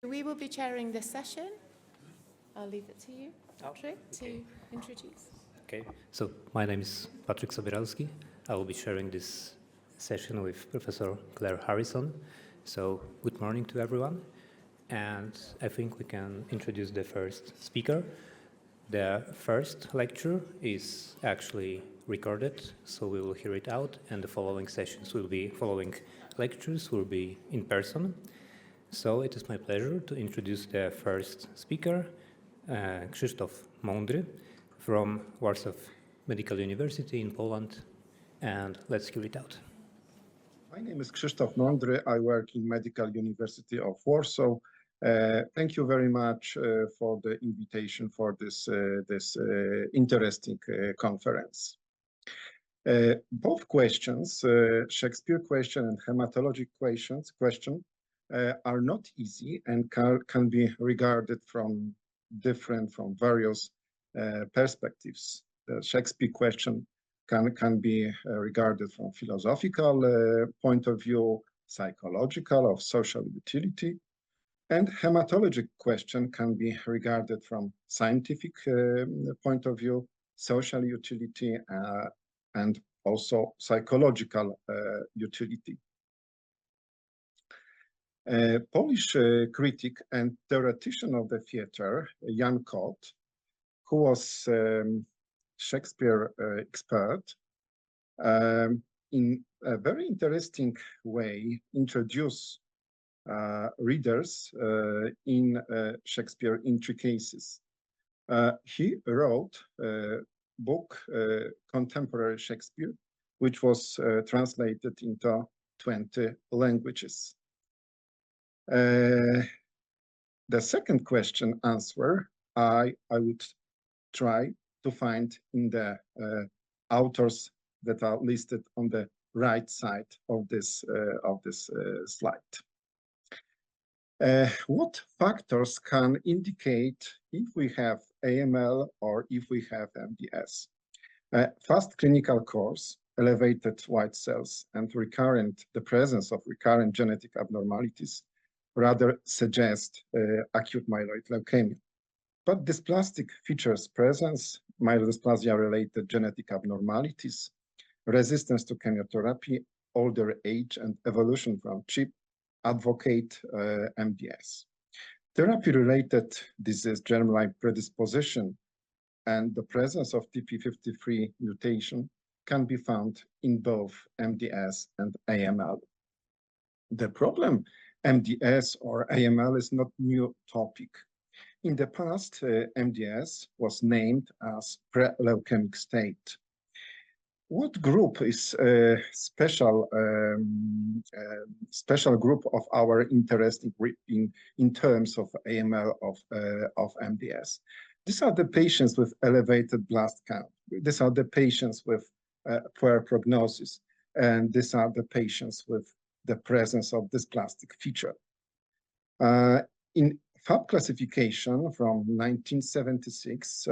We will be chairing this session. I'll leave it to you, Patrick, to introduce. Okay, so my name is Patrick Sobieralski. I will be sharing this session with Professor Claire Harrison. So good morning to everyone. And I think we can introduce the first speaker. The first lecture is actually recorded, so we will hear it out, and the following lectures will be in person. So it is my pleasure to introduce the first speaker, Krzysztof Mądry from Warsaw Medical University in Poland, and let's hear it out. My name is Krzysztof Mądry. I work in Medical University of Warsaw. Thank you very much for the invitation for this interesting conference. Both questions, Shakespeare question and hematologic question, are not easy and can be regarded from various perspectives. The Shakespeare question can be regarded from philosophical point of view, psychological, of social utility, and hematologic question can be regarded from scientific point of view, social utility, and also psychological utility. Polish critic and theoretician of the theater, Jan Kot, who was Shakespeare expert, in a very interesting way introduce readers in Shakespeare intricacies. He wrote a book, Contemporary Shakespeare, which was translated into 20 languages. The second question answer, I would try to find in the authors that are listed on the right side of this slide. What factors can indicate if we have AML or if we have MDS? Fast clinical course, elevated white cells, and the presence of recurrent genetic abnormalities rather suggest acute myeloid leukemia. But dysplastic features presence, myelodysplasia-related genetic abnormalities, resistance to chemotherapy, older age, and evolution from CHIP advocate MDS. Therapy-related disease, germline predisposition, and the presence of TP53 mutation can be found in both MDS and AML. The problem MDS or AML is not new topic. In the past, MDS was named as pre-leukemic state. What group is a special group of our interest in terms of AML of MDS? These are the patients with elevated blast count. These are the patients with poor prognosis, and these are the patients with the presence of this dysplastic feature. In FAB classification from 1976,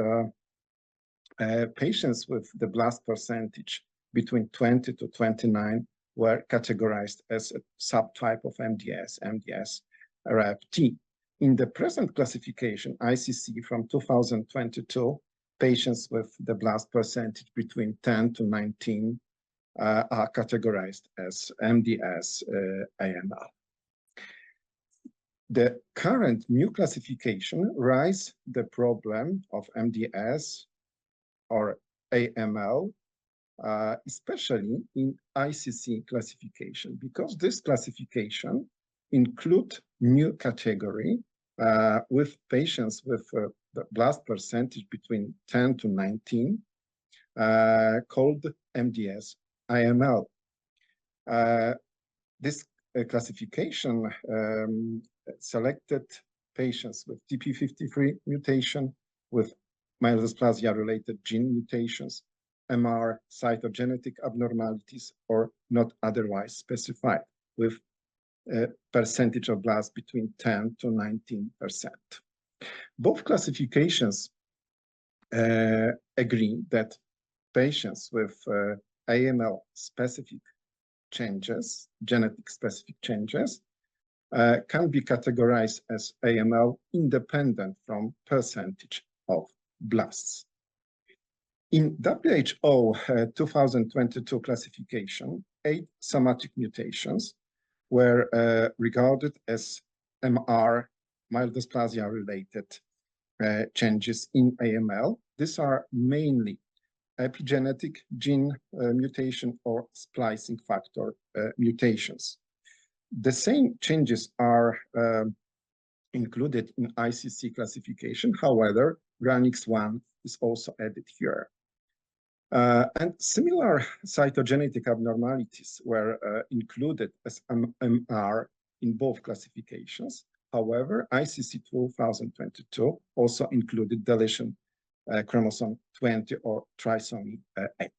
patients with the blast percentage between 20 to 29 were categorized as a subtype of MDS RAP-T. In the present classification, ICC from 2022, patients with the blast percentage between 10 to 19 are categorized as MDS AML. The current new classification raises the problem of MDS or AML, especially in ICC classification, because this classification includes new category with patients with the blast percentage between 10 to 19 called MDS AML. This classification selected patients with TP53 mutation, with myelodysplasia-related gene mutations, MR cytogenetic abnormalities, or not otherwise specified, with a percentage of blast between 10 to 19%. Both classifications agree that patients with AML specific changes, genetic specific changes, can be categorized as AML independent from percentage of blasts. In WHO 2022 classification, 8 somatic mutations were regarded as MR, myelodysplasia-related changes in AML. These are mainly epigenetic gene mutation or splicing factor mutations. The same changes are included in ICC classification. However, RANX1 is also added here. And similar cytogenetic abnormalities were included as MR in both classifications. However, ICC 2022 also included deletion chromosome 20 or trisomy 8.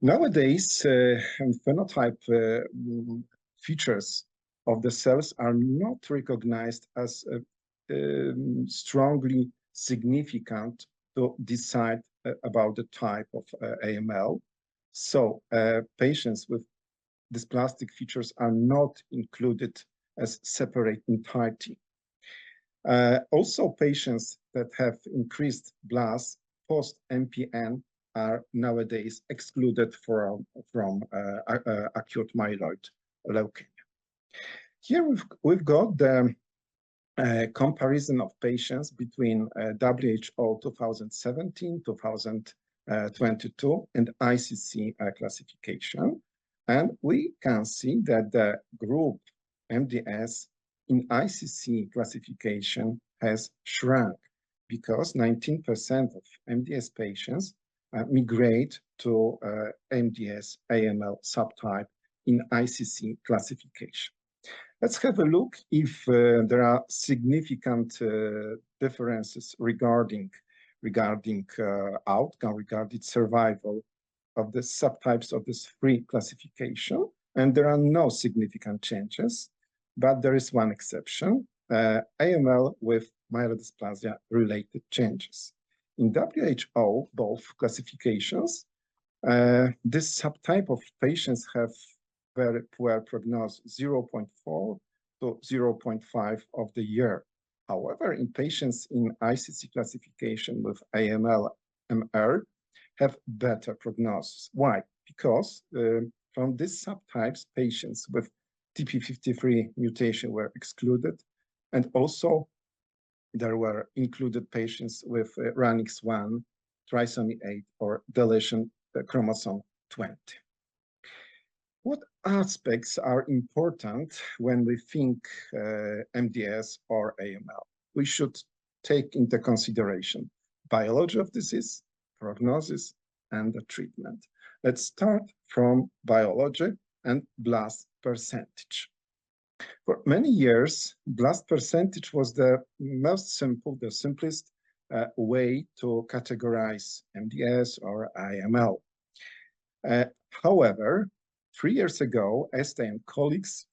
Nowadays, phenotype features of the cells are not recognized as strongly significant to decide about the type of AML. So patients with dysplastic features are not included as separate entirety. Also, patients that have increased blasts post-MPN are nowadays excluded from acute myeloid leukemia. Here we've got the comparison of patients between WHO 2017, 2022, and ICC classification. And we can see that the group MDS in ICC classification has shrunk because 19% of MDS patients migrate to MDS AML subtype in ICC classification. Let's have a look if there are significant differences regarding outcome, regarding survival of the subtypes of this three classification. And there are no significant changes, but there is one exception, AML with myelodysplasia related changes. In WHO, both classifications, this subtype of patients have very poor prognosis, 0.4 to 0.5 of the year. However, in patients in ICC classification with AML, MR, have better prognosis. Why? Because from these subtypes, patients with TP53 mutation were excluded, and also there were included patients with RANX1, trisomy 8, or deletion chromosome 20. What aspects are important when we think MDS or AML? We should take into consideration biology of disease, prognosis, and the treatment. Let's start from biology and blast percentage. For many years, blast percentage was the most simple, the simplest way to categorize MDS or AML. However, 3 years ago, Este and colleagues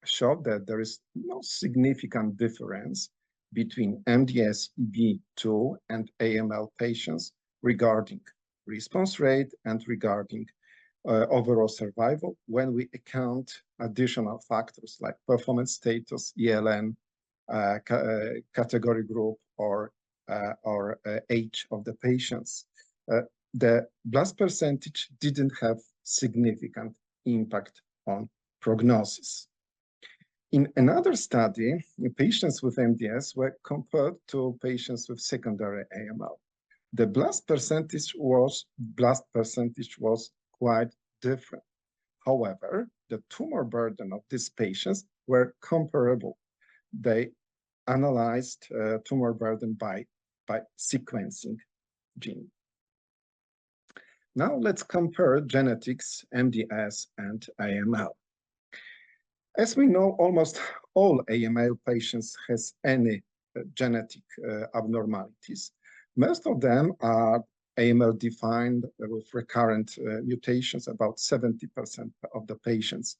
showed that there is no significant difference between MDS EB2 and AML patients regarding response rate and regarding overall survival when we account additional factors like performance status, ELN, category group, or age of the patients. The blast percentage didn't have significant impact on prognosis. In another study, patients with MDS were compared to patients with secondary AML. The blast percentage was quite different. However, the tumor burden of these patients were comparable. They analyzed tumor burden by sequencing gene. Now let's compare genetics, MDS, and AML. As we know, almost all AML patients has any genetic abnormalities. Most of them are AML defined with recurrent mutations, about 70% of the patients.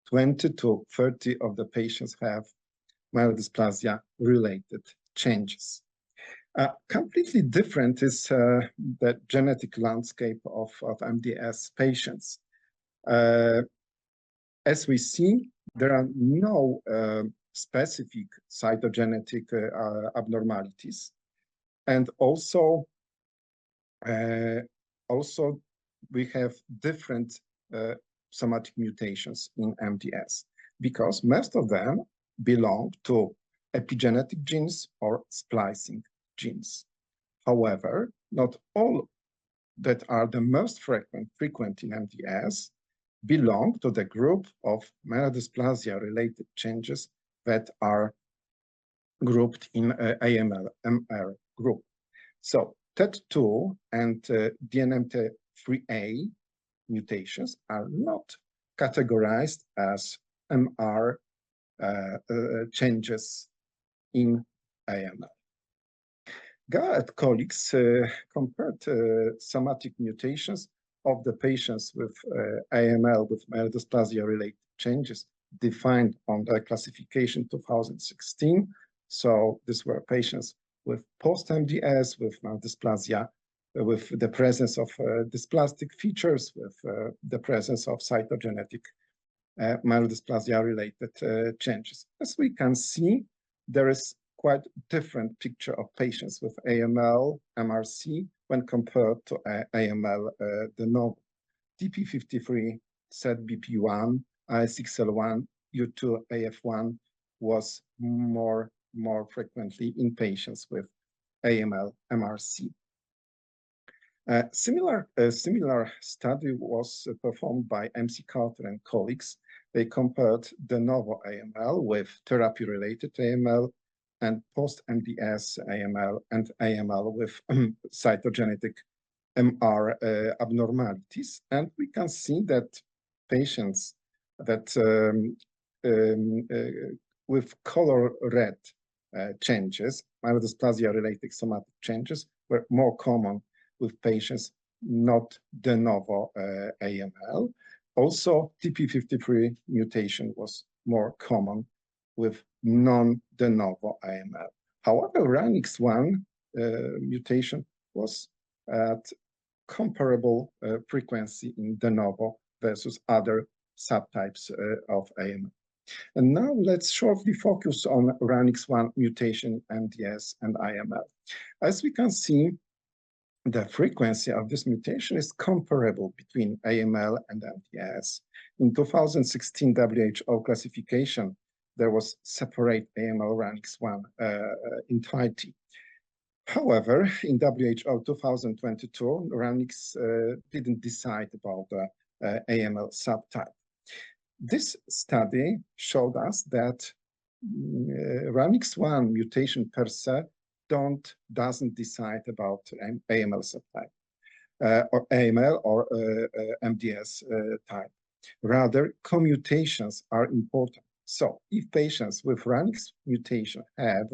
20 to 30 of the patients have myelodysplasia related changes. Completely different is the genetic landscape of MDS patients. As we see, there are no specific cytogenetic abnormalities, and also we have different somatic mutations in MDS because most of them belong to epigenetic genes or splicing genes. However, not all that are the most frequent in MDS belong to the group of myelodysplasia-related changes that are grouped in AML-MR group. So TET2 and DNMT3A mutations are not categorized as MR changes in AML. Gao and colleagues compared somatic mutations of the patients with AML with myelodysplasia-related changes defined on the classification 2016. So these were patients with post-MDS, with myelodysplasia, with the presence of dysplastic features, with the presence of cytogenetic myelodysplasia-related changes. As we can see, there is quite different picture of patients with AML, MRC when compared to AML de novo. TP53, ZBP1, I6L1, U2, AF1 was more frequently in patients with AML, MRC. Similar study was performed by MC Carter and colleagues. They compared de novo AML with therapy-related AML and post-MDS AML and AML with cytogenetic MR abnormalities. And we can see that patients that with color red changes, myelodysplasia-related somatic changes, were more common with patients not de novo AML. Also, TP53 mutation was more common with non-de novo AML. However, RANX1 mutation was at comparable frequency in de novo versus other subtypes of AML. And now let's shortly focus on RANX1 mutation, MDS, and AML. As we can see, the frequency of this mutation is comparable between AML and MDS. In 2016 WHO classification, there was separate AML RANX1 entirety. However, in WHO 2022, RANX didn't decide about the AML subtype. This study showed us that RANX1 mutation per se doesn't decide about AML subtype or AML or MDS type. Rather, commutations are important. So if patients with RANX mutation have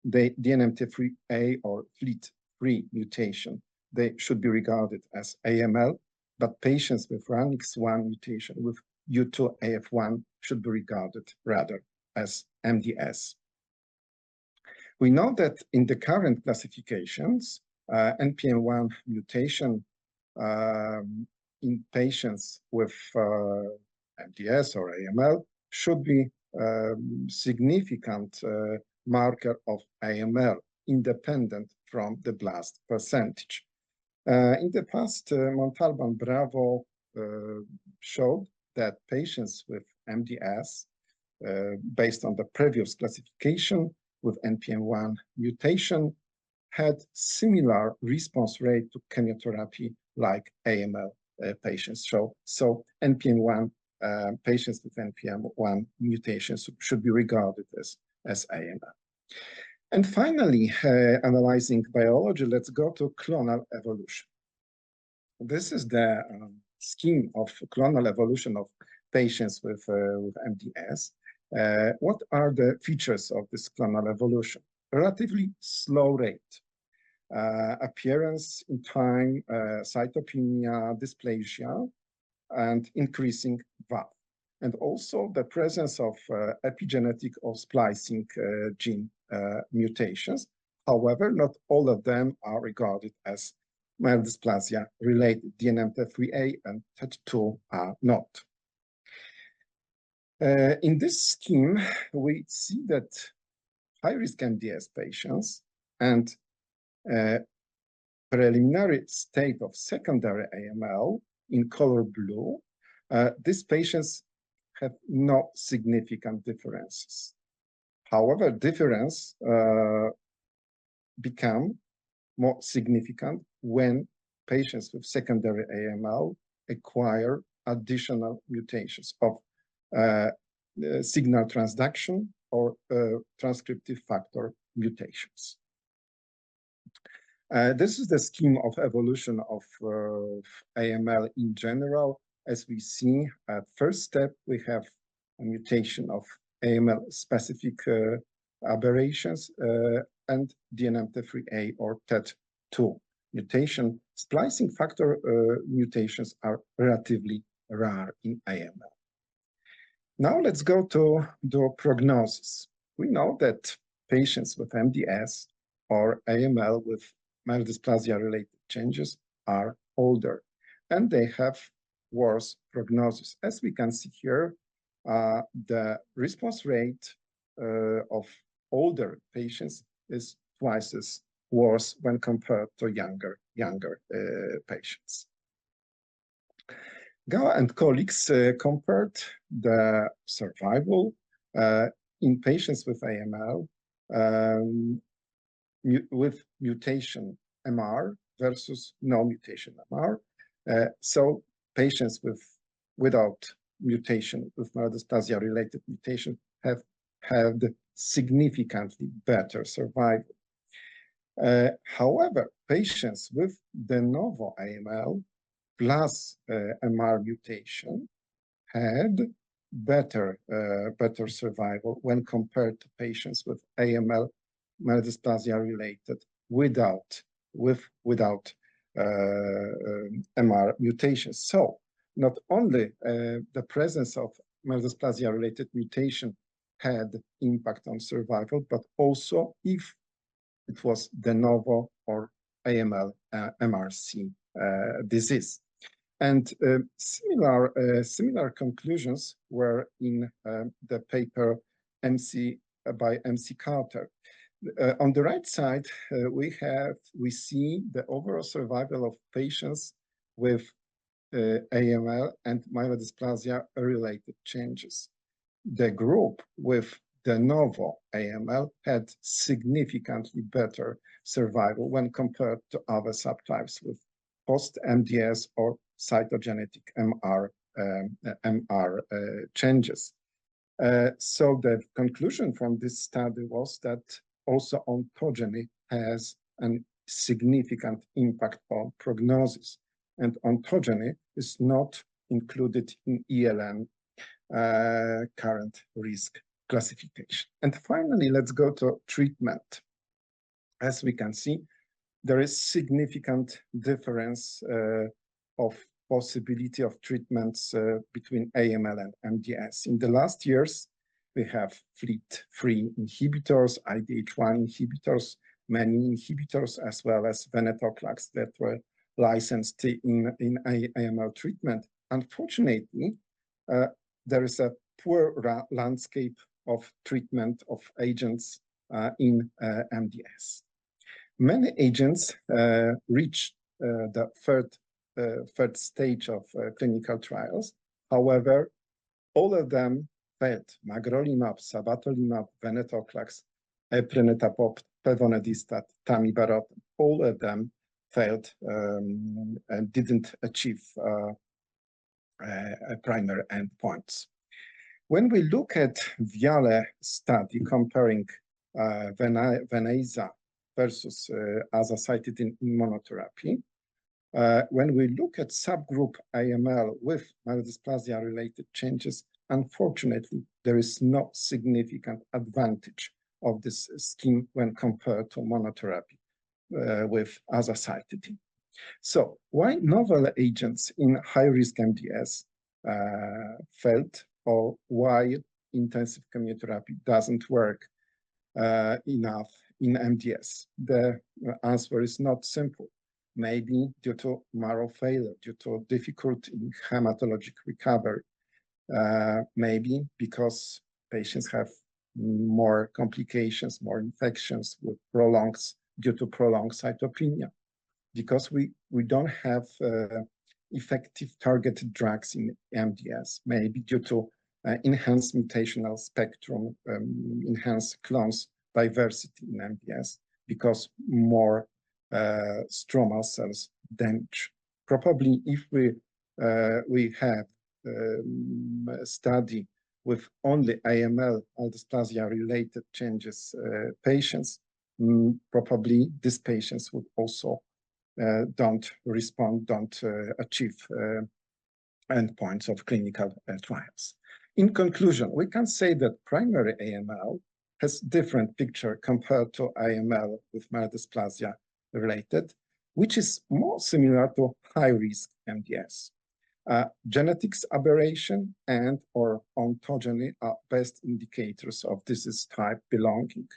the DNMT3A or FLT3 mutation, they should be regarded as AML, but patients with RANX1 mutation with U2AF1 should be regarded rather as MDS. We know that in the current classifications, NPM1 mutation in patients with MDS or AML should be significant marker of AML, independent from the blast percentage. In the past, Montalban Bravo showed that patients with MDS, based on the previous classification with NPM1 mutation, had similar response rate to chemotherapy like AML patients. So NPM1 patients with NPM1 mutations should be regarded as AML. And finally, analyzing biology, let's go to clonal evolution. This is the scheme of clonal evolution of patients with MDS. What are the features of this clonal evolution? Relatively slow rate, appearance in time, cytopenia, dysplasia, and increasing VAF. And also the presence of epigenetic or splicing gene mutations. However, not all of them are regarded as myelodysplasia related. DNMT3A and TET2 are not. In this scheme, we see that high-risk MDS patients and preliminary state of secondary AML in color blue, these patients have no significant differences. However, difference become more significant when patients with secondary AML acquire additional mutations of signal transduction or transcriptive factor mutations. This is the scheme of evolution of AML in general. As we see, at first step, we have a mutation of AML-specific aberrations and DNMT3A or TET2 mutation. Splicing factor mutations are relatively rare in AML. Now let's go to the prognosis. We know that patients with MDS or AML with myelodysplasia-related changes are older, and they have worse prognosis. As we can see here, the response rate of older patients is twice as worse when compared to younger patients. Gao and colleagues compared the survival in patients with AML with mutation MR versus no mutation MR. So patients without mutation, with myelodysplasia-related mutation, have had significantly better survival. However, patients with de novo AML plus MR mutation had better survival when compared to patients with AML myelodysplasia-related without MR mutations. So not only the presence of myelodysplasia-related mutation had impact on survival, but also if it was de novo or AML MRC disease. And similar conclusions were in the paper by MC Carter. On the right side, we see the overall survival of patients with AML and myelodysplasia-related changes. The group with de novo AML had significantly better survival when compared to other subtypes with post-MDS or cytogenetic MR changes. So the conclusion from this study was that also ontogeny has a significant impact on prognosis, and ontogeny is not included in ELN current risk classification. And finally, let's go to treatment. As we can see, there is significant difference of possibility of treatments between AML and MDS. In the last years, we have FLT3 inhibitors, IDH1 inhibitors, many inhibitors, as well as venetoclax that were licensed in AML treatment. Unfortunately, there is a poor landscape of treatment of agents in MDS. Many agents reach the third stage of clinical trials. However, all of them failed. Magrolimab, sabatolimab, venetoclax, eprenetapop, pevonedistat, tamibarotene, all of them failed and didn't achieve primary endpoints. When we look at Viale study comparing Veneza versus azacitidine immunotherapy, when we look at subgroup AML with myelodysplasia-related changes, unfortunately, there is no significant advantage of this scheme when compared to monotherapy with azacitidine. So why novel agents in high-risk MDS failed, or why intensive chemotherapy doesn't work enough in MDS? The answer is not simple. Maybe due to marrow failure, due to difficulty in hematologic recovery, maybe because patients have more complications, more infections with due to prolonged cytopenia, because we don't have effective targeted drugs in MDS, maybe due to enhanced mutational spectrum, enhanced clones diversity in MDS, because more stromal cells damage. Probably if we have a study with only AML, dysplasia-related changes patients, probably these patients would also don't respond, don't achieve endpoints of clinical trials. In conclusion, we can say that primary AML has different picture compared to AML with myelodysplasia related, which is more similar to high-risk MDS. Genetics aberration and or ontogeny are best indicators of disease type belonging.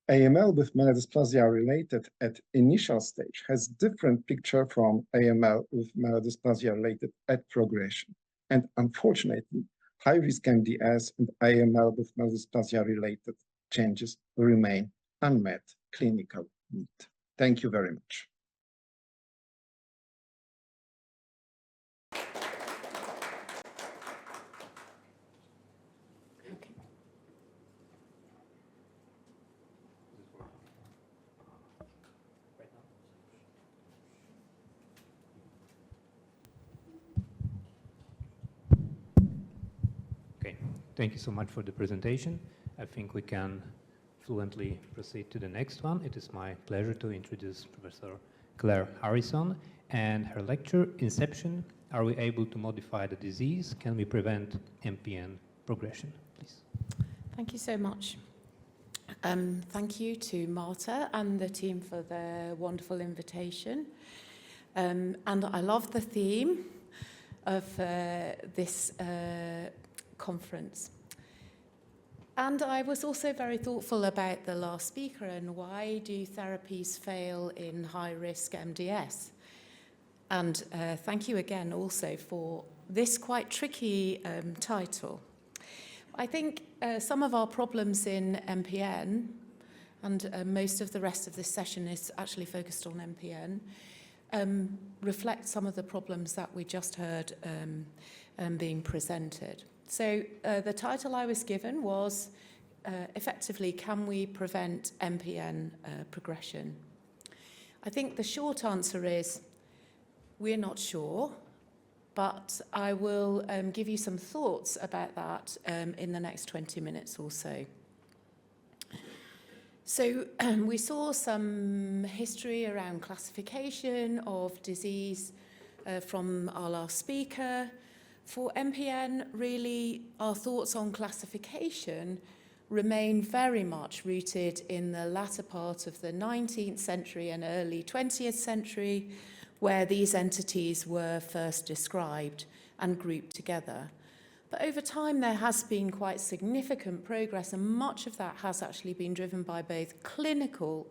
AML with myelodysplasia related at initial stage has different picture from AML with myelodysplasia related at progression. And unfortunately, high-risk MDS and AML with myelodysplasia related changes remain unmet clinical need. Thank you very much. Okay, thank you so much for the presentation. I think we can fluently proceed to the next one. It is my pleasure to introduce Professor Claire Harrison and her lecture, Inception, Are We Able to Modify the Disease? Can we prevent MPN progression? Please. Thank you so much. Thank you to Marta and the team for their wonderful invitation. And I love the theme of this conference. And I was also very thoughtful about the last speaker and why do therapies fail in high-risk MDS? And thank you again also for this quite tricky title. I think some of our problems in MPN, and most of the rest of this session is actually focused on MPN, reflect some of the problems that we just heard being presented. So the title I was given was effectively, can we prevent MPN progression? I think the short answer is we're not sure, but I will give you some thoughts about that in the next 20 minutes or so. So we saw some history around classification of disease from our last speaker. For MPN, really, our thoughts on classification remain very much rooted in the latter part of the 19th century and early 20th century, where these entities were first described and grouped together. But over time, there has been quite significant progress, and much of that has actually been driven by both clinical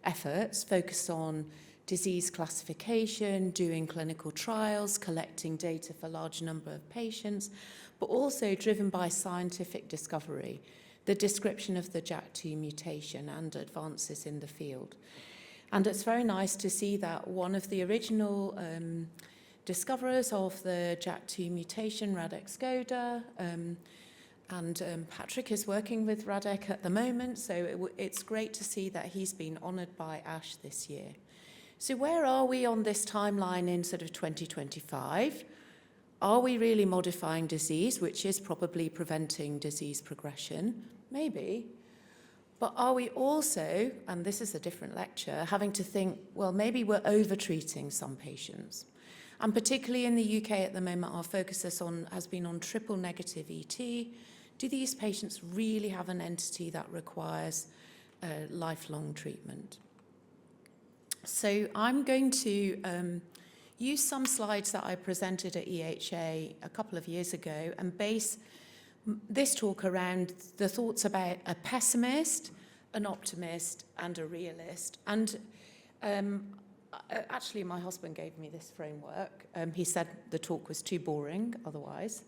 efforts focused on disease classification, doing clinical trials, collecting data for a large number of patients, but also driven by scientific discovery, the description of the JAK2 mutation and advances in the field. And it's very nice to see that one of the original discoverers of the JAK2 mutation, Radek Skoda, and Patrick is working with Radek at the moment, so it's great to see that he's been honoured by ASH this year. So where are we on this timeline in sort of 2025? Are we really modifying disease, which is probably preventing disease progression? Maybe. But are we also, and this is a different lecture, having to think, well, maybe we're over-treating some patients. And particularly in the UK at the moment, our focus has been on triple-negative ET. Do these patients really have an entity that requires lifelong treatment? So I'm going to use some slides that I presented at EHA a couple of years ago and base this talk around the thoughts about a pessimist, an optimist, and a realist. And actually, my husband gave me this framework. He said the talk was too boring otherwise.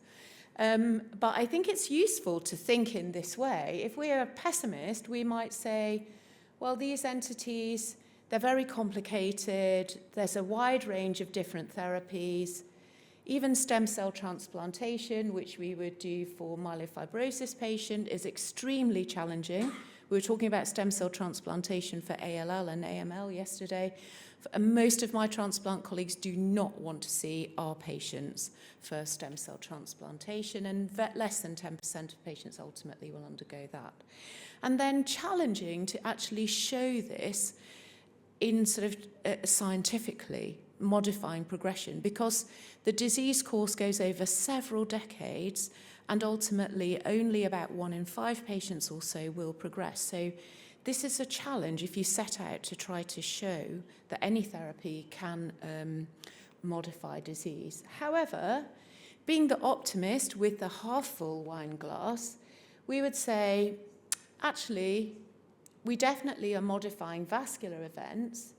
But I think it's useful to think in this way. If we're a pessimist, we might say, well, these entities, they're very complicated. There's a wide range of different therapies. Even stem cell transplantation, which we would do for myelofibrosis patient, is extremely challenging. We were talking about stem cell transplantation for ALL and AML yesterday. And most of my transplant colleagues do not want to see our patients for stem cell transplantation, and less than 10% of patients ultimately will undergo that. And then challenging to actually show this in sort of scientifically modifying progression, because the disease course goes over several decades, and ultimately only about 1 in 5 patients or so will progress. So this is a challenge if you set out to try to show that any therapy can modify disease. However, being the optimist with the half-full wine glass, we would say, actually, we definitely are modifying vascular events.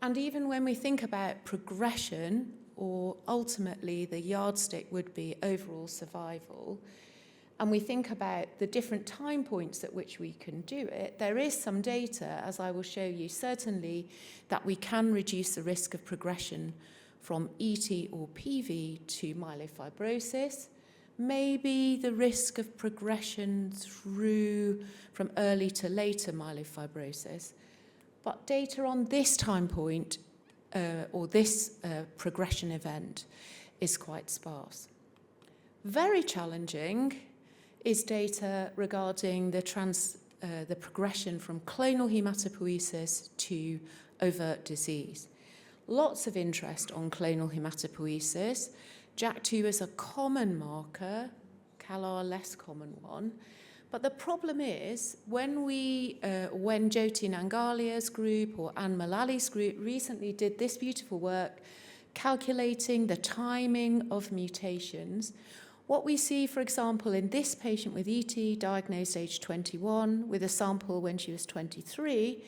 And even when we think about progression, or ultimately the yardstick would be overall survival, and we think about the different time points at which we can do it, there is some data, as I will show you, certainly, that we can reduce the risk of progression from ET or PV to myelofibrosis, maybe the risk of progression through from early to later myelofibrosis. But data on this time point or this progression event is quite sparse. Very challenging is data regarding the progression from clonal hematopoiesis to overt disease. Lots of interest on clonal hematopoiesis. JAK2 is a common marker, CALR less common one. But the problem is, when Jyoti Nangalia's group or Anne Mullally's group recently did this beautiful work calculating the timing of mutations, what we see, for example, in this patient with ET, diagnosed age 21, with a sample when she was 23,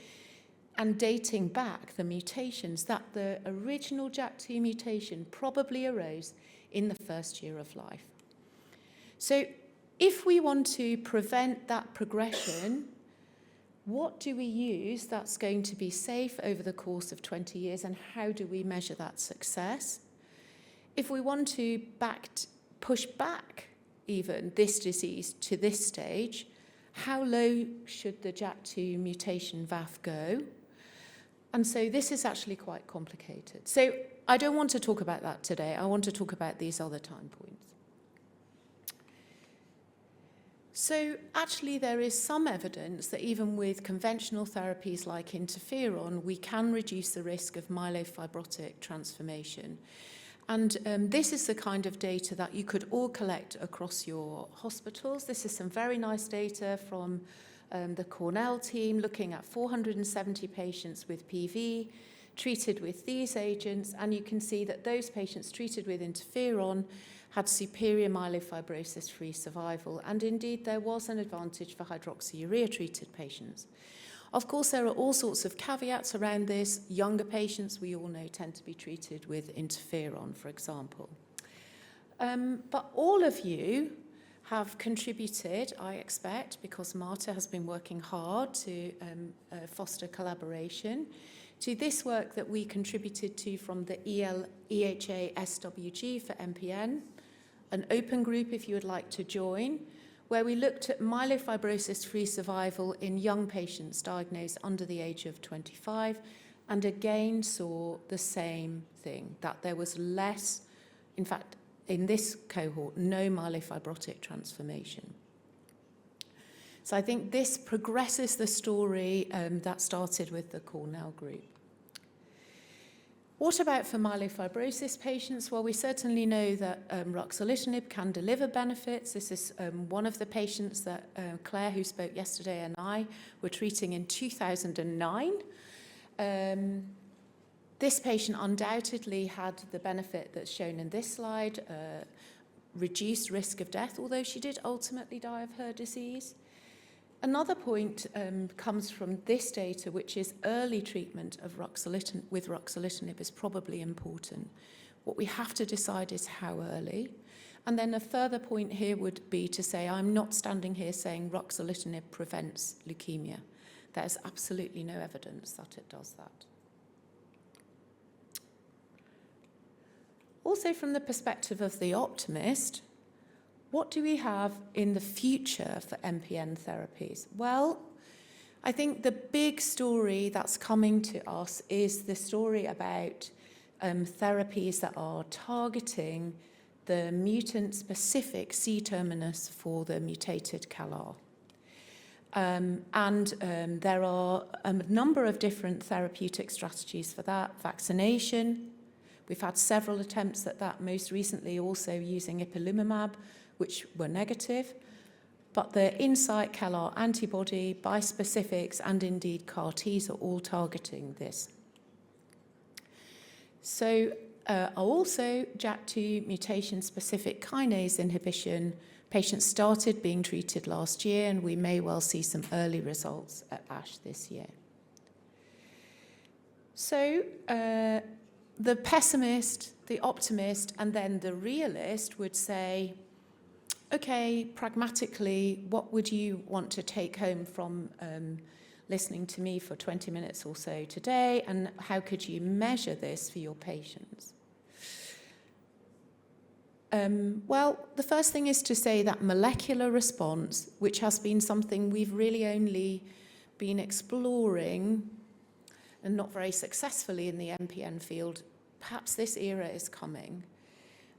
and dating back the mutations, that the original JAK2 mutation probably arose in the first year of life. So if we want to prevent that progression, what do we use that's going to be safe over the course of 20 years, and how do we measure that success? If we want to push back even this disease to this stage, how low should the JAK2 mutation VAF go? And so this is actually quite complicated. So I don't want to talk about that today. I want to talk about these other time points. So actually there is some evidence that even with conventional therapies like interferon, we can reduce the risk of myelofibrotic transformation. And this is the kind of data that you could all collect across your hospitals. This is some very nice data from the Cornell team looking at 470 patients with PV treated with these agents, and you can see that those patients treated with interferon had superior myelofibrosis-free survival, and indeed there was an advantage for hydroxyurea-treated patients. Of course, there are all sorts of caveats around this. Younger patients, we all know, tend to be treated with interferon, for example. But all of you have contributed, I expect, because Marta has been working hard to foster collaboration, to this work that we contributed to from the EHA SWG for MPN, an open group if you would like to join, where we looked at myelofibrosis-free survival in young patients diagnosed under the age of 25, and again saw the same thing, that there was less, in fact, in this cohort, no myelofibrotic transformation. So I think this progresses the story that started with the Cornell group. What about for myelofibrosis patients? Well, we certainly know that ruxolitinib can deliver benefits. This is one of the patients that Claire, who spoke yesterday, and I were treating in 2009. This patient undoubtedly had the benefit that's shown in this slide, reduced risk of death, although she did ultimately die of her disease. Another point comes from this data, which is early treatment of ruxolitinib is probably important. What we have to decide is how early. And then a further point here would be to say I'm not standing here saying ruxolitinib prevents leukemia. There is absolutely no evidence that it does that. Also, from the perspective of the optimist, what do we have in the future for MPN therapies? Well, I think the big story that's coming to us is the story about therapies that are targeting the mutant-specific C-terminus for the mutated CALR. There are a number of different therapeutic strategies for that. Vaccination, we've had several attempts at that, most recently also using ipilimumab, which were negative. But the Insight CALR antibody, bispecifics, and indeed CAR-Ts are all targeting this. So also JAK2 mutation-specific kinase inhibition. Patients started being treated last year, and we may well see some early results at ASH this year. So the pessimist, the optimist, and then the realist would say, okay, pragmatically, what would you want to take home from listening to me for 20 minutes or so today, and how could you measure this for your patients? Well, the first thing is to say that molecular response, which has been something we've really only been exploring, and not very successfully in the MPN field, perhaps this era is coming.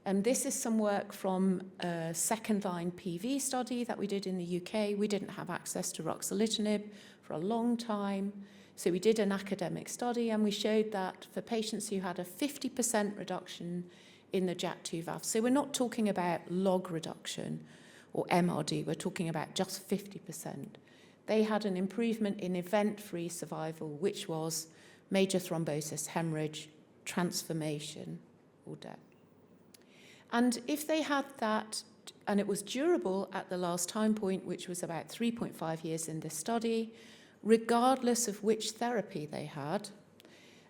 And this is some work from a second-line PV study that we did in the UK. We didn't have access to ruxolitinib for a long time, so we did an academic study, and we showed that for patients who had a 50% reduction in the JAK2 VAF, so we're not talking about log reduction or MRD, we're talking about just 50%. They had an improvement in event-free survival, which was major thrombosis, hemorrhage, transformation, or death. And if they had that, and it was durable at the last time point, which was about 3.5 years in this study, regardless of which therapy they had,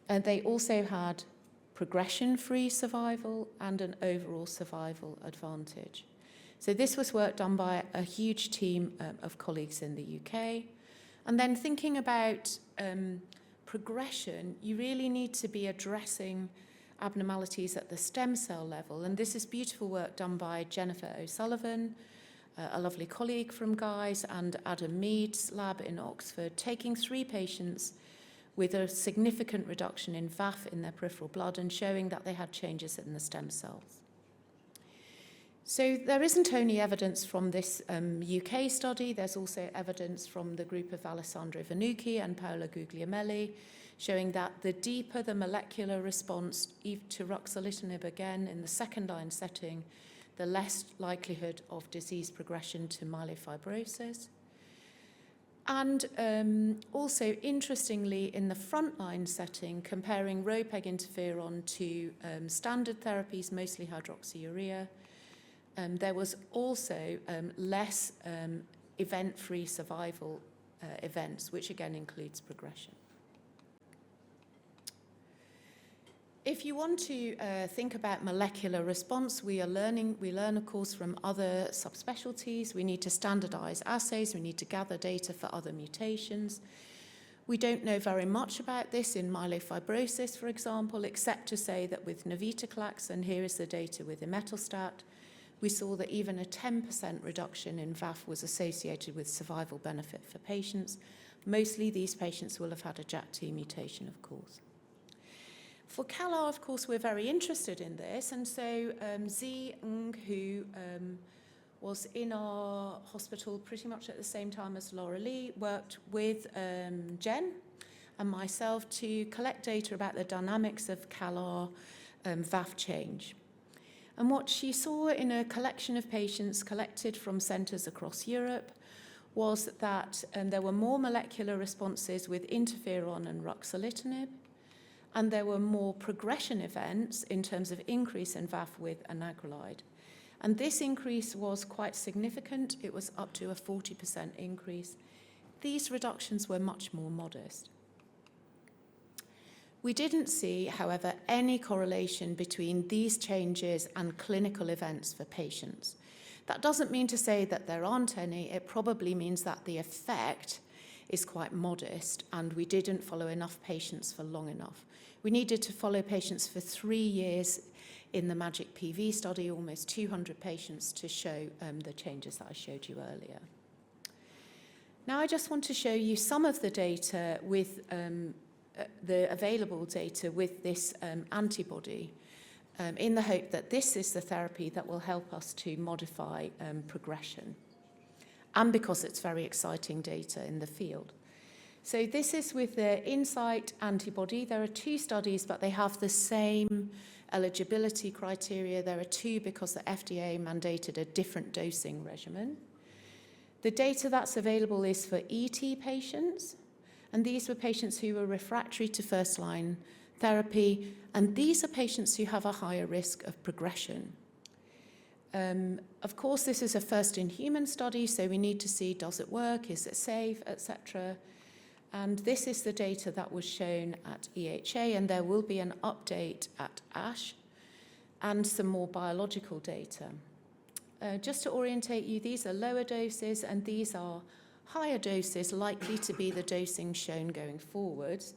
and they also had progression-free survival and an overall survival advantage. So this was work done by a huge team of colleagues in the UK. And then thinking about progression, you really need to be addressing abnormalities at the stem cell level. And this is beautiful work done by Jennifer O'Sullivan, a lovely colleague from Guy's, and Adam Mead's lab in Oxford, taking 3 patients with a significant reduction in VAF in their peripheral blood and showing that they had changes in the stem cells. So there isn't only evidence from this UK study, there's also evidence from the group of Alessandro Vanucci and Paola Guglielmelli, showing that the deeper the molecular response to ruxolitinib, again in the second-line setting, the less likelihood of disease progression to myelofibrosis. And also, interestingly, in the frontline setting, comparing ropeg interferon to standard therapies, mostly hydroxyurea, there was also less event-free survival events, which again includes progression. If you want to think about molecular response, we learn, of course, from other subspecialties. We need to standardize assays. We need to gather data for other mutations. We don't know very much about this in myelofibrosis, for example, except to say that with navitoclax, and here is the data with imetelstat, we saw that even a 10% reduction in VAF was associated with survival benefit for patients. Mostly these patients will have had a JAK2 mutation, of course. For CALR, of course, we're very interested in this, and so Zi Ng, who was in our hospital pretty much at the same time as Laura Lee, worked with Jen and myself to collect data about the dynamics of CALR VAF change. And what she saw in a collection of patients collected from centres across Europe was that there were more molecular responses with interferon and ruxolitinib, and there were more progression events in terms of increase in VAF with anagrelide. And this increase was quite significant. It was up to a 40% increase. These reductions were much more modest. We didn't see, however, any correlation between these changes and clinical events for patients. That doesn't mean to say that there aren't any. It probably means that the effect is quite modest and we didn't follow enough patients for long enough. We needed to follow patients for 3 years in the MAGIC PV study, almost 200 patients, to show the changes that I showed you earlier. Now I just want to show you some of the data with the available data with this antibody in the hope that this is the therapy that will help us to modify progression, and because it's very exciting data in the field. So this is with the Insight antibody. There are 2 studies, but they have the same eligibility criteria. There are 2 because the FDA mandated a different dosing regimen. The data that's available is for ET patients, and these were patients who were refractory to first-line therapy, and these are patients who have a higher risk of progression. Of course, this is a first-in-human study, so we need to see, does it work, is it safe, etc. And this is the data that was shown at EHA, and there will be an update at ASH, and some more biological data. Just to orientate you, these are lower doses, and these are higher doses likely to be the dosing shown going forwards.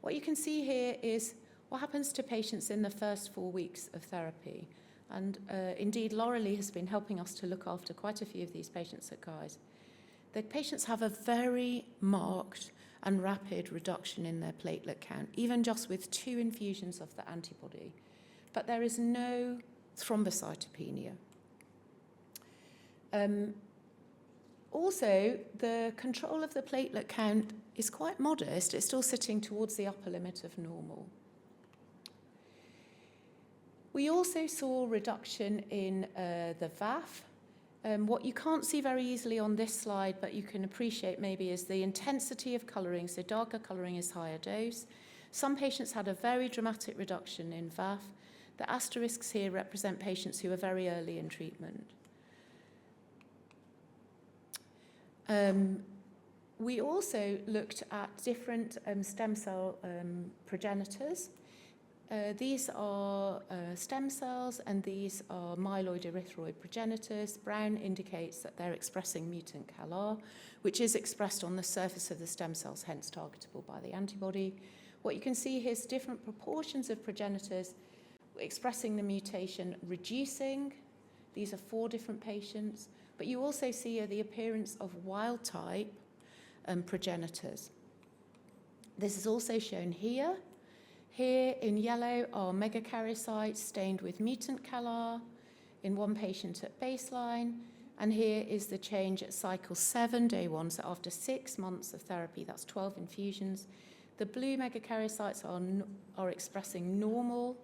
What you can see here is what happens to patients in the first 4 weeks of therapy. And indeed, Laurelie has been helping us to look after quite a few of these patients at Guy's. The patients have a very marked and rapid reduction in their platelet count, even just with 2 infusions of the antibody. But there is no thrombocytopenia. Also, the control of the platelet count is quite modest. It's still sitting towards the upper limit of normal. We also saw reduction in the VAF. What you can't see very easily on this slide, but you can appreciate maybe, is the intensity of colouring. So darker colouring is higher dose. Some patients had a very dramatic reduction in VAF. The asterisks here represent patients who are very early in treatment. We also looked at different stem cell progenitors. These are stem cells, and these are myeloid erythroid progenitors. Brown indicates that they're expressing mutant CALR, which is expressed on the surface of the stem cells, hence targetable by the antibody. What you can see here is different proportions of progenitors expressing the mutation, reducing. These are 4 different patients. But you also see the appearance of wild-type progenitors. This is also shown here. Here in yellow are megakaryocytes stained with mutant CALR in 1 patient at baseline. And here is the change at cycle 7, day 1, so after 6 months of therapy, that's 12 infusions. The blue megakaryocytes are expressing normal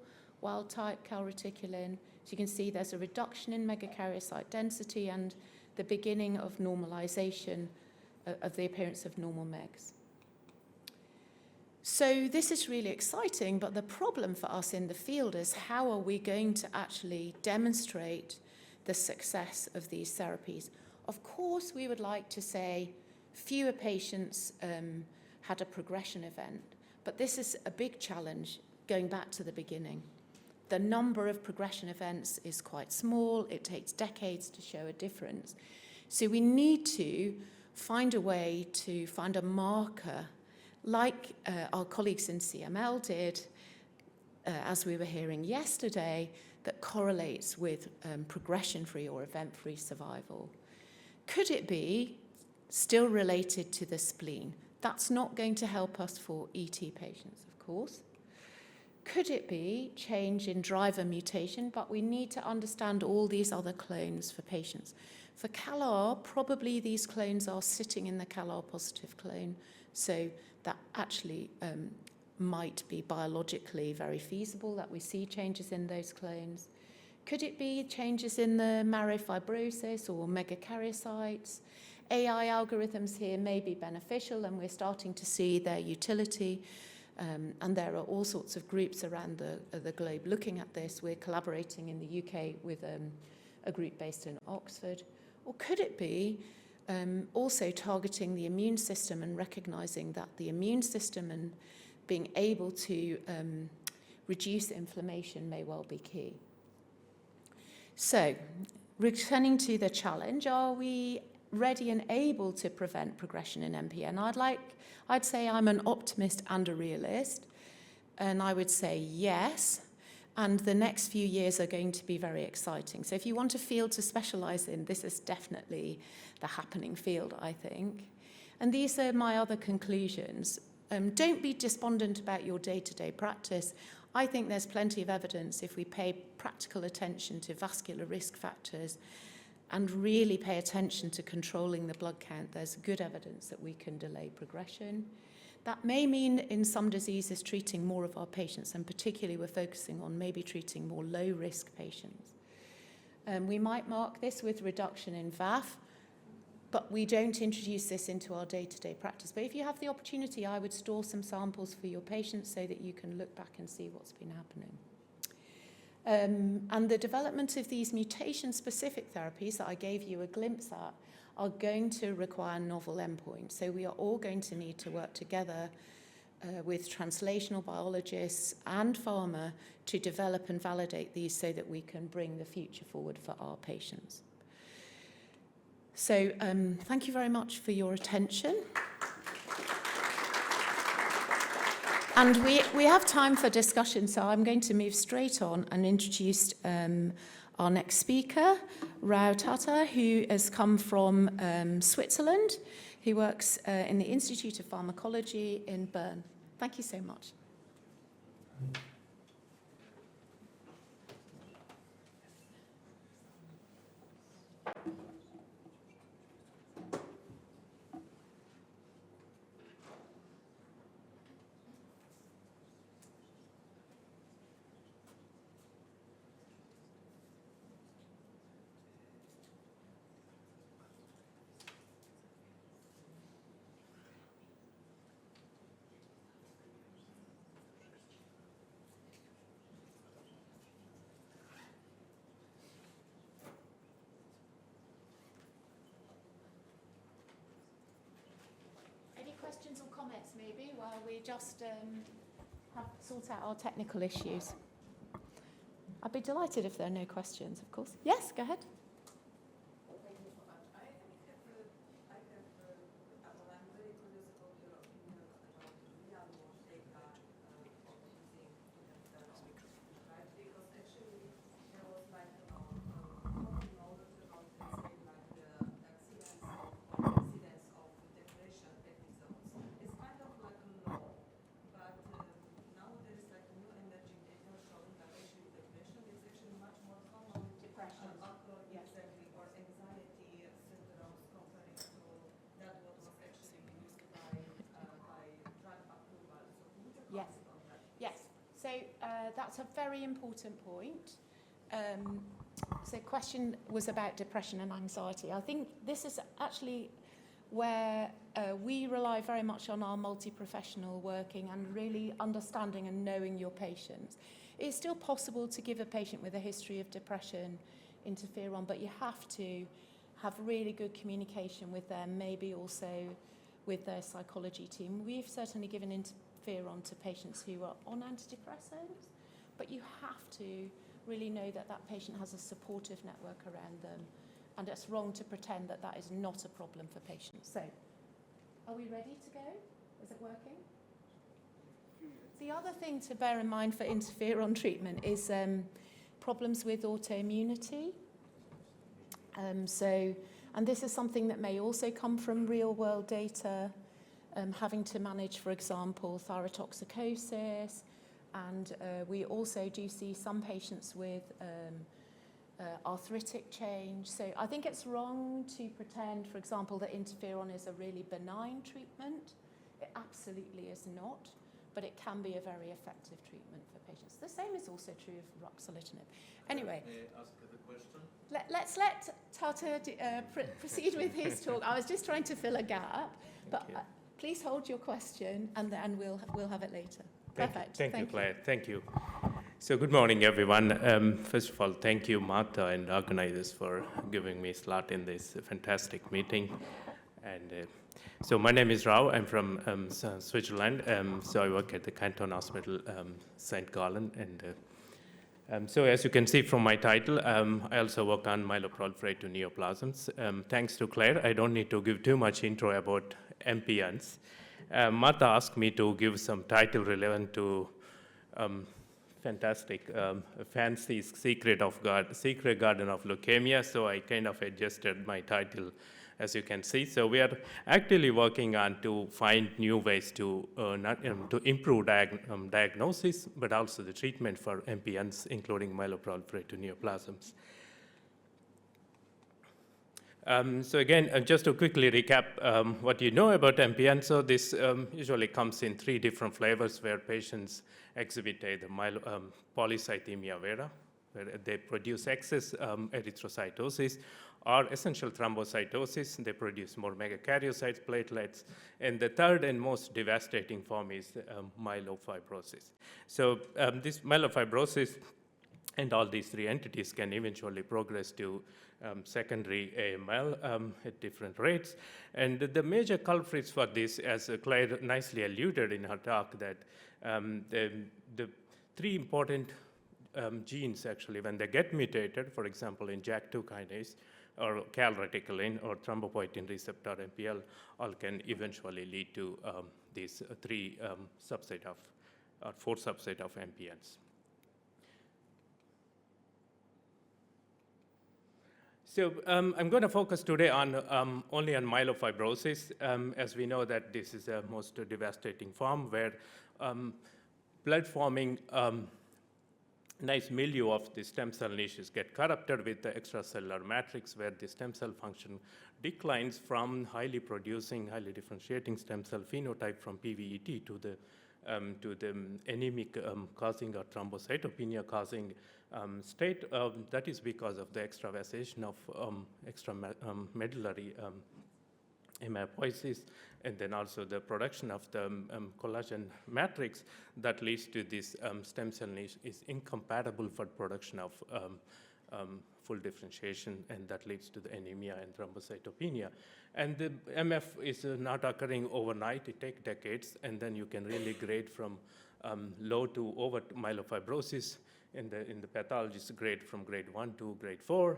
wild-type calreticulin. So you can see there's a reduction in megakaryocyte density and the beginning of normalization of the appearance of normal megs. So this is really exciting, but the problem for us in the field is how are we going to actually demonstrate the success of these therapies? Of course, we would like to say fewer patients had a progression event, but this is a big challenge going back to the beginning. The number of progression events is quite small. It takes decades to show a difference. So we need to find a way to find a marker like our colleagues in CML did, as we were hearing yesterday, that correlates with progression-free or event-free survival. Could it be still related to the spleen? That's not going to help us for ET patients, of course. Could it be change in driver mutation? But we need to understand all these other clones for patients. For CALR, probably these clones are sitting in the CALR positive clone, so that actually might be biologically very feasible that we see changes in those clones. Could it be changes in the marrow fibrosis or megakaryocytes? AI algorithms here may be beneficial, and we're starting to see their utility. And there are all sorts of groups around the globe looking at this. We're collaborating in the UK with a group based in Oxford. Or could it be also targeting the immune system and recognizing that the immune system and being able to reduce inflammation may well be key. So, returning to the challenge, are we ready and able to prevent progression in MPN? I'd say I'm an optimist and a realist, and I would say yes, and the next few years are going to be very exciting. So if you want a field to specialize in, this is definitely the happening field, I think. And these are my other conclusions. Don't be despondent about your day-to-day practice. I think there's plenty of evidence if we pay practical attention to vascular risk factors and really pay attention to controlling the blood count, there's good evidence that we can delay progression. That may mean in some diseases treating more of our patients, and particularly we're focusing on maybe treating more low-risk patients. We might mark this with reduction in VAF, but we don't introduce this into our day-to-day practice. But if you have the opportunity, I would store some samples for your patients so that you can look back and see what's been happening. And the development of these mutation-specific therapies that I gave you a glimpse at are going to require novel endpoints. So we are all going to need to work together with translational biologists and pharma to develop and validate these so that we can bring the future forward for our patients. So thank you very much for your attention. And we have time for discussion, so I'm going to move straight on and introduce our next speaker, Rao Tata, who has come from Switzerland, who works in the Institute of Pharmacology in Bern. Thank you so much. Questions or comments, maybe, while we just sort out our technical issues? I'd be delighted if there are no questions, of course. Yes, go ahead. Thank you so much. I'm very curious about your opinion about real-world data of using interferon, right? Because actually there was like talking all about, let's say, like the accidents of depression episodes. It's kind of like low, but now there is like new emerging data showing that actually depression is actually much more common. Depression. Yes. Exactly, or anxiety syndromes comparing to that what was actually used by drug approval. So can you comment on that? Yes. So that's a very important point. So the question was about depression and anxiety. I think this is actually where we rely very much on our multi-professional working and really understanding and knowing your patients. It's still possible to give a patient with a history of depression interferon, but you have to have really good communication with them, maybe also with their psychology team. We've certainly given interferon to patients who are on antidepressants, but you have to really know that that patient has a supportive network around them, and it's wrong to pretend that that is not a problem for patients. So, are we ready to go? Is it working? The other thing to bear in mind for interferon treatment is problems with autoimmunity. And this is something that may also come from real-world data, having to manage, for example, thyrotoxicosis, and we also do see some patients with arthritic change. So I think it's wrong to pretend, for example, that interferon is a really benign treatment. It absolutely is not, but it can be a very effective treatment for patients. The same is also true of ruxolitinib. Anyway, may I ask the question? Let's let Tata proceed with his talk. I was just trying to fill a gap, but please hold your question, and then we'll have it later. Perfect. Thank you, Claire. Thank you. So good morning, everyone. First of all, thank you, Martha, and organizers for giving me a slot in this fantastic meeting. And so my name is Rao. I'm from Switzerland. So I work at the Canton Hospital, St. Gallen. And so as you can see from my title, I also work on myeloproliferative neoplasms. Thanks to Claire, I don't need to give too much intro about MPNs. Martha asked me to give some title relevant to fantastic, fancy secret garden of leukemia. So I kind of adjusted my title, as you can see. So we are actively working on to find new ways to to improve diagnosis, but also the treatment for MPNs, including myeloproliferative neoplasms. So again, just to quickly recap what you know about MPN, so this usually comes in 3 different flavors where patients exhibit the polycythemia vera, where they produce excess erythrocytosis, or essential thrombocytosis. They produce more megakaryocytes, platelets, and the third and most devastating form is myelofibrosis. So this myelofibrosis and all these 3 entities can eventually progress to secondary AML at different rates. And the major culprits for this, as Claire nicely alluded in her talk, that the 3 important genes, actually, when they get mutated, for example, in JAK2 kinase, or calreticulin, or thrombopoietin receptor, MPL, all can eventually lead to these 3 subset of, or 4 subset of MPNs. So I'm going to focus today on only on myelofibrosis, as we know that this is a most devastating form where blood-forming nice milieu of the stem cell niches get corrupted with the extracellular matrix, where the stem cell function declines from highly producing, highly differentiating stem cell phenotype from PVET to the anemic causing or thrombocytopenia causing state. That is because of the extravasation of extramedullary hematopoiesis, and then also the production of the collagen matrix that leads to this stem cell niche is incompatible for production of full differentiation, and that leads to the anemia and thrombocytopenia. And the MF is not occurring overnight. It takes decades, and then you can really grade from low to over myelofibrosis. In the pathologist grade from grade 1 to grade 4.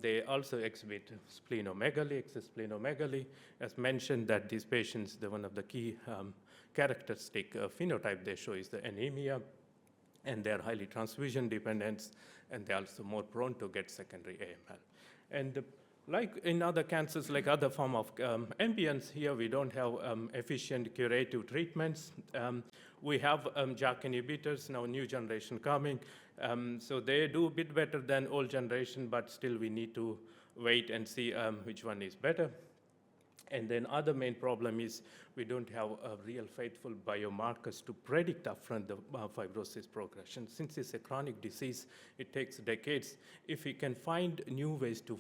They also exhibit splenomegaly, excess splenomegaly. As mentioned, that these patients, one of the key characteristic phenotype they show is the anemia, and they're highly transfusion dependent, and they're also more prone to get secondary AML. And like in other cancers, like other form of MPNs, here we don't have efficient curative treatments. We have JAK inhibitors, now new generation coming. So they do a bit better than old generation, but still we need to wait and see which one is better. And then other main problem is we don't have real faithful biomarkers to predict upfront the fibrosis progression. Since it's a chronic disease, it takes decades. If we can find new ways to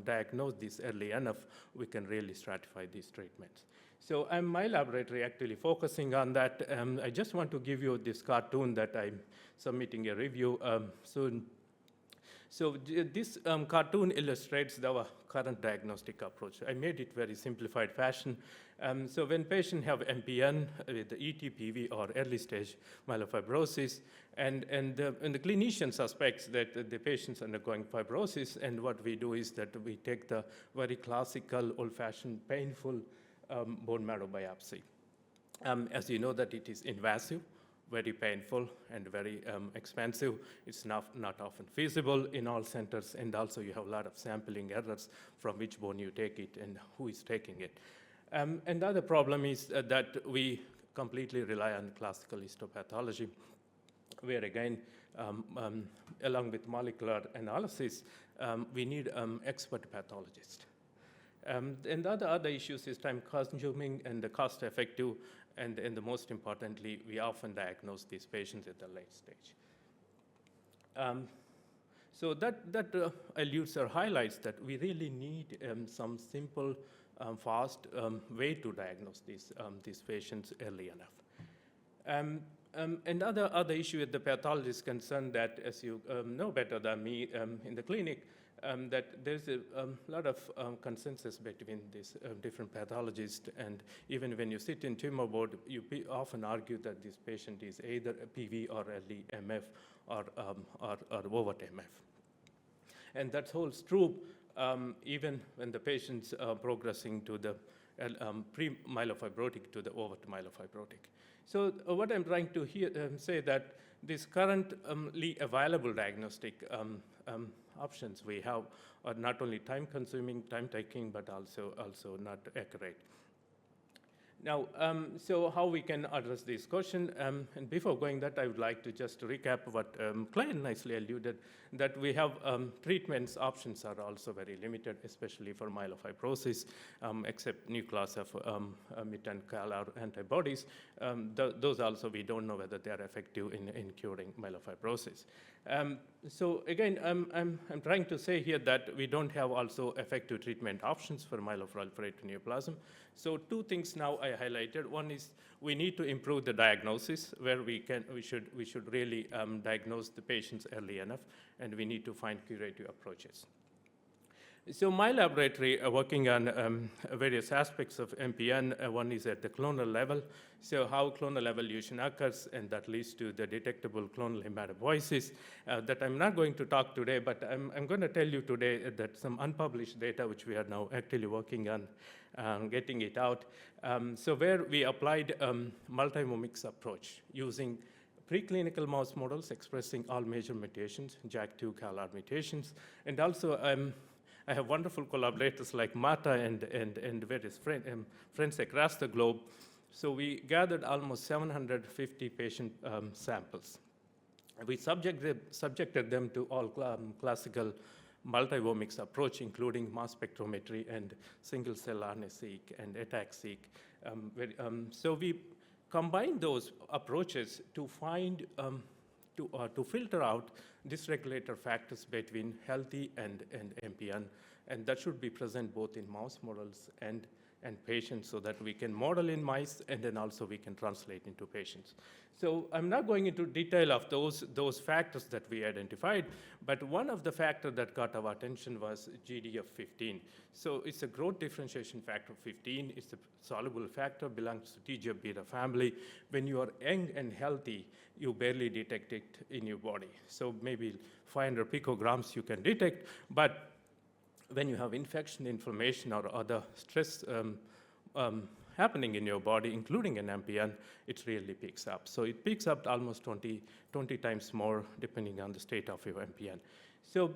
diagnose this early enough, we can really stratify these treatments. So my laboratory actually focusing on that. I just want to give you this cartoon that I'm submitting a review soon. So this cartoon illustrates our current diagnostic approach. I made it very simplified fashion. So when patients have MPN with the ET-PV or early stage myelofibrosis, and the clinician suspects that the patient's undergoing fibrosis, and what we do is that we take the very classical, old-fashioned, painful bone marrow biopsy. As you know that it is invasive, very painful, and very expensive. It's not often feasible in all centers, and also you have a lot of sampling errors from which bone you take it and who is taking it. And the other problem is that we completely rely on classical histopathology, where again, along with molecular analysis, we need expert pathologists. And the other issues is time consuming and the cost effective, and the most importantly, we often diagnose these patients at the late stage. So that alludes or highlights that we really need some simple, fast way to diagnose these patients early enough. And other issue with the pathologist is concerned that, as you know better than me, in the clinic, that there's a lot of consensus between these different pathologists, and even when you sit in tumor board, you often argue that this patient is either a PV or early MF or overt MF. And that holds true even when the patients are progressing to the pre-myelofibrotic to the overt myelofibrotic. So what I'm trying to say that these currently available diagnostic options we have are not only time-consuming, time-taking, but also not accurate. Now, so how we can address this question? And before going that, I would like to just recap what Claire nicely alluded, that we have treatments options are also very limited, especially for myelofibrosis, except new class of mutant CALR antibodies. Those also, we don't know whether they are effective in curing myelofibrosis. So again, I'm trying to say here that we don't have also effective treatment options for myeloproliferative neoplasm. So two things now I highlighted. One is we need to improve the diagnosis, where we should really diagnose the patients early enough, and we need to find curative approaches. So my laboratory working on various aspects of MPN. One is at the clonal level, so how clonal evolution occurs, and that leads to the detectable clonal hematopoiesis that I'm not going to talk today, but I'm going to tell you today that some unpublished data which we are now actively working on getting it out. So where we applied multi-omics approach using preclinical mouse models expressing all major mutations, JAK2, CALR mutations, and also I have wonderful collaborators like Marta and various friends across the globe. So we gathered almost 750 patient samples. We subjected them to all classical multi-omics approach, including mass spectrometry and single-cell RNA-seq and ATAC-seq. So we combined those approaches to find to filter out dysregulator factors between healthy and MPN, and that should be present both in mouse models and patients, so that we can model in mice and then also we can translate into patients. So I'm not going into detail of those factors that we identified, but one of the factors that got our attention was GDF15. So it's a growth differentiation factor 15. It's a soluble factor, belongs to TGF-beta family. When you are young and healthy, you barely detect it in your body. So maybe 500 picograms you can detect, but when you have infection, inflammation, or other stress happening in your body, including an MPN, it really picks up. So it picks up almost 20 times more, depending on the state of your MPN. So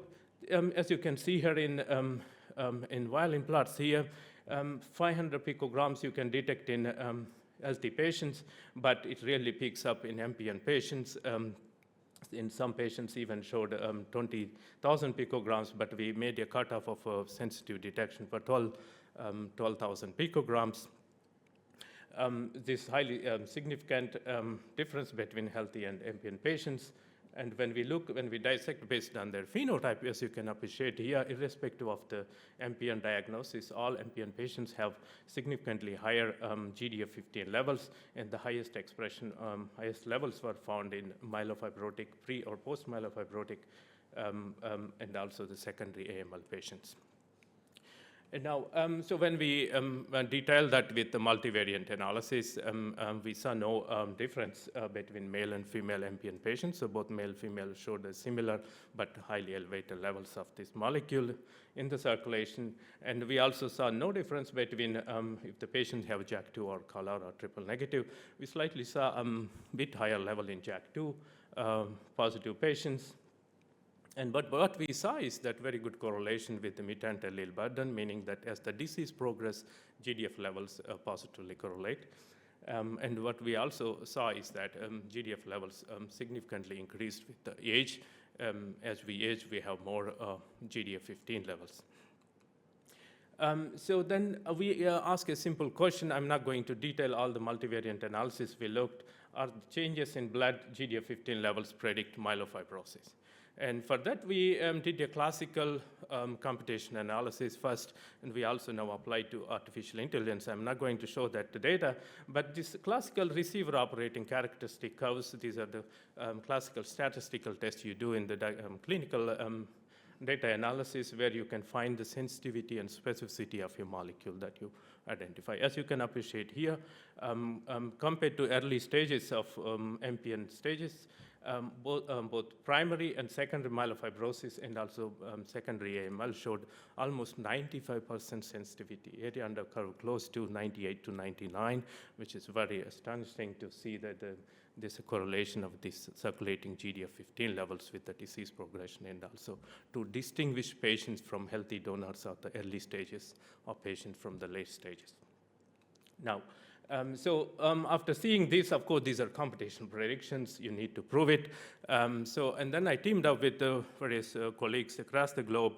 as you can see here in violin plots here, 500 picograms you can detect in healthy patients, but it really picks up in MPN patients. In some patients even showed 20,000 picograms, but we made a cutoff of sensitive detection for 12,000 picograms. This highly significant difference between healthy and MPN patients. And when we dissect based on their phenotype, as you can appreciate here, irrespective of the MPN diagnosis, all MPN patients have significantly higher GDF15 levels, and the highest expression, highest levels were found in myelofibrotic, pre or post myelofibrotic, and also the secondary AML patients. And now, so when we detailed that with the multivariant analysis, we saw no difference between male and female MPN patients. So both male and female showed a similar but highly elevated levels of this molecule in the circulation. And we also saw no difference between if the patients have JAK2 or CALR or triple negative. We slightly saw a bit higher level in JAK2 positive patients. But what we saw is that very good correlation with the mutant allele burden, meaning that as the disease progresses, GDF levels positively correlate. And what we also saw is that GDF levels significantly increased with the age. As we age, we have more GDF15 levels. So then we ask a simple question. I'm not going to detail all the multivariant analysis we looked. Are the changes in blood GDF15 levels predict myelofibrosis? And for that, we did a classical computation analysis first, and we also now applied to artificial intelligence. I'm not going to show that the data, but this classical receiver operating characteristic curves, these are the classical statistical tests you do in the clinical data analysis where you can find the sensitivity and specificity of your molecule that you identify. As you can appreciate here, compared to early stages of MPN stages, both primary and secondary myelofibrosis and also secondary AML showed almost 95% sensitivity, area under curve close to 98 to 99, which is very astonishing to see that there's a correlation of this circulating GDF15 levels with the disease progression, and also to distinguish patients from healthy donors at the early stages or patients from the late stages. Now, after seeing this, of course, these are computational predictions. You need to prove it. And then I teamed up with various colleagues across the globe.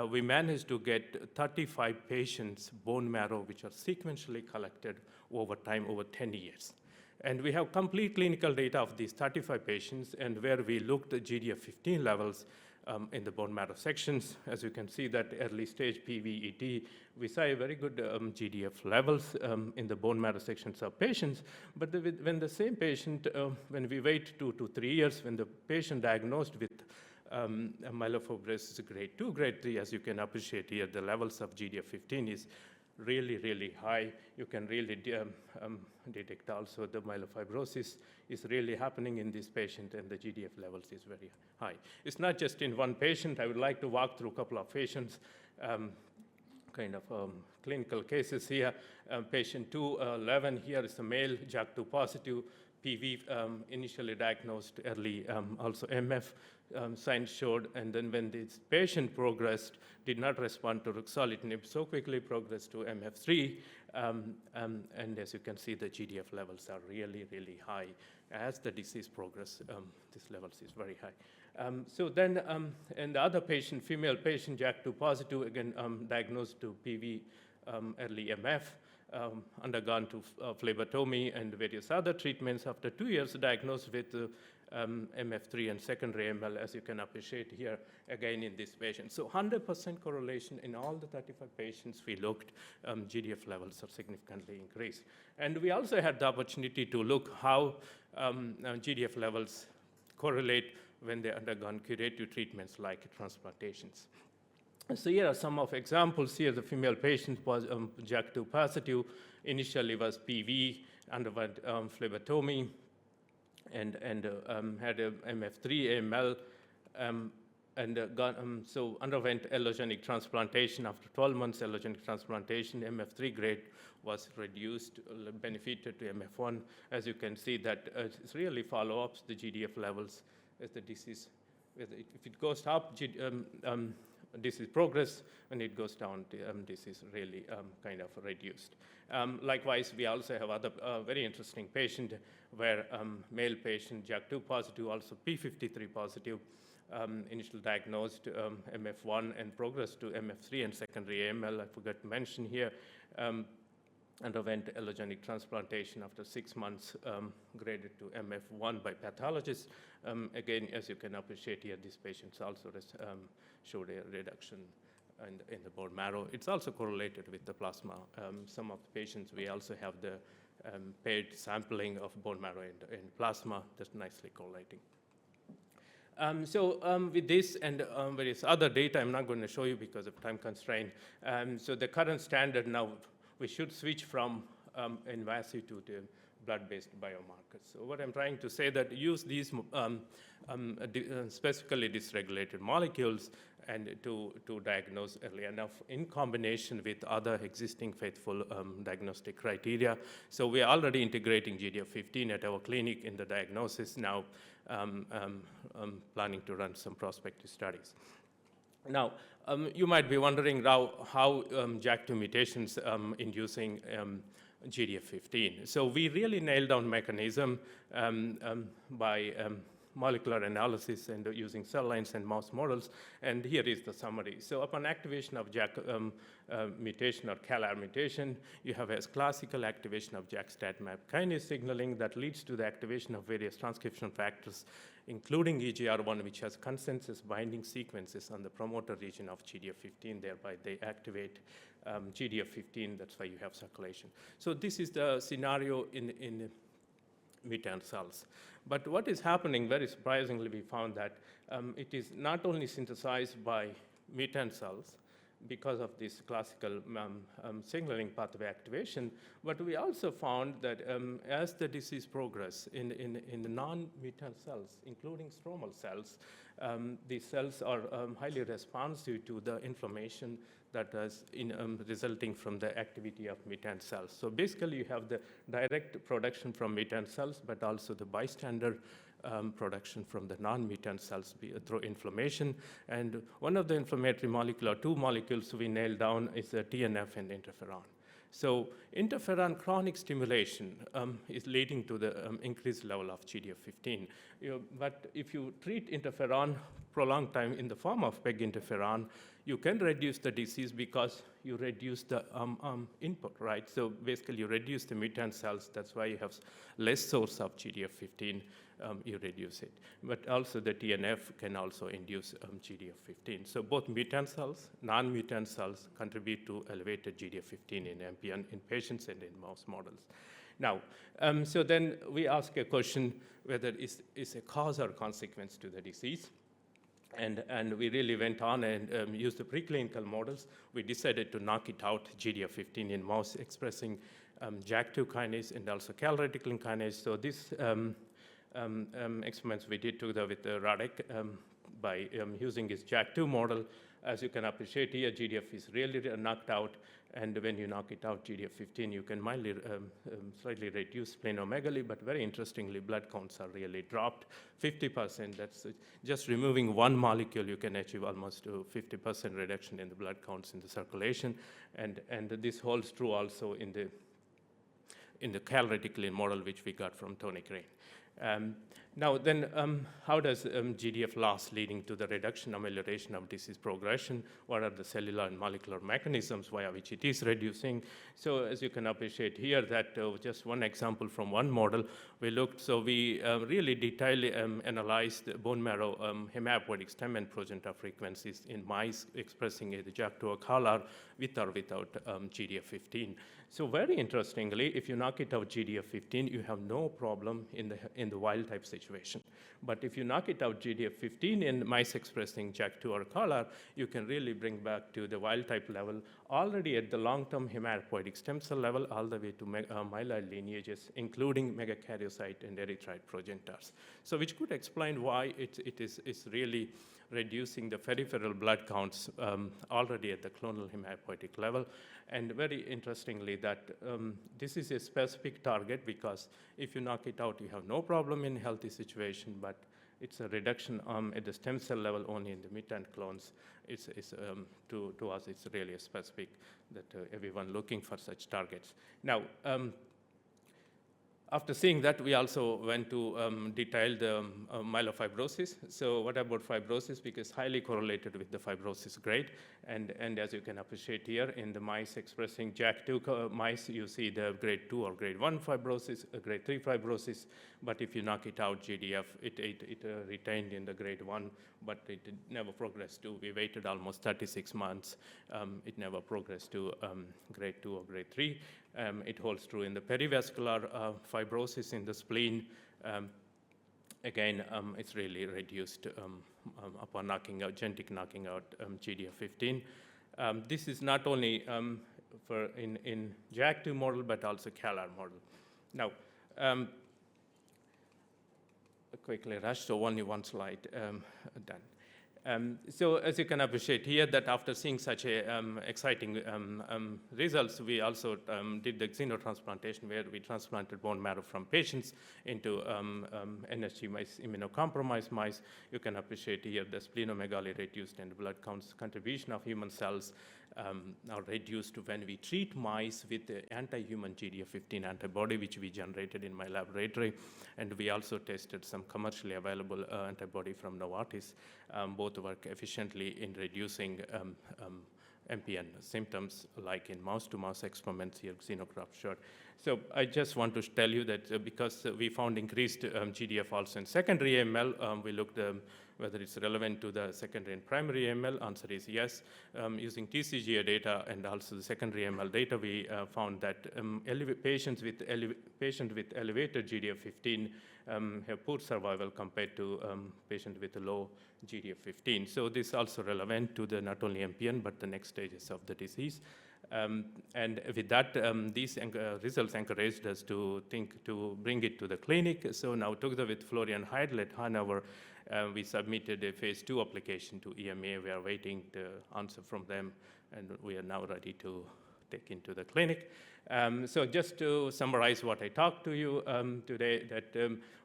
We managed to get 35 patients' bone marrow, which are sequentially collected over time, over 10 years. And we have complete clinical data of these 35 patients, and where we looked at GDF15 levels in the bone marrow sections. As you can see that early stage PVET, we saw a very good GDF levels in the bone marrow sections of patients. But when the same patient, when we wait 2 to 3 years, when the patient diagnosed with myelofibrosis grade 2, grade 3, as you can appreciate here, the levels of GDF15 is really, really high. You can really detect also the myelofibrosis is really happening in this patient, and the GDF levels is very high. It's not just in one patient. I would like to walk through a couple of patients, clinical cases here. Patient 211 here is a male, JAK2 positive, PV, initially diagnosed early, also MF signs showed, and then when this patient progressed, did not respond to ruxolitinib, so quickly progressed to MF3, and as you can see, the GDF levels are really, really high. As the disease progresses, this levels is very high. So then, and the other patient, female patient, JAK2 positive, again diagnosed to PV, early MF, undergone to phlebotomy and various other treatments. After 2 years, diagnosed with MF3 and secondary AML, as you can appreciate here, again in this patient. So 100% correlation in all the 35 patients we looked, GDF levels are significantly increased. And we also had the opportunity to look how GDF levels correlate when they undergone curative treatments like transplantations. So here are some of examples. Here the female patient was JAK2 positive, initially was PV, underwent phlebotomy, and had a MF3 AML, and so underwent allogenic transplantation. After 12 months allogenic transplantation, MF3 grade was reduced, benefited to MF1. As you can see that it really follow-ups the GDF levels as the disease. If it goes up, disease progress. When it goes down, this is really kind of reduced. Likewise, we also have other very interesting patient where male patient, JAK2 positive, also P53 positive, initially diagnosed MF1 and progressed to MF3 and secondary AML. I forgot to mention here, underwent allogenic transplantation after 6 months, graded to MF1 by pathologists. Again, as you can appreciate here, these patients also showed a reduction in the bone marrow. It's also correlated with the plasma. Some of the patients, we also have the paired sampling of bone marrow and plasma that's nicely correlating. With this and various other data, I'm not going to show you because of time constraint. So the current standard now, we should switch from invasive to the blood-based biomarkers. So what I'm trying to say that use these specifically dysregulated molecules and to diagnose early enough in combination with other existing faithful diagnostic criteria. So we are already integrating GDF15 at our clinic in the diagnosis now, planning to run some prospective studies. Now, you might be wondering now how JAK2 mutations inducing GDF15. So we really nailed down mechanism by molecular analysis and using cell lines and mouse models, and here is the summary. So upon activation of JAK mutation or CALR mutation, you have a classical activation of JAK-STAT-MAP kinase signaling that leads to the activation of various transcription factors, including EGR1, which has consensus binding sequences on the promoter region of GDF15, thereby they activate GDF15, that's why you have circulation. So this is the scenario in mutant cells. But what is happening, very surprisingly, we found that it is not only synthesized by mutant cells because of this classical signaling pathway activation, but we also found that as the disease progresses in the non-mutant cells, including stromal cells, these cells are highly responsive to the inflammation that is resulting from the activity of mutant cells. So basically, you have the direct production from mutant cells, but also the bystander production from the non-mutant cells through inflammation. And one of the inflammatory molecule, or two molecules we nailed down, is the TNF and interferon. So interferon chronic stimulation is leading to the increased level of GDF15. But if you treat interferon prolonged time in the form of PEG interferon, you can reduce the disease because you reduce the input, right? So basically, you reduce the mutant cells. That's why you have less source of GDF15. You reduce it. But also the TNF can also induce GDF15. So both mutant cells, non-mutant cells contribute to elevated GDF15 in MPN in patients and in mouse models. Now, so then we ask a question whether is a cause or consequence to the disease. And we really went on and used the preclinical models. We decided to knock it out, GDF15 in mouse expressing JAK2 kinase and also calreticulin kinase. So this experiments we did together with Radek by using his JAK2 model. As you can appreciate here, GDF is really knocked out, and when you knock it out, GDF15, you can mildly, slightly reduce splenomegaly, but very interestingly, blood counts are really dropped 50%. That's just removing one molecule, you can achieve almost a 50% reduction in the blood counts in the circulation, and this holds true also in the calreticulin model, which we got from Tony Crane. Now then, how does GDF loss leading to the reduction, amelioration of disease progression? What are the cellular and molecular mechanisms via which it is reducing? So as you can appreciate here, that just one example from one model we looked. So we really detailedly analyzed bone marrow hematopoietic stem and progenitor frequencies in mice expressing the JAK2 or CALR with or without GDF15. So very interestingly, if you knock it out GDF15, you have no problem in the wild type situation. But if you knock it out GDF15 in mice expressing JAK2 or CALR, you can really bring back to the wild type level already at the long-term hematopoietic stem cell level all the way to myeloid lineages, including megakaryocyte and erythroid progenitors. So which could explain why it's really reducing the peripheral blood counts already at the clonal hematopoietic level. And very interestingly, that this is a specific target because if you knock it out, you have no problem in healthy situation, but it's a reduction at the stem cell level only in the mutant clones. To us, it's really a specific that everyone looking for such targets. Now, after seeing that, we also went to detail the myelofibrosis. So what about fibrosis? Because highly correlated with the fibrosis grade. And as you can appreciate here, in the mice expressing JAK2 mice, you see the grade 2 or grade 1 fibrosis, grade 3 fibrosis. But if you knock it out, GDF, it retained in the grade 1, but it never progressed to, we waited almost 36 months. It never progressed to grade 2 or grade 3. It holds true in the perivascular fibrosis in the spleen. Again, it's really reduced upon knocking out, genetic knocking out GDF15. This is not only for in JAK2 model, but also CALR model. Now, quickly rush, so only one slide done. So as you can appreciate here, that after seeing such a exciting results, we also did the xenotransplantation where we transplanted bone marrow from patients into NSG mice, immunocompromised mice. You can appreciate here the splenomegaly reduced and blood counts contribution of human cells are reduced when we treat mice with the anti-human GDF15 antibody, which we generated in my laboratory. And we also tested some commercially available antibody from Novartis. Both work efficiently in reducing MPN symptoms, like in mouse-to-mouse experiments here, xenograft shot. So I just want to tell you that because we found increased GDF also in secondary AML, we looked whether it's relevant to the secondary and primary AML. Answer is yes. Using TCGA data and also the secondary AML data, we found that patients with elevated GDF15 have poor survival compared to patients with a low GDF15. So this is also relevant to the not only MPN but the next stages of the disease. And with that, these results encouraged us to think to bring it to the clinic. So now together with Florian Heidel at Hanover, we submitted a phase 2 application to EMA. We are waiting the answer from them, and we are now ready to take into the clinic. So just to summarize what I talked to you today, that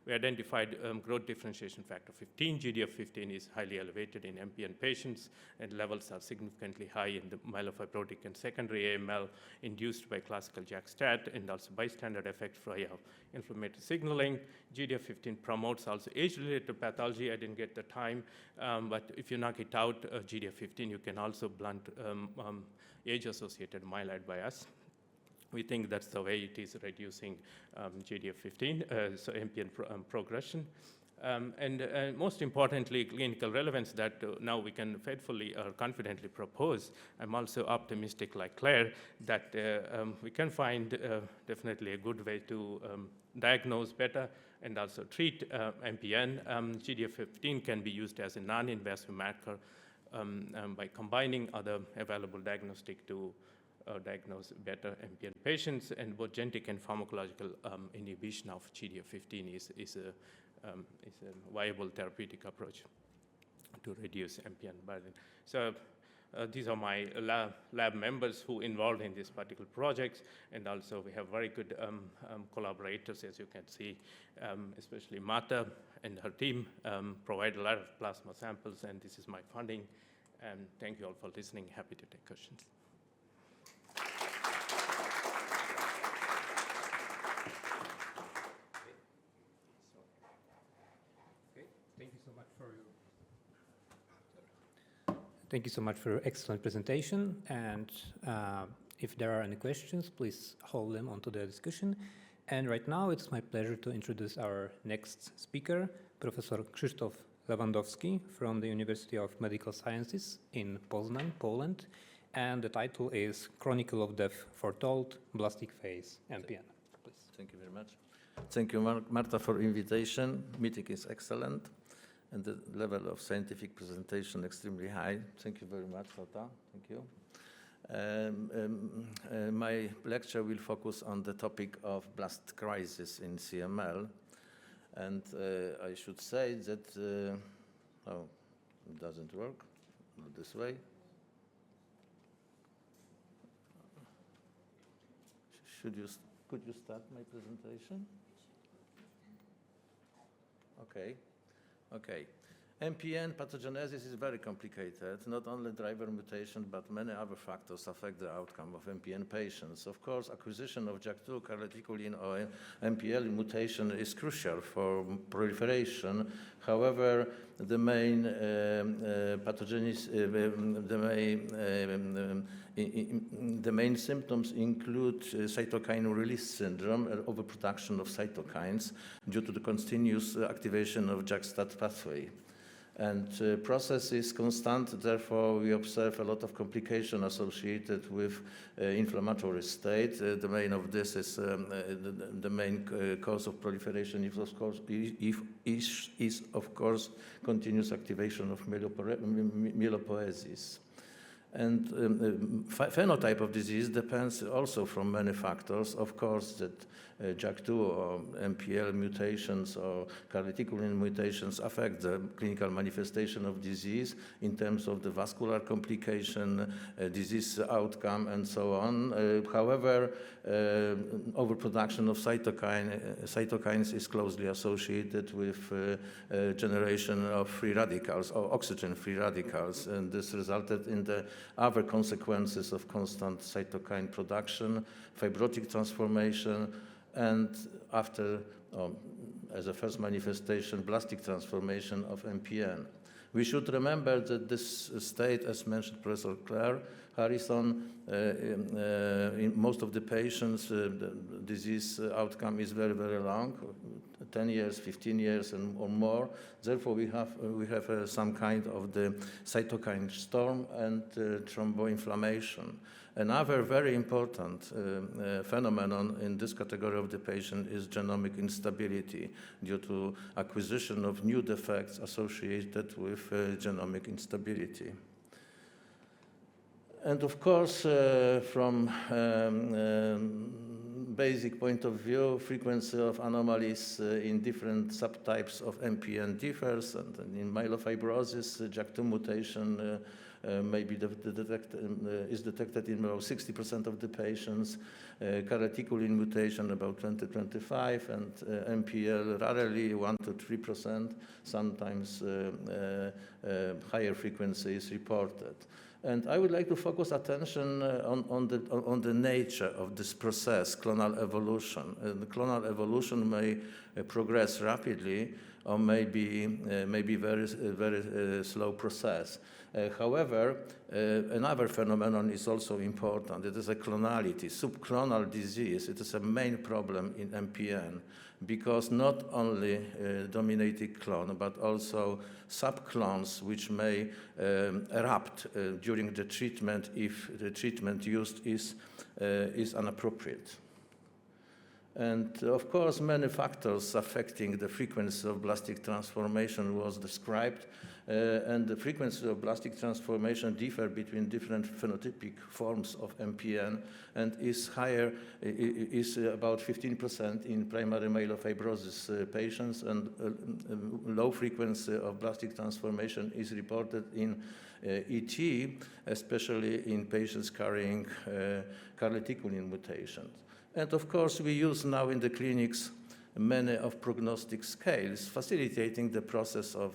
we identified growth differentiation factor 15. GDF15 is highly elevated in MPN patients, and levels are significantly high in the myelofibrotic and secondary AML induced by classical JAK-STAT, and also bystander effect via inflammatory signaling. GDF15 promotes also age-related pathology. I didn't get the time, but if you knock it out, GDF15, you can also blunt age-associated myeloid bias. We think that's the way it is reducing GDF15, so MPN progression. And most importantly, clinical relevance that now we can faithfully or confidently propose. I'm also optimistic like Claire that we can find definitely a good way to diagnose better and also treat MPN. GDF15 can be used as a non-invasive marker by combining other available diagnostic to diagnose better MPN patients, and both genetic and pharmacological inhibition of GDF15 is a viable therapeutic approach to reduce MPN burden. So these are my lab members who involved in this particular project, and also we have very good collaborators, as you can see, especially Marta and her team provide a lot of plasma samples, and this is my funding. And thank you all for listening. Happy to take questions. Thank you so much for your excellent presentation. And if there are any questions, please hold them onto the discussion. And right now, it's my pleasure to introduce our next speaker, Professor Krzysztof Lewandowski from the University of Medical Sciences in Poznań, Poland. And the title is Chronicle of Death Foretold, Blastic Phase, MPN. Please. Thank you very much. Thank you, Marta, for invitation. Meeting is excellent, and the level of scientific presentation extremely high. Thank you very much, Marta. Thank you. My lecture will focus on the topic of blast crisis in CML. And I should say that, oh, it doesn't work, not this way. Could you start my presentation? Okay. MPN pathogenesis is very complicated. Not only driver mutation, but many other factors affect the outcome of MPN patients. Of course, acquisition of JAK2, calreticulin, or MPL mutation is crucial for proliferation. However, the main the main symptoms include cytokine release syndrome, overproduction of cytokines due to the continuous activation of JAK-STAT pathway. And process is constant, therefore we observe a lot of complication associated with inflammatory state. The main of this is the main cause of proliferation is of course continuous activation of myelopoiesis. And phenotype of disease depends also from many factors. Of course, that JAK2 or MPL mutations or calreticulin mutations affect the clinical manifestation of disease in terms of the vascular complication, disease outcome, and so on. However, overproduction of cytokines is closely associated with generation of free radicals or oxygen-free radicals, and this resulted in the other consequences of constant cytokine production, fibrotic transformation, and after, as a first manifestation, blastic transformation of MPN. We should remember that this state, as mentioned Professor Claire Harrison, in most of the patients, the disease outcome is very, very long, 10 years, 15 years or more. Therefore, we have some kind of the cytokine storm and thromboinflammation. Another very important phenomenon in this category of the patient is genomic instability due to acquisition of new defects associated with genomic instability. And of course, from basic point of view, frequency of anomalies in different subtypes of MPN differs, and in myelofibrosis, JAK2 mutation is detected in about 60% of the patients, calreticulin mutation about 20-25%, and MPL rarely 1-3%, sometimes higher frequency is reported. And I would like to focus attention on the nature of this process, clonal evolution. The clonal evolution may progress rapidly or may be very slow process. However, another phenomenon is also important. It is a clonality, subclonal disease. It is a main problem in MPN because not only dominating clone, but also subclones which may erupt during the treatment if the treatment used is inappropriate. And of course, many factors affecting the frequency of blastic transformation was described, and the frequency of blastic transformation differ between different phenotypic forms of MPN and is higher, is about 15% in primary myelofibrosis patients, and low frequency of blastic transformation is reported in ET, especially in patients carrying calreticulin mutations. And of course, we use now in the clinics many of prognostic scales, facilitating the process of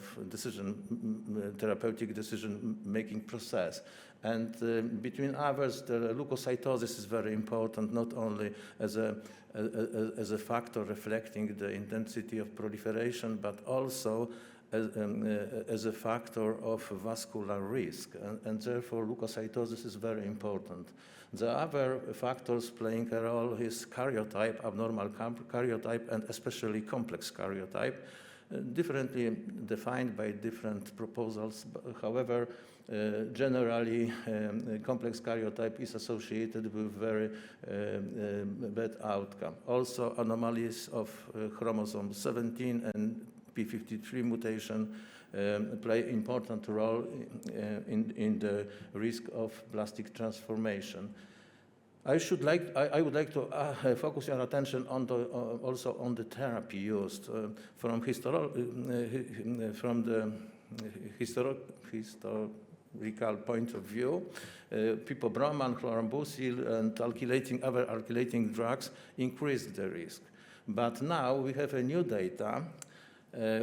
therapeutic decision-making process. And between others, the leukocytosis is very important, not only as a factor reflecting the intensity of proliferation, but also as a factor of vascular risk. And therefore, leukocytosis is very important. The other factors playing a role is karyotype, abnormal karyotype, and especially complex karyotype, differently defined by different proposals. However, generally, complex karyotype is associated with very bad outcome. Also, anomalies of chromosome 17 and p53 mutation play important role in the risk of plastic transformation. I would like to focus your attention on also on the therapy used from the historical point of view. Pipobroman, chlorambucil, and other alkylating drugs increased the risk. But now we have a new data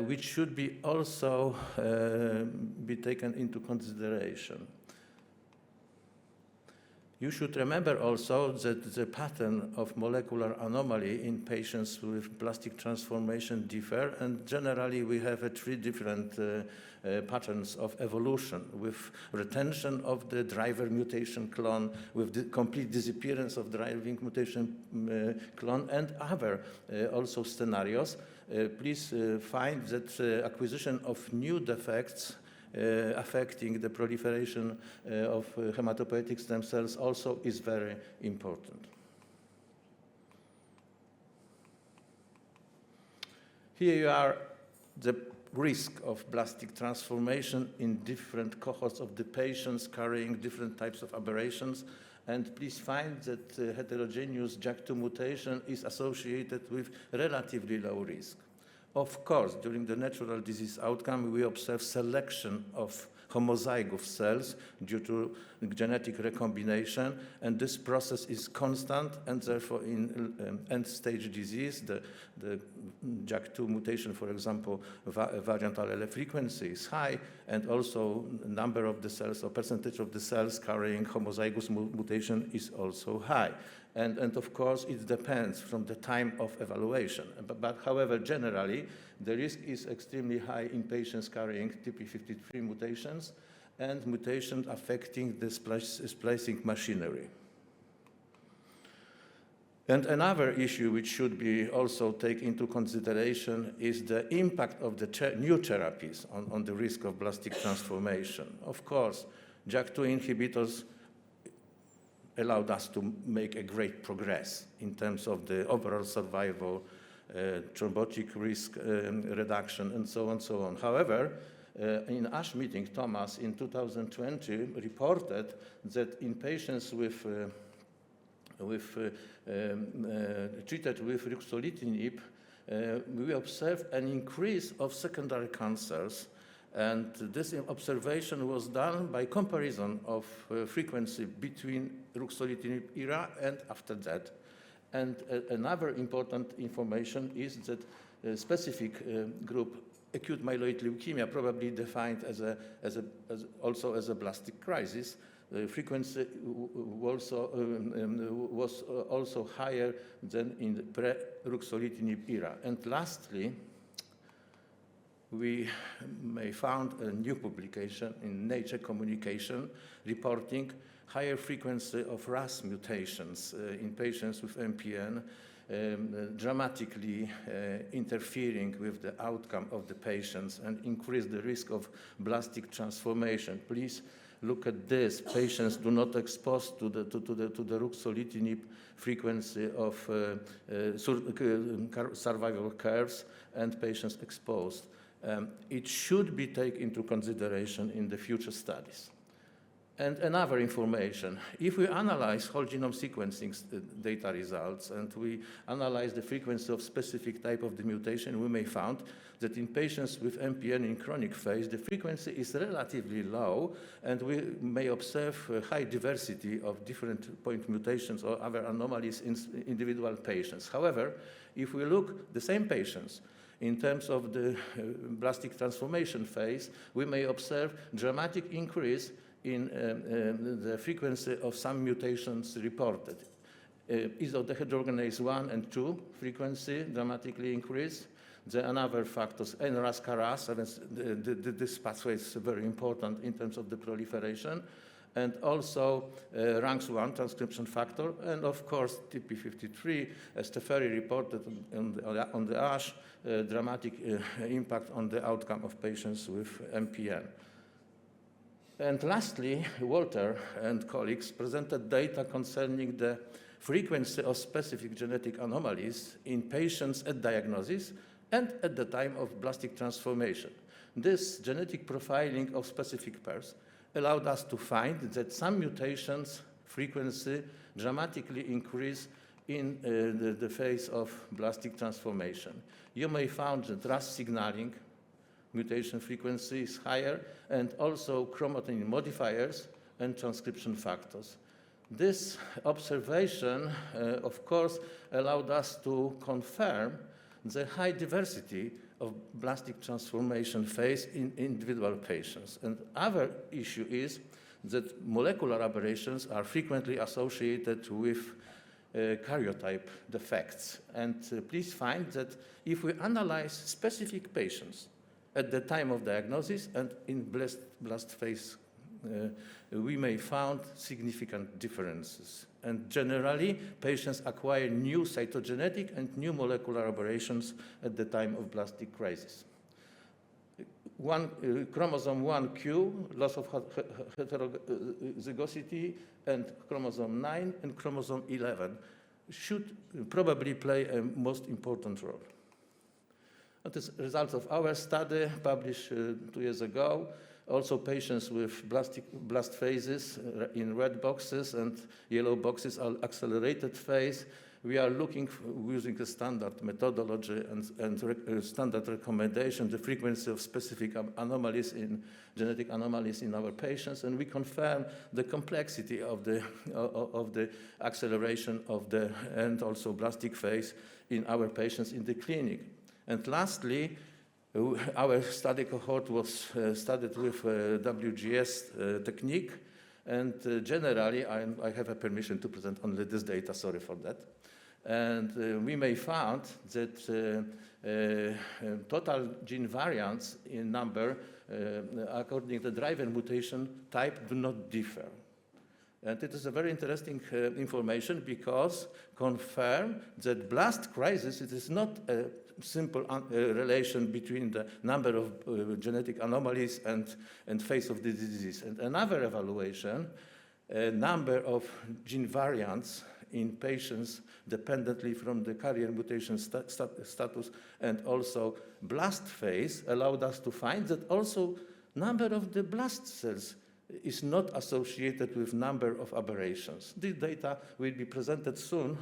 which should be also be taken into consideration. You should remember also that the pattern of molecular anomaly in patients with plastic transformation differ, and generally we have three different patterns of evolution, with retention of the driver mutation clone, with the complete disappearance of driving mutation clone, and other also scenarios. Please find that acquisition of new defects affecting the proliferation of hematopoietic stem cells also is very important. Here you are the risk of plastic transformation in different cohorts of the patients carrying different types of aberrations. And please find that heterogeneous JAK2 mutation is associated with relatively low risk. Of course, during the natural disease outcome, we observe selection of homozygous cells due to genetic recombination, and this process is constant, and therefore in end-stage disease, the JAK2 mutation, for example, variant allele frequency is high, and also number of the cells or percentage of the cells carrying homozygous mutation is also high. And of course, it depends from the time of evaluation. But however, generally, the risk is extremely high in patients carrying TP53 mutations and mutations affecting the splicing machinery. And another issue which should be also taken into consideration is the impact of the new therapies on the risk of blastic transformation. Of course, JAK2 inhibitors allowed us to make a great progress in terms of the overall survival, thrombotic risk reduction, and so on, so on. However, in ASH meeting, Thomas in 2020 reported that in patients treated with ruxolitinib, we observed an increase of secondary cancers. And this observation was done by comparison of frequency between ruxolitinib era and after that. And another important information is that a specific group, acute myeloid leukemia, probably defined also as a blastic crisis, the frequency was also higher than in the pre-ruxolitinib era. And lastly, we may found a new publication in Nature Communication reporting higher frequency of RAS mutations in patients with MPN, dramatically interfering with the outcome of the patients and increase the risk of blastic transformation. Please look at this. Patients do not expose to the ruxolitinib frequency of survival curves, and patients exposed. It should be taken into consideration in the future studies. And another information, if we analyze whole genome sequencing data results and we analyze the frequency of specific type of the mutation, we may find that in patients with MPN in chronic phase, the frequency is relatively low, and we may observe a high diversity of different point mutations or other anomalies in individual patients. However, if we look the same patients in terms of the blastic transformation phase, we may observe dramatic increase in the frequency of some mutations reported. Isodehydrogenase 1 and 2 frequency dramatically increase. The another factors, NRAS, KRAS, this pathway is very important in terms of the proliferation, and also RANKS1 transcription factor, and of course TP53, as Teferi reported on the ASH, dramatic impact on the outcome of patients with MPN. And lastly, Walter and colleagues presented data concerning the frequency of specific genetic anomalies in patients at diagnosis and at the time of blastic transformation. This genetic profiling of specific pairs allowed us to find that some mutations frequency dramatically increase in the phase of blastic transformation. You may find that RAS signaling mutation frequency is higher, and also chromatin modifiers and transcription factors. This observation, of course, allowed us to confirm the high diversity of blastic transformation phase in individual patients. And other issue is that molecular aberrations are frequently associated with karyotype defects. And please find that if we analyze specific patients at the time of diagnosis and in blast phase, we may find significant differences. And generally, patients acquire new cytogenetic and new molecular aberrations at the time of blastic crisis. Chromosome 1q, loss of heterozygosity, and chromosome 9 and chromosome 11 should probably play a most important role. As results of our study published 2 years ago, Also, patients with blast phases in red boxes and yellow boxes are accelerated phase. We are looking using a standard methodology and standard recommendation, the frequency of specific anomalies in genetic anomalies in our patients, and we confirm the complexity of the acceleration of the and also blastic phase in our patients in the clinic. And lastly, our study cohort was studied with WGS technique, and generally I have a permission to present only this data, sorry for that. And we may find that total gene variants in number according to the driver mutation type do not differ. And it is a very interesting information because confirm that blast crisis, it is not a simple relation between the number of genetic anomalies and phase of the disease. And another evaluation, number of gene variants in patients dependently from the carrier mutation status and also blast phase allowed us to find that also number of the blast cells is not associated with number of aberrations. This data will be presented soon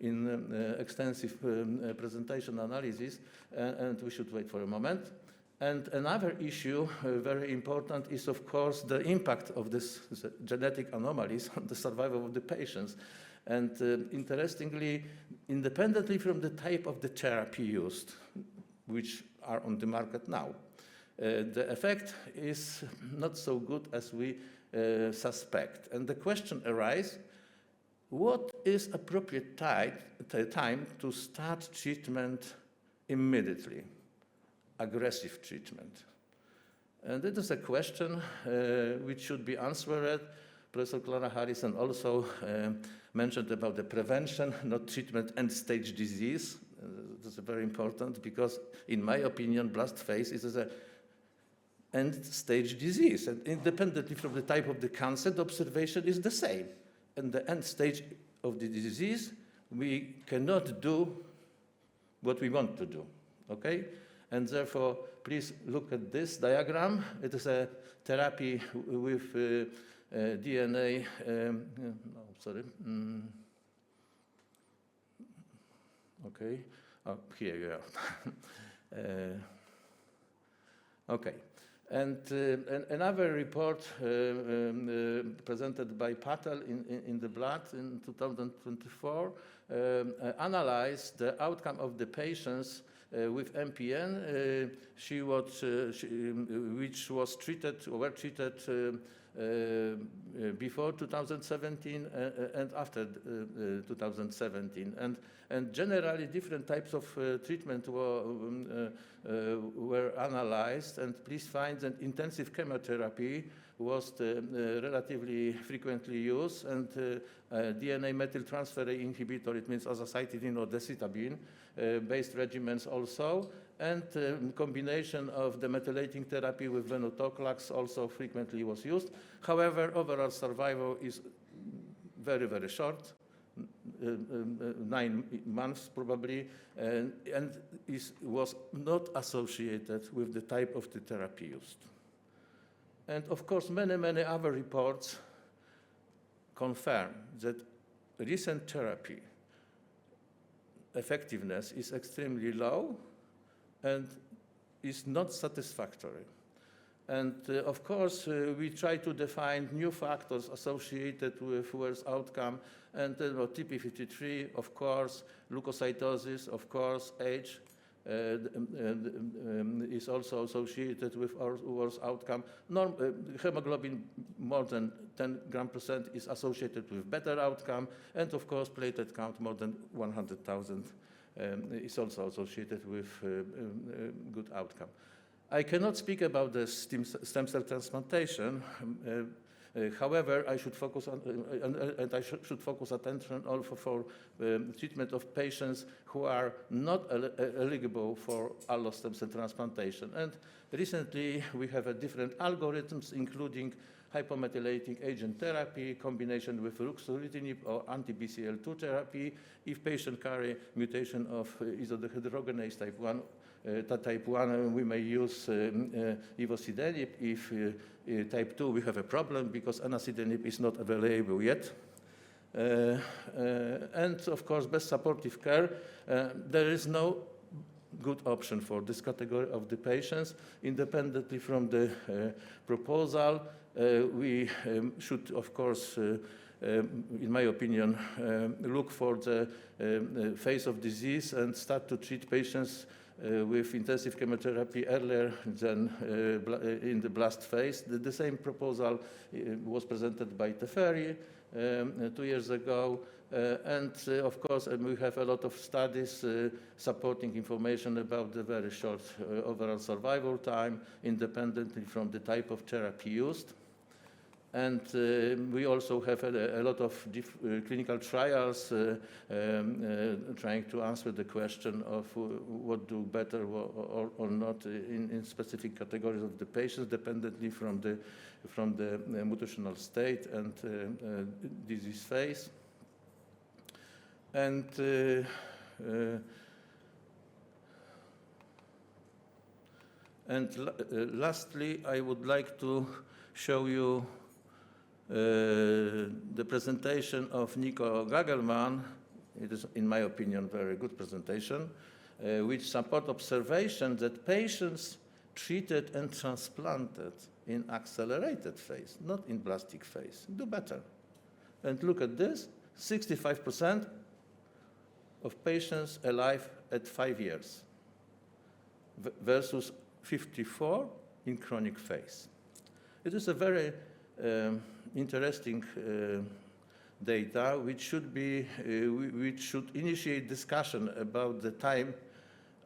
in extensive presentation analysis, and we should wait for a moment. And another issue, very important, is of course the impact of this genetic anomalies on the survival of the patients. And interestingly, independently from the type of the therapy used, which are on the market now, the effect is not so good as we suspect. And the question arises, what is appropriate time to start treatment immediately, aggressive treatment? And it is a question which should be answered. Professor Clara Harrison also mentioned about the prevention, not treatment, end-stage disease. This is very important because, in my opinion, blast phase is a end-stage disease. And independently from the type of the cancer, the observation is the same. And the end stage of the disease, we cannot do what we want to do, okay? And therefore, please look at this diagram. It is a therapy with DNA, okay, oh, here you are. Okay. And another report presented by Patel in the Blood in 2024 analyzed the outcome of the patients with MPN, which was treated or were treated before 2017 and after 2017. And generally, different types of treatment were analyzed, and please find that intensive chemotherapy was relatively frequently used, and DNA methyltransferase inhibitor, it means azacitidine or decitabine, based regimens also, and combination of the methylating therapy with venetoclax also frequently was used. However, overall survival is very, very short, 9 months probably, and was not associated with the type of the therapy used. And of course, many, many other reports confirm that recent therapy effectiveness is extremely low and is not satisfactory. And of course, we try to define new factors associated with worse outcome, and TP53, of course, leukocytosis, of course, age is also associated with worse outcome. Hemoglobin more than 10 gram% is associated with better outcome, and of course, platelet count more than 100,000 is also associated with good outcome. I cannot speak about the stem cell transplantation. However, I should focus on, and I should focus attention also for treatment of patients who are not eligible for allo stem cell transplantation. And recently, we have different algorithms, including hypomethylating agent therapy, combination with ruxolitinib or anti-BCL2 therapy, if patient carry mutation of isodehydrogenase type 1 type 1, we may use ivosidenib. If type 2, we have a problem because anacidenib is not available yet. And of course, best supportive care. There is no good option for this category of the patients. Independently from the proposal, we should, of course, in my opinion, look for the phase of disease and start to treat patients with intensive chemotherapy earlier than in the blast phase. The same proposal was presented by Teferi 2 years ago. Of course, we have a lot of studies supporting information about the very short overall survival time, independently from the type of therapy used. And we also have a lot of clinical trials trying to answer the question of what do better or not in specific categories of the patients, dependently from the mutational state and disease phase. And lastly, I would like to show you the presentation of Nico Gagelman. It is, in my opinion, a very good presentation, which support observation that patients treated and transplanted in accelerated phase, not in blastic phase, do better. And look at this, 65% of patients alive at 5 years versus 54 in chronic phase. It is a very interesting data which should initiate discussion about the time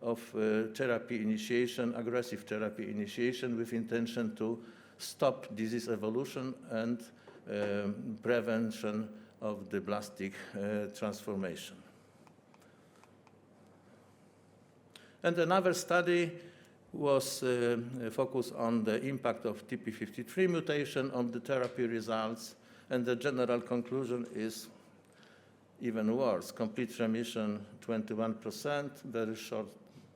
of therapy initiation, aggressive therapy initiation, with intention to stop disease evolution and prevention of the blastic transformation. And another study was focused on the impact of TP53 mutation on the therapy results, and the general conclusion is even worse. Complete remission, 21%, very short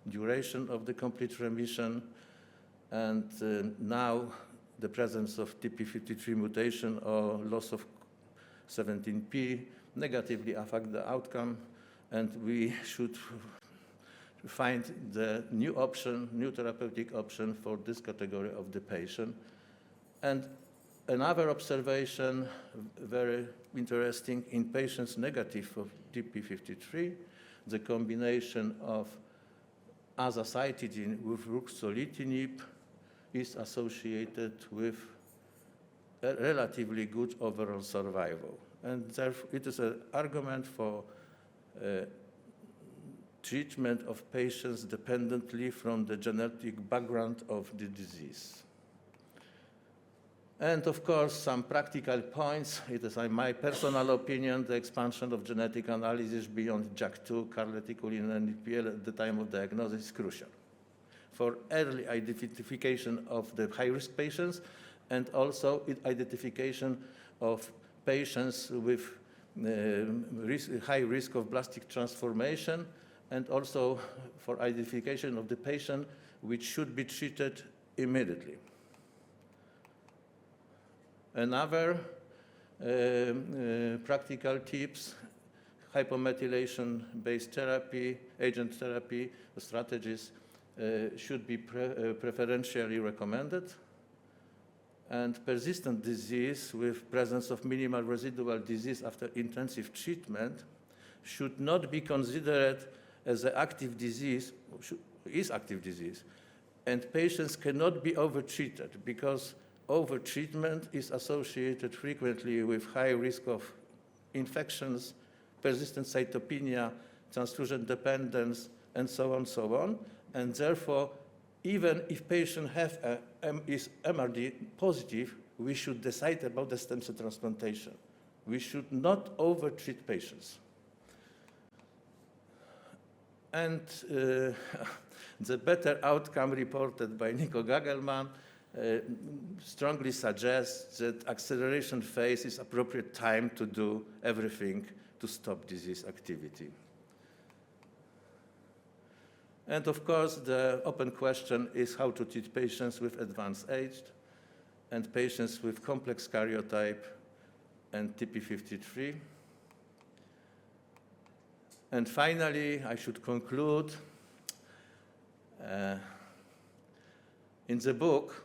duration of the complete remission, and now the presence of TP53 mutation or loss of 17p negatively affect the outcome, and we should find the new option, new therapeutic option for this category of the patient. And another observation, very interesting, in patients negative of TP53, the combination of azacitidine with ruxolitinib is associated with a relatively good overall survival. And therefore, it is an argument for treatment of patients dependently from the genetic background of the disease. And of course, some practical points. It is my personal opinion, the expansion of genetic analysis beyond JAK2, carleticulin, and EPL at the time of diagnosis is crucial for early identification of the high-risk patients, and also identification of patients with high risk of blastic transformation, and also for identification of the patient which should be treated immediately. Another practical tips, hypomethylation-based therapy, agent therapy strategies should be preferentially recommended. And persistent disease with presence of minimal residual disease after intensive treatment should not be considered as an active disease, is active disease, and patients cannot be overtreated, because overtreatment is associated frequently with high risk of infections, persistent cytopenia, transfusion dependence, and so on, and therefore, even if patient is MRD positive, we should decide about the stem cell transplantation. We should not overtreat patients. And the better outcome reported by Nico Gagelman strongly suggests that acceleration phase is appropriate time to do everything to stop disease activity. And of course, the open question is how to treat patients with advanced age and patients with complex karyotype and TP53. And finally, I should conclude. In the book,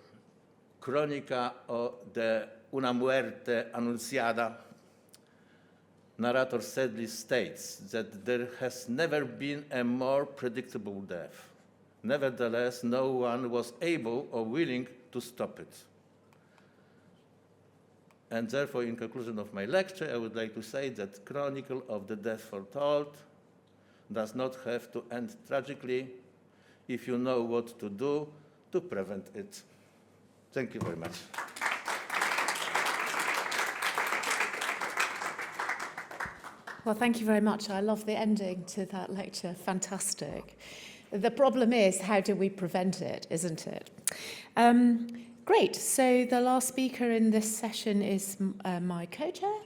Crónica de una muerte anunciada, narrator sadly states that there has never been a more predictable death. Nevertheless, no one was able or willing to stop it. And therefore, in conclusion of my lecture, I would like to say that Chronicle of the Death Foretold does not have to end tragically if you know what to do to prevent it. Thank you very much. Well, thank you very much. I love the ending to that lecture. Fantastic. The problem is, how do we prevent it, isn't it? Great. So the last speaker in this session is my co-chair,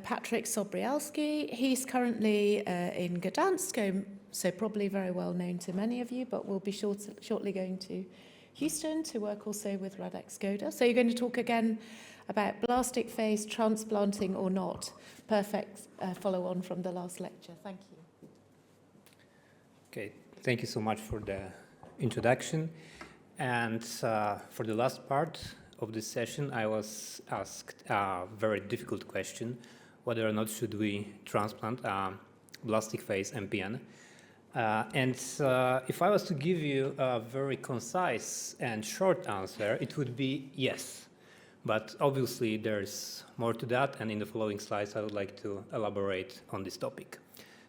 Patrick Sobrialski. He's currently in Gdansk, so probably very well known to many of you, but we'll be shortly going to Houston to work also with Radek Skoda. So you're going to talk again about blastic phase, transplanting or not. Perfect follow on from the last lecture. Thank you. Okay, thank you so much for the introduction. And for the last part of this session, I was asked a very difficult question, whether or not should we transplant blastic phase MPN. If I was to give you a very concise and short answer, it would be yes. But obviously, there's more to that, and in the following slides, I would like to elaborate on this topic.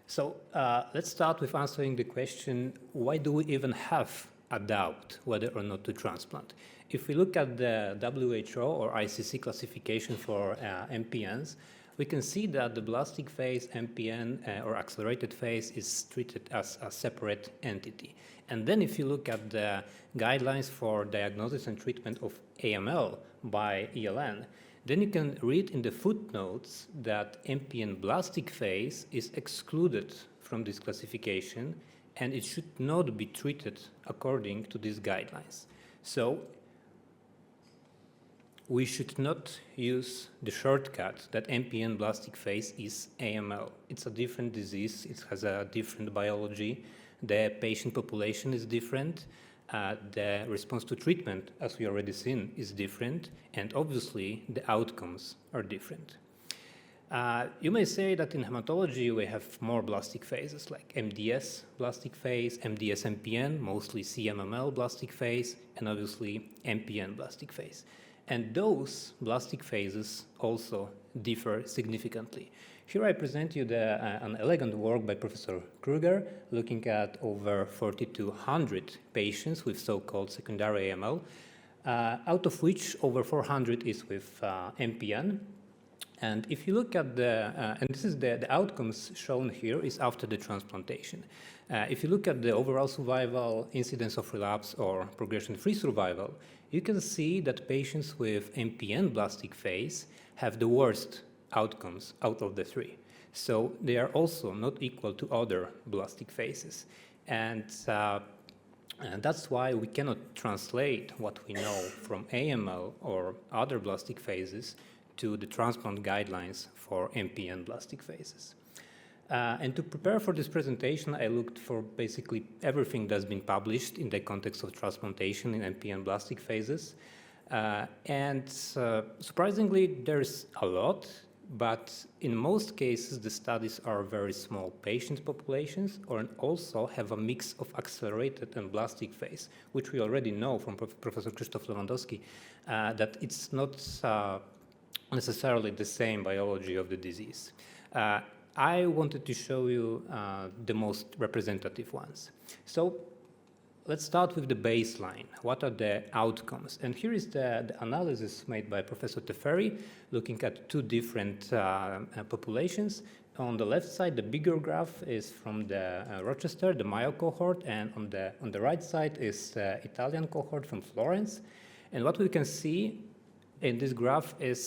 So let's start with answering the question, why do we even have a doubt whether or not to transplant? If we look at the WHO or ICC classification for MPNs, we can see that the blastic phase MPN or accelerated phase is treated as a separate entity. And then if you look at the guidelines for diagnosis and treatment of AML by ELN, then you can read in the footnotes that MPN blastic phase is excluded from this classification and it should not be treated according to these guidelines. So we should not use the shortcut that MPN blastic phase is AML. It's a different disease, it has a different biology, the patient population is different, the response to treatment, as we already seen, is different, and obviously the outcomes are different. You may say that in hematology we have more blastic phases like MDS blastic phase, MDS MPN, mostly CMML blastic phase, and obviously MPN blastic phase. And those blastic phases also differ significantly. Here I present you an elegant work by Professor Kruger looking at over 4,200 patients with so-called secondary AML, out of which over 400 is with MPN. And if you look at and this is the outcomes shown here is after the transplantation. If you look at the overall survival, incidence of relapse or progression-free survival, you can see that patients with MPN blastic phase have the worst outcomes out of the three. So they are also not equal to other blastic phases. And that's why we cannot translate what we know from AML or other blastic phases to the transplant guidelines for MPN blastic phases. And to prepare for this presentation, I looked for basically everything that's been published in the context of transplantation in MPN blastic phases. Surprisingly, there's a lot, but in most cases, the studies are very small patient populations or also have a mix of accelerated and blastic phase, which we already know from Professor Krzysztof Lewandowski, that it's not necessarily the same biology of the disease. I wanted to show you the most representative ones. So let's start with the baseline. What are the outcomes? And here is the analysis made by Professor Teferi, looking at two different populations. On the left side, the bigger graph is from the Rochester, the Mayo cohort, and on the right side is the Italian cohort from Florence. And what we can see in this graph is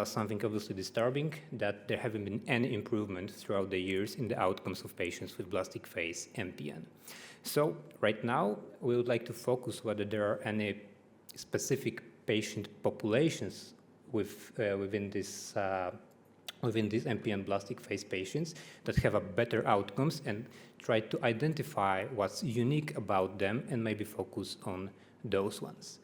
something obviously disturbing, that there haven't been any improvement throughout the years in the outcomes of patients with blastic phase MPN. So right now, we would like to focus whether there are any specific patient populations within these MPN blastic phase patients that have a better outcomes, and try to identify what's unique about them and maybe focus on those ones.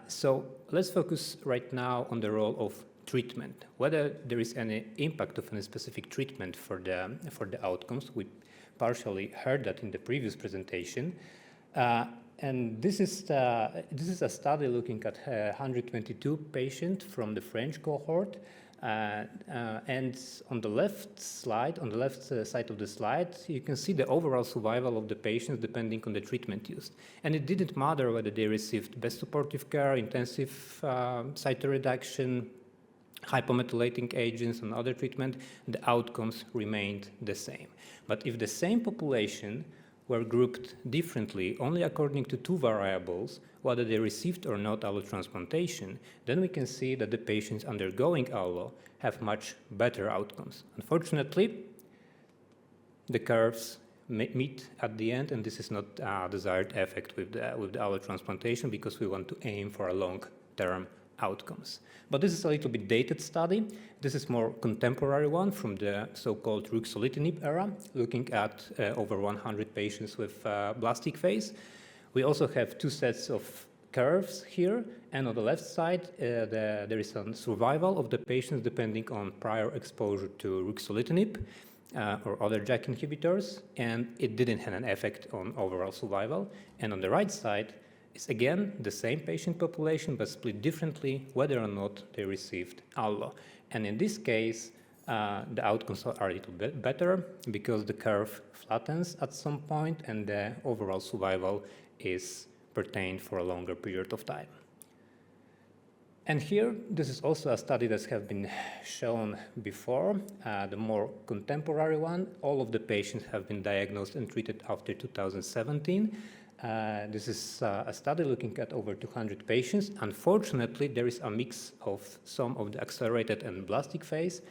So let's focus right now on the role of treatment, whether there is any impact of any specific treatment for the outcomes. We partially heard that in the previous presentation. And this is a study looking at 122 patients from the French cohort. And on the left side of the slide, you can see the overall survival of the patients depending on the treatment used. And it didn't matter whether they received best supportive care, intensive cytoreduction, hypomethylating agents, and other treatment, the outcomes remained the same. But if the same population were grouped differently only according to two variables, whether they received or not allotransplantation, then we can see that the patients undergoing allo have much better outcomes. Unfortunately, the curves meet at the end, and this is not a desired effect with the allotransplantation, because we want to aim for a long-term outcomes. But this is a little bit dated study. This is more contemporary one from the so-called ruxolitinib era, looking at over 100 patients with blastic phase. We also have two sets of curves here, and on the left side there is some survival of the patients depending on prior exposure to ruxolitinib or other JAK inhibitors, and it didn't have an effect on overall survival. And on the right side is again the same patient population but split differently whether or not they received allo. And in this case, the outcomes are a little bit better because the curve flattens at some point and the overall survival is pertained for a longer period of time. And here, this is also a study that has been shown before, the more contemporary one. All of the patients have been diagnosed and treated after 2017. This is a study looking at over 200 patients. Unfortunately, there is a mix of some of the accelerated and blastic phase,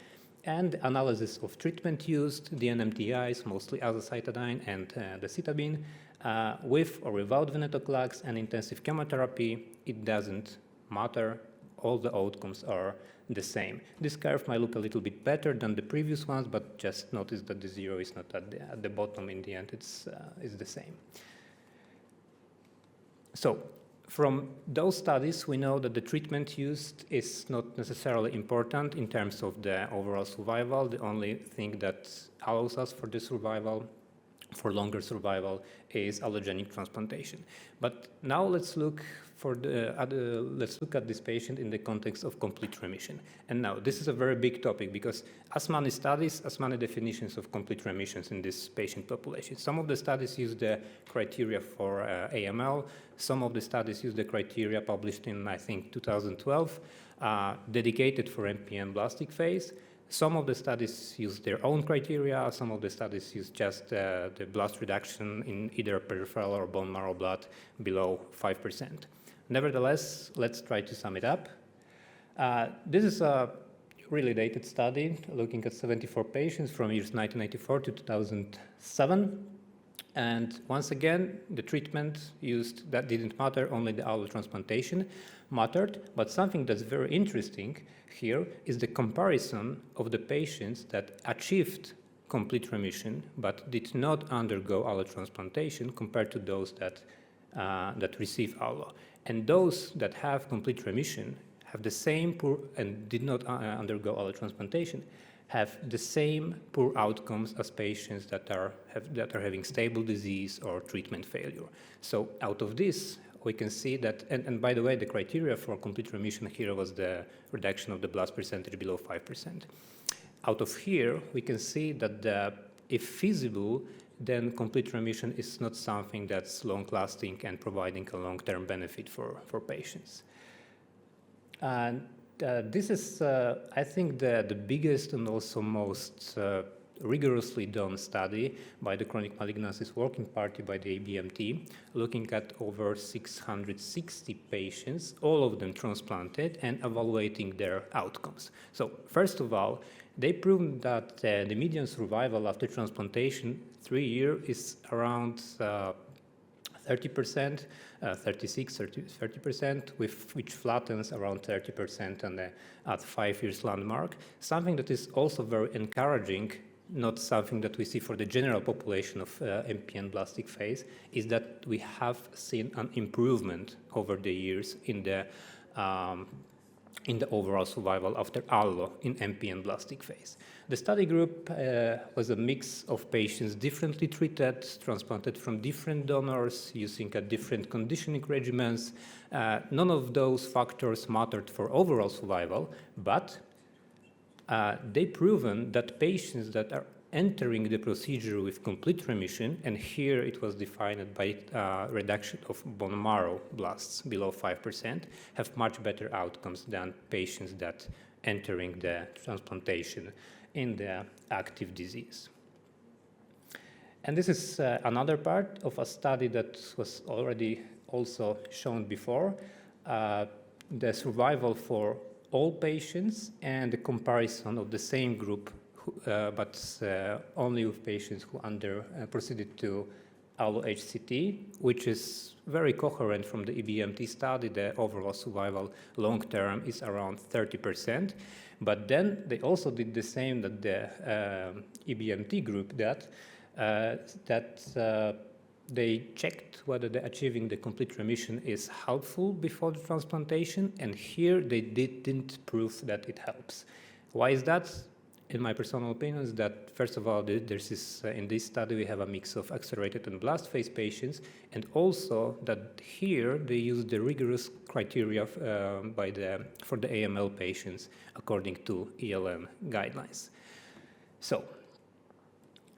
and the analysis of treatment used, the NMTIs, mostly azacitidine and decitabine, with or without venetoclax and intensive chemotherapy. It doesn't matter. All the outcomes are the same. This curve might look a little bit better than the previous ones, but just notice that the zero is not at the bottom. In the end, it's the same. So from those studies, we know that the treatment used is not necessarily important in terms of the overall survival. The only thing that allows us for the survival, for longer survival, is allogenic transplantation. But now let's look at this patient in the context of complete remission. And now this is a very big topic because as many studies, as many definitions of complete remissions in this patient population. Some of the studies use the criteria for AML. Some of the studies use the criteria published in, I think, 2012, dedicated for MPN blastic phase. Some of the studies use their own criteria. Some of the studies use just the blast reduction in either peripheral or bone marrow blood below 5%. Nevertheless, let's try to sum it up. This is a really dated study looking at 74 patients from years 1994 to 2007. And once again, the treatment used, that didn't matter, only the allotransplantation mattered. But something that's very interesting here is the comparison of the patients that achieved complete remission but did not undergo allotransplantation compared to those that receive allo. And those that have complete remission have the same poor, and did not undergo allotransplantation, have the same poor outcomes as patients that are having stable disease or treatment failure. So out of this, we can see that, and by the way, the criteria for complete remission here was the reduction of the blast percentage below 5%. Out of here, we can see that if feasible, then complete remission is not something that's long-lasting and providing a long-term benefit for patients. And this is, I think, the biggest and also most rigorously done study by the Chronic Malignancies Working Party, by the ABMT, looking at over 660 patients, all of them transplanted, and evaluating their outcomes. So first of all, they proved that the median survival after transplantation 3 years is around 30%, 36, 30%, which flattens around 30% at 5 years landmark. Something that is also very encouraging, not something that we see for the general population of MPN blastic phase, is that we have seen an improvement over the years in the overall survival after allo in MPN blastic phase. The study group was a mix of patients differently treated, transplanted from different donors, using different conditioning regimens. None of those factors mattered for overall survival, but they proven that patients that are entering the procedure with complete remission, and here it was defined by reduction of bone marrow blasts below 5%, have much better outcomes than patients that entering the transplantation in the active disease. And this is another part of a study that was already also shown before, the survival for all patients and the comparison of the same group, but only with patients who proceeded to allo-HCT, which is very coherent from the EBMT study. The overall survival long-term is around 30%. But then they also did the same that the EBMT group that they checked whether achieving the complete remission is helpful before the transplantation, and here they didn't prove that it helps. Why is that? In my personal opinion, is that first of all, there's this, in this study we have a mix of accelerated and blast phase patients, and also that here they use the rigorous criteria for the AML patients according to ELN guidelines. So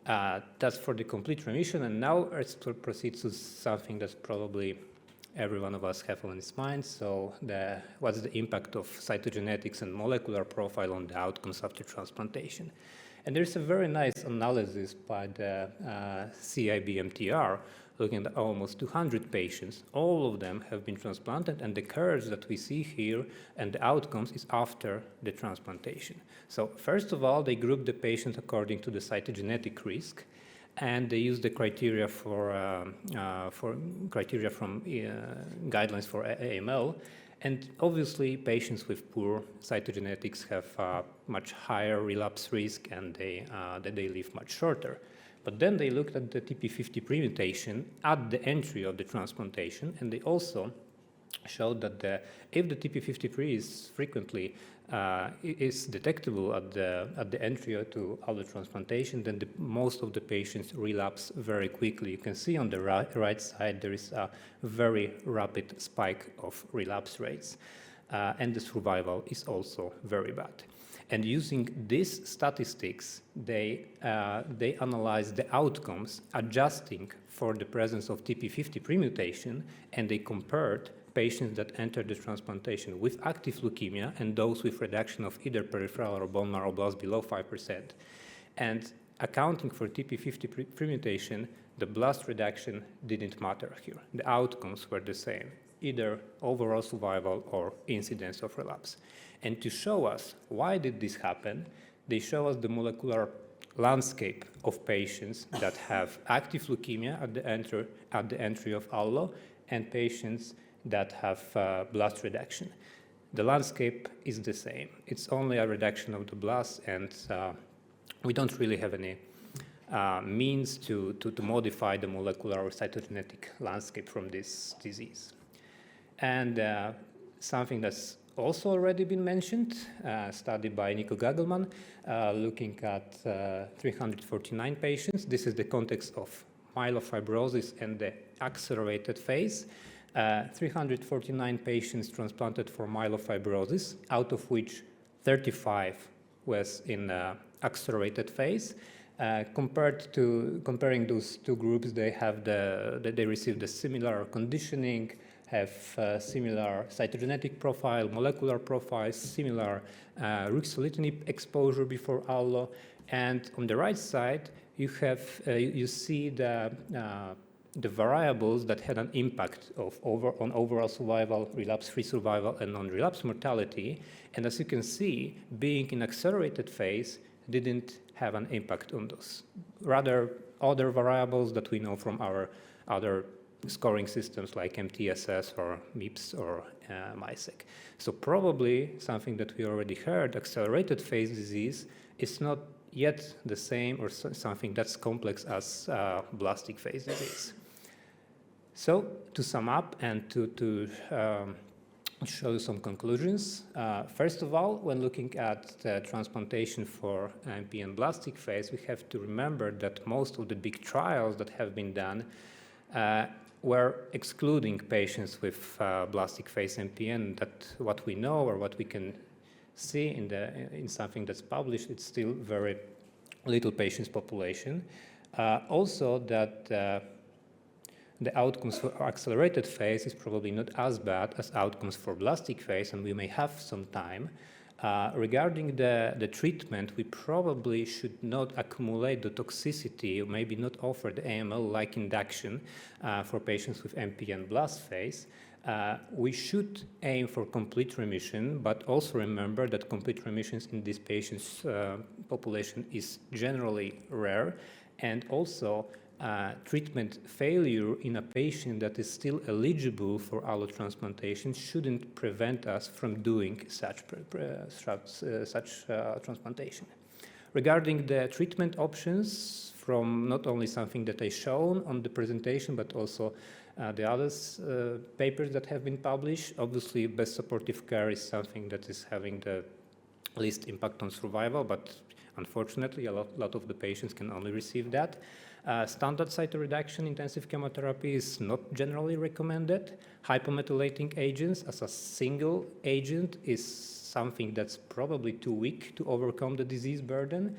that's for the complete remission, and now let's proceed to something that's probably every one of us have on his mind. So what's the impact of cytogenetics and molecular profile on the outcomes after transplantation? And there's a very nice analysis by the CIBMTR looking at almost 200 patients. All of them have been transplanted, and the curves that we see here and the outcomes is after the transplantation. So first of all, they grouped the patients according to the cytogenetic risk, and they use the criteria from guidelines for AML. And obviously, patients with poor cytogenetics have much higher relapse risk, and they live much shorter. But then they looked at the TP53 mutation at the entry of the transplantation, and they also showed that if the TP53 is frequently is detectable at the entry to allotransplantation, then most of the patients relapse very quickly. You can see on the right side there is a very rapid spike of relapse rates, and the survival is also very bad. And using these statistics, they analyzed the outcomes, adjusting for the presence of TP53 mutation, and they compared patients that entered the transplantation with active leukemia and those with reduction of either peripheral or bone marrow blast below 5%. And accounting for TP53 mutation, the blast reduction didn't matter here. The outcomes were the same, either overall survival or incidence of relapse. And to show us why did this happen, they show us the molecular landscape of patients that have active leukemia at the entry of allo and patients that have blast reduction. The landscape is the same. It's only a reduction of the blast, and we don't really have any means to modify the molecular or cytogenetic landscape from this disease. And something that's also already been mentioned, study by Nico Gagelman, looking at 349 patients. This is the context of myelofibrosis and the accelerated phase. 349 patients transplanted for myelofibrosis, out of which 35 was in accelerated phase. Comparing those two groups, they received a similar conditioning, have similar cytogenetic profile, molecular profiles, similar ruxolitinib exposure before allo. And on the right side, you have you see the variables that had an impact on overall survival, relapse-free survival, and non-relapse mortality. And as you can see, being in accelerated phase didn't have an impact on those. Rather, other variables that we know from our other scoring systems like MTSS or MIPS or MISEC. So probably something that we already heard, accelerated phase disease, is not yet the same or something that's complex as blastic phase disease. So to sum up and to show you some conclusions, first of all, when looking at the transplantation for MPN blastic phase, we have to remember that most of the big trials that have been done were excluding patients with blastic phase MPN. That what we know or what we can see in something that's published, it's still very little patients population. Also that the outcomes for accelerated phase is probably not as bad as outcomes for blastic phase, and we may have some time. Regarding the treatment, we probably should not accumulate the toxicity, or maybe not offer the AML-like induction for patients with MPN blast phase. We should aim for complete remission, but also remember that complete remissions in this patient's population is generally rare, and also treatment failure in a patient that is still eligible for allotransplantation shouldn't prevent us from doing such transplantation. Regarding the treatment options, from not only something that I shown on the presentation, but also the other papers that have been published, obviously best supportive care is something that is having the least impact on survival, but unfortunately a lot of the patients can only receive that. Standard cytoreduction intensive chemotherapy is not generally recommended. Hypomethylating agents as a single agent is something that's probably too weak to overcome the disease burden.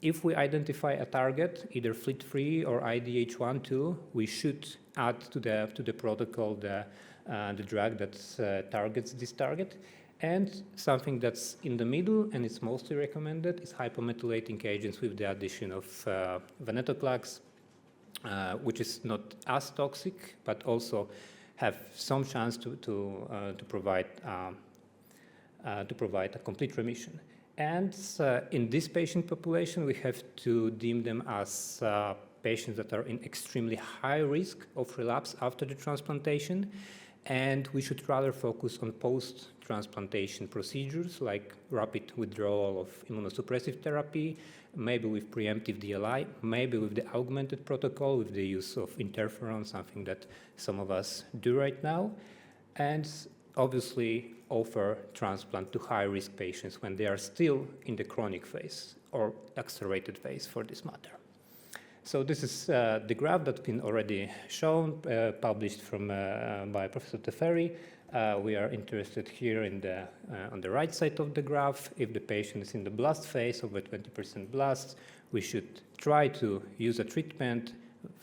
If we identify a target, either FLT3 or IDH1/2, we should add to the protocol the drug that targets this target. And something that's in the middle and it's mostly recommended is hypomethylating agents with the addition of venetoclax, which is not as toxic, but also have some chance to provide a complete remission. And in this patient population, we have to deem them as patients that are in extremely high risk of relapse after the transplantation. And we should rather focus on post-transplantation procedures like rapid withdrawal of immunosuppressive therapy, maybe with preemptive DLI, maybe with the augmented protocol with the use of interferon, something that some of us do right now, and obviously offer transplant to high-risk patients when they are still in the chronic phase or accelerated phase for this matter. So this is the graph that's been already shown, published by Professor Teferi. We are interested here on the right side of the graph. If the patient is in the blast phase, over 20% blasts, we should try to use a treatment.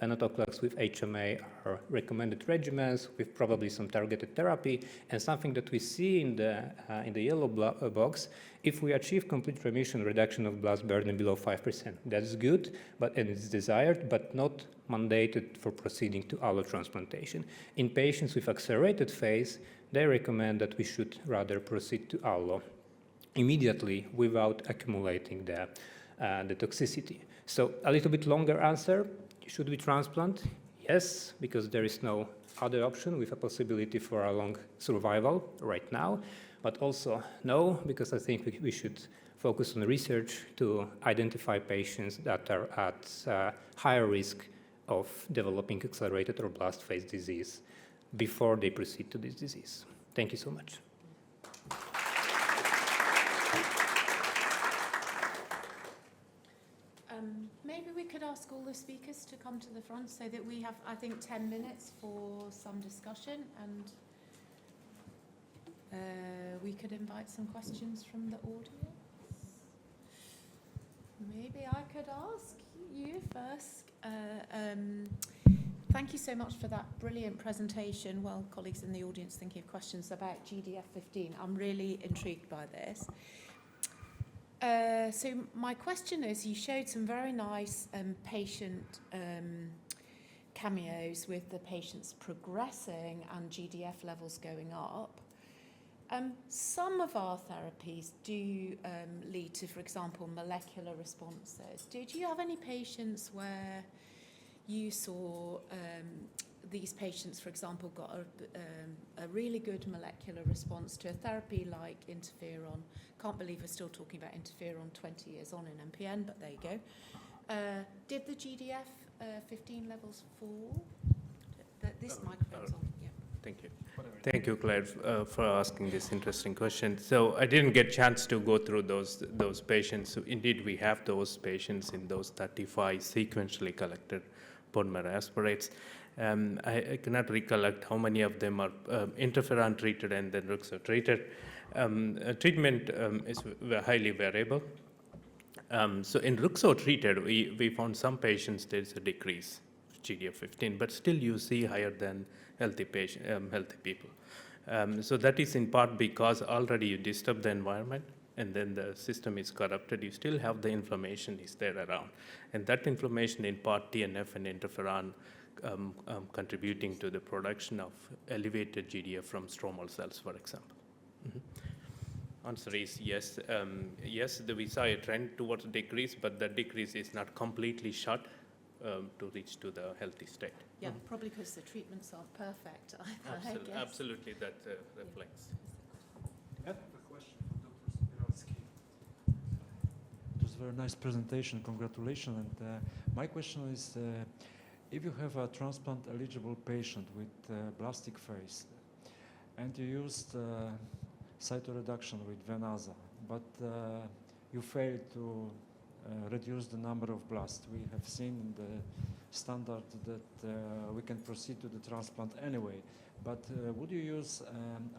Venetoclax with HMA are recommended regimens with probably some targeted therapy. And something that we see in the yellow box, if we achieve complete remission, reduction of blast burden below 5%, that's good, and it's desired, but not mandated for proceeding to allotransplantation. In patients with accelerated phase, they recommend that we should rather proceed to allo immediately without accumulating the toxicity. So a little bit longer answer. Should we transplant? Yes, because there is no other option with a possibility for a long survival right now. But also no, because I think we should focus on research to identify patients that are at higher risk of developing accelerated or blast phase disease before they proceed to this disease. Thank you so much. Maybe we could ask all the speakers to come to the front so that we have, I think, 10 minutes for some discussion, and we could invite some questions from the audience. Maybe I could ask you first. Thank you so much for that brilliant presentation. Well, colleagues in the audience thinking of questions about GDF15. I'm really intrigued by this. So my question is, you showed some very nice patient cameos with the patients progressing and GDF levels going up. Some of our therapies do lead to, for example, molecular responses. Did you have any patients where you saw these patients, for example, got a really good molecular response to a therapy like interferon? Can't believe we're still talking about interferon 20 years on in MPN, but there you go. Did the GDF15 levels fall? This microphone's on. Yeah. Thank you. Thank you, Claire, for asking this interesting question. So I didn't get a chance to go through those patients. So indeed, we have those patients in those 35 sequentially collected bone marrow aspirates. I cannot recollect how many of them are interferon treated and then Ruxo treated. Treatment is highly variable. So in Ruxo treated, we found some patients there's a decrease of GDF15, but still you see higher than healthy people. So that is in part because already you disturb the environment and then the system is corrupted. You still have the inflammation is there around. And that inflammation in part TNF and interferon contributing to the production of elevated GDF from stromal cells, for example. Answer is yes. Yes, we saw a trend towards decrease, but that decrease is not completely shut to reach to the healthy state. Yeah, probably because the treatments aren't perfect, I guess. Absolutely, that reflects. I have a question for Dr. Spiralski. It was a very nice presentation, congratulations. And my question is, if you have a transplant-eligible patient with blastic phase, and you used cytoreduction with Venaza, but you failed to reduce the number of blasts. We have seen in the standard that we can proceed to the transplant anyway. But would you use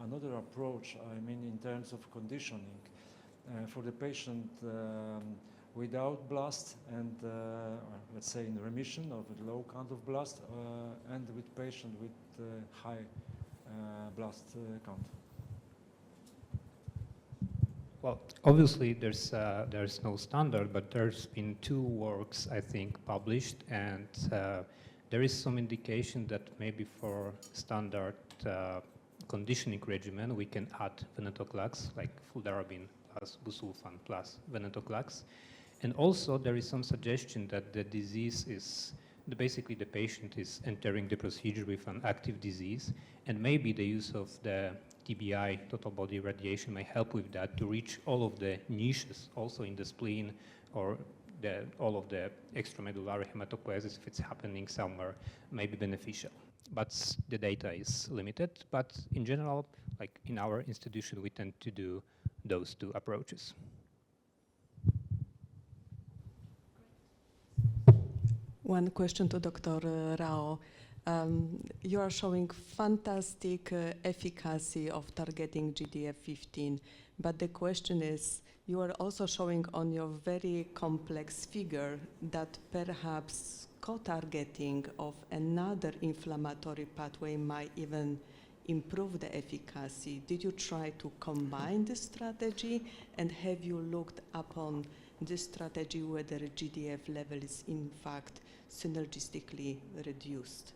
another approach, I mean, in terms of conditioning for the patient without blast and, let's say, in remission of a low count of blast and with patient with high blast count? Well, obviously there's no standard, but there's been 2 works, I think, published, and there is some indication that maybe for standard conditioning regimen we can add venetoclax, like fludarabine plus busulfan plus venetoclax. And also there is some suggestion that the disease is, basically the patient is entering the procedure with an active disease, and maybe the use of the TBI, total body irradiation, may help with that to reach all of the niches also in the spleen or all of the extramedullary hematopoiesis, if it's happening somewhere, may be beneficial. But the data is limited. But in general, like in our institution, we tend to do those 2 approaches. One question to Dr. Rao. You are showing fantastic efficacy of targeting GDF15, but the question is, you are also showing on your very complex figure that perhaps co-targeting of another inflammatory pathway might even improve the efficacy. Did you try to combine this strategy, and have you looked upon this strategy whether GDF level is in fact synergistically reduced?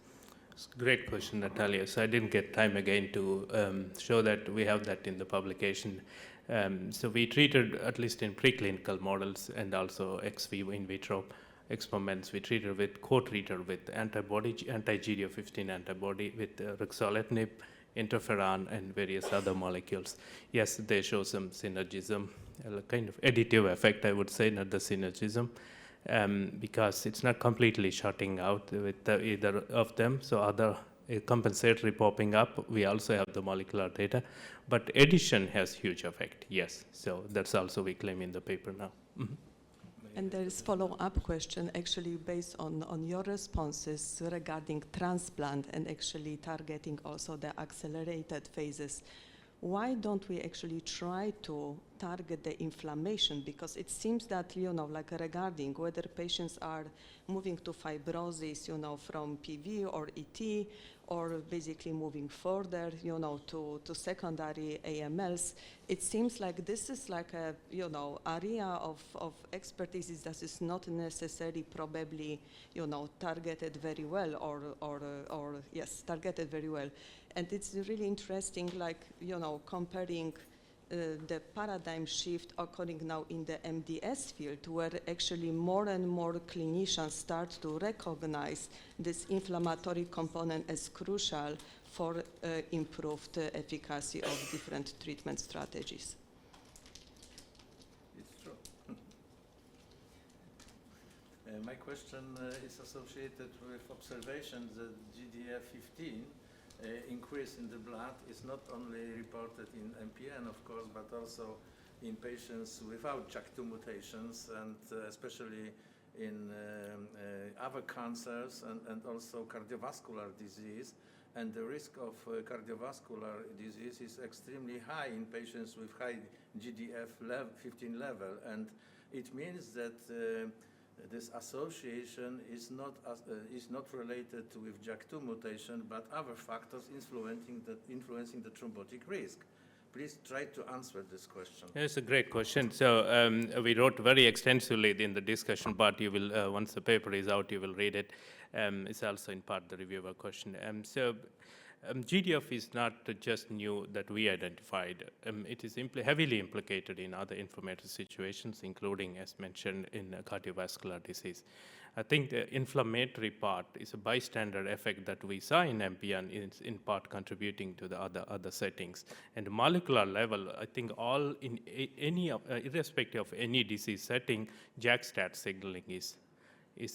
Great question, Natalia. So I didn't get time again to show that. We have that in the publication. So we treated, at least in preclinical models and also ex vivo in vitro experiments, we treated with co-treated with antibody, anti-GDF15 antibody with ruxolitinib, interferon, and various other molecules. Yes, they show some synergism, a kind of additive effect, I would say, not the synergism. Because it's not completely shutting out with either of them. So other compensatory popping up, we also have the molecular data. But addition has huge effect, yes. So that's also we claim in the paper now. And there is follow-up question actually based on your responses regarding transplant and actually targeting also the accelerated phases. Why don't we actually try to target the inflammation, because it seems that, like regarding whether patients are moving to fibrosis, from PV or ET, or basically moving further, to secondary AMLs, it seems like this is like a, area of expertise that is not necessarily probably, targeted very well or yes, targeted very well. And it's really interesting, like, comparing the paradigm shift occurring now in the MDS field, where actually more and more clinicians start to recognize this inflammatory component as crucial for improved efficacy of different treatment strategies. It's true. My question is associated with observation that GDF15 increase in the blood is not only reported in MPN, of course, but also in patients without JAK2 mutations, and especially in other cancers and also cardiovascular disease. And the risk of cardiovascular disease is extremely high in patients with high GDF15 level. And it means that this association is not related with JAK2 mutation, but other factors influencing the thrombotic risk. Please try to answer this question. It's a great question. So we wrote very extensively in the discussion part. You will, once the paper is out, you will read it. It's also in part the reviewer question. GDF is not just new that we identified. It is heavily implicated in other inflammatory situations, including, as mentioned, in cardiovascular disease. I think the inflammatory part is a bystander effect that we saw in MPN, is in part contributing to the other settings. And molecular level, I think all in any irrespective of any disease setting, JAK-STAT signaling is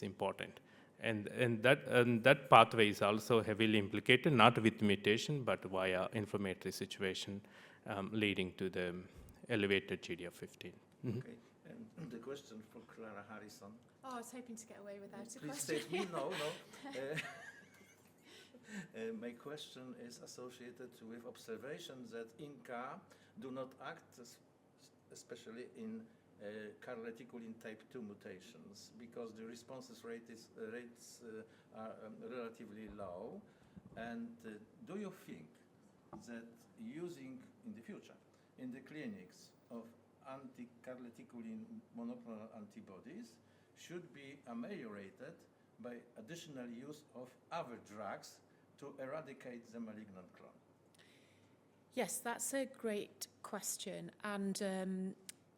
important. And that pathway is also heavily implicated, not with mutation, but via inflammatory situation leading to the elevated GDF15. Mm-hmm. Okay, and the question for Clara Harrison. Oh, I was hoping to get away without a Please question. state me, no. My question is associated with observations that INCA do not act, especially in calreticulin type 2 mutations, because the responses rates are relatively low. And do you think that using in the future in the clinics of anti-calreticulin monoclonal antibodies should be ameliorated by additional use of other drugs to eradicate the malignant clone? Yes, that's a great question. And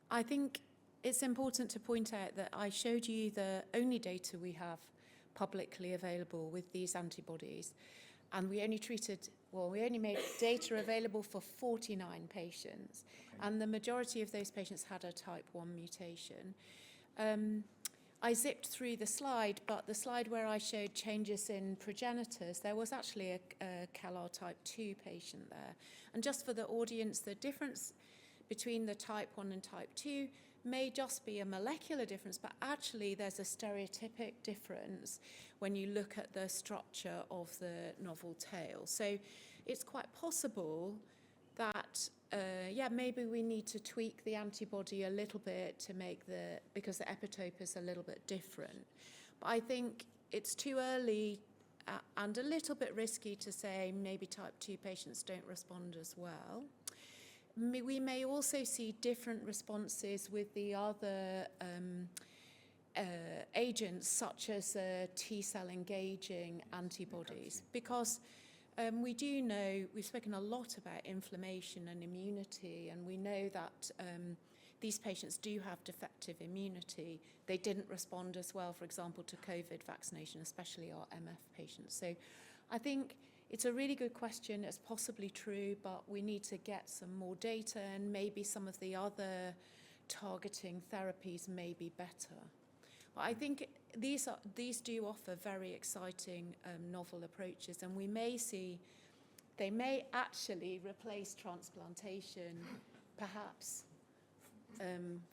I think it's important to point out that I showed you the only data we have publicly available with these antibodies. And we only made data available for 49 patients. Okay. And the majority of those patients had a type 1 mutation. I zipped through the slide, but the slide where I showed changes in progenitors, there was actually a CALR type 2 patient there. And just for the audience, the difference between the type 1 and type 2 may just be a molecular difference, but actually there's a stereotypic difference when you look at the structure of the novel tail. So it's quite possible that, maybe we need to tweak the antibody a little bit to make because the epitope is a little bit different. But I think it's too early and a little bit risky to say maybe type 2 patients don't respond as well. We may also see different responses with the other agents, such as T-cell engaging antibodies, because we do know, we've spoken a lot about inflammation and immunity, and we know that these patients do have defective immunity. They didn't respond as well, for example, to COVID vaccination, especially our MF patients. So I think it's a really good question. It's possibly true, but we need to get some more data, and maybe some of the other targeting therapies may be better. But I think these do offer very exciting novel approaches, and we may see they may actually replace transplantation, perhaps,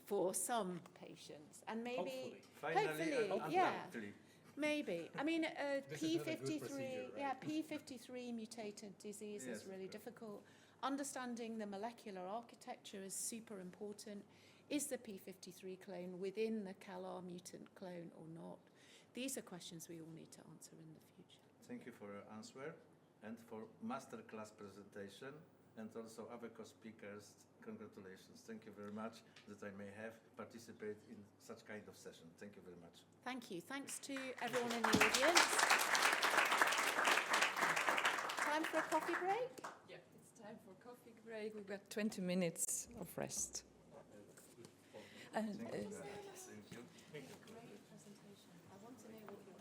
for some patients, and maybe hopefully, yeah. Maybe. I mean, P53, right? P53 mutated disease is really difficult. Understanding the molecular architecture is super important. Is the P53 clone within the CALR mutant clone or not? These are questions we all need to answer in the future. Thank you for your answer and for masterclass presentation, and also other co-speakers. Congratulations. Thank you very much that I may have participated in such kind of session. Thank you very much. Thank you. Thanks to everyone in the audience. Time for a coffee break? Yeah, it's time for coffee break. We've got 20 minutes of rest. And, Thank you. Thank you. Great presentation. I want to know what your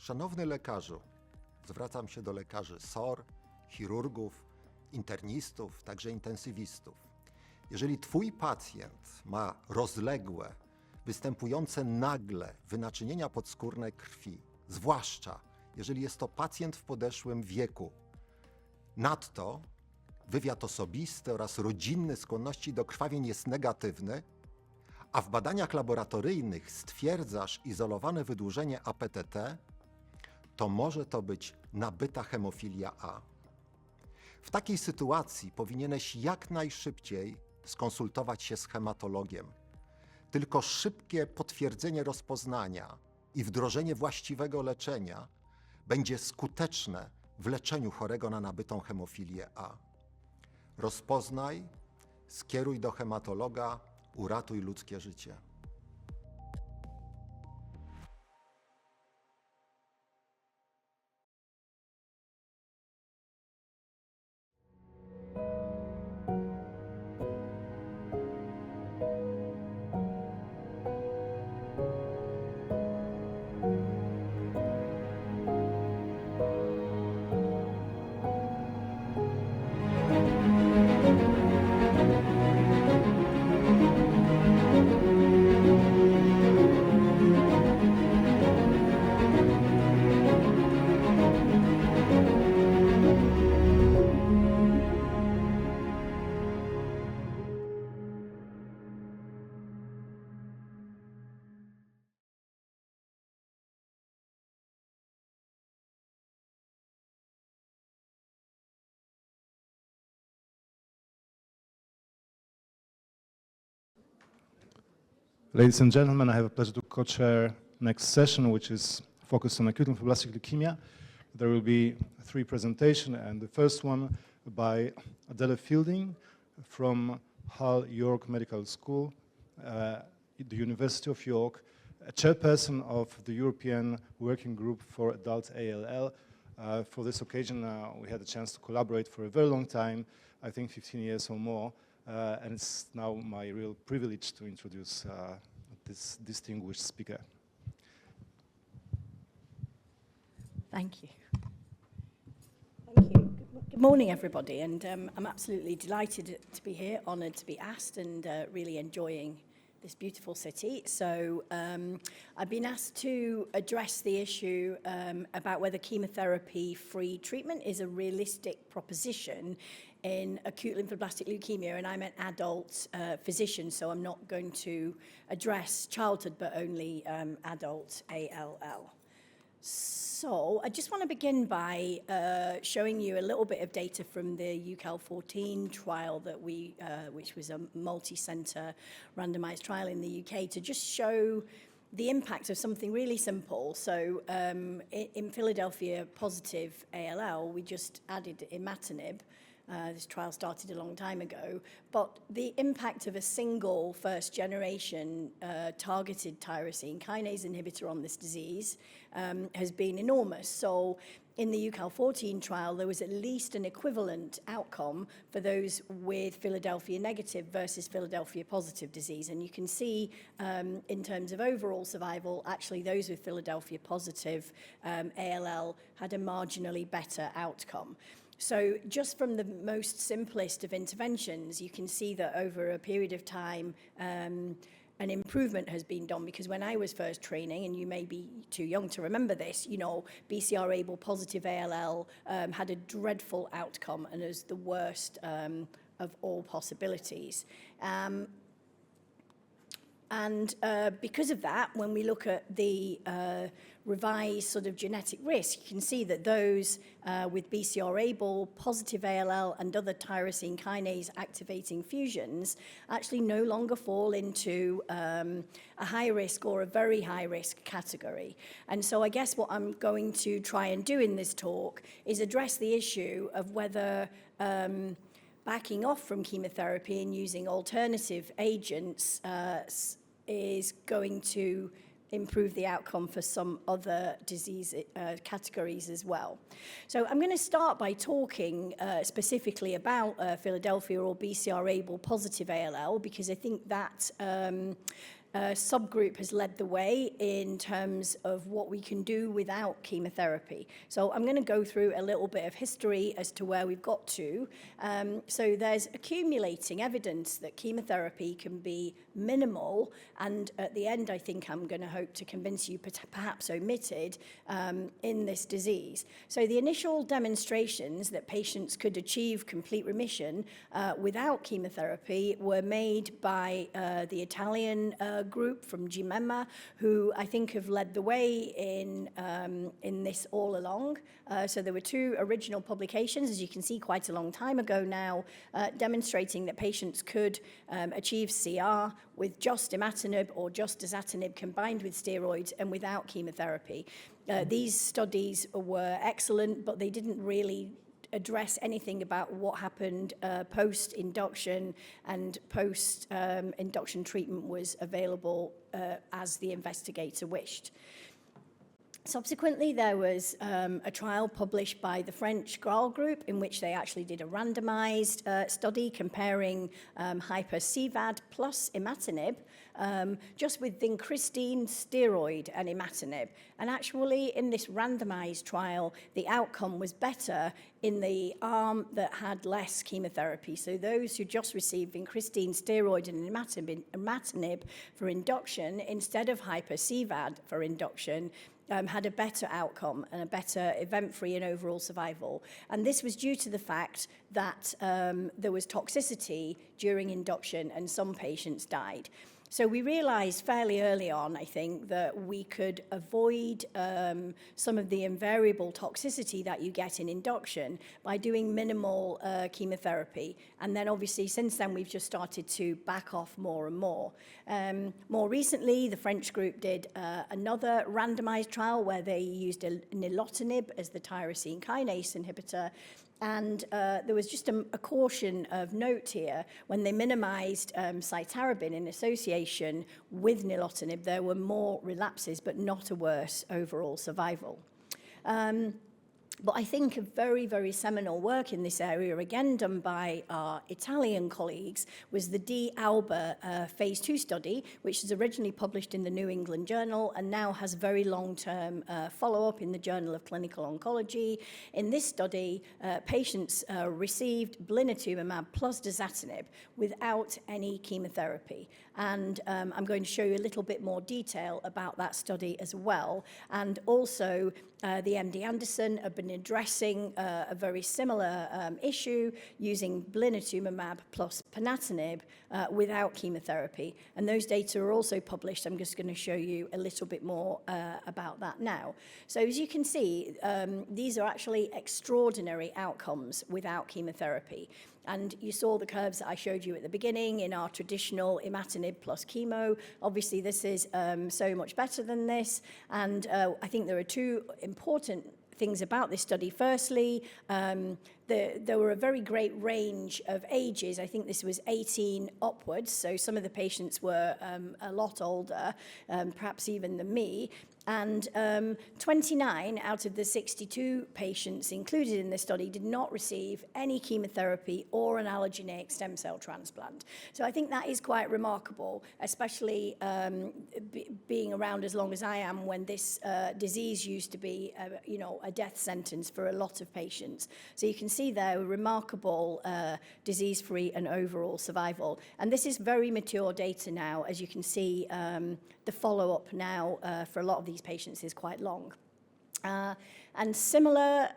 Szanowny lekarzu, zwracam się do lekarzy SOR, chirurgów, internistów, także intensywistów. Jeżeli twój pacjent ma rozległe, występujące nagle wynaczynienia podskórne krwi, zwłaszcza jeżeli jest to pacjent w podeszłym wieku, nadto wywiad osobisty oraz rodzinny skłonności do krwawień jest negatywny, a w badaniach laboratoryjnych stwierdzasz izolowane wydłużenie APTT, to może to być nabyta hemofilia A. W takiej sytuacji powinieneś jak najszybciej skonsultować się z hematologiem. Tylko szybkie potwierdzenie rozpoznania i wdrożenie właściwego leczenia będzie skuteczne w leczeniu chorego na nabytą hemofilię A. Rozpoznaj, skieruj do hematologa, uratuj ludzkie życie. Ladies and gentlemen, I have a pleasure to co-chair next session, which is focused on acute lymphoblastic leukemia. There will be 3 presentations, and the first one by Adele Fielding from Hull York Medical School, the University of York, a chairperson of the European Working Group for Adult ALL. For this occasion, we had a chance to collaborate for a very long time, I think 15 years or more. And it's now my real privilege to introduce this distinguished speaker. Thank you. Thank you. Good morning, everybody. And I'm absolutely delighted to be here, honoured to be asked, and really enjoying this beautiful city. So I've been asked to address the issue about whether chemotherapy-free treatment is a realistic proposition in acute lymphoblastic leukemia, and I'm an adult physician, so I'm not going to address childhood, but only adult ALL. So I just want to begin by showing you a little bit of data from the UCAL14 trial that which was a multi-center randomized trial in the UK, to just show the impact of something really simple. So in Philadelphia positive ALL, we just added imatinib. This trial started a long time ago, but the impact of a single first-generation targeted tyrosine kinase inhibitor on this disease has been enormous. So in the UCAL14 trial, there was at least an equivalent outcome for those with Philadelphia negative versus Philadelphia positive disease. And you can see in terms of overall survival, actually those with Philadelphia positive ALL had a marginally better outcome. So just from the most simplest of interventions, you can see that over a period of time, an improvement has been done, because when I was first training, and you may be too young to remember this, you know, BCR-ABL positive ALL had a dreadful outcome and is the worst of all possibilities. And because of that, when we look at the revised sort of genetic risk, you can see that those with BCR-ABL, positive ALL, and other tyrosine kinase activating fusions actually no longer fall into a high risk or a very high risk category. And so I guess what I'm going to try and do in this talk is address the issue of whether backing off from chemotherapy and using alternative agents is going to improve the outcome for some other disease categories as well. So I'm going to start by talking specifically about Philadelphia or BCR-ABL positive ALL, because I think that subgroup has led the way in terms of what we can do without chemotherapy. So I'm going to go through a little bit of history as to where we've got to. So there's accumulating evidence that chemotherapy can be minimal, and at the end I think I'm going to hope to convince you perhaps omitted in this disease. So the initial demonstrations that patients could achieve complete remission without chemotherapy were made by the Italian group from GMEMA, who I think have led the way in this all along. So there were 2 original publications, as you can see, quite a long time ago now, demonstrating that patients could achieve CR with just imatinib or just dasatinib combined with steroids and without chemotherapy. These studies were excellent, but they didn't really address anything about what happened post-induction, and post-induction treatment was available as the investigator wished. Subsequently, there was a trial published by the French GRAL group in which they actually did a randomized study comparing hyper-CVAD plus imatinib just with vincristine, steroid, and imatinib. And actually, in this randomized trial, the outcome was better in the arm that had less chemotherapy. So those who just received vincristine, steroid, and imatinib for induction instead of hyper-CVAD for induction had a better outcome and a better event-free and overall survival. And this was due to the fact that there was toxicity during induction and some patients died. So we realized fairly early on, I think, that we could avoid some of the invariable toxicity that you get in induction by doing minimal chemotherapy. And then obviously since then, we've just started to back off more and more. More recently, the French group did another randomized trial where they used nilotinib as the tyrosine kinase inhibitor. And there was just a caution of note here. When they minimized cytarabine in association with nilotinib, there were more relapses, but not a worse overall survival. But I think a very, very seminal work in this area, again done by our Italian colleagues, was the D-ALBA phase 2 study, which was originally published in the New England Journal and now has very long-term follow-up in the Journal of Clinical Oncology. In this study, patients received blinatumomab plus dasatinib without any chemotherapy. And I'm going to show you a little bit more detail about that study as well. And also, the MD Anderson have been addressing a very similar issue using blinatumomab plus ponatinib without chemotherapy. And those data are also published. I'm just going to show you a little bit more about that now. So as you can see, these are actually extraordinary outcomes without chemotherapy. And you saw the curves that I showed you at the beginning in our traditional imatinib plus chemo. Obviously, this is so much better than this. And I think there are two important things about this study. Firstly, there were a very great range of ages. I think this was 18 upwards, so some of the patients were a lot older, perhaps even than me. And 29 out of the 62 patients included in this study did not receive any chemotherapy or an allogeneic stem cell transplant. So I think that is quite remarkable, especially being around as long as I am when this disease used to be, a death sentence for a lot of patients. So you can see there remarkable disease-free and overall survival. And this is very mature data now. As you can see, the follow-up now for a lot of these patients is quite long. And similar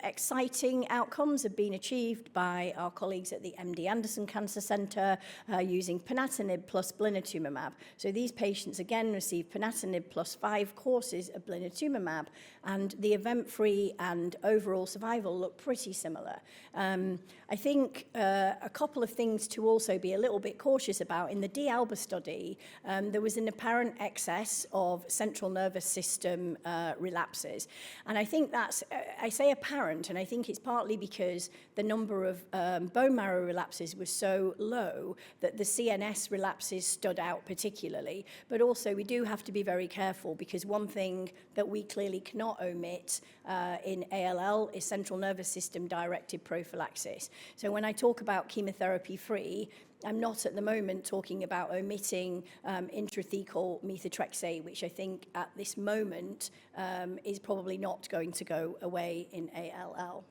exciting outcomes have been achieved by our colleagues at the MD Anderson Cancer Center using ponatinib plus blinatumomab. So these patients again received ponatinib plus 5 courses of blinatumomab, and the event-free and overall survival look pretty similar. I think a couple of things to also be a little bit cautious about. In the D-ALBA study, there was an apparent excess of central nervous system relapses. And I think that's, I say apparent, and I think it's partly because the number of bone marrow relapses was so low that the CNS relapses stood out particularly. But also we do have to be very careful, because one thing that we clearly cannot omit in ALL is central nervous system directed prophylaxis. So when I talk about chemotherapy-free, I'm not at the moment talking about omitting intrathecal methotrexate, which I think at this moment is probably not going to go away in ALL.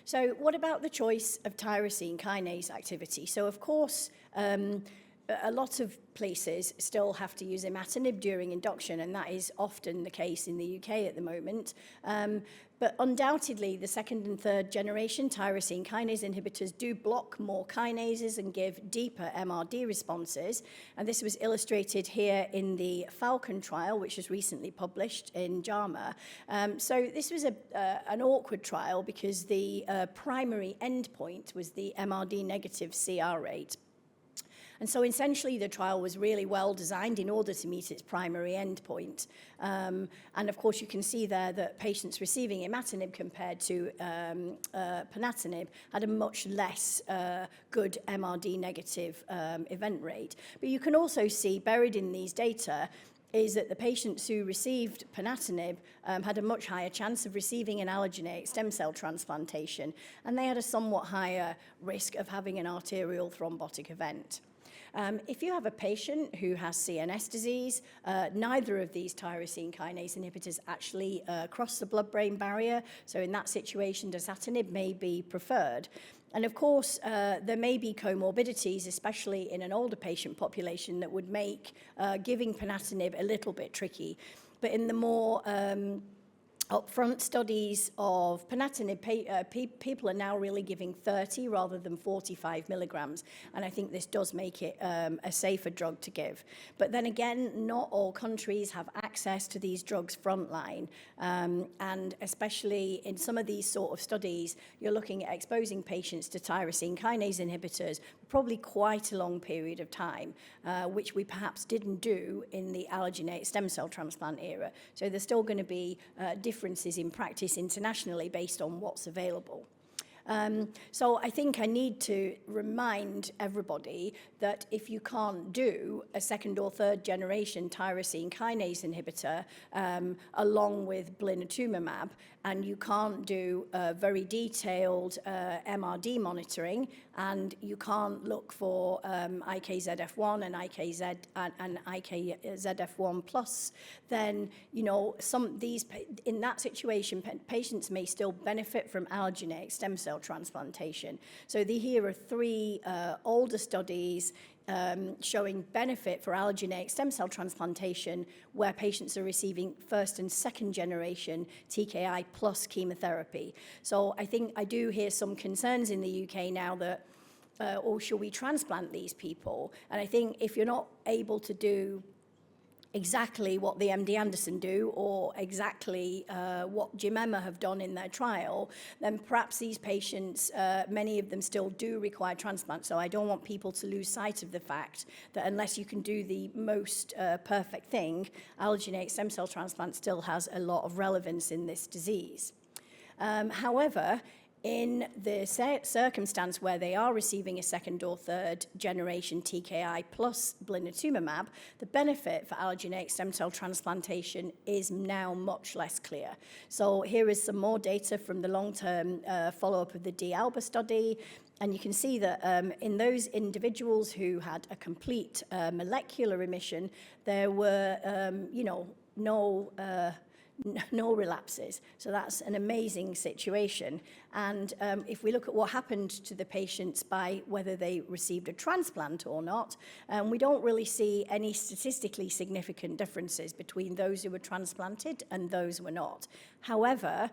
So what about the choice of tyrosine kinase activity? So of course, a lot of places still have to use imatinib during induction, and that is often the case in the UK at the moment. But undoubtedly, the second and third generation tyrosine kinase inhibitors do block more kinases and give deeper MRD responses. And this was illustrated here in the Falcon trial, which was recently published in JAMA. So this was an awkward trial because the primary endpoint was the MRD negative CR rate. And so essentially the trial was really well designed in order to meet its primary endpoint. And of course you can see there that patients receiving imatinib compared to ponatinib had a much less good MRD negative event rate. But you can also see buried in these data is that the patients who received ponatinib had a much higher chance of receiving an allogeneic stem cell transplantation, and they had a somewhat higher risk of having an arterial thrombotic event. If you have a patient who has CNS disease, neither of these tyrosine kinase inhibitors actually cross the blood-brain barrier. So in that situation, dasatinib may be preferred. And of course, there may be comorbidities, especially in an older patient population, that would make giving ponatinib a little bit tricky. But in the more upfront studies of ponatinib, people are now really giving 30 rather than 45 milligrams. And I think this does make it a safer drug to give. But then again, not all countries have access to these drugs frontline. And especially in some of these sort of studies, you're looking at exposing patients to tyrosine kinase inhibitors for probably quite a long period of time, which we perhaps didn't do in the allogeneic stem cell transplant era. So there's still going to be differences in practice internationally based on what's available. So I think I need to remind everybody that if you can't do a second or third generation tyrosine kinase inhibitor along with blinatumomab, and you can't do very detailed MRD monitoring, and you can't look for IKZF1 and IKZF1 plus, then in that situation, patients may still benefit from allogeneic stem cell transplantation. So here are 3 older studies showing benefit for allogeneic stem cell transplantation where patients are receiving first and second generation TKI plus chemotherapy. So I think I do hear some concerns in the UK now that, or should we transplant these people? And I think if you're not able to do exactly what the MD Anderson do or exactly what Jemima have done in their trial, then perhaps these patients, many of them still do require transplant. So I don't want people to lose sight of the fact that unless you can do the most perfect thing, allogeneic stem cell transplant still has a lot of relevance in this disease. However, in the circumstance where they are receiving a second or third generation TKI plus blinatumomab, the benefit for allogeneic stem cell transplantation is now much less clear. So here is some more data from the long-term follow-up of the DALBA study. And you can see that in those individuals who had a complete molecular remission, there were, no relapses. So that's an amazing situation. And if we look at what happened to the patients by whether they received a transplant or not, we don't really see any statistically significant differences between those who were transplanted and those who were not. However,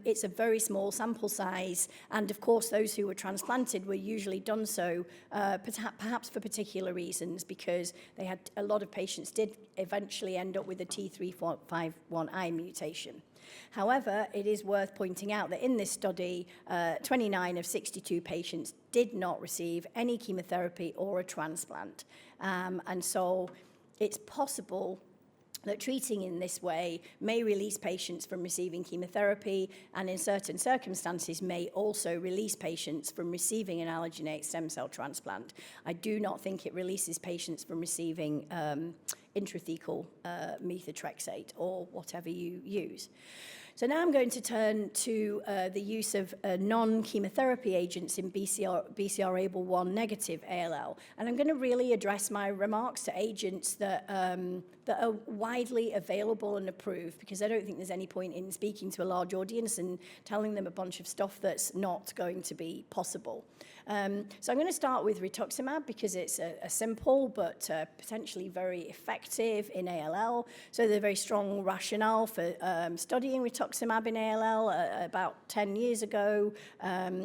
it's a very small sample size, and of course those who were transplanted were usually done so perhaps for particular reasons, because they had a lot of patients did eventually end up with a T351I mutation. However, it is worth pointing out that in this study, 29 of 62 patients did not receive any chemotherapy or a transplant. And so it's possible that treating in this way may release patients from receiving chemotherapy, and in certain circumstances may also release patients from receiving an allogeneic stem cell transplant. I do not think it releases patients from receiving intrathecal methotrexate or whatever you use. So now I'm going to turn to the use of non-chemotherapy agents in BCR-ABL1 negative ALL. And I'm going to really address my remarks to agents that are widely available and approved, because I don't think there's any point in speaking to a large audience and telling them a bunch of stuff that's not going to be possible. So I'm going to start with rituximab because it's a simple but potentially very effective in ALL. So there's a very strong rationale for studying rituximab in ALL. About 10 years ago,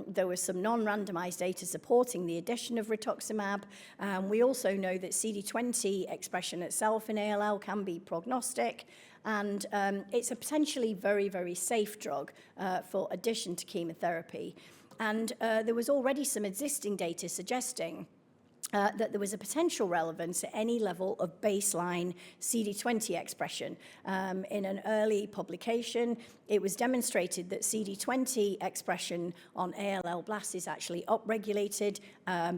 there was some non-randomized data supporting the addition of rituximab. We also know that CD20 expression itself in ALL can be prognostic. And it's a potentially very, very safe drug for addition to chemotherapy. And there was already some existing data suggesting that there was a potential relevance at any level of baseline CD20 expression. In an early publication, it was demonstrated that CD20 expression on ALL blasts is actually upregulated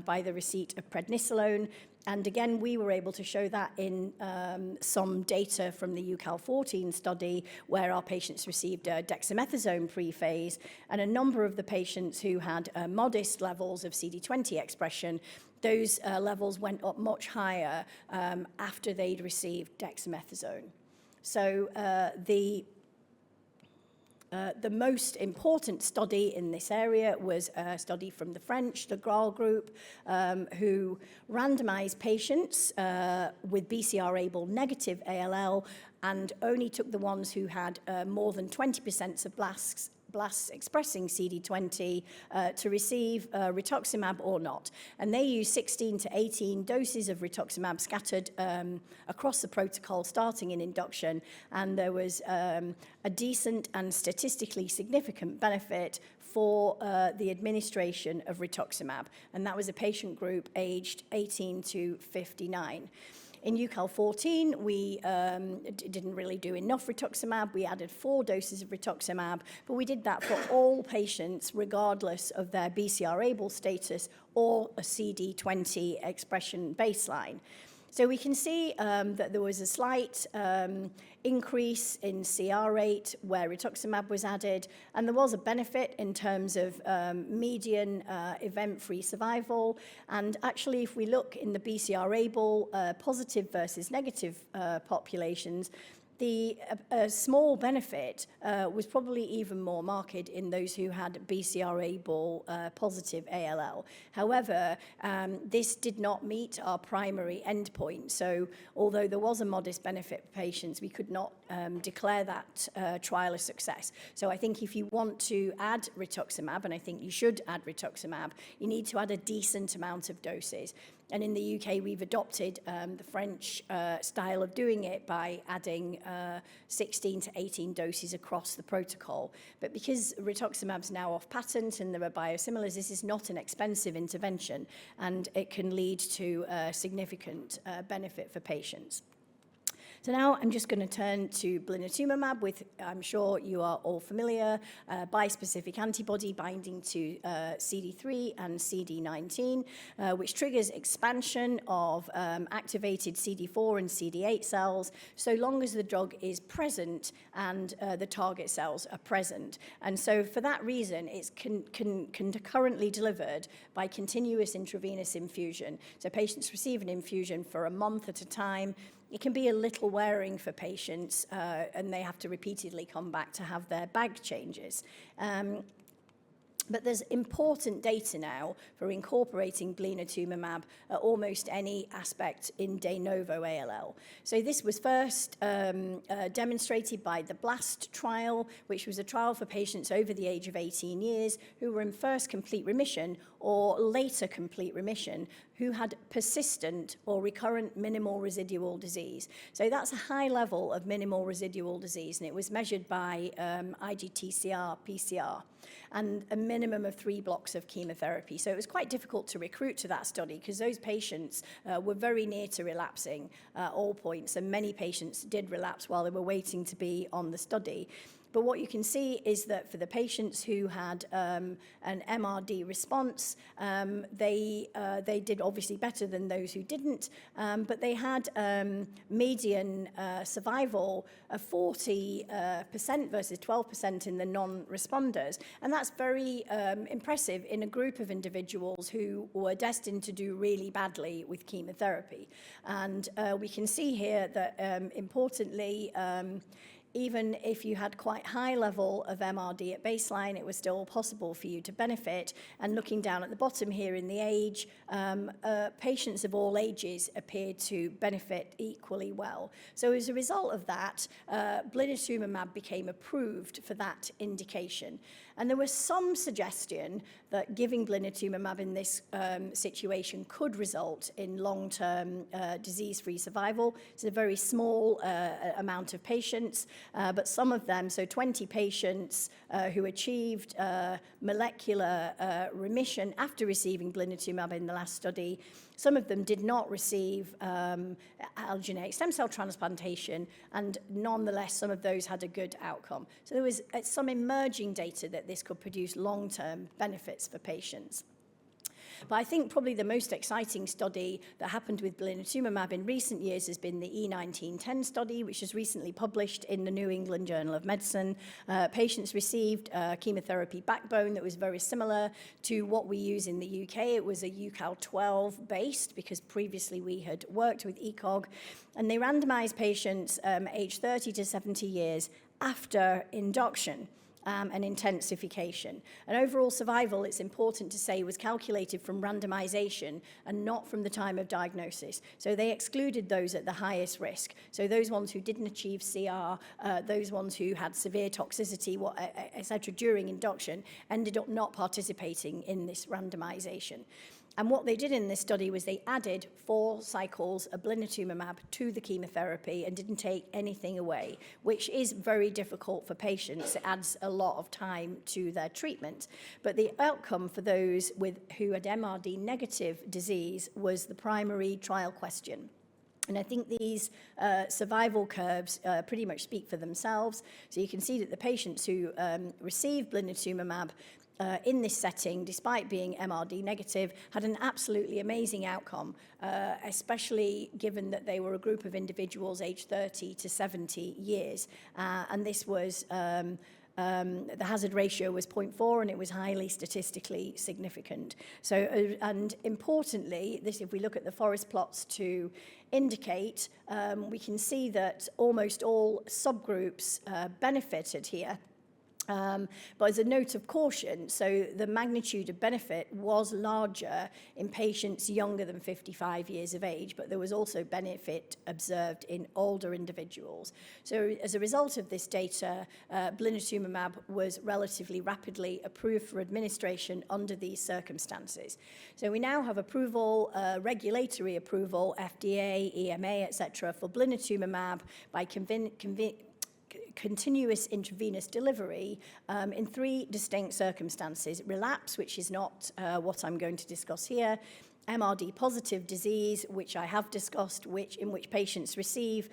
by the receipt of prednisolone. And again, we were able to show that in some data from the UCAL14 study where our patients received dexamethasone pre-phase, and a number of the patients who had modest levels of CD20 expression, those levels went up much higher after they'd received dexamethasone. So the most important study in this area was a study from the French, the Graal group, who randomized patients with BCR-ABL negative ALL and only took the ones who had more than 20% of blasts expressing CD20 to receive rituximab or not. And they used 16 to 18 doses of rituximab scattered across the protocol, starting in induction. And there was a decent and statistically significant benefit for the administration of rituximab. And that was a patient group aged 18 to 59. In UCAL 14, we didn't really do enough rituximab. We added 4 doses of rituximab, but we did that for all patients, regardless of their BCR-ABL status or a CD20 expression baseline. So we can see that there was a slight increase in CR rate where rituximab was added, and there was a benefit in terms of median event-free survival. And actually, if we look in the BCR-ABL positive versus negative populations, the small benefit was probably even more marked in those who had BCR-ABL positive ALL. However, this did not meet our primary endpoint. So although there was a modest benefit for patients, we could not declare that trial a success. So I think if you want to add rituximab, and I think you should add rituximab, you need to add a decent amount of doses. And in the UK, we've adopted the French style of doing it by adding 16 to 18 doses across the protocol. But because rituximab's now off patent and there are biosimilars, this is not an expensive intervention, and it can lead to significant benefit for patients. So now I'm just going to turn to blinatumomab with, I'm sure you are all familiar, bispecific antibody binding to CD3 and CD19, which triggers expansion of activated CD4 and CD8 cells so long as the drug is present and the target cells are present. And so for that reason, it's concurrently delivered by continuous intravenous infusion. So patients receive an infusion for a month at a time. It can be a little wearing for patients, and they have to repeatedly come back to have their bag changes. But there's important data now for incorporating blinatumomab at almost any aspect in de novo ALL. So this was first demonstrated by the BLAST trial, which was a trial for patients over the age of 18 years who were in first complete remission or later complete remission who had persistent or recurrent minimal residual disease. So that's a high level of minimal residual disease, and it was measured by IGTCR, PCR, and a minimum of 3 blocks of chemotherapy. So it was quite difficult to recruit to that study because those patients were very near to relapsing at all points, and many patients did relapse while they were waiting to be on the study. But what you can see is that for the patients who had an MRD response, they did obviously better than those who didn't, but they had median survival of 40% versus 12% in the non-responders. And that's very impressive in a group of individuals who were destined to do really badly with chemotherapy. And we can see here that, importantly, even if you had quite high level of MRD at baseline, it was still possible for you to benefit. And looking down at the bottom here in the age, patients of all ages appeared to benefit equally well. So as a result of that, blinatumomab became approved for that indication. And there was some suggestion that giving blinatumomab in this situation could result in long-term disease-free survival. It's a very small amount of patients, but some of them, so 20 patients who achieved molecular remission after receiving blinatumomab in the last study, some of them did not receive allogeneic stem cell transplantation, and nonetheless, some of those had a good outcome. So there was some emerging data that this could produce long-term benefits for patients. But I think probably the most exciting study that happened with blinatumomab in recent years has been the E1910 study, which was recently published in the New England Journal of Medicine. Patients received chemotherapy backbone that was very similar to what we use in the UK. It was a UCAL 12 based because previously we had worked with ECOG, and they randomized patients aged 30 to 70 years after induction. and intensification. And overall survival, it's important to say, was calculated from randomization and not from the time of diagnosis. So they excluded those at the highest risk. So those ones who didn't achieve CR, those ones who had severe toxicity, etc., during induction, ended up not participating in this randomization. And what they did in this study was they added 4 cycles of blinatumomab to the chemotherapy and didn't take anything away, which is very difficult for patients. It adds a lot of time to their treatment. But the outcome for those who had MRD negative disease was the primary trial question. And I think these survival curves pretty much speak for themselves. So you can see that the patients who received blinatumomab in this setting, despite being MRD negative, had an absolutely amazing outcome, especially given that they were a group of individuals aged 30 to 70 years. And this was, the hazard ratio was 0.4, and it was highly statistically significant. So, and importantly, if we look at the forest plots to indicate, we can see that almost all subgroups benefited here. But as a note of caution, so the magnitude of benefit was larger in patients younger than 55 years of age, but there was also benefit observed in older individuals. So as a result of this data, blinatumomab was relatively rapidly approved for administration under these circumstances. So we now have approval, regulatory approval, FDA, EMA, etc., for blinatumomab by continuous intravenous delivery in 3 distinct circumstances: relapse, which is not what I'm going to discuss here; MRD positive disease, which I have discussed, in which patients receive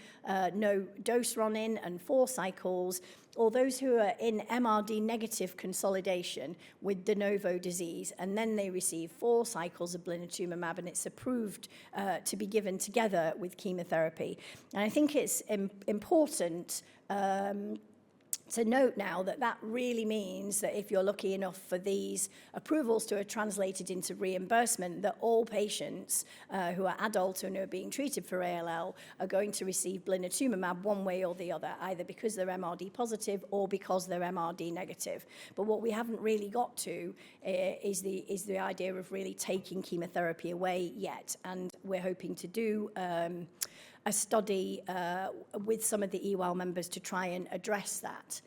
no dose run-in and 4 cycles, or those who are in MRD negative consolidation with de novo disease, and then they receive 4 cycles of blinatumomab, and it's approved to be given together with chemotherapy. And I think it's important to note now that that really means that if you're lucky enough for these approvals to have translated into reimbursement, that all patients who are adult and who are being treated for ALL are going to receive blinatumomab one way or the other, either because they're MRD positive or because they're MRD negative. But what we haven't really got to is the idea of really taking chemotherapy away yet, and we're hoping to do a study with some of the EWAL members to try and address that.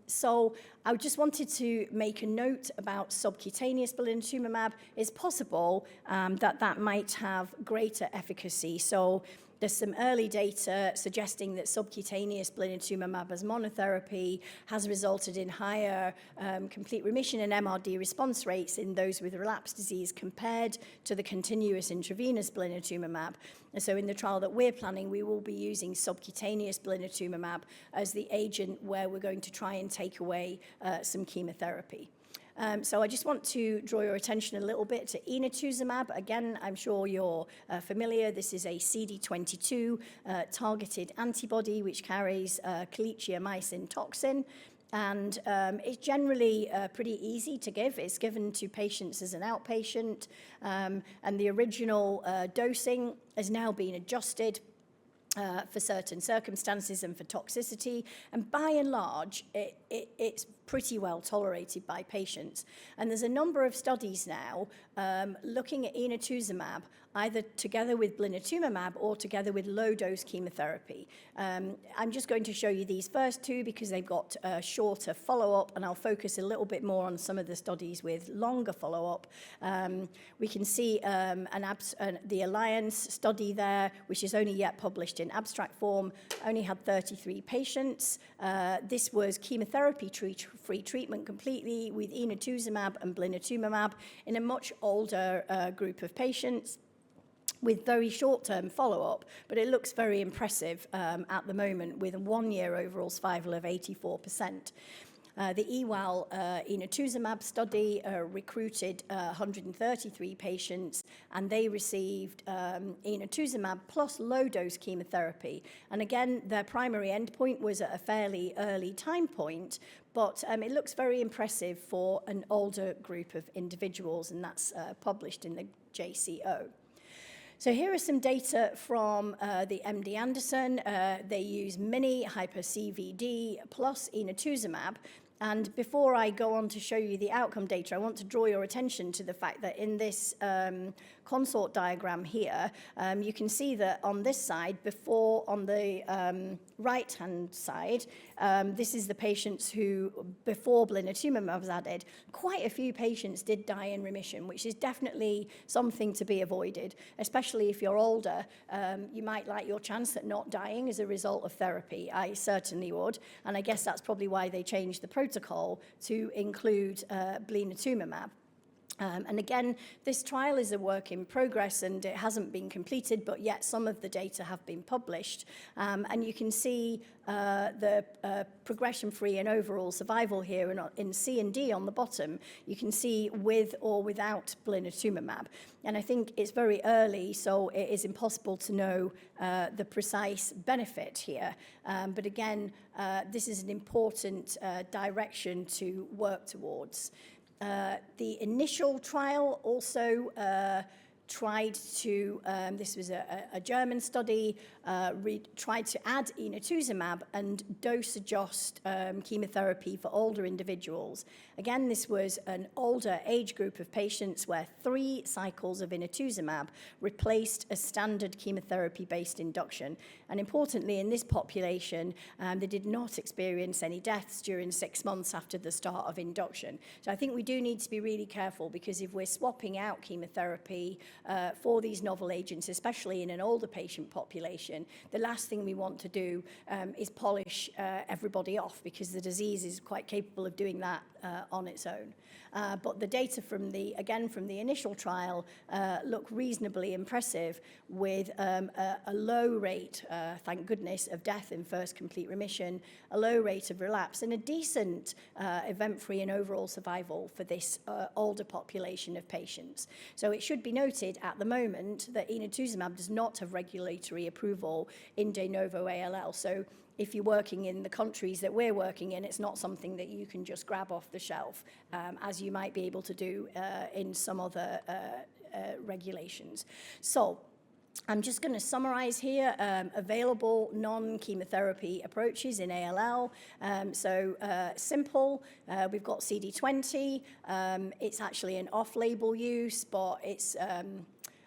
So I just wanted to make a note about subcutaneous blinatumomab. It's possible that might have greater efficacy. So there's some early data suggesting that subcutaneous blinatumomab as monotherapy has resulted in higher complete remission and MRD response rates in those with relapsed disease compared to the continuous intravenous blinatumomab. And so in the trial that we're planning, we will be using subcutaneous blinatumomab as the agent where we're going to try and take away some chemotherapy. So I just want to draw your attention a little bit to inotuzumab. Again, I'm sure you're familiar. This is a CD22 targeted antibody which carries calicheamycin toxin. And it's generally pretty easy to give. It's given to patients as an outpatient. And the original dosing has now been adjusted for certain circumstances and for toxicity. And by and large, it's pretty well tolerated by patients. And there's a number of studies now looking at inotuzumab either together with blinatumomab or together with low-dose chemotherapy. I'm just going to show you these first 2 because they've got shorter follow-up, and I'll focus a little bit more on some of the studies with longer follow-up. We can see the Alliance study there, which is only yet published in abstract form, only had 33 patients. This was chemotherapy-free treatment completely with inotuzumab and blinatumomab in a much older group of patients with very short-term follow-up, but it looks very impressive at the moment with a 1-year overall survival of 84%. The EWAL inotuzumab study recruited 133 patients, and they received inotuzumab plus low-dose chemotherapy. And again, their primary endpoint was at a fairly early time point, but it looks very impressive for an older group of individuals, and that's published in the JCO. So here are some data from the MD Anderson. They use mini hyper-CVD plus inotuzumab, And before I go on to show you the outcome data, I want to draw your attention to the fact that in this consort diagram here, you can see that on this side, before on the right-hand side, this is the patients who, before blinatumomab was added, quite a few patients did die in remission, which is definitely something to be avoided, especially if you're older. You might like your chance at not dying as a result of therapy. I certainly would, and I guess that's probably why they changed the protocol to include blinatumomab. And again, this trial is a work in progress and it hasn't been completed, but yet some of the data have been published. And you can see the progression-free and overall survival here in C and D on the bottom. You can see with or without blinatumomab. And I think it's very early, so it is impossible to know the precise benefit here. But again, this is an important direction to work towards. The initial trial also tried to, this was a German study, tried to add inotuzumab and dose adjust chemotherapy for older individuals. Again, this was an older age group of patients where 3 cycles of inotuzumab replaced a standard chemotherapy-based induction. And importantly, in this population, they did not experience any deaths during 6 months after the start of induction. So I think we do need to be really careful, because if we're swapping out chemotherapy for these novel agents, especially in an older patient population, the last thing we want to do is polish everybody off, because the disease is quite capable of doing that on its own. But the data from the initial trial look reasonably impressive, with a low rate, thank goodness, of death in first complete remission, a low rate of relapse, and a decent event-free and overall survival for this older population of patients. So it should be noted at the moment that inotuzumab does not have regulatory approval in de novo ALL. So if you're working in the countries that we're working in, it's not something that you can just grab off the shelf, as you might be able to do in some other regulations. So I'm just going to summarize here available non-chemotherapy approaches in ALL. Simple, we've got CD20. It's actually an off-label use, but it's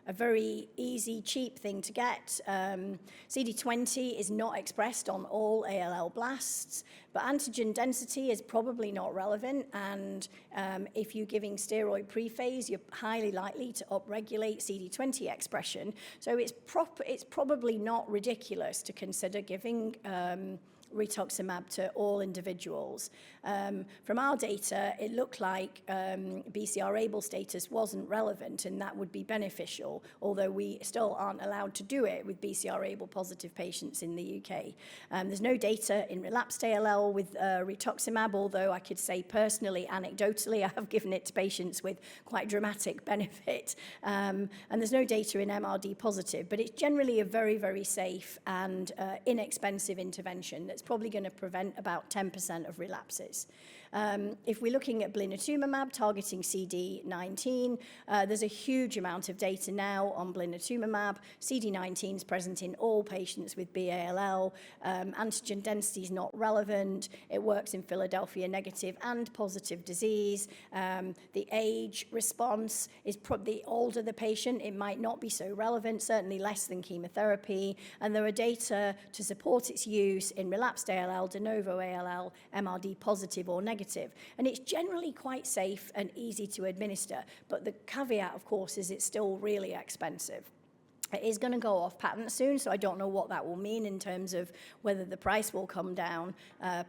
a very easy, cheap thing to get. CD20 is not expressed on all ALL blasts, but antigen density is probably not relevant, and if you're giving steroid prephase, you're highly likely to upregulate CD20 expression. So it's probably not ridiculous to consider giving rituximab to all individuals. From our data, it looked like BCR-ABL status wasn't relevant, and that would be beneficial, although we still aren't allowed to do it with BCR-ABL positive patients in the UK. There's no data in relapsed ALL with rituximab, although I could say personally, anecdotally, I have given it to patients with quite dramatic benefit. And there's no data in MRD positive, but it's generally a very, very safe and inexpensive intervention that's probably going to prevent about 10% of relapses. If we're looking at blinatumomab targeting CD19, there's a huge amount of data now on blinatumomab. CD19 is present in all patients with BALL. Antigen density is not relevant. It works in Philadelphia negative and positive disease. The age response is probably older the patient. It might not be so relevant, certainly less than chemotherapy. And there are data to support its use in relapsed ALL, de novo ALL, MRD positive or negative. And it's generally quite safe and easy to administer. But the caveat, of course, is it's still really expensive. It is going to go off patent soon, so I don't know what that will mean in terms of whether the price will come down,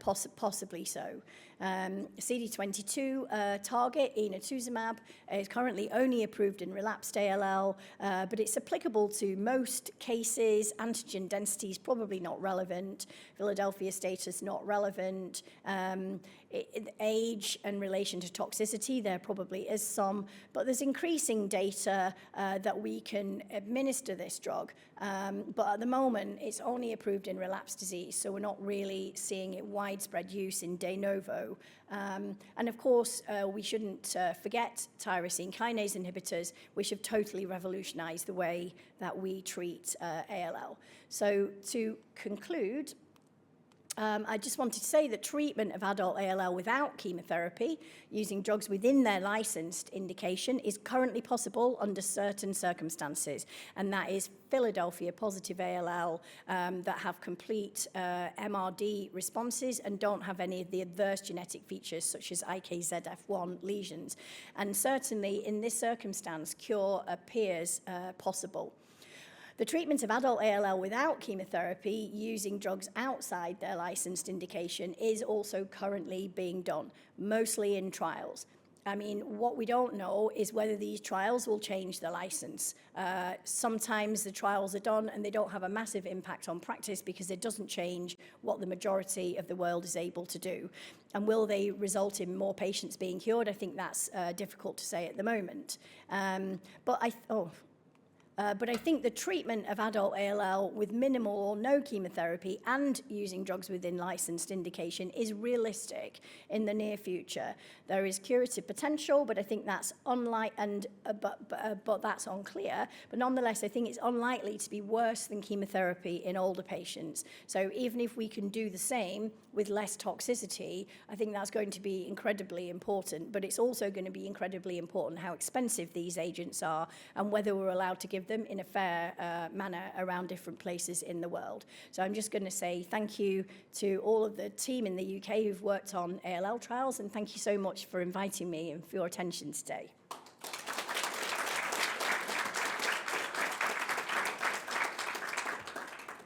possibly so. CD22 target, inotuzumab, is currently only approved in relapsed ALL, but it's applicable to most cases. Antigen density is probably not relevant. Philadelphia status not relevant. Age and relation to toxicity, there probably is some, but there's increasing data that we can administer this drug. But at the moment, it's only approved in relapsed disease, so we're not really seeing it widespread use in de novo. And of course, we shouldn't forget tyrosine kinase inhibitors, which have totally revolutionized the way that we treat ALL. So to conclude, I just wanted to say that treatment of adult ALL without chemotherapy, using drugs within their licensed indication, is currently possible under certain circumstances, and that is Philadelphia positive ALL that have complete MRD responses and don't have any of the adverse genetic features such as IKZF1 lesions. And certainly in this circumstance, cure appears possible. The treatment of adult ALL without chemotherapy using drugs outside their licensed indication is also currently being done, mostly in trials. I mean, what we don't know is whether these trials will change the license. Sometimes the trials are done and they don't have a massive impact on practice because it doesn't change what the majority of the world is able to do. And will they result in more patients being cured? I think that's difficult to say at the moment. But I think the treatment of adult ALL with minimal or no chemotherapy and using drugs within licensed indication is realistic in the near future. There is curative potential, but I think that's but that's unclear. But nonetheless, I think it's unlikely to be worse than chemotherapy in older patients. So even if we can do the same with less toxicity, I think that's going to be incredibly important. But it's also going to be incredibly important how expensive these agents are and whether we're allowed to give them in a fair manner around different places in the world. So I'm just going to say thank you to all of the team in the UK who've worked on ALL trials, and thank you so much for inviting me and for your attention today.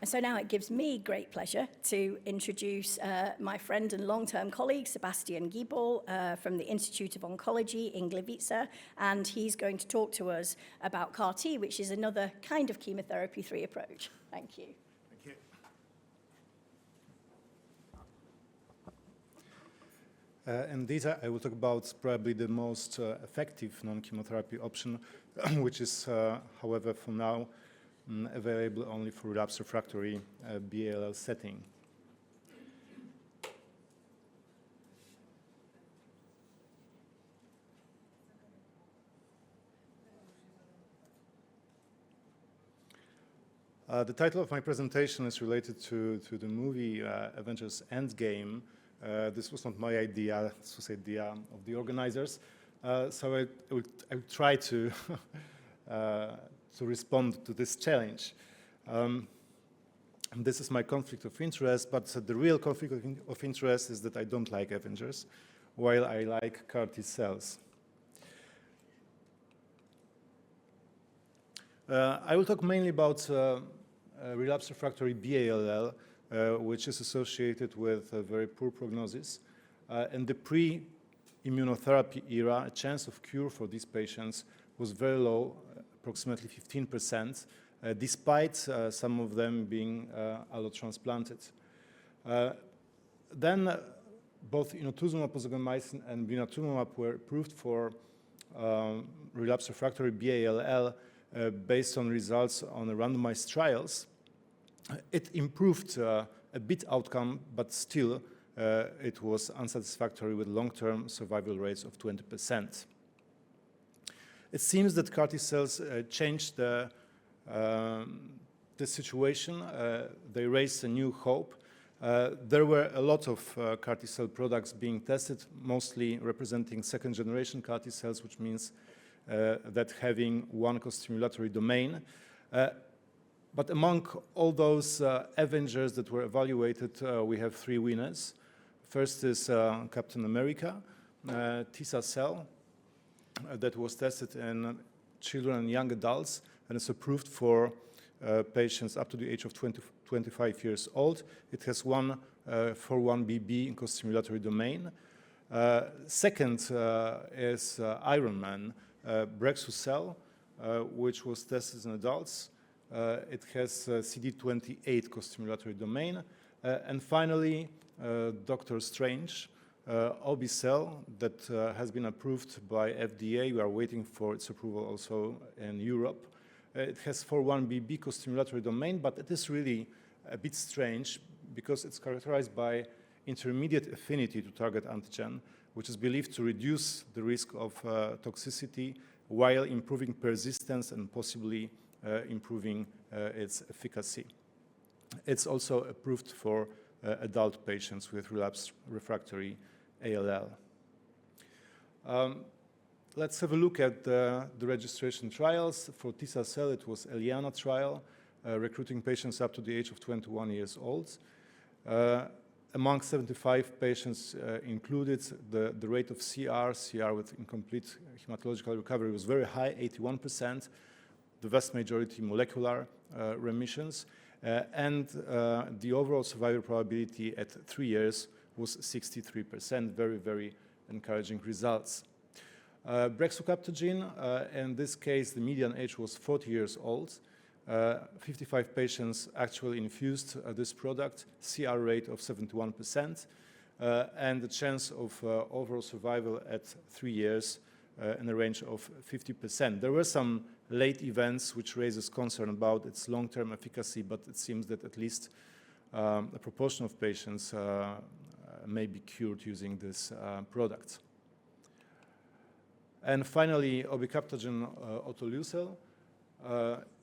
And so now it gives me great pleasure to introduce my friend and long-term colleague, Sebastian Giebel, from the Institute of Oncology in Gliwice, and he's going to talk to us about CAR-T, which is another kind of chemotherapy-free approach. Thank you. Thank you. Indeed, I will talk about probably the most effective non-chemotherapy option, which is, however, for now, available only for relapsed refractory BALL setting. The title of my presentation is related to the movie Avengers Endgame. This was not my idea, this was the idea of the organizers. So I will try to to respond to this challenge. And this is my conflict of interest, but the real conflict of interest is that I don't like Avengers, while I like CAR-T cells. I will talk mainly about relapsed refractory BALL, which is associated with a very poor prognosis. In the pre-immunotherapy era, a chance of cure for these patients was very low, approximately 15%, despite some of them being allotransplanted. Then both inotuzumab ozogamicin and blinatumomab were approved for relapsed refractory BALL based on results on randomized trials. It improved a bit outcome, but still it was unsatisfactory with long-term survival rates of 20%. It seems that CAR-T cells changed the situation. They raised a new hope. There were a lot of CAR-T cell products being tested, mostly representing second-generation CAR-T cells, which means that having one costimulatory domain. But among all those Avengers that were evaluated, we have three winners. First is Captain America, T-cell cell, that was tested in children and young adults and is approved for patients up to the age of 25 years old. It has one 4-1BB costimulatory domain. Second is Iron Man, Brexu cell, which was tested in adults. It has CD28 costimulatory domain. And finally, Doctor Strange, obe-cel, that has been approved by FDA. We are waiting for its approval also in Europe. It has 4-1BB costimulatory domain, but it is really a bit strange because it's characterized by intermediate affinity to target antigen, which is believed to reduce the risk of toxicity while improving persistence and possibly improving its efficacy. It's also approved for adult patients with relapsed refractory ALL. Let's have a look at the registration trials. For T-cell, it was Eliana trial, recruiting patients up to the age of 21 years old. Among 75 patients included, the rate of CR with incomplete hematological recovery was very high, 81%, the vast majority molecular remissions, and the overall survival probability at 3 years was 63%, very, very encouraging results. Brexucabtagene, in this case, the median age was 40 years old. 55 patients actually infused this product, CR rate of 71%, and the chance of overall survival at 3 years in the range of 50%. There were some late events which raises concern about its long-term efficacy, but it seems that at least a proportion of patients may be cured using this product. And finally, obicaptagene autoleucel.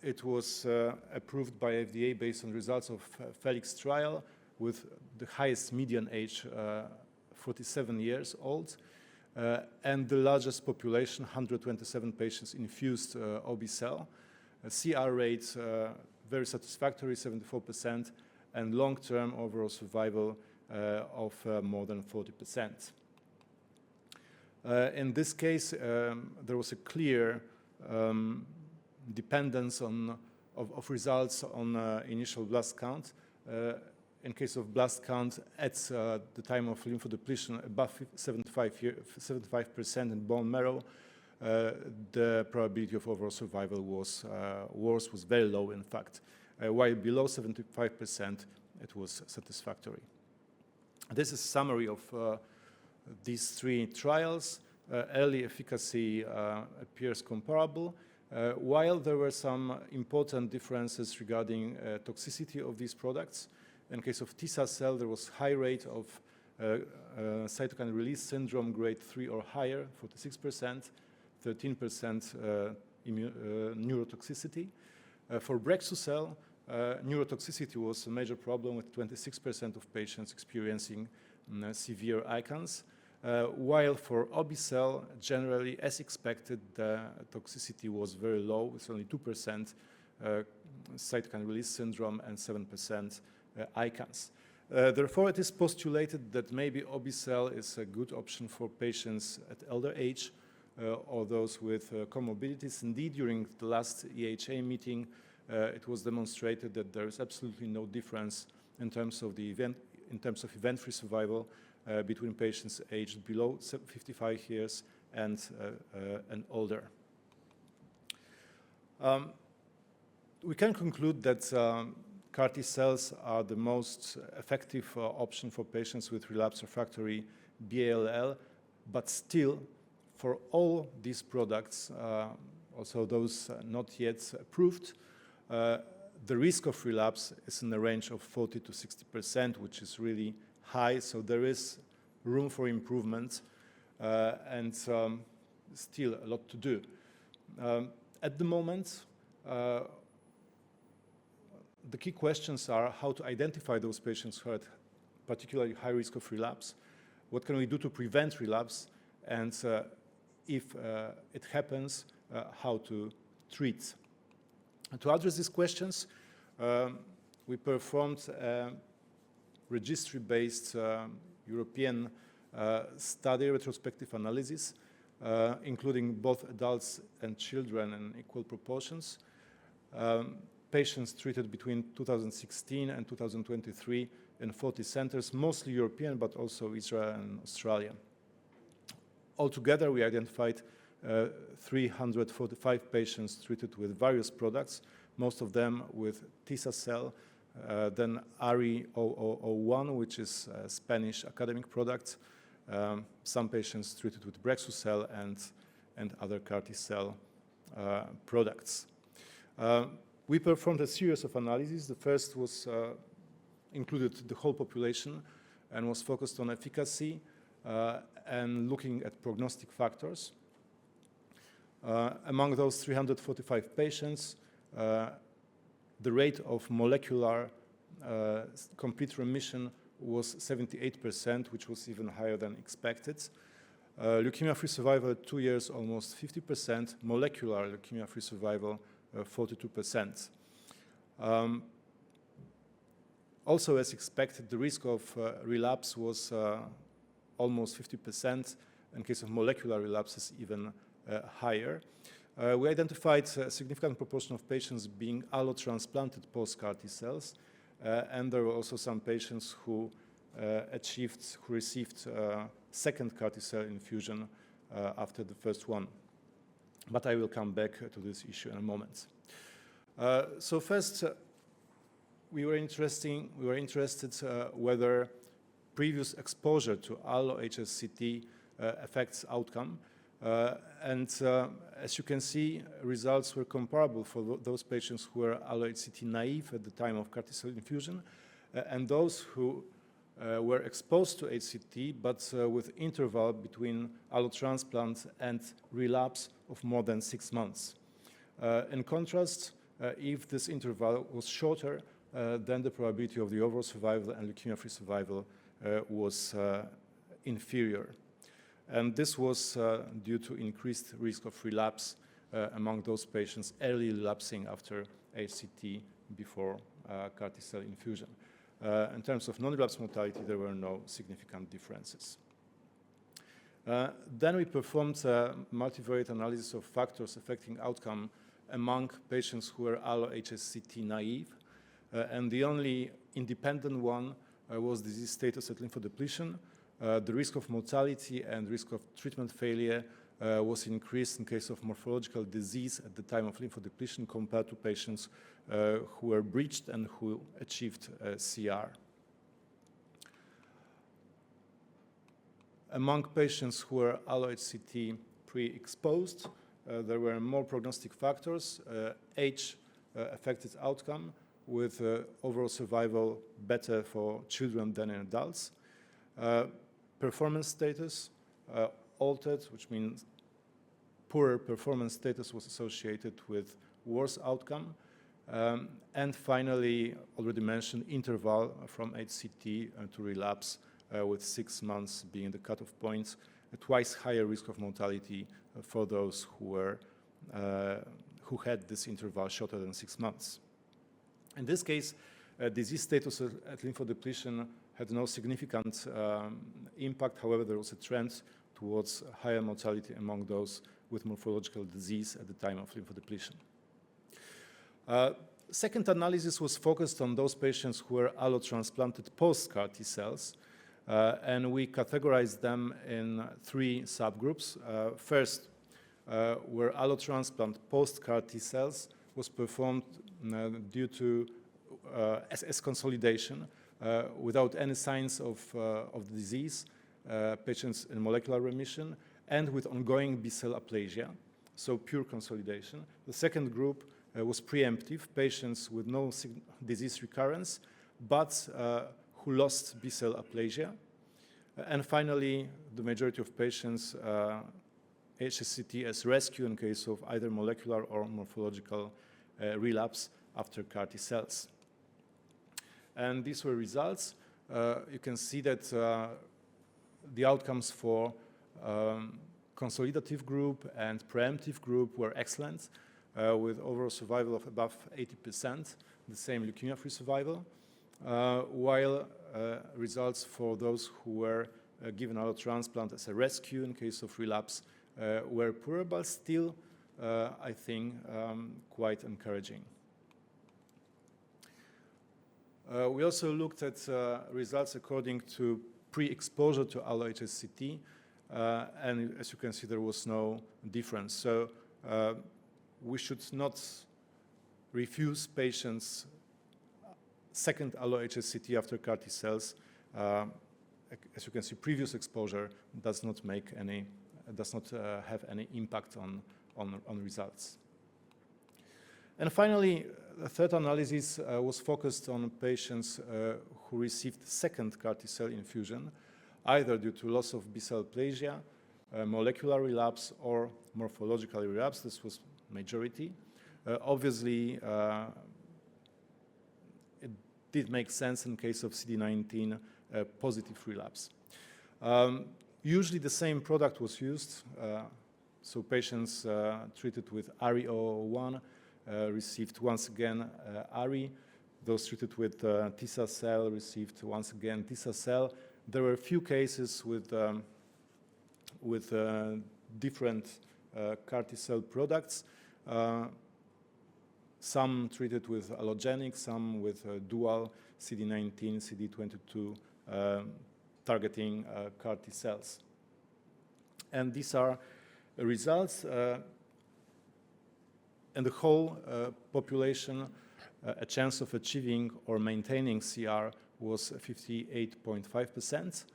It was approved by FDA based on results of FELIX trial with the highest median age, 47 years old, and the largest population, 127 patients infused obe-cel. CR rate very satisfactory, 74%, and long-term overall survival of more than 40%. In this case, there was a clear dependence of results on initial blast count. In case of blast count at the time of lymphodepletion above 75% in bone marrow, the probability of overall survival was worse, was very low in fact. While below 75%, it was satisfactory. This is a summary of these 3 trials. Early efficacy appears comparable, while there were some important differences regarding toxicity of these products. In case of T-cell, there was high rate of cytokine release syndrome grade 3 or higher, 46%, 13% neurotoxicity. For Brexucel, neurotoxicity was a major problem with 26% of patients experiencing severe ICANS, while for obe-cel, generally, as expected, the toxicity was very low, with only 2% cytokine release syndrome and 7% ICANS. Therefore, it is postulated that maybe obe-cel is a good option for patients at elder age or those with comorbidities. Indeed, during the last EHA meeting, it was demonstrated that there is absolutely no difference in terms of event-free survival between patients aged below 55 years and older. We can conclude that CAR T cells are the most effective option for patients with relapsed refractory B-ALL, but still, for all these products, also those not yet approved, the risk of relapse is in the range of 40 to 60%, which is really high, so there is room for improvement and still a lot to do. At the moment, the key questions are how to identify those patients who are at particularly high risk of relapse, what can we do to prevent relapse, and if it happens, how to treat. And to address these questions, we performed a registry-based European study retrospective analysis, including both adults and children in equal proportions. Patients treated between 2016 and 2023 in 40 centers, mostly European, but also Israel and Australia. Altogether, we identified 345 patients treated with various products, most of them with T-cell, then ARI-001, which is a Spanish academic product, some patients treated with Brexucel and other CAR T-cell products. We performed a series of analyses. The first was included the whole population and was focused on efficacy and looking at prognostic factors. Among those 345 patients, the rate of molecular complete remission was 78%, which was even higher than expected. Leukemia-free survival at 2 years, almost 50%. Molecular leukemia-free survival, 42%. Also, as expected, the risk of relapse was almost 50%. In case of molecular relapses, even higher. We identified a significant proportion of patients being allotransplanted post-CAR T cells, and there were also some patients who received second CAR T cell infusion after the first one. But I will come back to this issue in a moment. So first, we were interested whether previous exposure to allo-HSCT affects outcome. As you can see, results were comparable for those patients who were allo-HSCT naive at the time of CAR T cell infusion, and those who were exposed to HCT, but with interval between allotransplant and relapse of more than 6 months. In contrast, if this interval was shorter, then the probability of the overall survival and leukemia-free survival was inferior. And this was due to increased risk of relapse among those patients early relapsing after HCT before CAR T cell infusion. In terms of non-relapse mortality, there were no significant differences. Then we performed a multivariate analysis of factors affecting outcome among patients who were allo-HSCT naive. And the only independent one was disease status at lymphodepletion. The risk of mortality and risk of treatment failure was increased in case of morphological disease at the time of lymphodepletion compared to patients who were breached and who achieved CR. Among patients who were allo-HCT pre-exposed, there were more prognostic factors. Age affected outcome, with overall survival better for children than in adults. Performance status altered, which means poorer performance status was associated with worse outcome. And finally, already mentioned, interval from HCT to relapse, with 6 months being the cutoff point, a twice higher risk of mortality for those who had this interval shorter than 6 months. In this case, disease status at lymphodepletion had no significant impact. However, there was a trend towards higher mortality among those with morphological disease at the time of lymphodepletion. Second analysis was focused on those patients who were allotransplanted post-CAR T cells, and we categorized them in 3 subgroups. First, where allotransplant post-CAR T cells was performed due to as consolidation without any signs of the disease, patients in molecular remission, and with ongoing B-cell aplasia, so pure consolidation. The second group was preemptive, patients with no disease recurrence, but who lost B-cell aplasia. And finally, the majority of patients, HSCT as rescue in case of either molecular or morphological relapse after CAR T cells. And these were results. You can see that the outcomes for consolidative group and preemptive group were excellent, with overall survival of above 80%, the same leukemia-free survival, while results for those who were given allotransplant as a rescue in case of relapse were poorer, but still, I think, quite encouraging. We also looked at results according to pre-exposure to allo-HSCT, and as you can see, there was no difference. So we should not refuse patients second allo-HSCT after CAR T cells. As you can see, previous exposure does not have any impact on results. And finally, the third analysis was focused on patients who received second CAR T cell infusion, either due to loss of B-cell aplasia, molecular relapse, or morphological relapse. This was majority. Obviously, it did make sense in case of CD19 positive relapse. Usually the same product was used, so patients treated with ARI-001 received once again ARI. Those treated with Tisa-cel received once again Tisa-cel. There were a few cases with different CAR T-cell products. Some treated with allogenic, some with dual CD19, CD22 targeting CAR T-cells. And these are results. In the whole population, a chance of achieving or maintaining CR was 58.5%.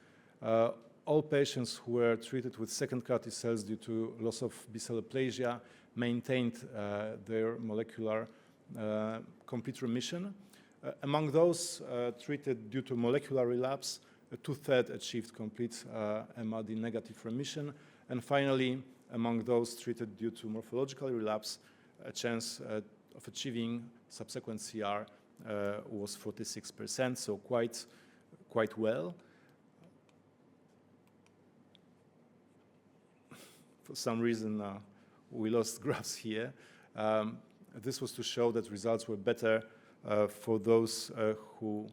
All patients who were treated with second CAR T-cells due to loss of B-cell aplasia maintained their molecular complete remission. Among those treated due to molecular relapse, 2/3 achieved complete MRD negative remission. And finally, among those treated due to morphological relapse, a chance of achieving subsequent CR was 46%, so quite well. For some reason, we lost graphs here. This was to show that results were better for those who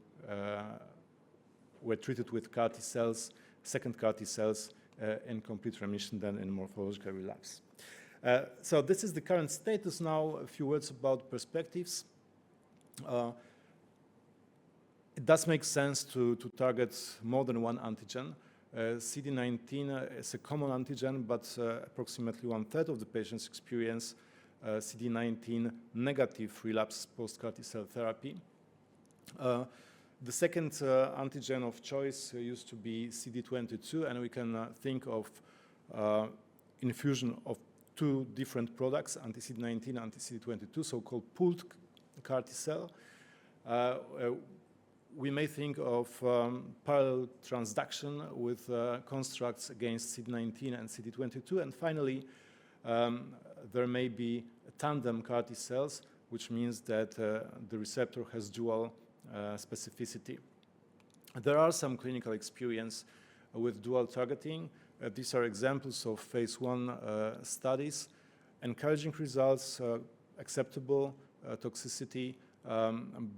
were treated with CAR T-cells, second CAR T-cells in complete remission than in morphological relapse. So this is the current status. Now, a few words about perspectives. It does make sense to target more than one antigen. CD19 is a common antigen, but approximately 1/3 of the patients experience CD19 negative relapse post-CAR T-cell therapy. The second antigen of choice used to be CD22, and we can think of infusion of two different products, anti-CD19 and anti-CD22, so-called pooled CAR T-cell. We may think of parallel transduction with constructs against CD19 and CD22. And finally, there may be tandem CAR T-cells, which means that the receptor has dual specificity. There are some clinical experience with dual targeting. These are examples of phase 1 studies. Encouraging results, acceptable toxicity,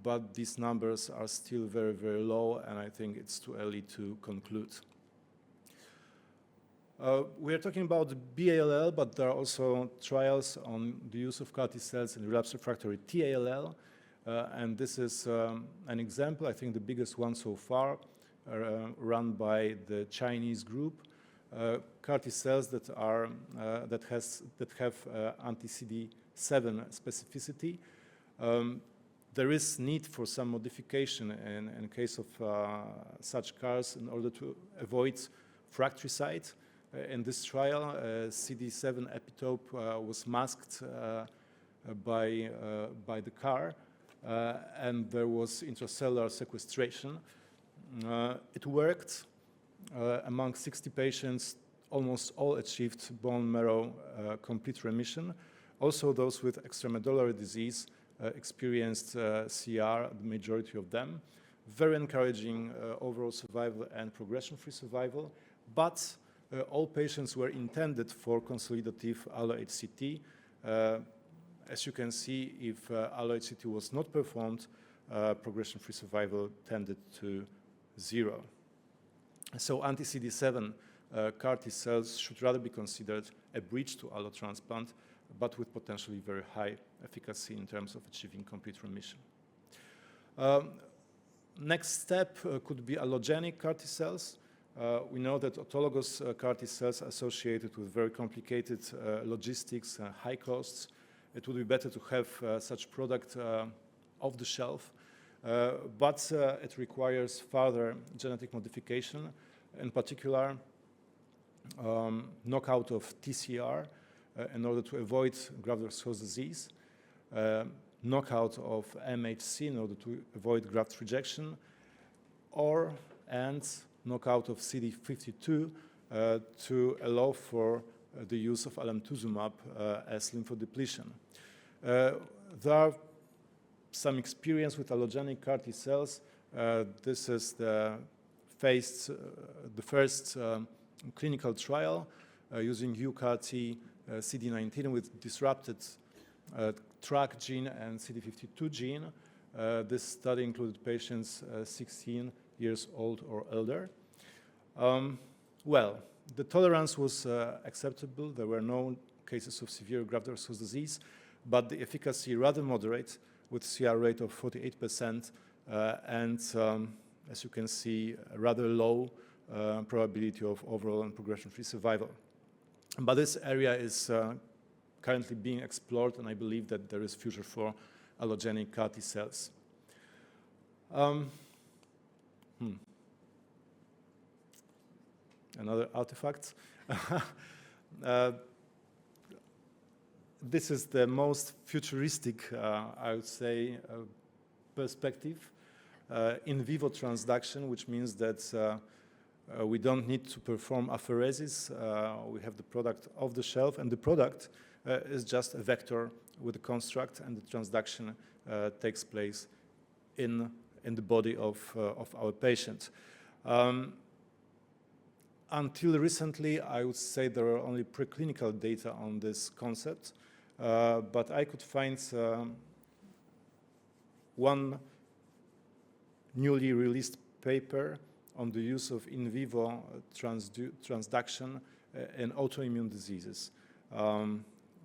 but these numbers are still very, very low, and I think it's too early to conclude. We are talking about B-ALL, but there are also trials on the use of CAR T-cells in relapsed refractory T-ALL, and this is an example, I think the biggest one so far, run by the Chinese group. CAR T-cells that have anti-CD7 specificity. There is need for some modification in case of such CARs in order to avoid fratricide. In this trial, CD7 epitope was masked by the CAR, and there was intracellular sequestration. It worked. Among 60 patients, almost all achieved bone marrow complete remission. Also, those with extramedullary disease experienced CR, the majority of them. Very encouraging overall survival and progression-free survival, but all patients were intended for consolidative allo-HCT. As you can see, if allo-HCT was not performed, progression-free survival tended to 0. So anti-CD7 CAR T-cells should rather be considered a bridge to allotransplant, but with potentially very high efficacy in terms of achieving complete remission. Next step could be allogenic CAR T-cells. We know that autologous CAR T-cells are associated with very complicated logistics, high costs. It would be better to have such product off the shelf, but it requires further genetic modification, in particular knockout of TCR in order to avoid graft-versus-host disease, knockout of MHC in order to avoid graft rejection, and knockout of CD52 to allow for the use of alemtuzumab as lymphodepletion. There are some experience with allogenic CAR T-cells. This is the faced the first clinical trial using UCAR-T CD19 with disrupted TRAC gene and CD52 gene. This study included patients 16 years old or elder. Well, the tolerance was acceptable. There were no cases of severe graft-versus disease, but the efficacy rather moderate, with CR rate of 48% and, as you can see, a rather low probability of overall and progression-free survival. But this area is currently being explored, and I believe that there is future for allogeneic CAR-T cells. Another artifact. This is the most futuristic, I would say, perspective. In vivo transduction, which means that we don't need to perform apheresis. We have the product off the shelf, and the product is just a vector with a construct, and the transduction takes place in the body of our patient. Until recently, I would say there are only preclinical data on this concept, but I could find one newly released paper on the use of in vivo transduction in autoimmune diseases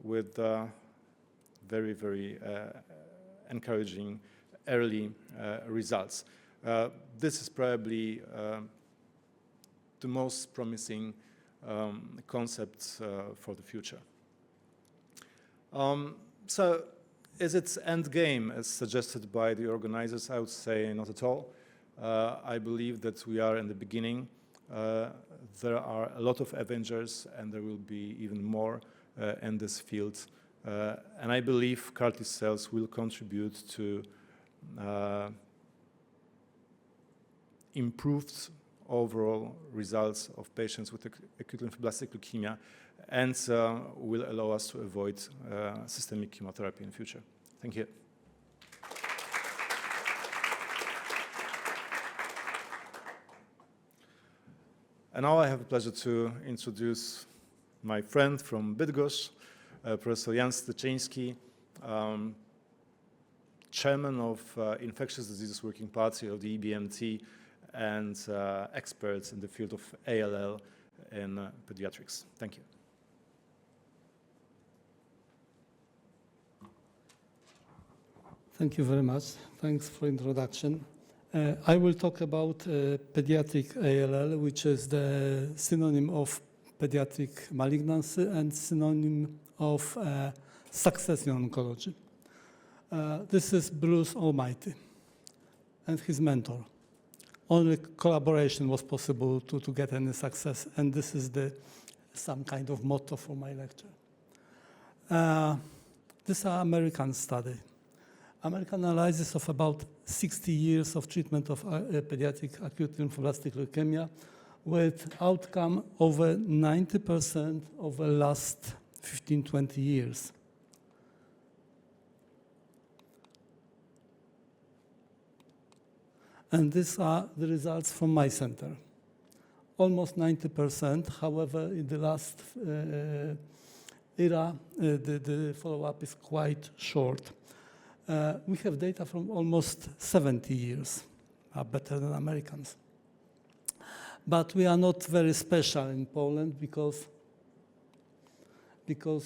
with very, very encouraging early results. This is probably the most promising concept for the future. So is it end game as suggested by the organizers? I would say not at all. I believe that we are in the beginning. There are a lot of Avengers, and there will be even more in this field. And I believe CAR-T cells will contribute to improved overall results of patients with acute lymphoblastic leukemia, and will allow us to avoid systemic chemotherapy in the future. Thank you. And now I have the pleasure to introduce my friend from Bydgoszcz, Professor Jan Styczyński, chairman of Infectious Diseases Working Party of the EBMT, and experts in the field of ALL in pediatrics. Thank you. Thank you very much. Thanks for introduction. I will talk about pediatric ALL, which is the synonym of pediatric malignancy and synonym of success in oncology. This is Bruce Almighty and his mentor. Only collaboration was possible to get any success, and this is some kind of motto for my lecture. This is an American study. American analysis of about 60 years of treatment of pediatric acute lymphoblastic leukemia with outcome over 90% over the last 15-20 years. And these are the results from my center. Almost 90%, however, in the last era, the follow-up is quite short. We have data from almost 70 years, better than Americans. But we are not very special in Poland because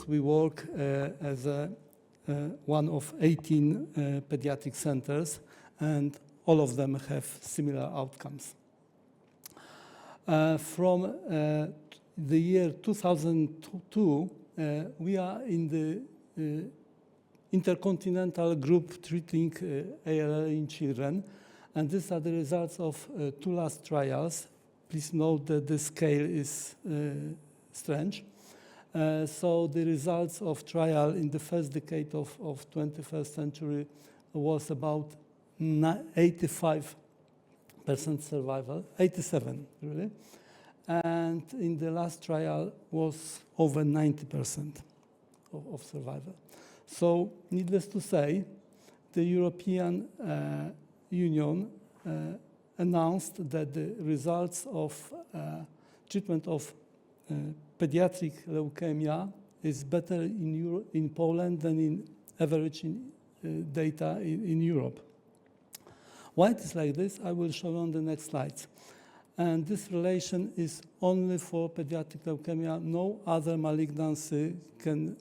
we work as one of 18 pediatric centers, and all of them have similar outcomes. From the year 2002, we are in the intercontinental group treating ALL in children, and these are the results of two last trials. Please note that the scale is strange. So the results of trial in the first decade of 21st century was about 85% survival, 87 really, and in the last trial was over 90% of survival. So, needless to say, the European Union announced that the results of treatment of pediatric leukemia is better in Poland than in average data in Europe. Why it is like this, I will show on the next slides. And this relation is only for pediatric leukemia. No other malignancy can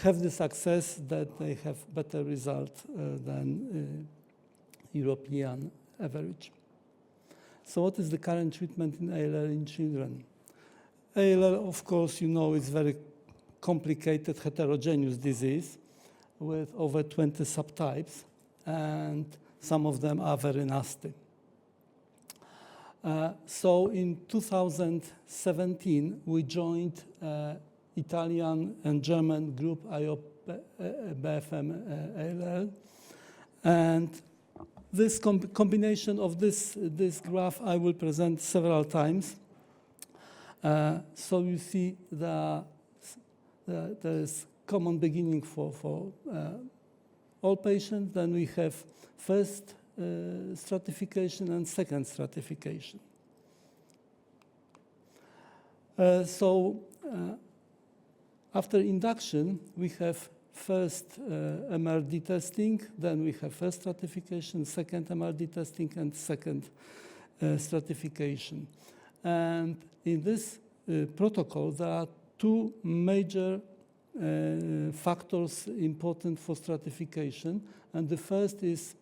have the success that they have better result than European average. So what is the current treatment in ALL in children? ALL, of course, you know, is very complicated heterogeneous disease with over 20 subtypes, and some of them are very nasty. So in 2017, we joined Italian and German group IO-BFM ALL, and this combination of this graph I will present several times. So you see there is common beginning for all patients. Then we have first stratification and second stratification. After induction, we have first MRD testing, then we have first stratification, second MRD testing, and second stratification. And in this protocol, there are two major factors important for stratification. And the first is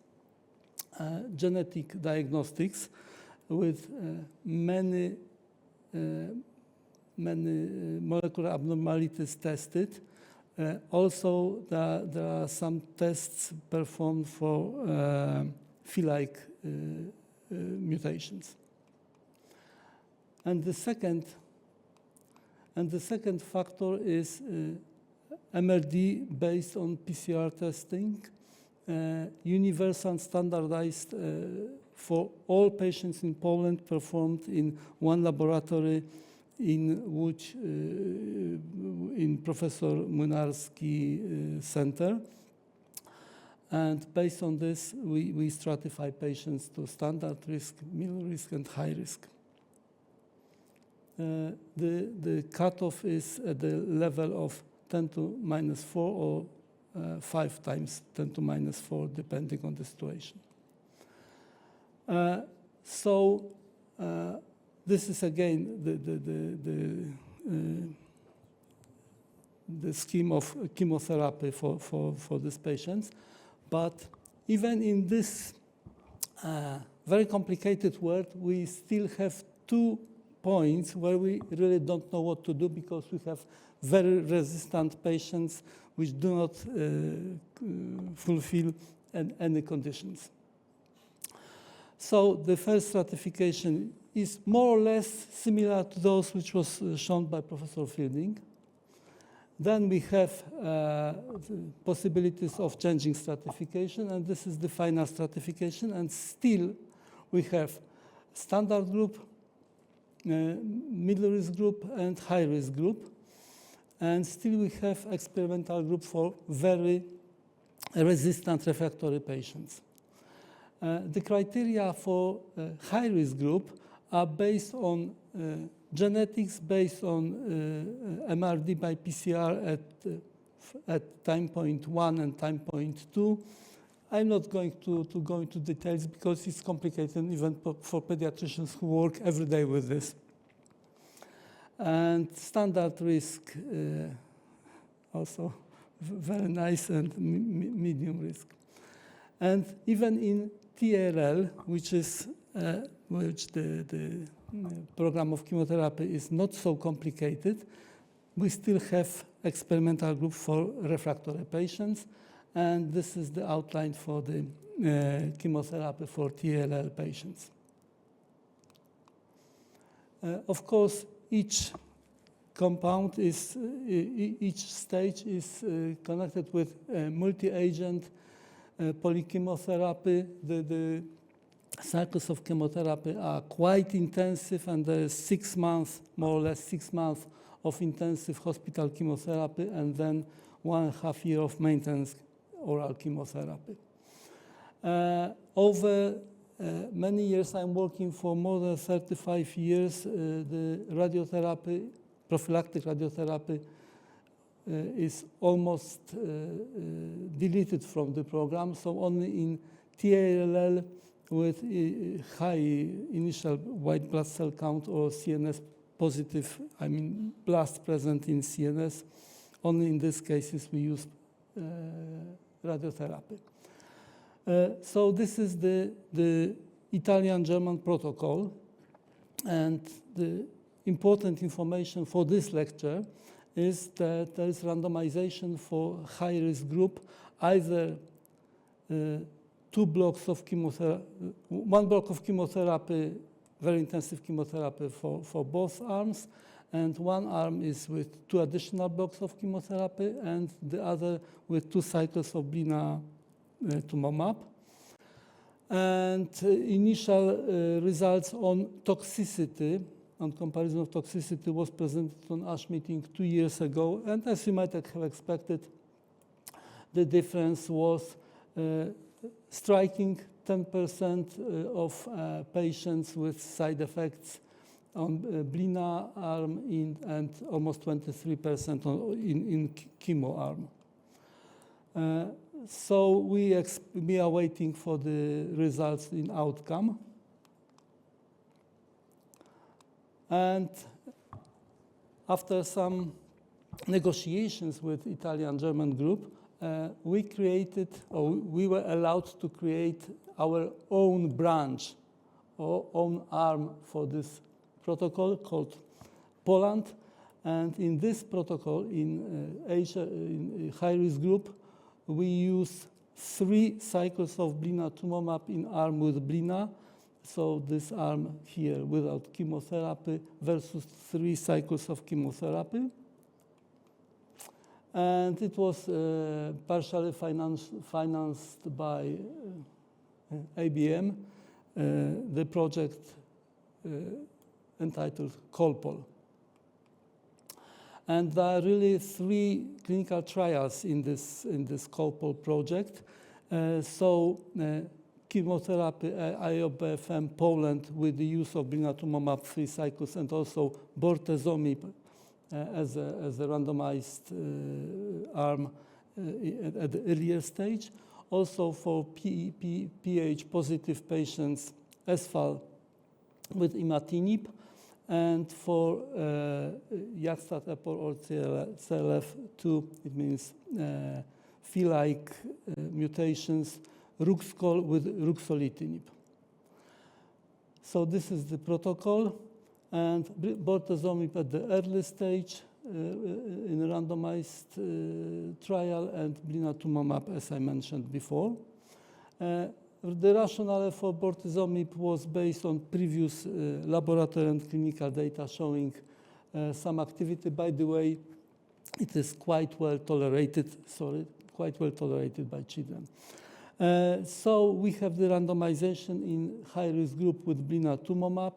genetic diagnostics with many molecular abnormalities tested. Also, there are some tests performed for phi-like mutations. And the second factor is MRD based on PCR testing, universal and standardized for all patients in Poland, performed in one laboratory in Łódź, in Professor Młynarski Center. And based on this, we stratify patients to standard risk, middle risk, and high risk. The cutoff is at the level of 10 to minus 4 or 5 times 10 to minus 4, depending on the situation. This is again the scheme of chemotherapy for these patients. But even in this very complicated world, we still have 2 points where we really don't know what to do, because we have very resistant patients which do not fulfill any conditions. So the first stratification is more or less similar to those which was shown by Professor Fielding. Then we have possibilities of changing stratification, and this is the final stratification. And still we have standard group, middle risk group, and high risk group. And still we have experimental group for very resistant refractory patients. The criteria for high risk group are based on genetics, based on MRD by PCR at time point 1 and time point 2. I'm not going to go into details because it's complicated even for pediatricians who work every day with this. And standard risk, also very nice, and medium risk. And even in TLL, which the program of chemotherapy is not so complicated, we still have experimental group for refractory patients, and this is the outline for the chemotherapy for TLL patients. Of course, each compound is, each stage is connected with multi-agent polychemotherapy. The cycles of chemotherapy are quite intensive, and there is 6 months, more or less 6 months of intensive hospital chemotherapy, and then 1.5 years of maintenance oral chemotherapy. Over many years, I'm working for more than 35 years, the radiotherapy, prophylactic radiotherapy is almost deleted from the program. So only in TALL with high initial white blood cell count or CNS positive, I mean blast present in CNS, only in these cases we use radiotherapy. So this is the Italian-German protocol, and the important information for this lecture is that there is randomization for high-risk group, either 2 blocks of chemotherapy, 1 block of chemotherapy, very intensive chemotherapy for both arms, and 1 arm is with 2 additional blocks of chemotherapy, and the other with 2 cycles of blinatumomab. And initial results on toxicity, on comparison of toxicity, was presented on ASH meeting 2 years ago, and as you might have expected, the difference was striking. 10% of patients with side effects on blina arm and almost 23% in chemo arm. So we are waiting for the results in outcome. And after some negotiations with Italian-German group, we created, or we were allowed to create our own branch or own arm for this protocol called Poland. And in this protocol, in Asia, in high-risk group, we use 3 cycles of blinatumomab in arm with blina. So this arm here without chemotherapy versus 3 cycles of chemotherapy. And it was partially financed by ABM, the project entitled COLPOL. And there are really 3 clinical trials in this COLPOL project. Chemotherapy, IOBFM Poland with the use of blinatumomab 3 cycles, and also bortezomib as a randomized arm at the earlier stage. Also for PH positive patients, SFAL with imatinib, and for YAG-STAT-EPOR or CLF2, it means Phi-like mutations, Ruxcol with ruxolitinib. So this is the protocol, and bortezomib at the early stage in a randomized trial, and blinatumomab, as I mentioned before. The rationale for bortezomib was based on previous laboratory and clinical data showing some activity. By the way, it is quite well tolerated by children. So we have the randomization in high-risk group with blinatumomab,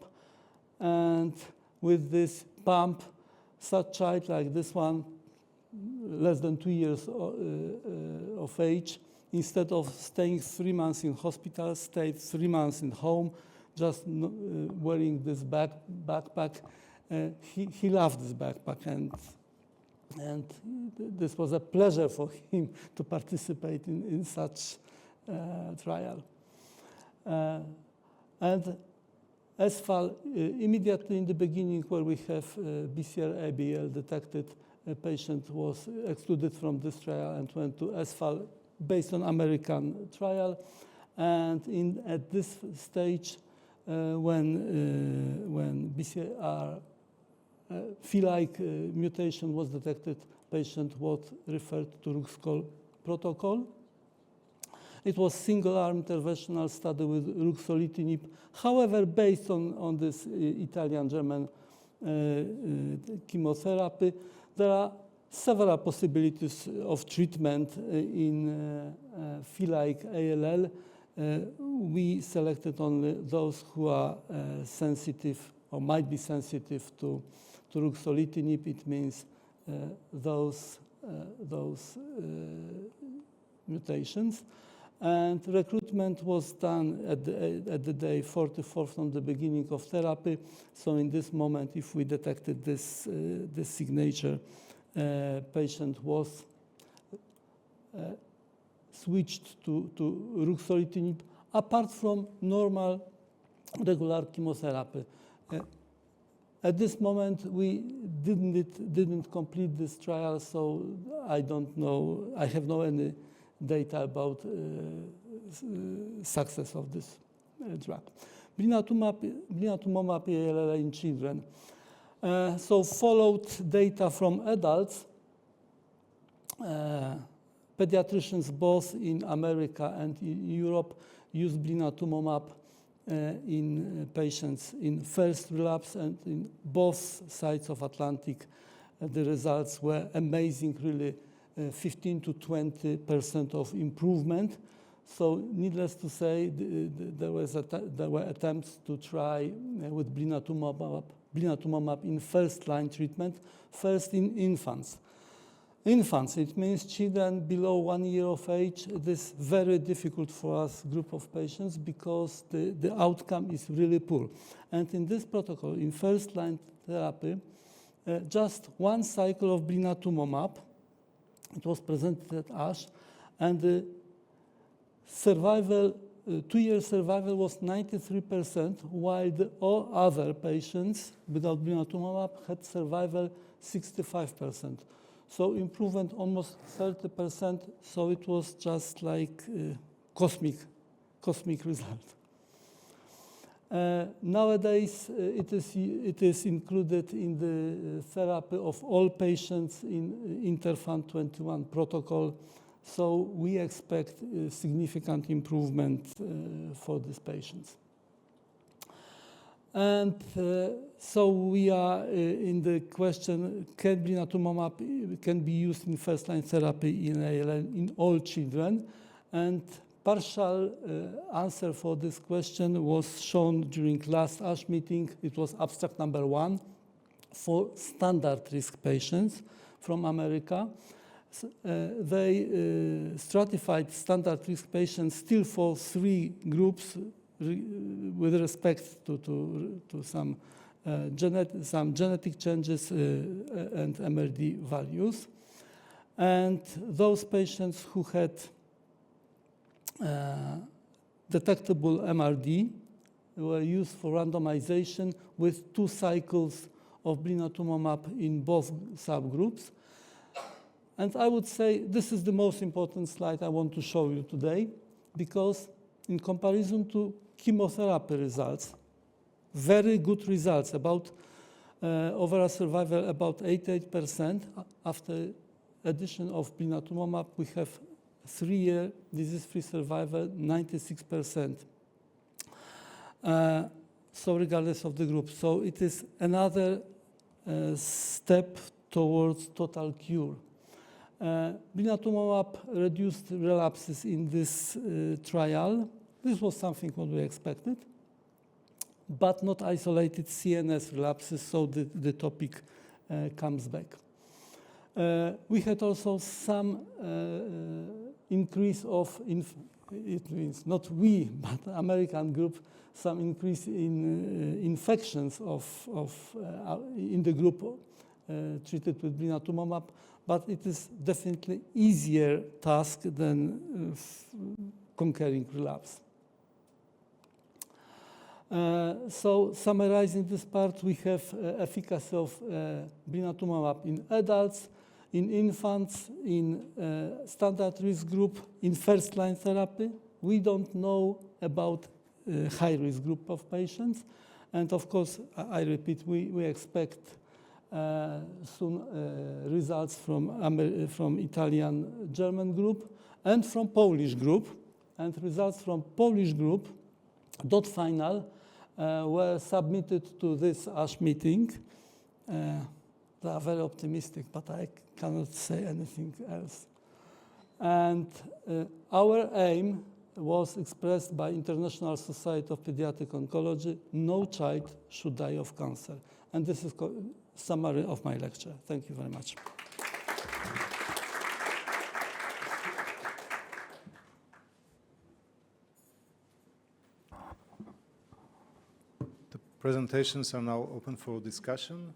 and with this pump, such child like this one, less than 2 years of age, instead of staying 3 months in hospital, stayed 3 months in home, just wearing this backpack. He loved this backpack, and this was a pleasure for him to participate in such trial. And SFAL, immediately in the beginning where we have BCR-ABL detected, a patient was excluded from this trial and went to SFAL based on American trial. And at this stage, when BCR Phi-like mutation was detected, patient was referred to Ruxcol protocol. It was single-arm interventional study with ruxolitinib. However, based on this Italian-German chemotherapy, there are several possibilities of treatment in Phi-like ALL. We selected only those who are sensitive or might be sensitive to ruxolitinib. It means those mutations. And recruitment was done at the day 44 from the beginning of therapy. So in this moment, if we detected this signature, patient was switched to ruxolitinib, apart from normal regular chemotherapy. At this moment, we didn't complete this trial, so I don't know. I have no any data about success of this drug. Blinatumomab ALL in children. So followed data from adults. Pediatricians both in America and in Europe use blinatumomab in patients in first relapse, and in both sides of Atlantic, the results were amazing, really 15 to 20% of improvement. So needless to say, there were attempts to try with blinatumomab in first-line treatment, first in infants. Infants, it means children below 1 year of age. It is very difficult for us group of patients because the outcome is really poor. And in this protocol, in first-line therapy, just one cycle of blinatumomab, it was presented at ASH, and the survival, 2-year survival was 93%, while all other patients without blinatumomab had survival 65%. So improvement almost 30%, so it was just like cosmic result. Nowadays, it is included in the therapy of all patients in Interfund 21 protocol. So we expect significant improvement for these patients. And so we are in the question, can blinatumomab can be used in first-line therapy in ALL in all children? And partial answer for this question was shown during last ASH meeting. It was abstract number 1 for standard risk patients from America. They stratified standard risk patients still for 3 groups with respect to some genetic changes and MRD values. And those patients who had detectable MRD were used for randomization with 2 cycles of blinatumomab in both subgroups. And I would say this is the most important slide I want to show you today, because in comparison to chemotherapy results, very good results, about overall survival about 88%. After addition of blinatumomab, we have 3-year disease-free survival, 96%. So regardless of the group. So it is another step towards total cure. Blinatumomab reduced relapses in this trial. This was something what we expected, but not isolated CNS relapses, so the topic comes back. We had also some increase of, it means not we, but American group, some increase in infections in the group treated with blinatumomab, but it is definitely easier task than conquering relapse. So summarizing this part, we have efficacy of blinatumomab in adults, in infants, in standard risk group, in first-line therapy. We don't know about high-risk group of patients. And of course, I repeat, we expect soon results from Italian, German group and from Polish group. And results from Polish group, not final, were submitted to this ASH meeting. They are very optimistic, but I cannot say anything else. And our aim was expressed by International Society of Pediatric Oncology: no child should die of cancer. And this is summary of my lecture. Thank you very much. presentations are now open for discussion.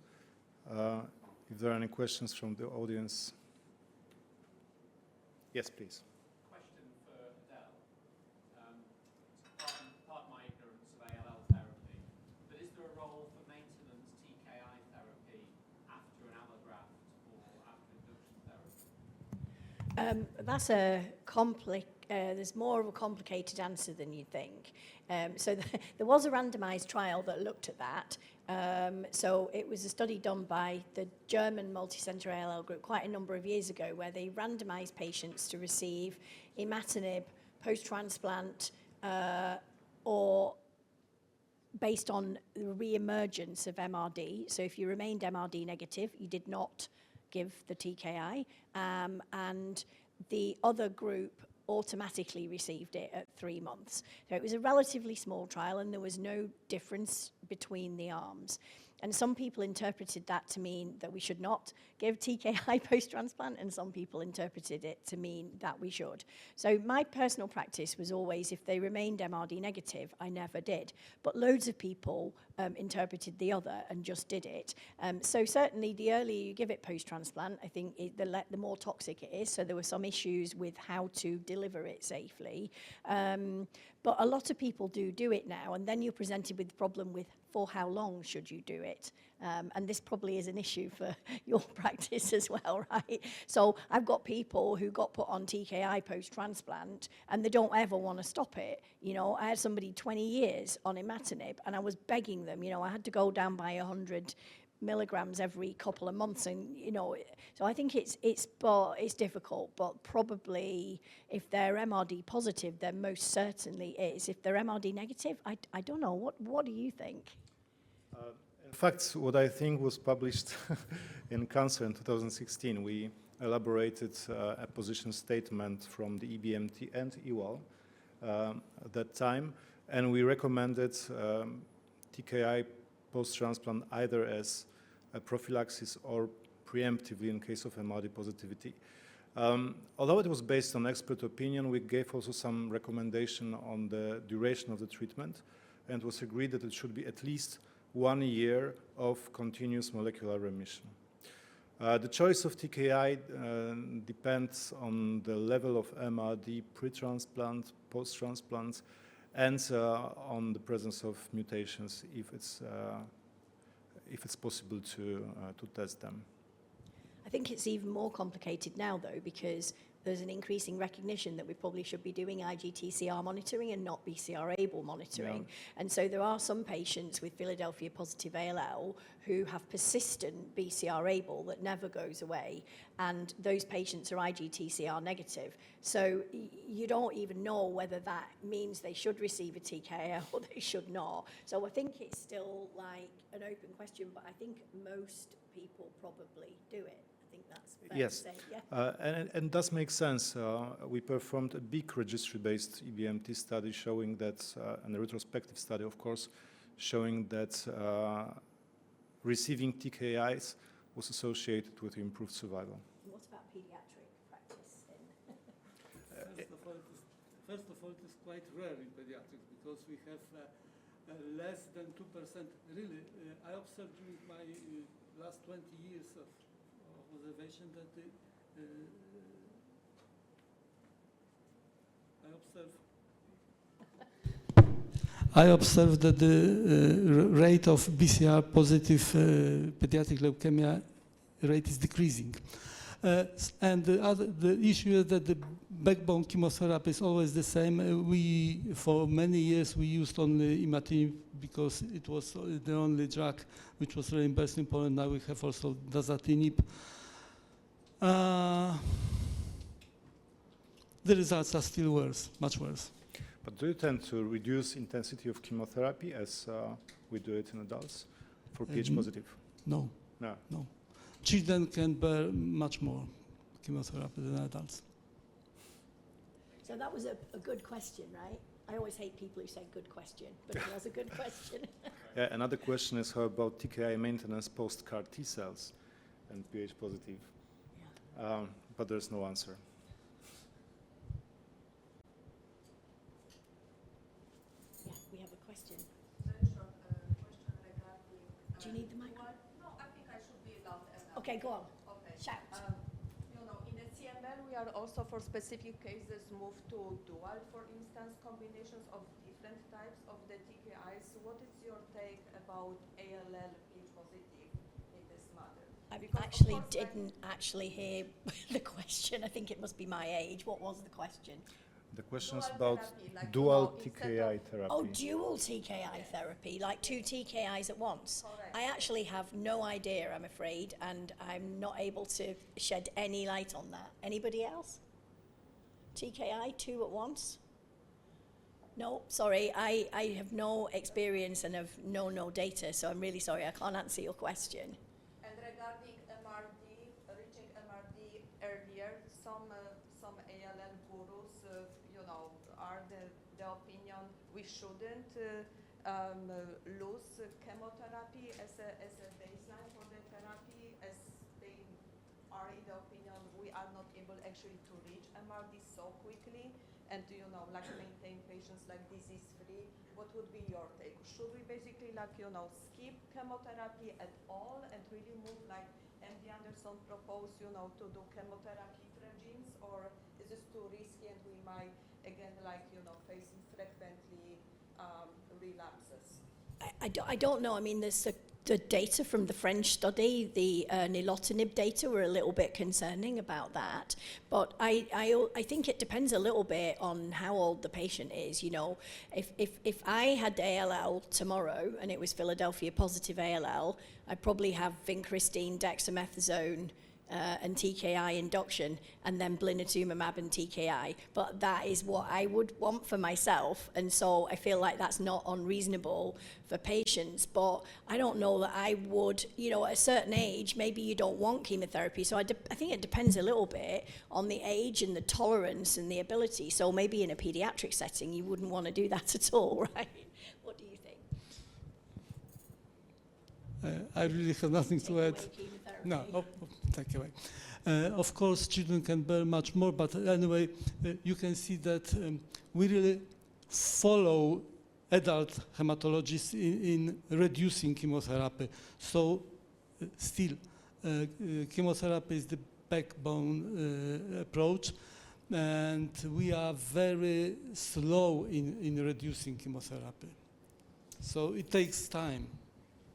If there are any questions from the audience. Yes, please. Question for Adele. Part my ignorance of ALL therapy, but is there a role for maintenance TKI therapy after an allograft or after induction therapy? That's a there's more of a complicated answer than you think. So there was a randomized trial that looked at that. So it was a study done by the German multicenter ALL group quite a number of years ago, where they randomized patients to receive imatinib post-transplant or based on the re-emergence of MRD. So if you remained MRD negative, you did not give the TKI, and the other group automatically received it at 3 months. So it was a relatively small trial, and there was no difference between the arms. And some people interpreted that to mean that we should not give TKI post-transplant, and some people interpreted it to mean that we should. So my personal practice was always, if they remained MRD negative, I never did. But loads of people interpreted the other and just did it. So certainly the earlier you give it post-transplant, I think the more toxic it is. So there were some issues with how to deliver it safely. But a lot of people do it now, and then you're presented with the problem with, for how long should you do it? And this probably is an issue for your practice as well, right? So I've got people who got put on TKI post-transplant, and they don't ever want to stop it. You know, I had somebody 20 years on imatinib, and I was begging them, you know, I had to go down by 100 milligrams every couple of months, and you know, so I think it's difficult, but probably if they're MRD positive, there most certainly is. If they're MRD negative, I don't know. What do you think? In fact, what I think was published in Cancer in 2016, we elaborated a position statement from the EBMT and EWAL at that time, and we recommended TKI post-transplant either as a prophylaxis or preemptively in case of MRD positivity. Although it was based on expert opinion, we gave also some recommendation on the duration of the treatment, and it was agreed that it should be at least 1 year of continuous molecular remission. The choice of TKI depends on the level of MRD pre-transplant, post-transplant, and on the presence of mutations, if it's possible to test them. I think it's even more complicated now, though, because there's an increasing recognition that we probably should be doing IGTCR monitoring and not BCR-ABL monitoring. Yeah. And so there are some patients with Philadelphia positive ALL who have persistent BCR-ABL that never goes away, and those patients are IGTCR negative. So you don't even know whether that means they should receive a TKI or they should not. So I think it's still like an open question, but I think most people probably do it. I think that's fair yes. to say. Yeah. And does make sense. We performed a big registry-based EBMT study showing that, and a retrospective study, of course, showing that receiving TKIs was associated with improved survival. What about pediatric practice? First of all, it is quite rare in pediatrics because we have less than 2%. Really, I observed during my last 20 years of observation that I observed that the rate of BCR positive pediatric leukemia rate is decreasing. And the issue is that the backbone chemotherapy is always the same. For many years, we used only imatinib because it was the only drug which was reimbursed in Poland. Now we have also dasatinib. The results are still worse, much worse. But do you tend to reduce intensity of chemotherapy as we do it in adults for Ph positive? No. No. No. Children can bear much more chemotherapy than adults. So that was a good question, right? I always hate people who say good question, but it was a good question. Yeah, another question is how about TKI maintenance post-CAR T cells and Ph positive? Yeah. But there's no answer. Yeah, we have a question. Very short question Okay, go on. Okay. Shout. In the CML, we are also for specific cases moved to dual, for instance, combinations of different types of the TKIs. What is your take about ALL P positive in this matter? I Because of actually course, like, didn't actually hear the question. I think it must be my age. What was the question? The question is Dual about therapy, like, dual instead TKI of- therapy. Oh, dual TKI therapy, like 2 TKIs at once. Correct. I actually have no idea, I'm afraid, and I'm not able to shed any light on that. Anybody else? TKI, 2 at once? No, sorry, I have no experience and have no data, so I'm really sorry, I can't answer your question. And regarding MRD, reaching MRD earlier, some ALL gurus, are the opinion we shouldn't lose chemotherapy as a baseline for the therapy, as they are in the opinion we are not able actually to reach MRD so quickly, and like maintain patients like disease-free. What would be your take? Should we basically skip chemotherapy at all and really move like MD Anderson proposed, to do chemotherapy regimes, or is this too risky and we might again facing frequently relapses? I don't know. I mean, there's the data from the French study, the nilotinib data were a little bit concerning about that. But I think it depends a little bit on how old the patient is. If I had ALL tomorrow and it was Philadelphia positive ALL, I'd probably have vincristine, dexamethasone, and TKI induction, and then blinatumomab and TKI. But that is what I would want for myself, and so I feel like that's not unreasonable for patients. But I don't know that I would, at a certain age, maybe you don't want chemotherapy. So I think it depends a little bit on the age and the tolerance and the ability. So maybe in a pediatric setting, you wouldn't want to do that at all, right? What do you think? I really have nothing to add. No, take away. Of course, children can bear much more, but anyway, you can see that we really follow adult hematologists in reducing chemotherapy. So still, chemotherapy is the backbone approach, and we are very slow in reducing chemotherapy. So it takes time.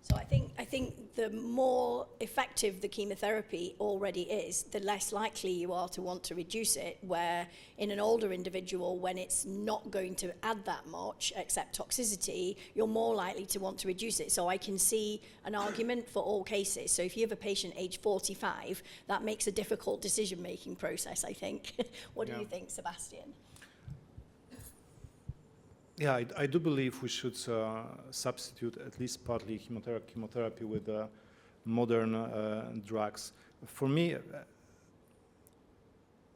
So I think the more effective the chemotherapy already is, the less likely you are to want to reduce it, where in an older individual, when it's not going to add that much except toxicity, you're more likely to want to reduce it. So I can see an argument for all cases. So if you have a patient age 45, that makes a difficult decision-making process, I think. What do you think, Sebastian? Yeah, I do believe we should substitute at least partly chemotherapy with modern drugs. For me,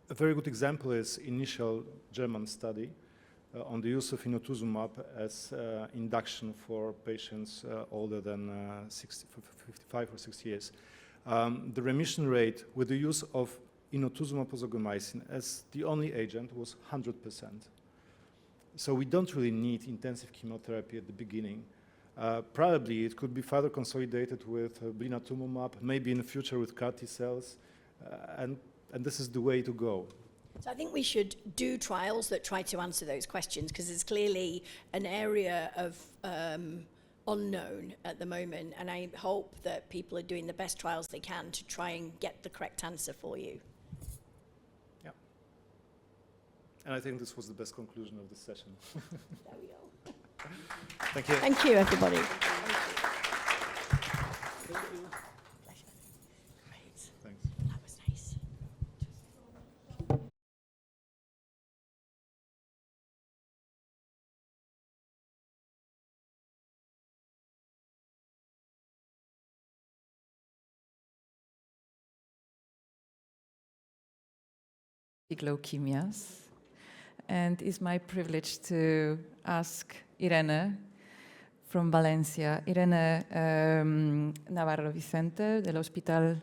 a very good example is initial German study on the use of inotuzumab as induction for patients older than 55 or 60 years. The remission rate with the use of inotuzumab ozogamicin as the only agent was 100%. So we don't really need intensive chemotherapy at the beginning. Probably it could be further consolidated with blinatumomab, maybe in the future with CAR T cells, and this is the way to go. So I think we should do trials that try to answer those questions, because it's clearly an area of unknown at the moment, and I hope that people are doing the best trials they can to try and get the correct answer for you. Yeah. And I think this was the best conclusion of this session. There we go. Thank you. Thank you, everybody. Great. Thanks. That was nice. Leukemias, and it's my privilege to ask Irene from Valencia, Irene Navarro Vicente del Hospital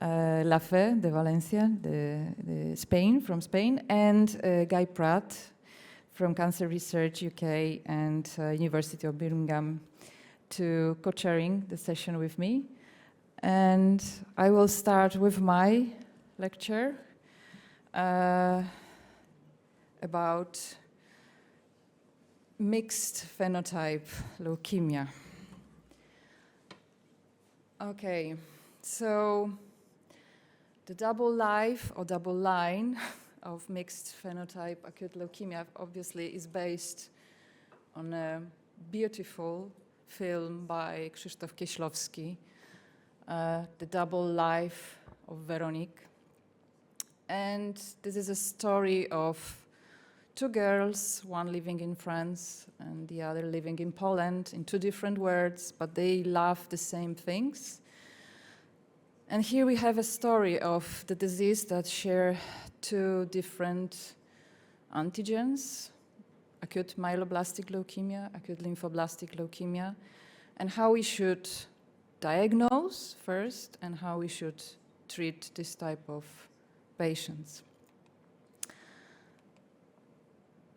La Fe de Valencia, de Spain, from Spain, and Guy Pratt from Cancer Research UK and University of Birmingham to co-chairing the session with me. And I will start with my lecture about mixed phenotype leukemia. Okay, so the double life or double line of mixed phenotype acute leukemia obviously is based on a beautiful film by Krzysztof Kieślowski, The Double Life of Veronique. And this is a story of two girls, one living in France and the other living in Poland, in two different worlds, but they love the same things. And here we have a story of the disease that share two different antigens, acute myeloblastic leukemia, acute lymphoblastic leukemia, and how we should diagnose first and how we should treat this type of patients.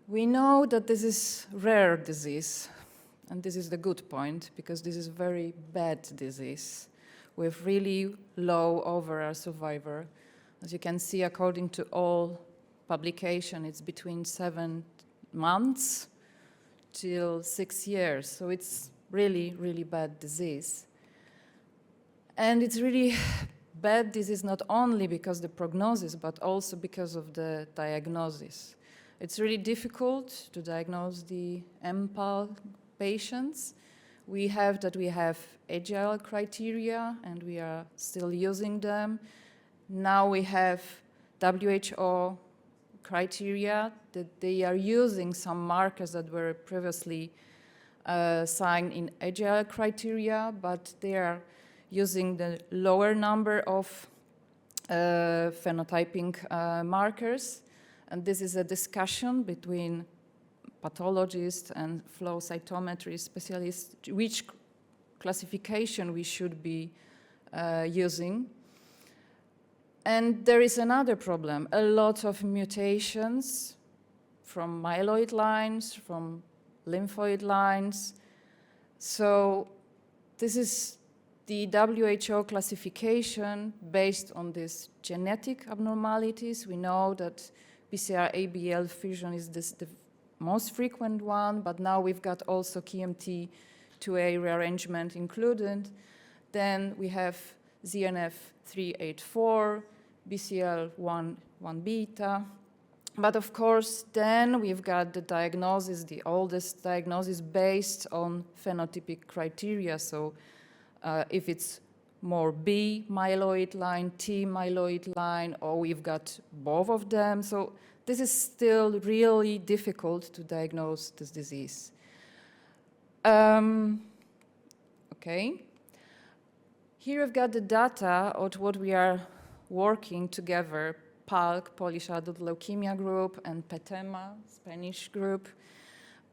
We know that this is rare disease, and this is the good point, because this is very bad disease with really low overall survivor. As you can see, according to all publication, it's between 7 months till 6 years. So it's really, really bad disease. And it's really bad disease not only because of the prognosis, but also because of the diagnosis. It's really difficult to diagnose the MPAL patients. We have agile criteria, and we are still using them. Now we have WHO criteria that they are using some markers that were previously signed in agile criteria, but they are using the lower number of phenotyping markers. And this is a discussion between pathologists and flow cytometry specialists, which classification we should be using. And there is another problem, a lot of mutations from myeloid lines, from lymphoid lines. So this is the WHO classification based on these genetic abnormalities. We know that BCR-ABL fusion is the most frequent one, but now we've got also KMT2A rearrangement included. Then we have ZNF384, BCL1 beta. But of course, then we've got the diagnosis, the oldest diagnosis based on phenotypic criteria. So if it's more B myeloid line, T myeloid line, or we've got both of them. So this is still really difficult to diagnose this disease. Okay. Here we've got the data of what we are working together, PALC, Polish Adult Leukemia Group, and PETEMA, Spanish group.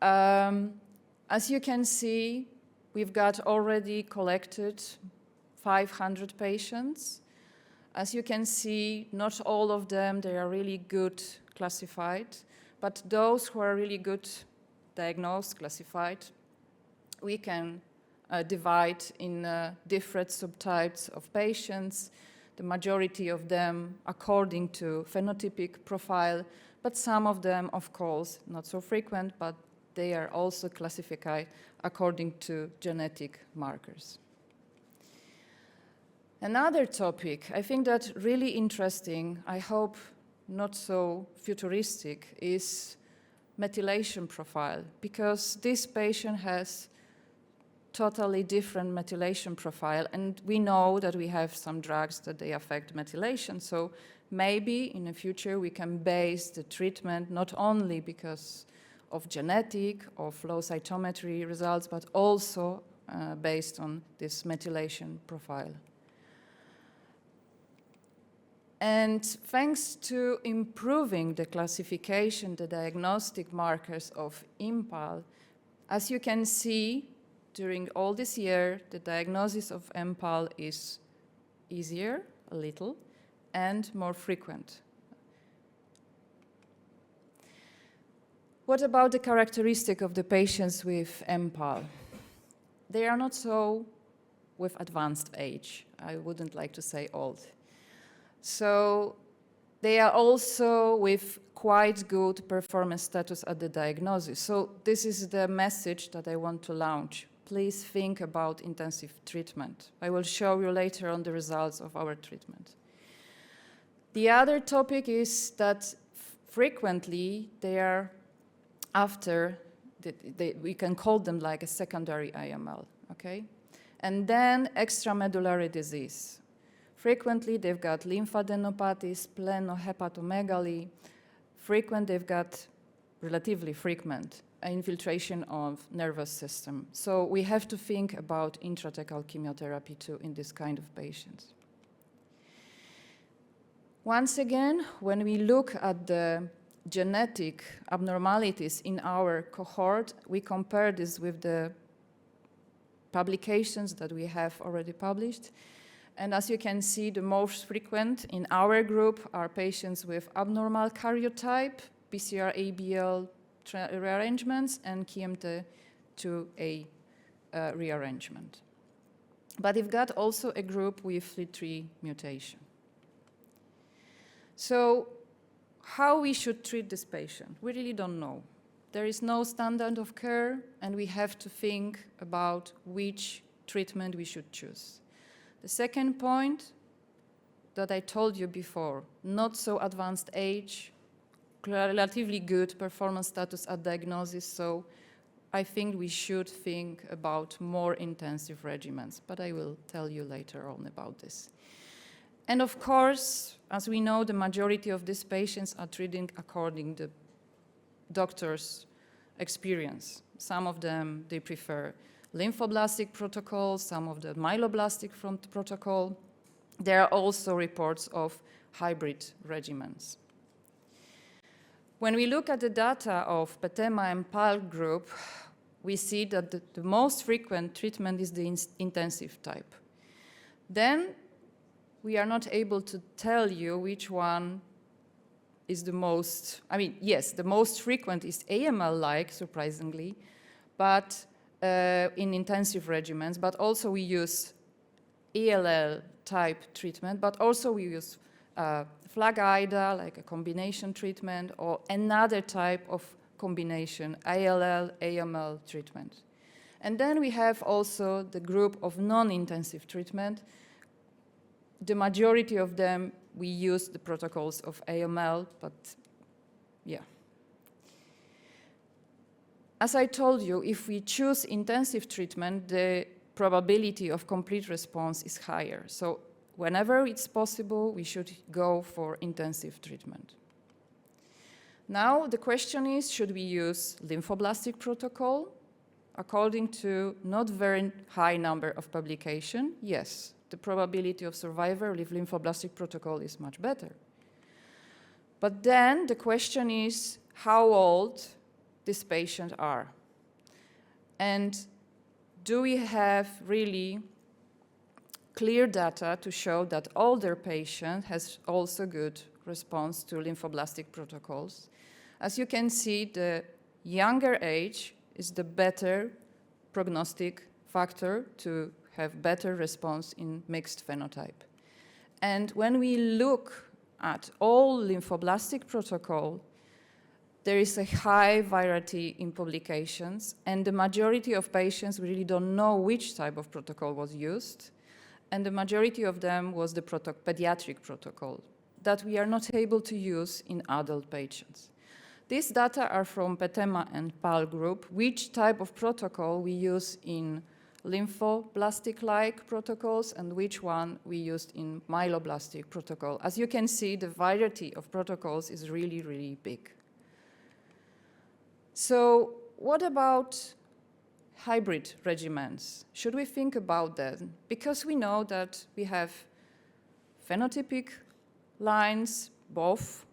As you can see, we've got already collected 500 patients. As you can see, not all of them, they are really good classified, but those who are really good diagnosed, classified, we can divide in different subtypes of patients, the majority of them according to phenotypic profile, but some of them, of course, not so frequent, but they are also classified according to genetic markers. Another topic, I think that really interesting, I hope not so futuristic, is methylation profile, because this patient has totally different methylation profile, and we know that we have some drugs that they affect methylation, so maybe in the future we can base the treatment not only because of genetic or flow cytometry results, but also based on this methylation profile. And thanks to improving the classification, the diagnostic markers of MPAL, as you can see, during all this year, the diagnosis of MPAL is easier, a little, and more frequent. What about the characteristic of the patients with MPAL? They are not so with advanced age. I wouldn't like to say old. So they are also with quite good performance status at the diagnosis. So this is the message that I want to launch. Please think about intensive treatment. I will show you later on the results of our treatment. The other topic is that frequently they are after, we can call them like a secondary AML, okay? And then extramedullary disease. Frequently they've got lymphadenopathy, splenohepatomegaly. They've got relatively frequent infiltration of nervous system. So we have to think about intrathecal chemotherapy too in this kind of patients. Once again, when we look at the genetic abnormalities in our cohort, we compare this with the publications that we have already published. And as you can see, the most frequent in our group are patients with abnormal karyotype, BCR-ABL rearrangements, and KMT2A rearrangement. But we've got also a group with FLT3 mutation. So how we should treat this patient? We really don't know. There is no standard of care, and we have to think about which treatment we should choose. The second point that I told you before, not so advanced age, relatively good performance status at diagnosis, so I think we should think about more intensive regimens, but I will tell you later on about this. And of course, as we know, the majority of these patients are treated according to doctor's experience. Some of them, they prefer lymphoblastic protocol, some of the myeloblastic protocol. There are also reports of hybrid regimens. When we look at the data of PETEMA and PAL group, we see that the most frequent treatment is the intensive type. Then we are not able to tell you which one is the most, yes, the most frequent is AML-like, surprisingly, but in intensive regimens, but also we use ALL type treatment, but also we use FLAG-IDA, like a combination treatment, or another type of combination, ALL, AML treatment. And then we have also the group of non-intensive treatment. The majority of them, we use the protocols of AML, but yeah. As I told you, if we choose intensive treatment, the probability of complete response is higher. So whenever it's possible, we should go for intensive treatment. Now the question is, should we use lymphoblastic protocol? According to not very high number of publications, yes, the probability of survival with lymphoblastic protocol is much better. But then the question is how old these patients are. And do we have really clear data to show that older patient has also good response to lymphoblastic protocols? As you can see, the younger age is the better prognostic factor to have better response in mixed phenotype. And when we look at all lymphoblastic protocol, there is a high variety in publications, and the majority of patients really don't know which type of protocol was used, and the majority of them was the pediatric protocol that we are not able to use in adult patients. These data are from PETEMA and PAL group, which type of protocol we use in lymphoblastic-like protocols and which one we used in myeloblastic protocol. As you can see, the variety of protocols is really, really big. So what about hybrid regimens? Should we think about that? Because we know that we have phenotypic lines, both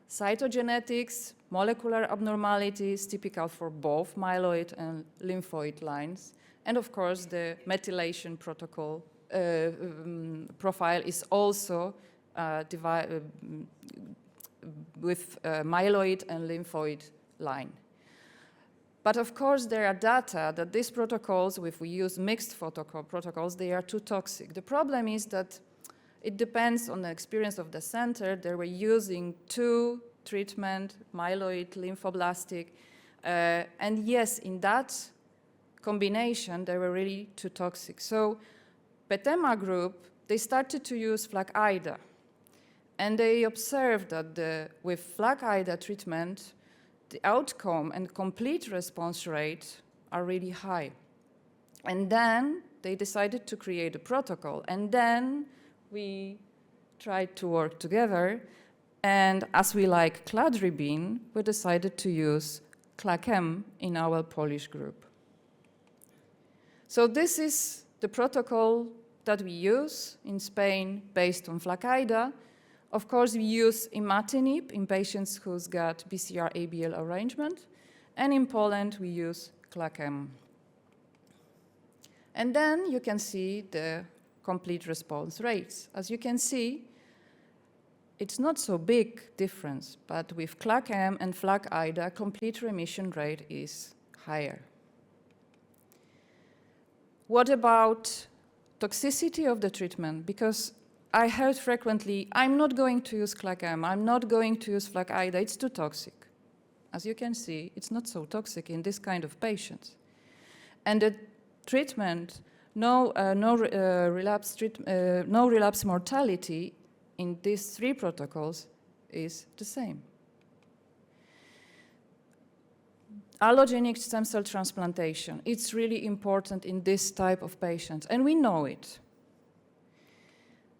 cytogenetics, molecular abnormalities typical for both myeloid and lymphoid lines. And of course, the methylation protocol profile is also with myeloid and lymphoid line. But of course, there are data that these protocols, if we use mixed protocols, they are too toxic. The problem is that it depends on the experience of the center. They were using two treatment, myeloid, lymphoblastic, and yes, in that combination, they were really too toxic. So PETEMA group, they started to use FLAG-IDA, and they observed that with FLAG-IDA treatment, the outcome and complete response rate are really high. And then they decided to create a protocol, and then we tried to work together, and as we like cladribine, we decided to use CLACM in our Polish group. So this is the protocol that we use in Spain based on FLAG-IDA. Of course, we use imatinib in patients who's got BCR-ABL arrangement, and in Poland, we use CLACM. And then you can see the complete response rates. As you can see, it's not so big difference, but with CLACM and FLAG-IDA, complete remission rate is higher. What about toxicity of the treatment? Because I heard frequently, I'm not going to use CLACM, I'm not going to use FLAG-IDA, it's too toxic. As you can see, it's not so toxic in this kind of patients. And the treatment, no relapse mortality in these three protocols is the same. Allogeneic stem cell transplantation, it's really important in this type of patients, and we know it.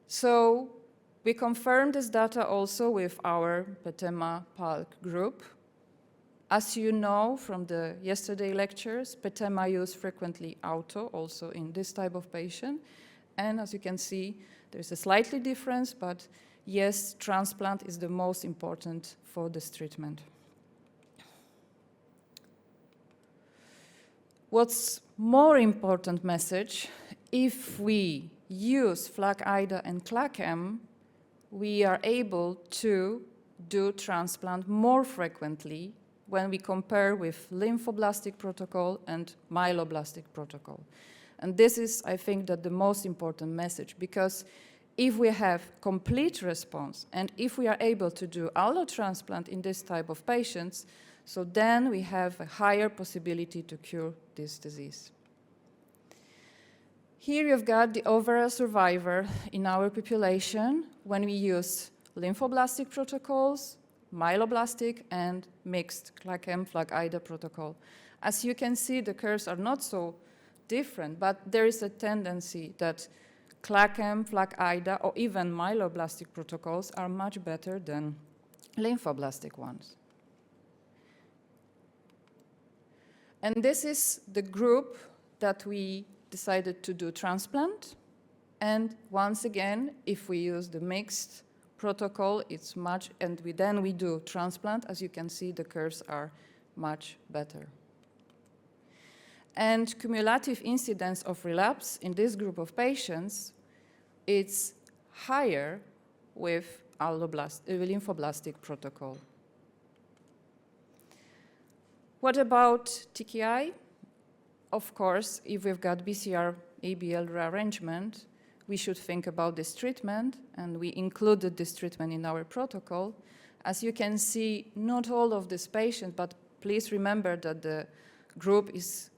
So we confirmed this data also with our PETEMA PALC group. As you know from the yesterday lectures, PETEMA use frequently auto also in this type of patient. And as you can see, there's a slightly difference, but yes, transplant is the most important for this treatment. What's more important message, if we use FLAG-IDA and CLACM, we are able to do transplant more frequently when we compare with lymphoblastic protocol and myeloblastic protocol. And this is, I think, that the most important message, because if we have complete response and if we are able to do allotransplant in this type of patients, so then we have a higher possibility to cure this disease. Here you've got the overall survivor in our population when we use lymphoblastic protocols, myeloblastic, and mixed CLACM FLAG-IDA protocol. As you can see, the curves are not so different, but there is a tendency that CLACM, FLAG-IDA, or even myeloblastic protocols are much better than lymphoblastic ones. And this is the group that we decided to do transplant. And once again, if we use the mixed protocol, it's much, and then we do transplant. As you can see, the curves are much better. And cumulative incidence of relapse in this group of patients, it's higher with lymphoblastic protocol. What about TKI? Of course, if we've got BCR-ABL rearrangement, we should think about this treatment, and we included this treatment in our protocol. As you can see, not all of these patients, but please remember that the group is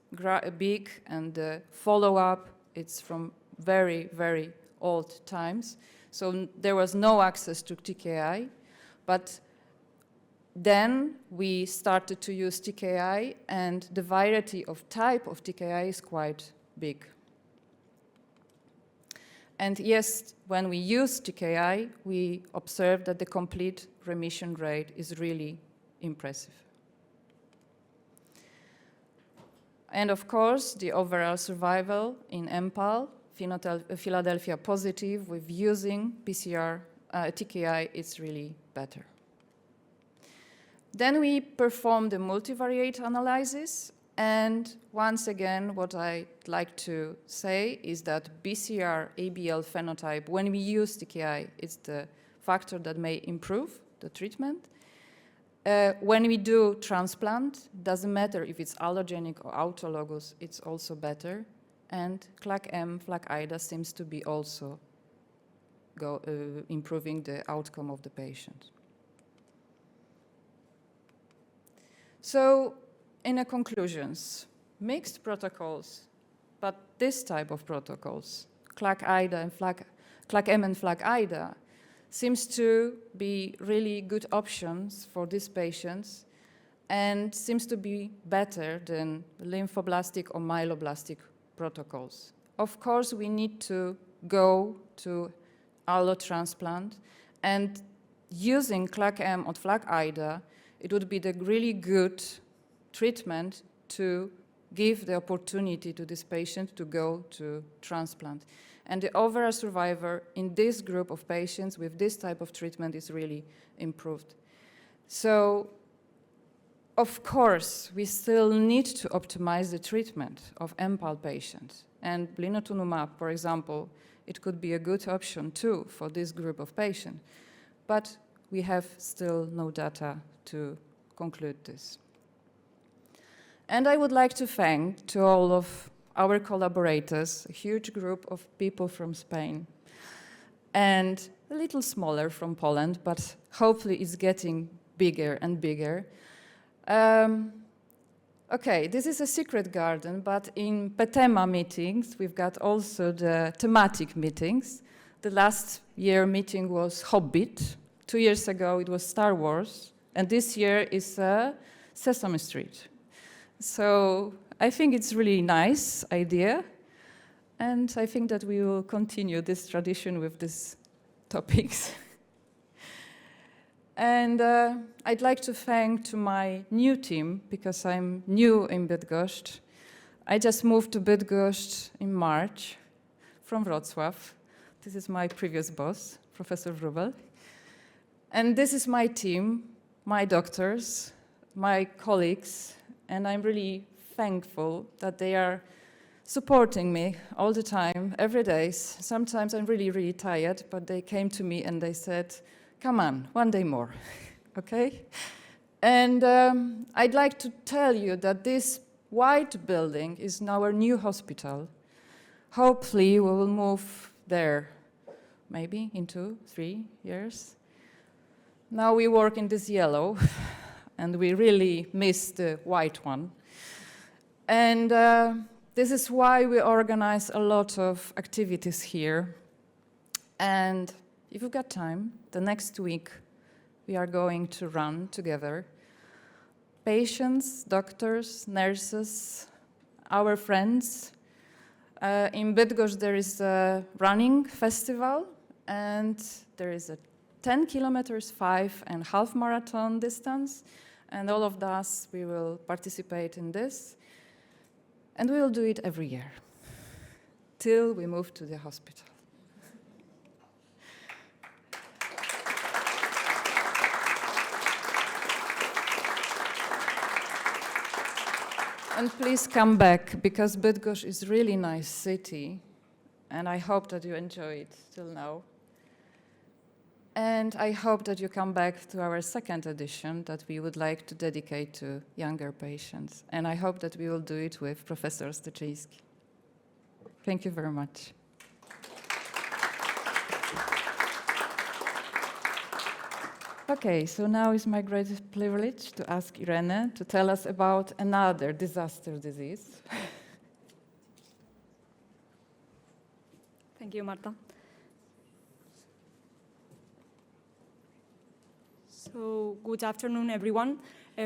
big and the follow-up, it's from very, very old times. So there was no access to TKI, but then we started to use TKI, and the variety of type of TKI is quite big. And yes, when we use TKI, we observe that the complete remission rate is really impressive. And of course, the overall survival in MPAL, Philadelphia positive, with using TKI, it's really better. Then we performed the multivariate analysis, and once again, what I'd like to say is that BCR-ABL phenotype, when we use TKI, it's the factor that may improve the treatment. When we do transplant, doesn't matter if it's allogenic or autologous, it's also better. And CLAC-M, FLAC-IDA seems to be also improving the outcome of the patient. So, in a conclusions, mixed protocols, but this type of protocols, CLAC-IDA and CLAC-M and FLAC-IDA, seems to be really good options for these patients and seems to be better than lymphoblastic or myeloblastic protocols. Of course, we need to go to allotransplant, and using CLAC-M or FLAC-IDA, it would be the really good treatment to give the opportunity to this patient to go to transplant. And the overall survivor in this group of patients with this type of treatment is really improved. So, of course, we still need to optimize the treatment of MPAL patients. And blinatumomab, for example, it could be a good option too for this group of patients. But we have still no data to conclude this. And I would like to thank to all of our collaborators, a huge group of people from Spain, and a little smaller from Poland, but hopefully it's getting bigger and bigger. Okay, this is a secret garden, but in PETEMA meetings, we've got also the thematic meetings. The last year meeting was Hobbit. 2 years ago, it was Star Wars. And this year is Sesame Street. So I think it's really nice idea. And I think that we will continue this tradition with these topics. And I'd like to thank to my new team, because I'm new in Bydgoszcz. I just moved to Bydgoszcz in March from Wrocław. This is my previous boss, Professor Wrubel. And this is my team, my doctors, my colleagues, and I'm really thankful that they are supporting me all the time, every day. Sometimes I'm really, really tired, but they came to me and they said, come on, one day more, okay? And I'd like to tell you that this white building is now our new hospital. Hopefully we will move there, maybe in 2-3 years. Now we work in this yellow, and we really miss the white one. And this is why we organize a lot of activities here. And if you've got time, the next week we are going to run together. Patients, doctors, nurses, our friends. In Bydgoszcz there is a running festival, and there is a 10 kilometers, 5.5 marathon distance, and all of us, we will participate in this, and we will do it every year, till we move to the hospital. And please come back, because Bydgoszcz is a really nice city, and I hope that you enjoy it till now. And I hope that you come back to our second edition that we would like to dedicate to younger patients. And I hope that we will do it with Professor Styczyński. Thank you very much. Okay, so now is my great privilege to ask Irene to tell us about another disaster disease. Thank you, Marta. So, good afternoon, everyone.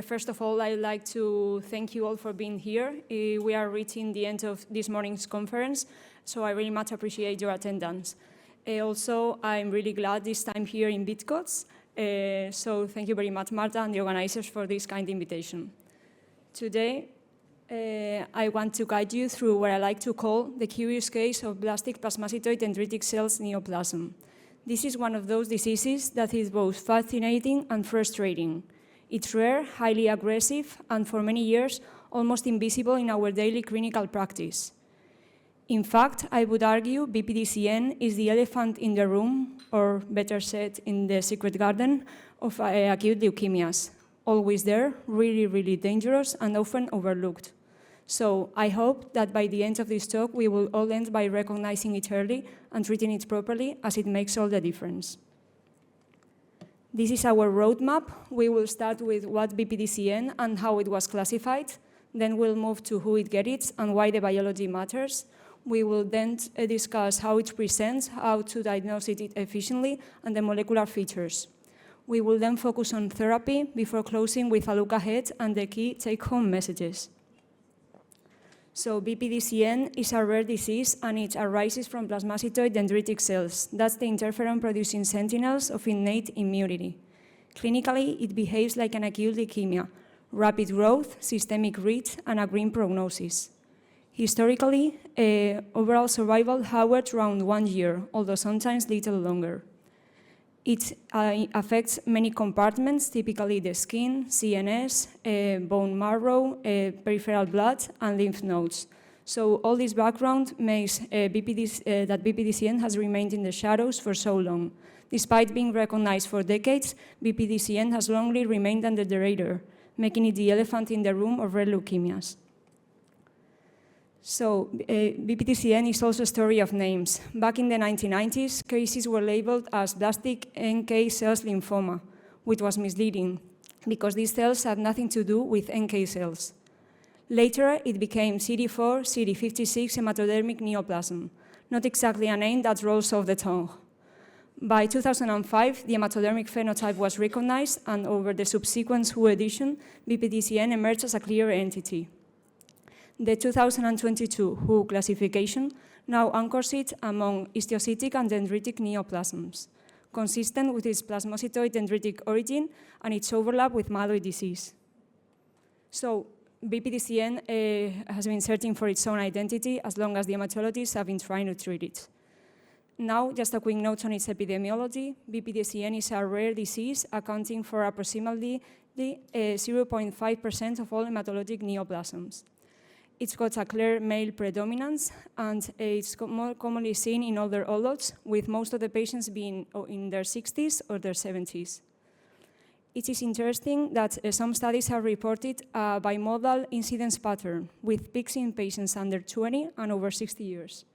First of all, I'd like to thank you all for being here. We are reaching the end of this morning's conference, so I really much appreciate your attendance. Also, I'm really glad this time here in Bydgoszcz. So thank you very much, Marta, and the organizers for this kind invitation. Today, I want to guide you through what I like to call the curious case of blastic plasmacytoid dendritic cells neoplasm. This is one of those diseases that is both fascinating and frustrating. It's rare, highly aggressive, and for many years, almost invisible in our daily clinical practice. In fact, I would argue BPDCN is the elephant in the room, or better said, in the secret garden of acute leukemias. always there, really, really dangerous, and often overlooked. So I hope that by the end of this talk, we will all end by recognizing it early and treating it properly, as it makes all the difference. This is our roadmap. We will start with what BPDCN and how it was classified. Then we'll move to who it gets and why the biology matters. We will then discuss how it presents, how to diagnose it efficiently, and the molecular features. We will then focus on therapy before closing with a look ahead and the key take-home messages. So BPDCN is a rare disease, and it arises from plasmacytoid dendritic cells. That's the interferon-producing sentinels of innate immunity. Clinically, it behaves like an acute leukemia: rapid growth, systemic reach, and a grim prognosis. Historically, overall survival hovered around 1 year, although sometimes little longer. It affects many compartments, typically the skin, CNS, bone marrow, peripheral blood, and lymph nodes. So all this background makes that BPDCN has remained in the shadows for so long. Despite being recognized for decades, BPDCN has longly remained under the radar, making it the elephant in the room of rare leukemias. So BPDCN is also a story of names. Back in the 1990s, cases were labeled as plastic NK cells lymphoma, which was misleading because these cells had nothing to do with NK cells. Later, it became CD4, CD56 hematodermic neoplasm, not exactly a name that rolls off the tongue. By 2005, the hematodermic phenotype was recognized, and over the subsequent WHO edition, BPDCN emerged as a clear entity. The 2022 WHO classification now anchors it among histiocytic and dendritic neoplasms, consistent with its plasmacytoid dendritic origin and its overlap with myeloid disease. So BPDCN has been searching for its own identity as long as the hematologists have been trying to treat it. Now, just a quick note on its epidemiology. BPDCN is a rare disease accounting for approximately 0.5% of all hematologic neoplasms. It's got a clear male predominance, and it's more commonly seen in older adults, with most of the patients being in their 60s or their 70s. It is interesting that some studies have reported a bimodal incidence pattern, with peaks in patients under 20 and over 60 years.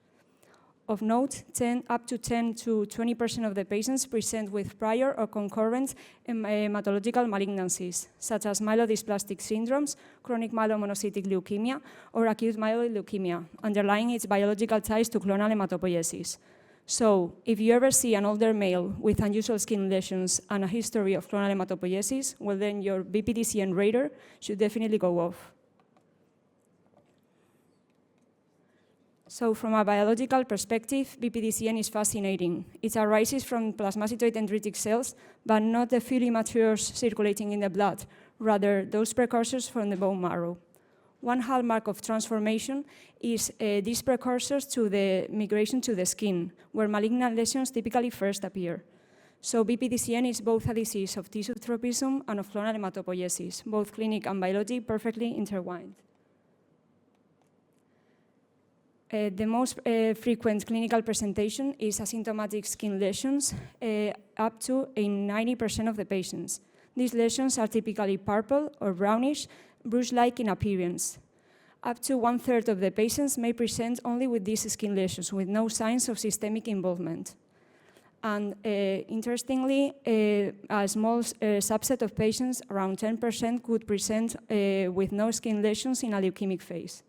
Of note, up to 10 to 20% of the patients present with prior or concurrent hematological malignancies, such as myelodysplastic syndromes, chronic myelomonocytic leukemia, or acute myeloid leukemia, underlying its biological ties to clonal hematopoiesis. So, if you ever see an older male with unusual skin lesions and a history of clonal hematopoiesis, well then your BPDCN radar should definitely go off. So from a biological perspective, BPDCN is fascinating. It arises from plasmacytoid dendritic cells, but not the fully mature circulating in the blood, rather those precursors from the bone marrow. One hallmark of transformation is these precursors to the migration to the skin, where malignant lesions typically first appear. So BPDCN is both a disease of tissue tropism and of clonal hematopoiesis, both clinic and biology perfectly intertwined. The most frequent clinical presentation is asymptomatic skin lesions, up to in 90% of the patients. These lesions are typically purple or brownish, bruise-like in appearance. Up to 1/3 of the patients may present only with these skin lesions, with no signs of systemic involvement. And interestingly, a small subset of patients, around 10%, could present with no skin lesions in a leukemic phase.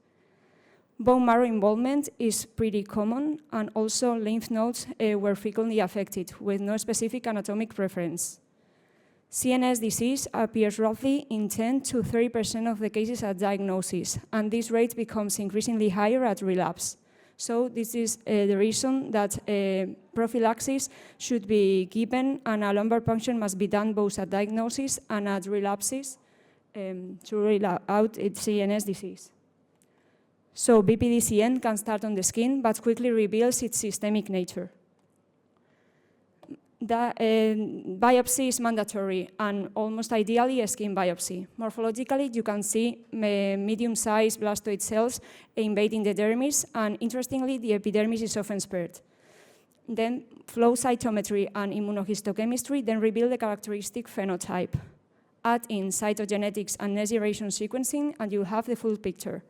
Bone marrow involvement is pretty common, and also lymph nodes were frequently affected, with no specific anatomic preference. CNS disease appears roughly in 10 to 30% of the cases at diagnosis, and this rate becomes increasingly higher at relapse. So this is the reason that prophylaxis should be given, and a lumbar puncture must be done both at diagnosis and at relapses to rule out its CNS disease. So BPDCN can start on the skin, but quickly reveals its systemic nature. The biopsy is mandatory, and almost ideally a skin biopsy. Morphologically, you can see medium-sized blastoid cells invading the dermis, and interestingly, the epidermis is often spared. Then flow cytometry and immunohistochemistry then reveal the characteristic phenotype. add in cytogenetics and next-generation sequencing, and you'll have the full picture.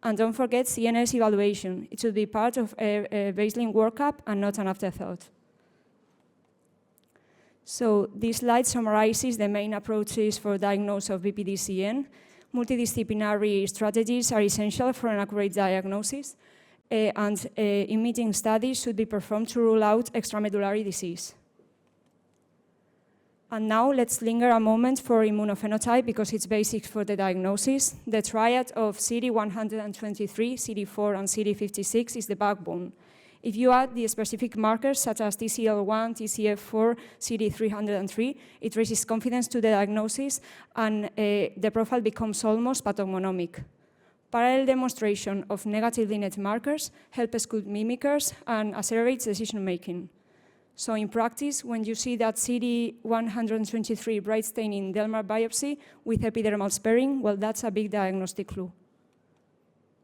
And don't forget CNS evaluation. It should be part of a baseline workup and not an afterthought. So this slide summarizes the main approaches for diagnosis of BPDCN. Multidisciplinary strategies are essential for an accurate diagnosis, and imaging studies should be performed to rule out extramedullary disease. And now let's linger a moment for immunophenotype because it's basic for the diagnosis. The triad of CD123, CD4, and CD56 is the backbone. If you add the specific markers such as TCL1, TCF4, CD303, it raises confidence to the diagnosis and the profile becomes almost pathognomonic. Parallel demonstration of negatively net markers helps good mimickers and accelerates decision making. So in practice, when you see that CD123 bright stain in Delmar biopsy with epidermal sparing, well, that's a big diagnostic clue.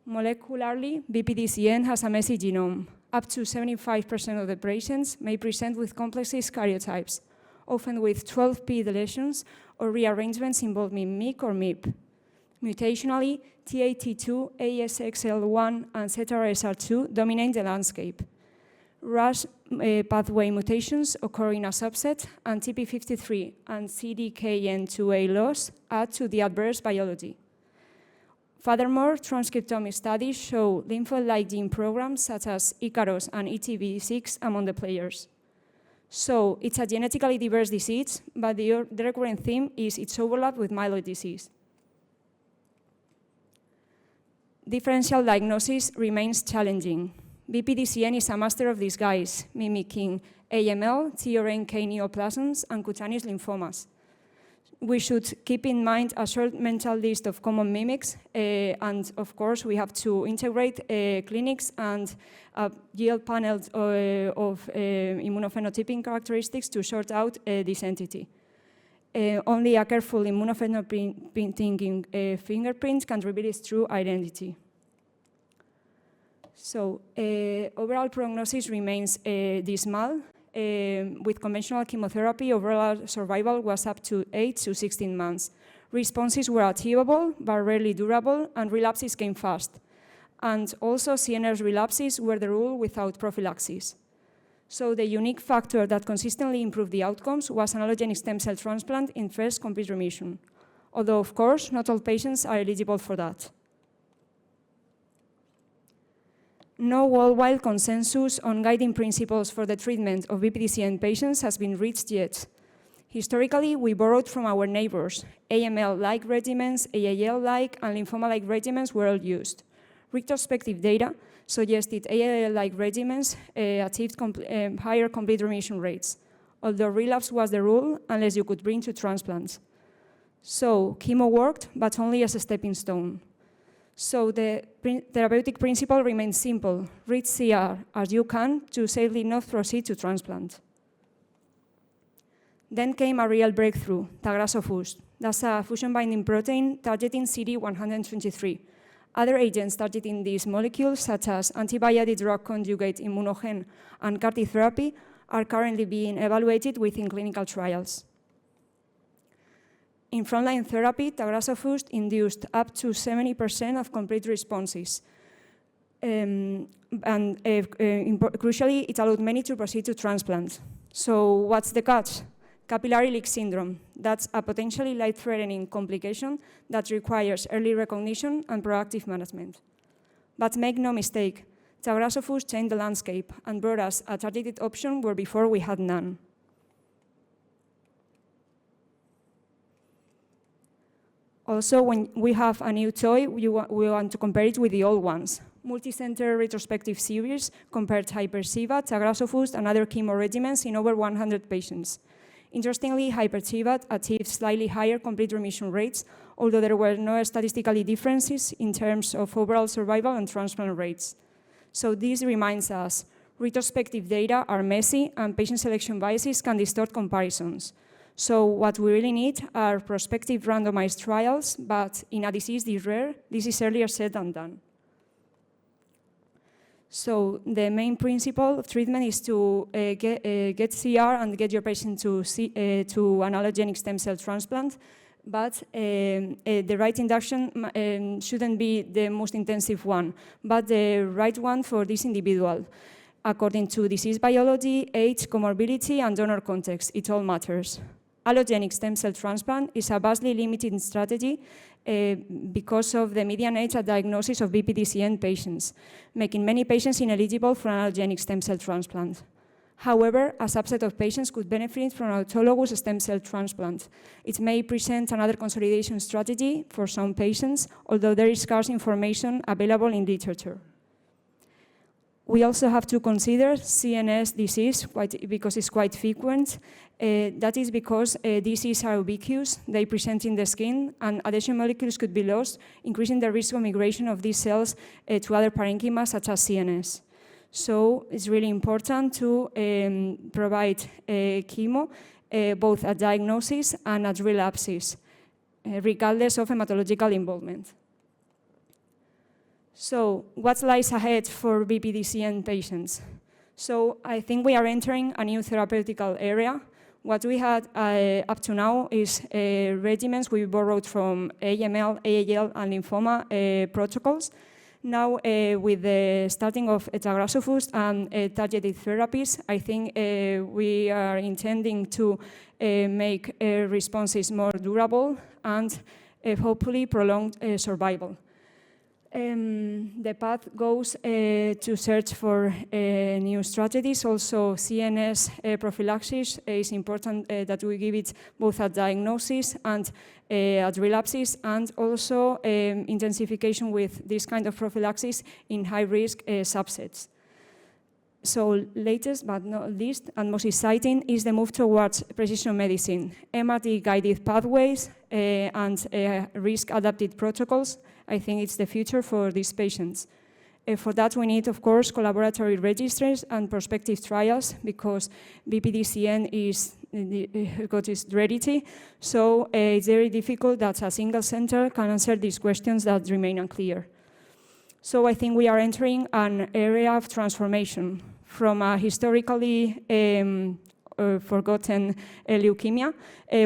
Molecularly, BPDCN has a messy genome. Up to 75% of the patients may present with complexes karyotypes, often with 12p deletions or rearrangements involving MYC or MYP. Mutationally, TAT2, ASXL1, and ZRSR2 dominate the landscape. RAS pathway mutations occur in a subset, and TP53 and CDKN2A loss add to the adverse biology. Furthermore, transcriptomic studies show lymphoid-like gene programs such as Icaros and ETB6 among the players. So it's a genetically diverse disease, but the recurrent theme is its overlap with myeloid disease. Differential diagnosis remains challenging. BPDCN is a master of disguise, mimicking AML, TRNK neoplasms, and cutaneous lymphomas. We should keep in mind a short mental list of common mimics, and of course we have to integrate clinics and a yield panel of immunophenotyping characteristics to sort out this entity. Only a careful immunophenotyping fingerprint can reveal its true identity. So overall prognosis remains dismal. With conventional chemotherapy, overall survival was up to 8 to 16 months. Responses were achievable, but rarely durable, and relapses came fast. And also, CNS relapses were the rule without prophylaxis. So the unique factor that consistently improved the outcomes was an allogeneic stem cell transplant in first complete remission. Although, of course, not all patients are eligible for that. No worldwide consensus on guiding principles for the treatment of BPDCN patients has been reached yet. Historically, we borrowed from our neighbors. AML-like regimens, AAL-like, and lymphoma-like regimens were all used. Retrospective data suggested AAL-like regimens achieved higher complete remission rates, although relapse was the rule unless you could bring to transplants. So chemo worked, but only as a stepping stone. So the therapeutic principle remains simple: reach CR as you can to safely not proceed to transplant. Then came a real breakthrough, tagrasofusp. That's a fusion-binding protein targeting CD123. Other agents targeting these molecules, such as antibody-drug conjugate immunogen and CAR-T therapy, are currently being evaluated within clinical trials. In frontline therapy, tagrasofusp induced up to 70% of complete responses. Crucially, it allowed many to proceed to transplant. So what's the catch? Capillary leak syndrome. That's a potentially life-threatening complication that requires early recognition and proactive management. But make no mistake, tagrasofusp changed the landscape and brought us a targeted option where before we had none. Also, when we have a new toy, we want to compare it with the old ones. Multi-center retrospective series compared hypercivat, tagrasofusp, and other chemo regimens in over 100 patients. Interestingly, hypercivat achieved slightly higher complete remission rates, although there were no statistical differences in terms of overall survival and transplant rates. So this reminds us, retrospective data are messy and patient selection biases can distort comparisons. So what we really need are prospective randomized trials, but in a disease this rare, this is earlier said than done. So the main principle of treatment is to get CR and get your patient to an allogeneic stem cell transplant. but the right induction shouldn't be the most intensive one, but the right one for this individual. According to disease biology, age, comorbidity, and donor context, it all matters. Allogenic stem cell transplant is a vastly limited strategy because of the median age at diagnosis of BPDCN patients, making many patients ineligible for an allogenic stem cell transplant. However, a subset of patients could benefit from autologous stem cell transplant. It may present another consolidation strategy for some patients, although there is scarce information available in literature. We also have to consider CNS disease because it's quite frequent. That is because diseases are ubiquitous, they present in the skin, and adhesion molecules could be lost, increasing the risk of migration of these cells to other parenchyma, such as CNS. So it's really important to provide chemo, both at diagnosis and at relapses, regardless of hematological involvement. So what lies ahead for BPDCN patients? So I think we are entering a new therapeutical area. What we had up to now is regimens we borrowed from AML, ALL, and lymphoma protocols. Now, with the starting of etagrasofusp and targeted therapies, I think we are intending to make responses more durable and hopefully prolonged survival. The path goes to search for new strategies. Also, CNS prophylaxis is important that we give it both at diagnosis and at relapses, and also intensification with this kind of prophylaxis in high-risk subsets. So latest but not least, and most exciting, is the move towards precision medicine, MRD-guided pathways and risk-adapted protocols. I think it's the future for these patients. For that, we need, of course, collaboratory registries and prospective trials, because BPDCN is got its rarity. So it's very difficult that a single center can answer these questions that remain unclear. So I think we are entering an area of transformation from a historically forgotten leukemia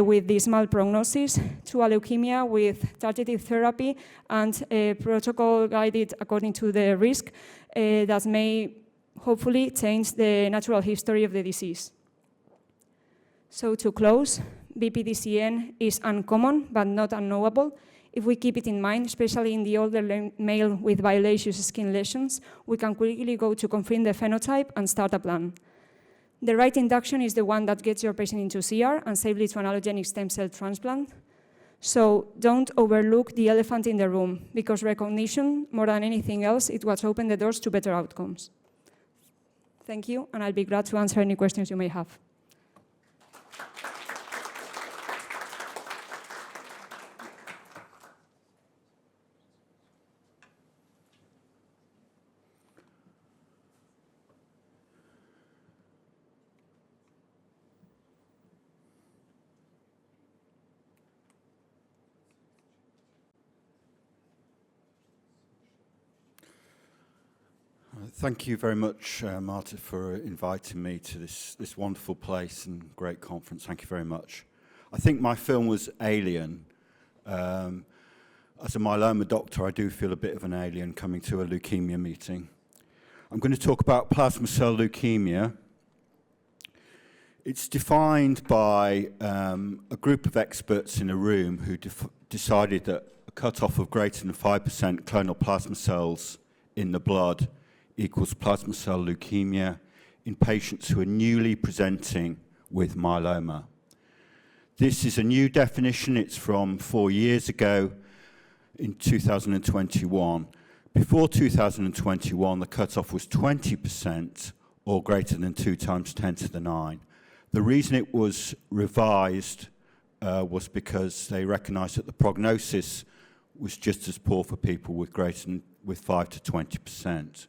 with dismal prognosis to a leukemia with targeted therapy and protocol guided according to the risk that may hopefully change the natural history of the disease. So to close, BPDCN is uncommon but not unknowable. If we keep it in mind, especially in the older male with violaceous skin lesions, we can quickly go to confirm the phenotype and start a plan. The right induction is the one that gets your patient into CR and safely to an allogenic stem cell transplant. So don't overlook the elephant in the room, because recognition, more than anything else, is what opens the doors to better outcomes. Thank you, and I'll be glad to answer any questions you may have. Thank you very much, Marta, for inviting me to this wonderful place and great conference. Thank you very much. I think my film was alien. As a myeloma doctor, I do feel a bit of an alien coming to a leukemia meeting. I'm going to talk about plasma cell leukemia. It's defined by a group of experts in a room who decided that a cutoff of greater than 5% clonal plasma cells in the blood equals plasma cell leukemia in patients who are newly presenting with myeloma. This is a new definition. It's from 4 years ago in 2021. Before 2021, the cutoff was 20% or greater than 2 × 10⁹. The reason it was revised was because they recognized that the prognosis was just as poor for people with 5 to 20%.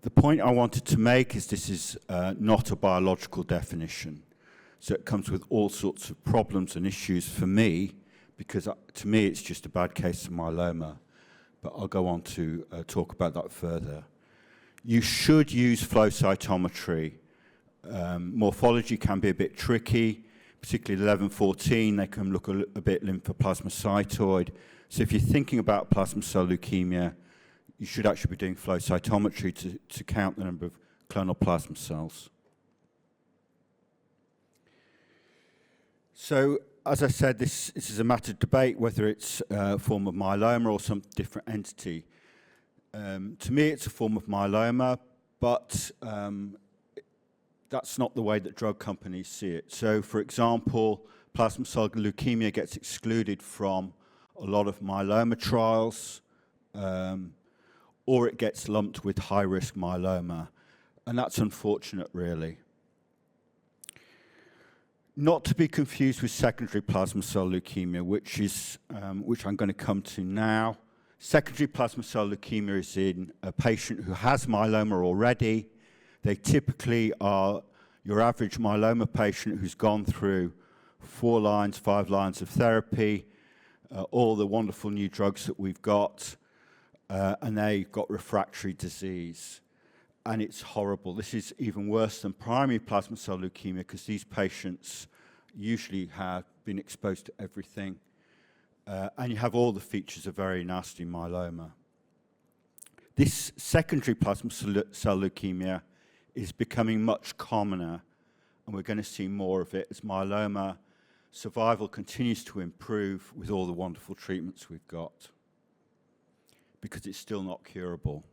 The point I wanted to make is this is not a biological definition. So it comes with all sorts of problems and issues for me, because to me it's just a bad case of myeloma. But I'll go on to talk about that further. You should use flow cytometry. Morphology can be a bit tricky, particularly 11-14, they can look a bit lymphoplasmacytoid. So if you're thinking about plasma cell leukemia, you should actually be doing flow cytometry to count the number of clonal plasma cells. So, as I said, this is a matter of debate whether it's a form of myeloma or some different entity. To me, it's a form of myeloma, but that's not the way that drug companies see it. So, for example, plasma cell leukemia gets excluded from a lot of myeloma trials, or it gets lumped with high-risk myeloma. And that's unfortunate, really. Not to be confused with secondary plasma cell leukemia, which I'm going to come to now. Secondary plasma cell leukemia is in a patient who has myeloma already. They typically are your average myeloma patient who's gone through 4 lines, 5 lines of therapy, all the wonderful new drugs that we've got, and they've got refractory disease. And it's horrible. This is even worse than primary plasma cell leukemia because these patients usually have been exposed to everything. And you have all the features of very nasty myeloma. This secondary plasma cell leukemia is becoming much commoner, and we're going to see more of it as myeloma survival continues to improve with all the wonderful treatments we've got, because it's still not curable.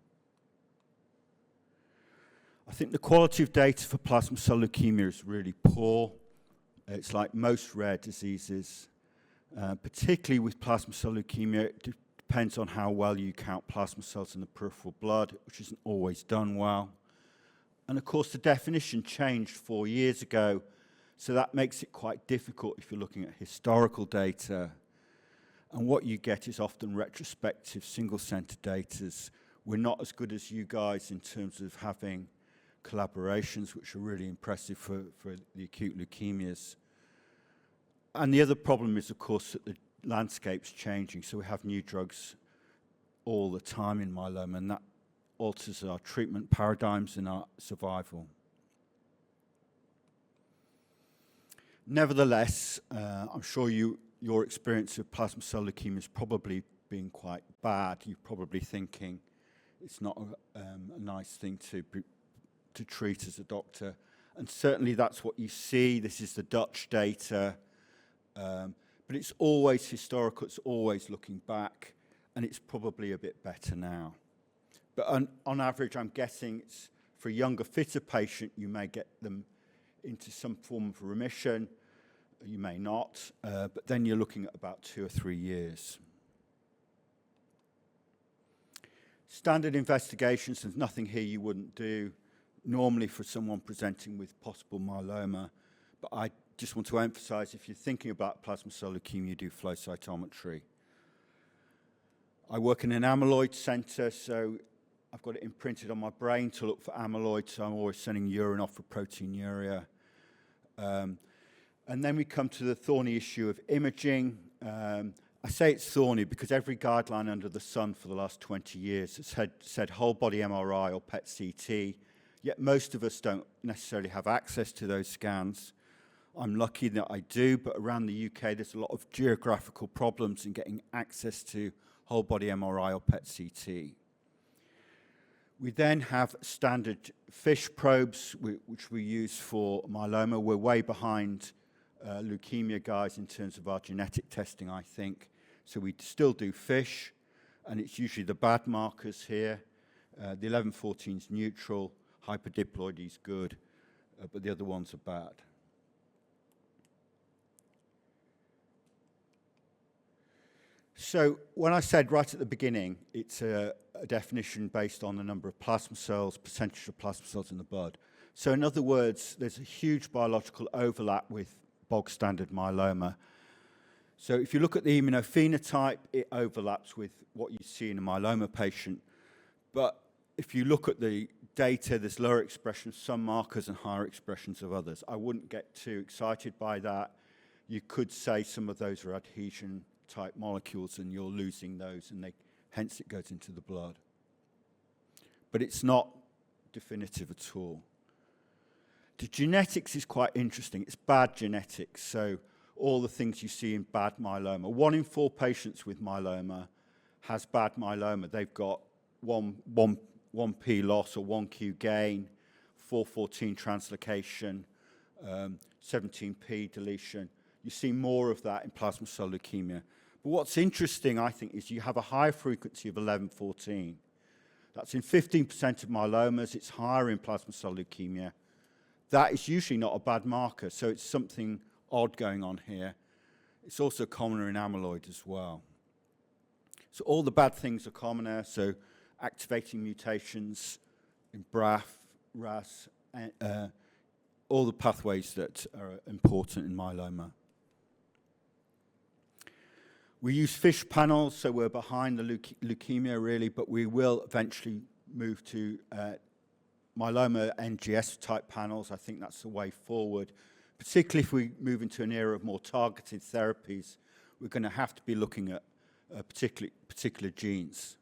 I think the quality of data for plasma cell leukemia is really poor. It's like most rare diseases, particularly with plasma cell leukemia. It depends on how well you count plasma cells in the peripheral blood, which isn't always done well. And of course, the definition changed 4 years ago, so that makes it quite difficult if you're looking at historical data. And what you get is often retrospective, single-center data. We're not as good as you guys in terms of having collaborations, which are really impressive for the acute leukemias. And the other problem is, of course, that the landscape's changing, so we have new drugs all the time in myeloma, and that alters our treatment paradigms and our survival. Nevertheless, I'm sure your experience of plasma cell leukemia has probably been quite bad. You're probably thinking it's not a nice thing to treat as a doctor. And certainly that's what you see. This is the Dutch data. But it's always historical, it's always looking back, and it's probably a bit better now. But on average, I'm guessing it's for a younger, fitter patient, you may get them into some form of remission. You may not, but then you're looking at about 2 or 3 years. Standard investigations, there's nothing here you wouldn't do normally for someone presenting with possible myeloma, but I just want to emphasize, if you're thinking about plasma cell leukemia, do flow cytometry. I work in an amyloid center, so I've got it imprinted on my brain to look for amyloid, so I'm always sending urine off for proteinuria. And then we come to the thorny issue of imaging. I say it's thorny because every guideline under the sun for the last 20 years has said whole body MRI or PET CT, yet most of us don't necessarily have access to those scans. I'm lucky that I do, but around the UK there's a lot of geographical problems in getting access to whole body MRI or PET CT. We then have standard FISH probes, which we use for myeloma. We're way behind leukemia guys in terms of our genetic testing, I think. So we still do FISH, and it's usually the bad markers here. The 11-14 is neutral, hyperdiploidy is good, but the other ones are bad. So when I said right at the beginning, it's a definition based on the number of plasma cells, percentage of plasma cells in the blood. So in other words, there's a huge biological overlap with bog standard myeloma. So if you look at the immunophenotype, it overlaps with what you see in a myeloma patient. But if you look at the data, there's lower expression of some markers and higher expressions of others. I wouldn't get too excited by that. You could say some of those are adhesion type molecules and you're losing those, and hence it goes into the blood. But it's not definitive at all. The genetics is quite interesting. It's bad genetics, so all the things you see in bad myeloma. 1 in 4 patients with myeloma has bad myeloma. They've got 1P loss or 1Q gain, 414 translocation, 17P deletion. You see more of that in plasma cell leukemia. But what's interesting, I think, is you have a high frequency of 1114. That's in 15% of myelomas. It's higher in plasma cell leukemia. That is usually not a bad marker, so it's something odd going on here. It's also commoner in amyloid as well. So all the bad things are commoner, so activating mutations in BRAF, RAS, all the pathways that are important in myeloma. We use FISH panels, so we're behind the leukemia really, but we will eventually move to myeloma NGS type panels. I think that's the way forward. Particularly if we move into an era of more targeted therapies, we're going to have to be looking at particular genes.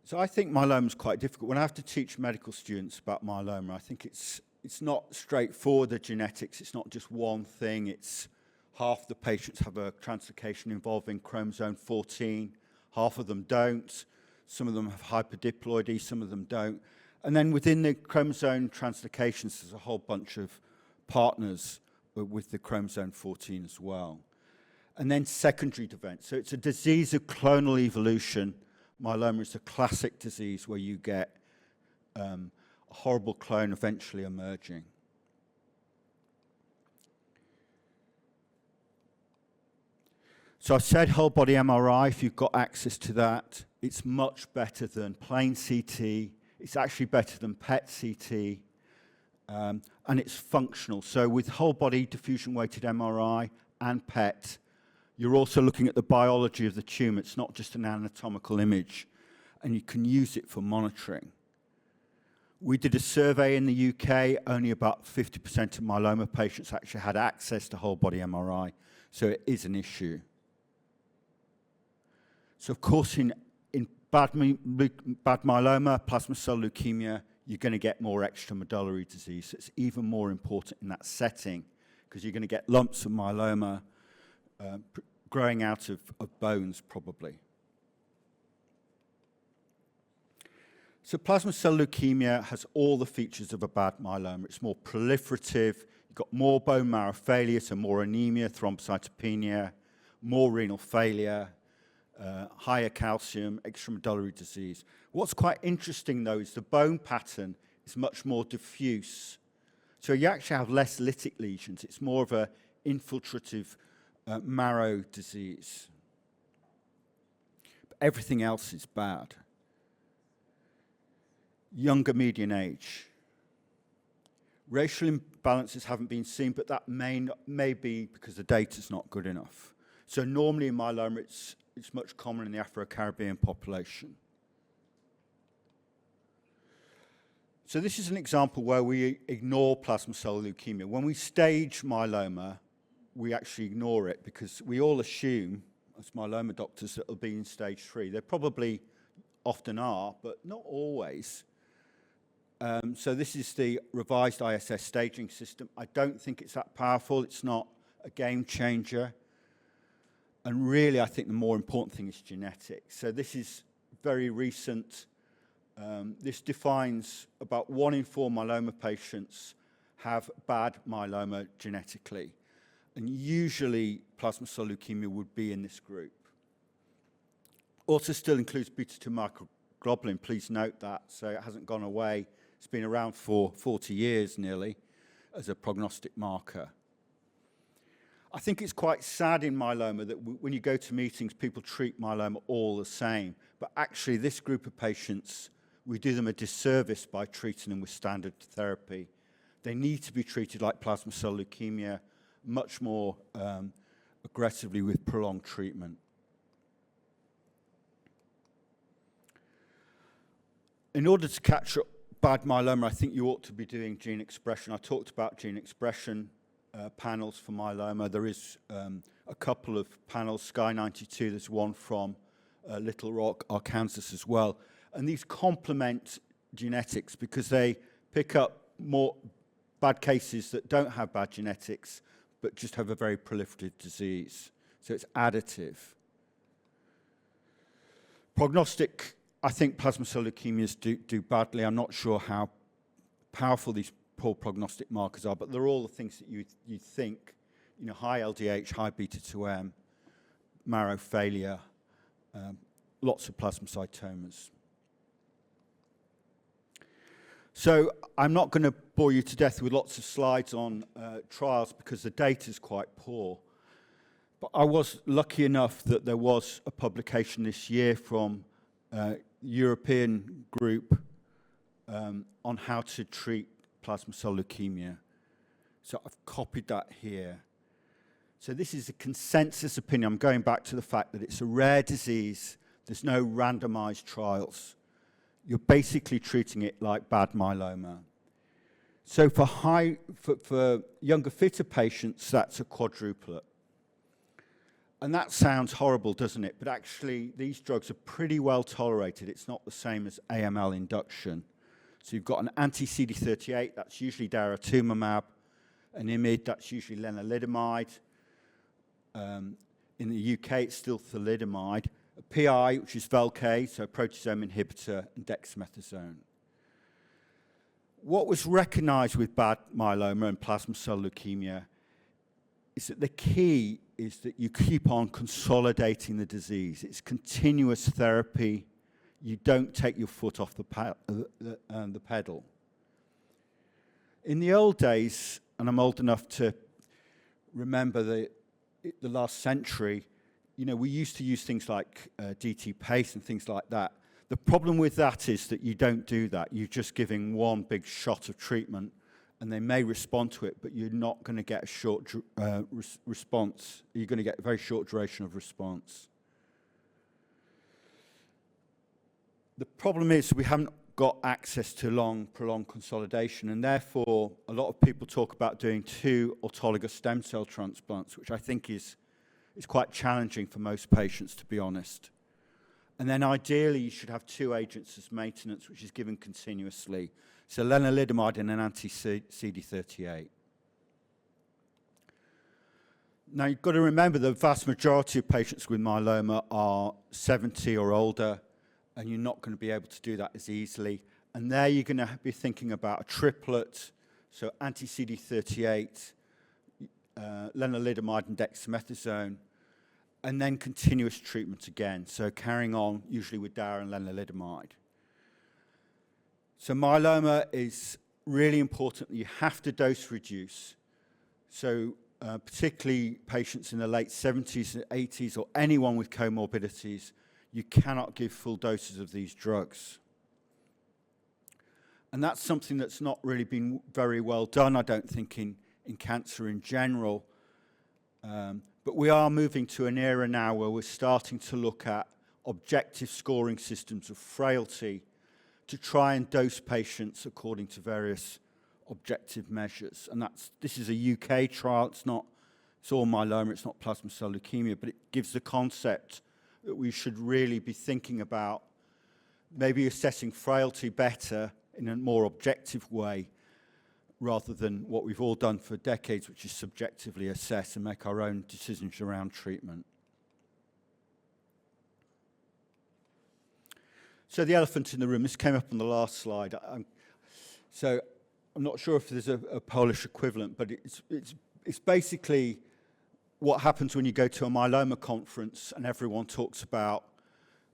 So I think myeloma is quite difficult. When I have to teach medical students about myeloma, I think it's not straightforward, the genetics. It's not just one thing. It's half the patients have a translocation involving chromosome 14. Half of them don't. Some of them have hyperdiploidy, some of them don't. And then within the chromosome translocations, there's a whole bunch of partners with the chromosome 14 as well. And then secondary events. So it's a disease of clonal evolution. Myeloma is a classic disease where you get a horrible clone eventually emerging. So I've said whole body MRI, if you've got access to that, it's much better than plain CT. It's actually better than PET CT, and it's functional. So with whole body diffusion weighted MRI and PET, you're also looking at the biology of the tumor. It's not just an anatomical image, and you can use it for monitoring. We did a survey in the UK, only about 50% of myeloma patients actually had access to whole body MRI, so it is an issue. So of course in bad myeloma, plasma cell leukemia, you're going to get more extramedullary disease. So it's even more important in that setting because you're going to get lumps of myeloma growing out of bones probably. So plasma cell leukemia has all the features of a bad myeloma. It's more proliferative, you've got more bone marrow failure, so more anemia, thrombocytopenia, more renal failure, higher calcium, extramedullary disease. What's quite interesting, though, is the bone pattern is much more diffuse. So you actually have less lytic lesions. It's more of an infiltrative marrow disease. But everything else is bad. Younger median age. Racial imbalances haven't been seen, but that may be because the data's not good enough. So normally in myeloma, it's much common in the Afro-Caribbean population. So this is an example where we ignore plasma cell leukemia. When we stage myeloma, we actually ignore it because we all assume, as myeloma doctors, that it'll be in stage 3. They probably often are, but not always. So this is the revised ISS staging system. I don't think it's that powerful. It's not a game changer. And really, I think the more important thing is genetics. So this is very recent. This defines about 1 in 4 myeloma patients have bad myeloma genetically. And usually, plasma cell leukemia would be in this group. Also still includes beta-2 microglobulin. Please note that. So it hasn't gone away. It's been around for 40 years nearly as a prognostic marker. I think it's quite sad in myeloma that when you go to meetings, people treat myeloma all the same. But actually, this group of patients, we do them a disservice by treating them with standard therapy. They need to be treated like plasma cell leukemia, much more aggressively with prolonged treatment. In order to capture bad myeloma, I think you ought to be doing gene expression. I talked about gene expression panels for myeloma. There is a couple of panels, Sky 92, there's one from Little Rock, Arkansas as well. And these complement genetics because they pick up more bad cases that don't have bad genetics, but just have a very proliferative disease. So it's additive. Prognostic, I think plasma cell leukemias do badly. I'm not sure how powerful these poor prognostic markers are, but they're all the things that you think, you know, high LDH, high beta-2M, marrow failure, lots of plasmacytomas. So I'm not going to bore you to death with lots of slides on trials because the data is quite poor. But I was lucky enough that there was a publication this year from a European group on how to treat plasma cell leukemia. So I've copied that here. So this is a consensus opinion. I'm going back to the fact that it's a rare disease. There's no randomized trials. You're basically treating it like bad myeloma. So for younger, fitter patients, that's a quadruplet. And that sounds horrible, doesn't it? But actually, these drugs are pretty well tolerated. It's not the same as AML induction. So you've got an anti-CD38, that's usually daratumumab, an IMiD, that's usually lenalidomide. In the UK, it's still thalidomide. A PI, which is Velcade, so a proteasome inhibitor, and dexamethasone. What was recognized with bad myeloma and plasma cell leukemia is that the key is that you keep on consolidating the disease. It's continuous therapy. You don't take your foot off the pedal. In the old days, and I'm old enough to remember the last century, you know, we used to use things like DT paste and things like that. The problem with that is that you don't do that. You're just giving one big shot of treatment, and they may respond to it, but you're not going to get a short response. You're going to get a very short duration of response. The problem is we haven't got access to long, prolonged consolidation, and therefore a lot of people talk about doing 2 autologous stem cell transplants, which I think is quite challenging for most patients, to be honest. And then ideally, you should have 2 agents as maintenance, which is given continuously. So lenalidomide and an anti-CD38. Now, you've got to remember the vast majority of patients with myeloma are 70 or older, and you're not going to be able to do that as easily. And there you're going to be thinking about a triplet, so anti-CD38, lenalidomide and dexamethasone, and then continuous treatment again, so carrying on usually with dara and lenalidomide. So myeloma is really important. You have to dose reduce. So particularly patients in the late 70s and 80s or anyone with comorbidities, you cannot give full doses of these drugs. And that's something that's not really been very well done, I don't think, in cancer in general. But we are moving to an era now where we're starting to look at objective scoring systems of frailty to try and dose patients according to various objective measures. And this is a UK trial. It's all myeloma, it's not plasma cell leukemia, but it gives the concept that we should really be thinking about maybe assessing frailty better in a more objective way, rather than what we've all done for decades, which is subjectively assess and make our own decisions around treatment. So the elephant in the room, this came up on the last slide. So I'm not sure if there's a Polish equivalent, but it's basically what happens when you go to a myeloma conference and everyone talks about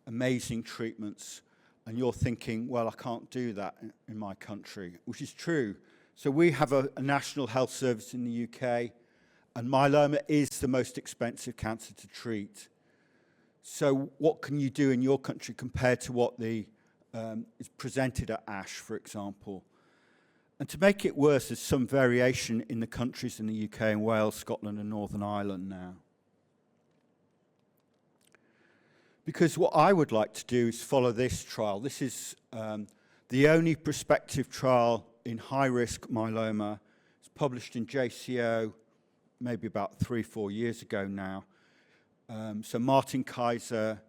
amazing treatments, and you're thinking, well, I can't do that in my country, which is true. So we have a national health service in the UK, and myeloma is the most expensive cancer to treat. So what can you do in your country compared to what is presented at ASH, for example? And to make it worse, there's some variation in the countries in the UK and Wales, Scotland and Northern Ireland now. Because what I would like to do is follow this trial. This is the only prospective trial in high-risk myeloma. It's published in JCO maybe about 3-4 years ago now. So Martin Kaiser,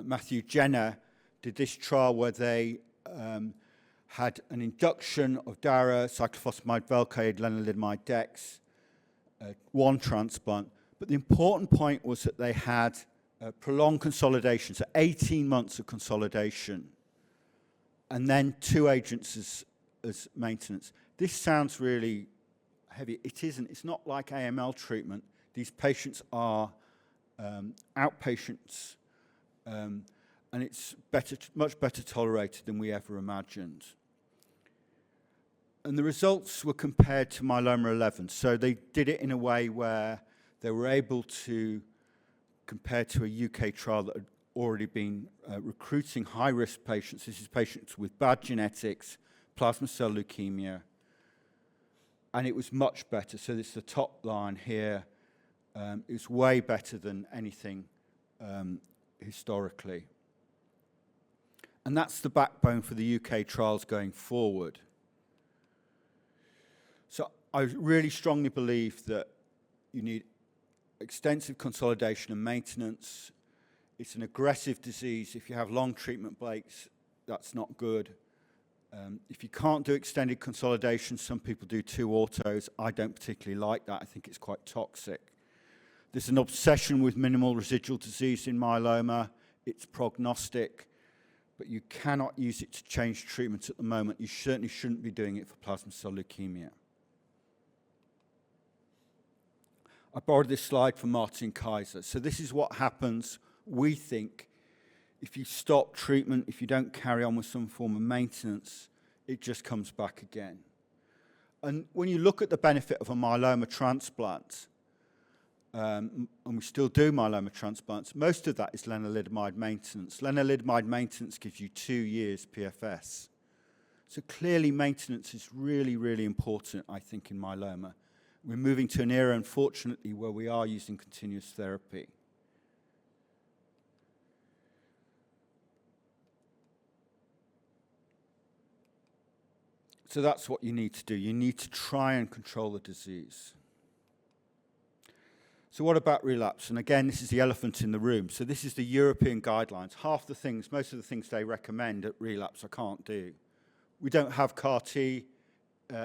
Matthew Jenner did this trial where they had an induction of DARA, cyclophosphamide, Velcade, lenalidomide, Dex, one transplant. But the important point was that they had prolonged consolidation, so 18 months of consolidation, and then 2 agents as maintenance. This sounds really heavy. It isn't. It's not like AML treatment. These patients are outpatients, and it's much better tolerated than we ever imagined. And the results were compared to myeloma 11. So they did it in a way where they were able to compare to a UK trial that had already been recruiting high-risk patients. This is patients with bad genetics, plasma cell leukemia, and it was much better. So this is the top line here. It's way better than anything historically. And that's the backbone for the UK trials going forward. So I really strongly believe that you need extensive consolidation and maintenance. It's an aggressive disease. If you have long treatment breaks, that's not good. If you can't do extended consolidation, some people do 2 autos. I don't particularly like that. I think it's quite toxic. There's an obsession with minimal residual disease in myeloma. It's prognostic, but you cannot use it to change treatment at the moment. You certainly shouldn't be doing it for plasma cell leukemia. I borrowed this slide from Martin Kaiser. So this is what happens, we think, if you stop treatment, if you don't carry on with some form of maintenance, it just comes back again. And when you look at the benefit of a myeloma transplant, and we still do myeloma transplants, most of that is lenalidomide maintenance. Lenalidomide maintenance gives you 2 years PFS. So clearly maintenance is really, really important, I think, in myeloma. We're moving to an era, unfortunately, where we are using continuous therapy. So that's what you need to do. You need to try and control the disease. So what about relapse? And again, this is the elephant in the room. So this is the European guidelines. Most of the things they recommend at relapse I can't do. We don't have CAR-T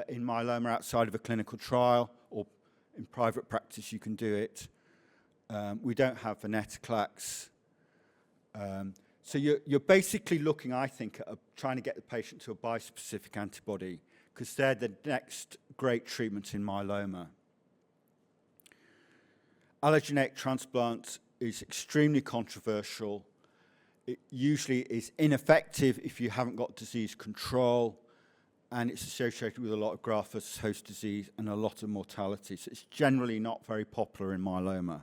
in myeloma outside of a clinical trial, or in private practice you can do it. We don't have venetoclax. So you're basically looking, I think, at trying to get the patient to a bispecific antibody, because they're the next great treatment in myeloma. Allogeneic transplant is extremely controversial. It usually is ineffective if you haven't got disease control, and it's associated with a lot of graft versus host disease and a lot of mortality. So it's generally not very popular in myeloma.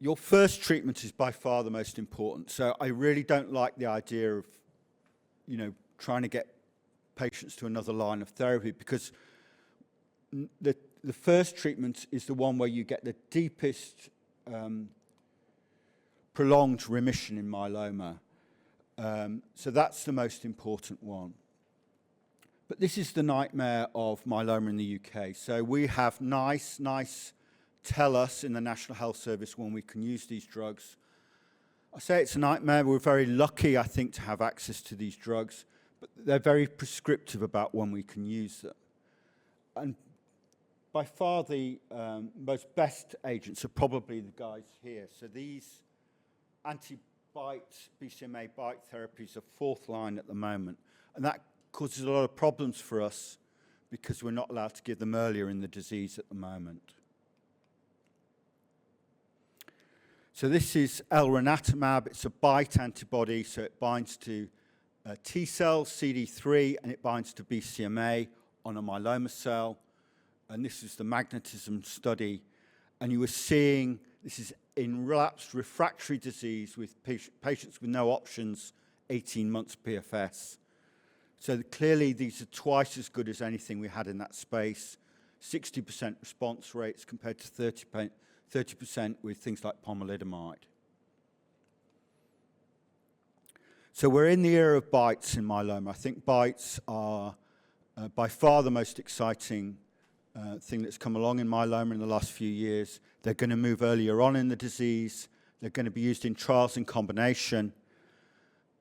Your first treatment is by far the most important. So I really don't like the idea of, trying to get patients to another line of therapy, because the first treatment is the one where you get the deepest prolonged remission in myeloma. So that's the most important one. But this is the nightmare of myeloma in the UK. So we have NICE tell us in the National Health Service when we can use these drugs. I say it's a nightmare. We're very lucky, I think, to have access to these drugs, but they're very prescriptive about when we can use them. And by far the most best agents are probably the guys here. So these anti-BiTE, BCMA BiTE therapies are 4th line at the moment. And that causes a lot of problems for us because we're not allowed to give them earlier in the disease at the moment. So this is elranatamab. It's a BiTE antibody, so it binds to T cells, CD3, and it binds to BCMA on a myeloma cell. And this is the magnetism study. And you were seeing, this is in relapsed refractory disease with patients with no options, 18 months PFS. So clearly these are twice as good as anything we had in that space. 60% response rates compared to 30% with things like pomalidomide. So we're in the era of BiTEs in myeloma. I think BiTEs are by far the most exciting thing that's come along in myeloma in the last few years. They're going to move earlier on in the disease. They're going to be used in trials in combination.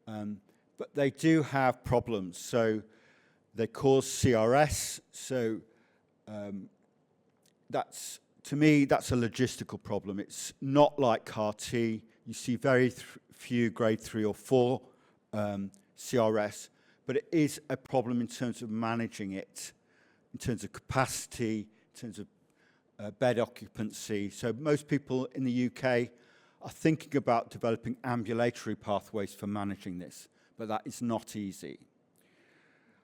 But they do have problems. So they cause CRS. So that's, to me, that's a logistical problem. It's not like CAR T. You see very few grade 3 or 4 CRS, but it is a problem in terms of managing it, in terms of capacity, in terms of bed occupancy. So most people in the UK are thinking about developing ambulatory pathways for managing this, but that is not easy.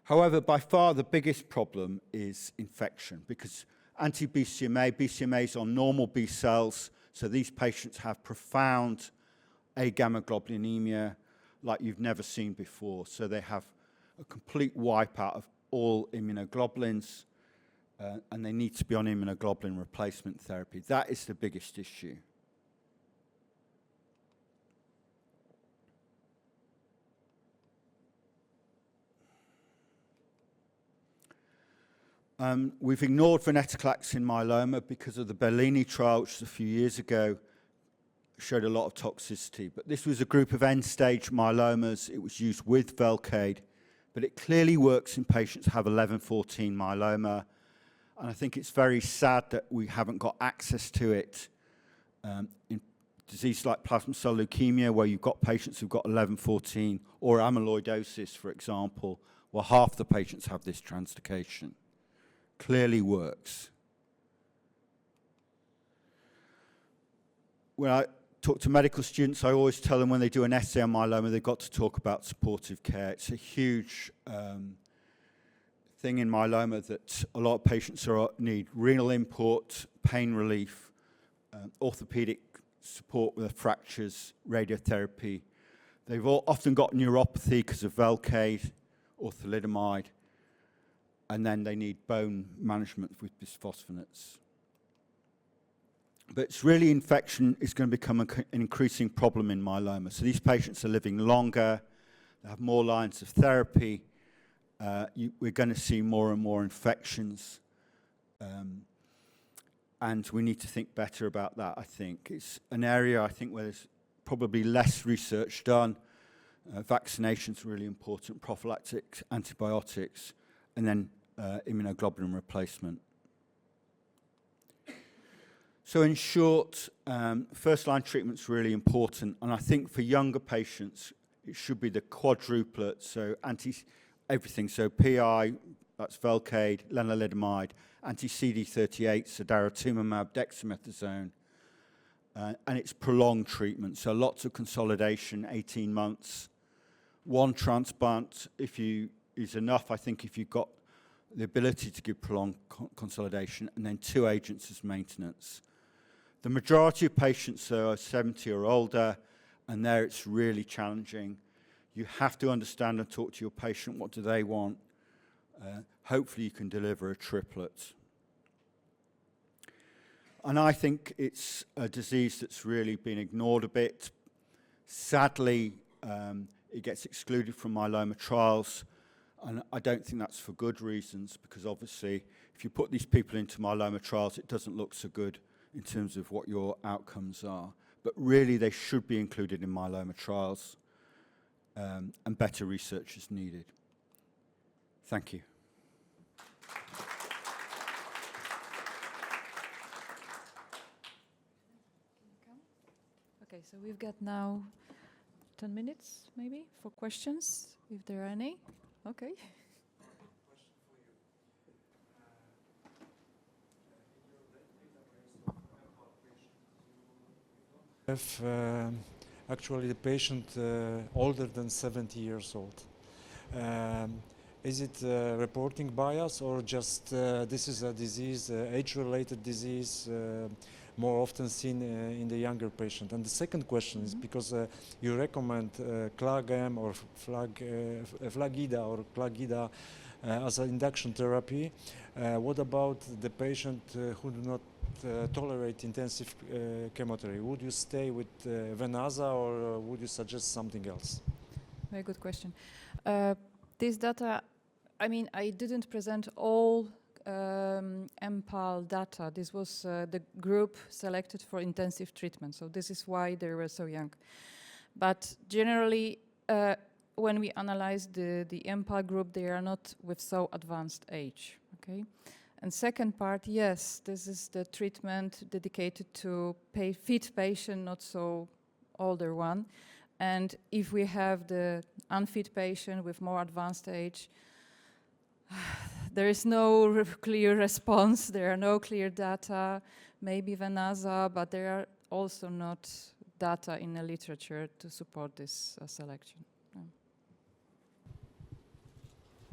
However, by far the biggest problem is infection, because anti-BCMA, BCMAs are normal B cells, so these patients have profound agammaglobulinemia like you've never seen before. So they have a complete wipeout of all immunoglobulins, and they need to be on immunoglobulin replacement therapy. That is the biggest issue. We've ignored venetoclax in myeloma because of the Bellini trial, which was a few years ago, showed a lot of toxicity. But this was a group of end-stage myelomas. It was used with Velcade, but it clearly works in patients who have 11-14 myeloma. And I think it's very sad that we haven't got access to it in disease like plasma cell leukemia, where you've got patients who've got 11-14, or amyloidosis, for example, where half the patients have this translocation. Clearly works. When I talk to medical students, I always tell them when they do an essay on myeloma, they've got to talk about supportive care. It's a huge thing in myeloma that a lot of patients need renal input, pain relief, orthopedic support with fractures, radiotherapy. They've often got neuropathy because of Velcade or thalidomide, and then they need bone management with bisphosphonates. But it's really infection is going to become an increasing problem in myeloma. So these patients are living longer, they have more lines of therapy, we're going to see more and more infections, and we need to think better about that, I think. It's an area, I think, where there's probably less research done. Vaccination's really important, prophylactic antibiotics, and then immunoglobulin replacement. So in short, first-line treatment's really important, and I think for younger patients, it should be the quadruplet, so everything, so PI, that's Velcade, lenalidomide, anti-CD38, so daratumumab, dexamethasone, and it's prolonged treatment, so lots of consolidation, 18 months. One transplant is enough, I think, if you've got the ability to give prolonged consolidation, and then 2 agents as maintenance. The majority of patients are 70 or older, and there it's really challenging. You have to understand and talk to your patient, what do they want? Hopefully you can deliver a triplet. And I think it's a disease that's really been ignored a bit. Sadly, it gets excluded from myeloma trials, and I don't think that's for good reasons, because obviously if you put these people into myeloma trials, it doesn't look so good in terms of what your outcomes are. But really they should be included in myeloma trials, and better research is needed. Thank you. Okay, so we've got now 10 minutes, maybe, for questions, if there are any. Okay. If actually the patient older than 70 years old, is it reporting bias, or just this is a disease, age-related disease, more often seen in the younger patient? And the second question is, because you recommend CLAG-M or FLAG-IDA or CLAG-IDA as an induction therapy, what about the patient who do not tolerate intensive chemotherapy? Would you stay with Venaza, or would you suggest something else? Very good question. This data, I mean, I didn't present all MPAL data. This was the group selected for intensive treatment, so this is why they were so young. But generally, when we analyze the MPAL group, they are not with so advanced age, okay? And second part, yes, this is the treatment dedicated to fit patient, not so older one. And if we have the unfit patient with more advanced age, there is no clear response, there are no clear data, maybe Venasa, but there are also not data in the literature to support this selection.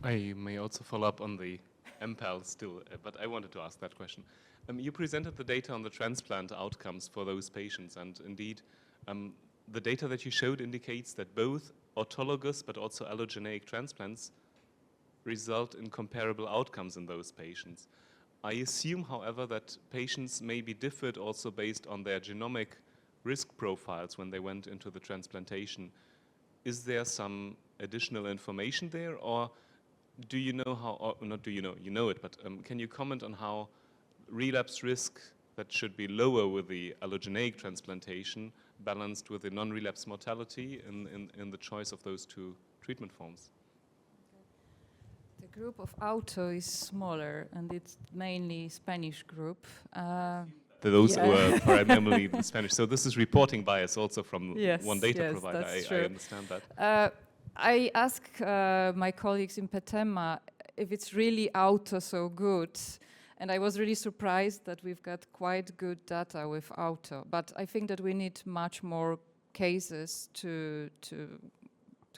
I may also follow up on the MPAL still, but I wanted to ask that question. You presented the data on the transplant outcomes for those patients, and indeed, the data that you showed indicates that both autologous but also allogeneic transplants result in comparable outcomes in those patients. I assume, however, that patients may be differed also based on their genomic risk profiles when they went into the transplantation. Is there some additional information there, or do you know how, or not do you know, you know it, but can you comment on how relapse risk that should be lower with the allogeneic transplantation balanced with the non-relapse mortality in the choice of those two treatment forms? The group of auto is smaller, and it's mainly Spanish group. Those were primarily the Spanish. So this is reporting bias also from one data yes, provider. That's I true. understand that. I asked my colleagues in Petema if it's really auto so good, and I was really surprised that we've got quite good data with auto. But I think that we need much more cases to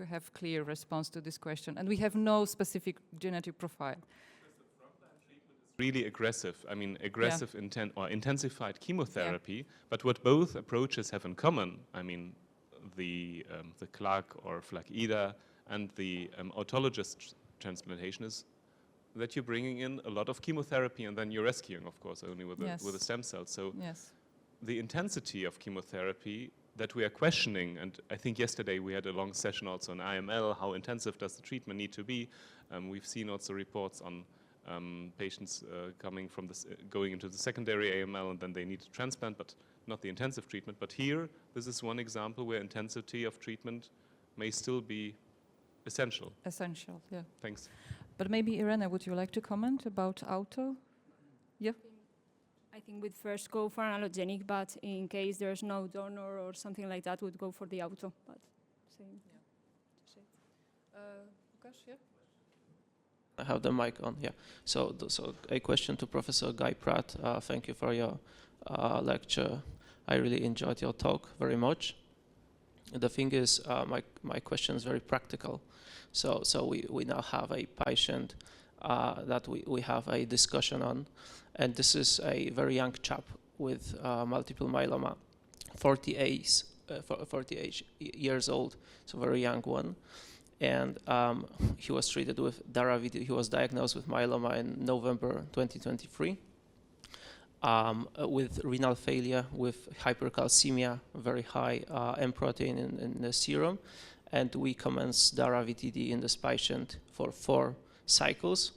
have clear response to this question, and we have no specific genetic profile. Really aggressive. I mean, aggressive or intensified chemotherapy. But what both approaches have in common, I mean, the CLAC or FLAC-IDA and the autologous transplantation is that you're bringing in a lot of chemotherapy and then you're rescuing, of course, only with a stem cell. So the intensity of chemotherapy that we are questioning, and I think yesterday we had a long session also on IML, how intensive does the treatment need to be? We've seen also reports on patients coming from going into the secondary AML and then they need to transplant, but not the intensive treatment. But here, this is one example where intensity of treatment may still be essential. Essential, yeah. Thanks. But maybe, Irene, would you like to comment about auto? Yeah. I think we'd first go for an allogenic, but in case there's no donor or something like that, we'd go for the auto. But same. Lukasz, yeah? I have the mic on, yeah. So a question to Professor Guy Pratt. Thank you for your lecture. I really enjoyed your talk very much. The thing is, my question is very practical. So we now have a patient that we have a discussion on, and this is a very young chap with multiple myeloma, 48 years old, so very young one. And he was treated with Daraviti. He was diagnosed with myeloma in November 2023 with renal failure, with hypercalcemia, very high M protein in the serum. And we commenced Daraviti in this patient for 4 cycles.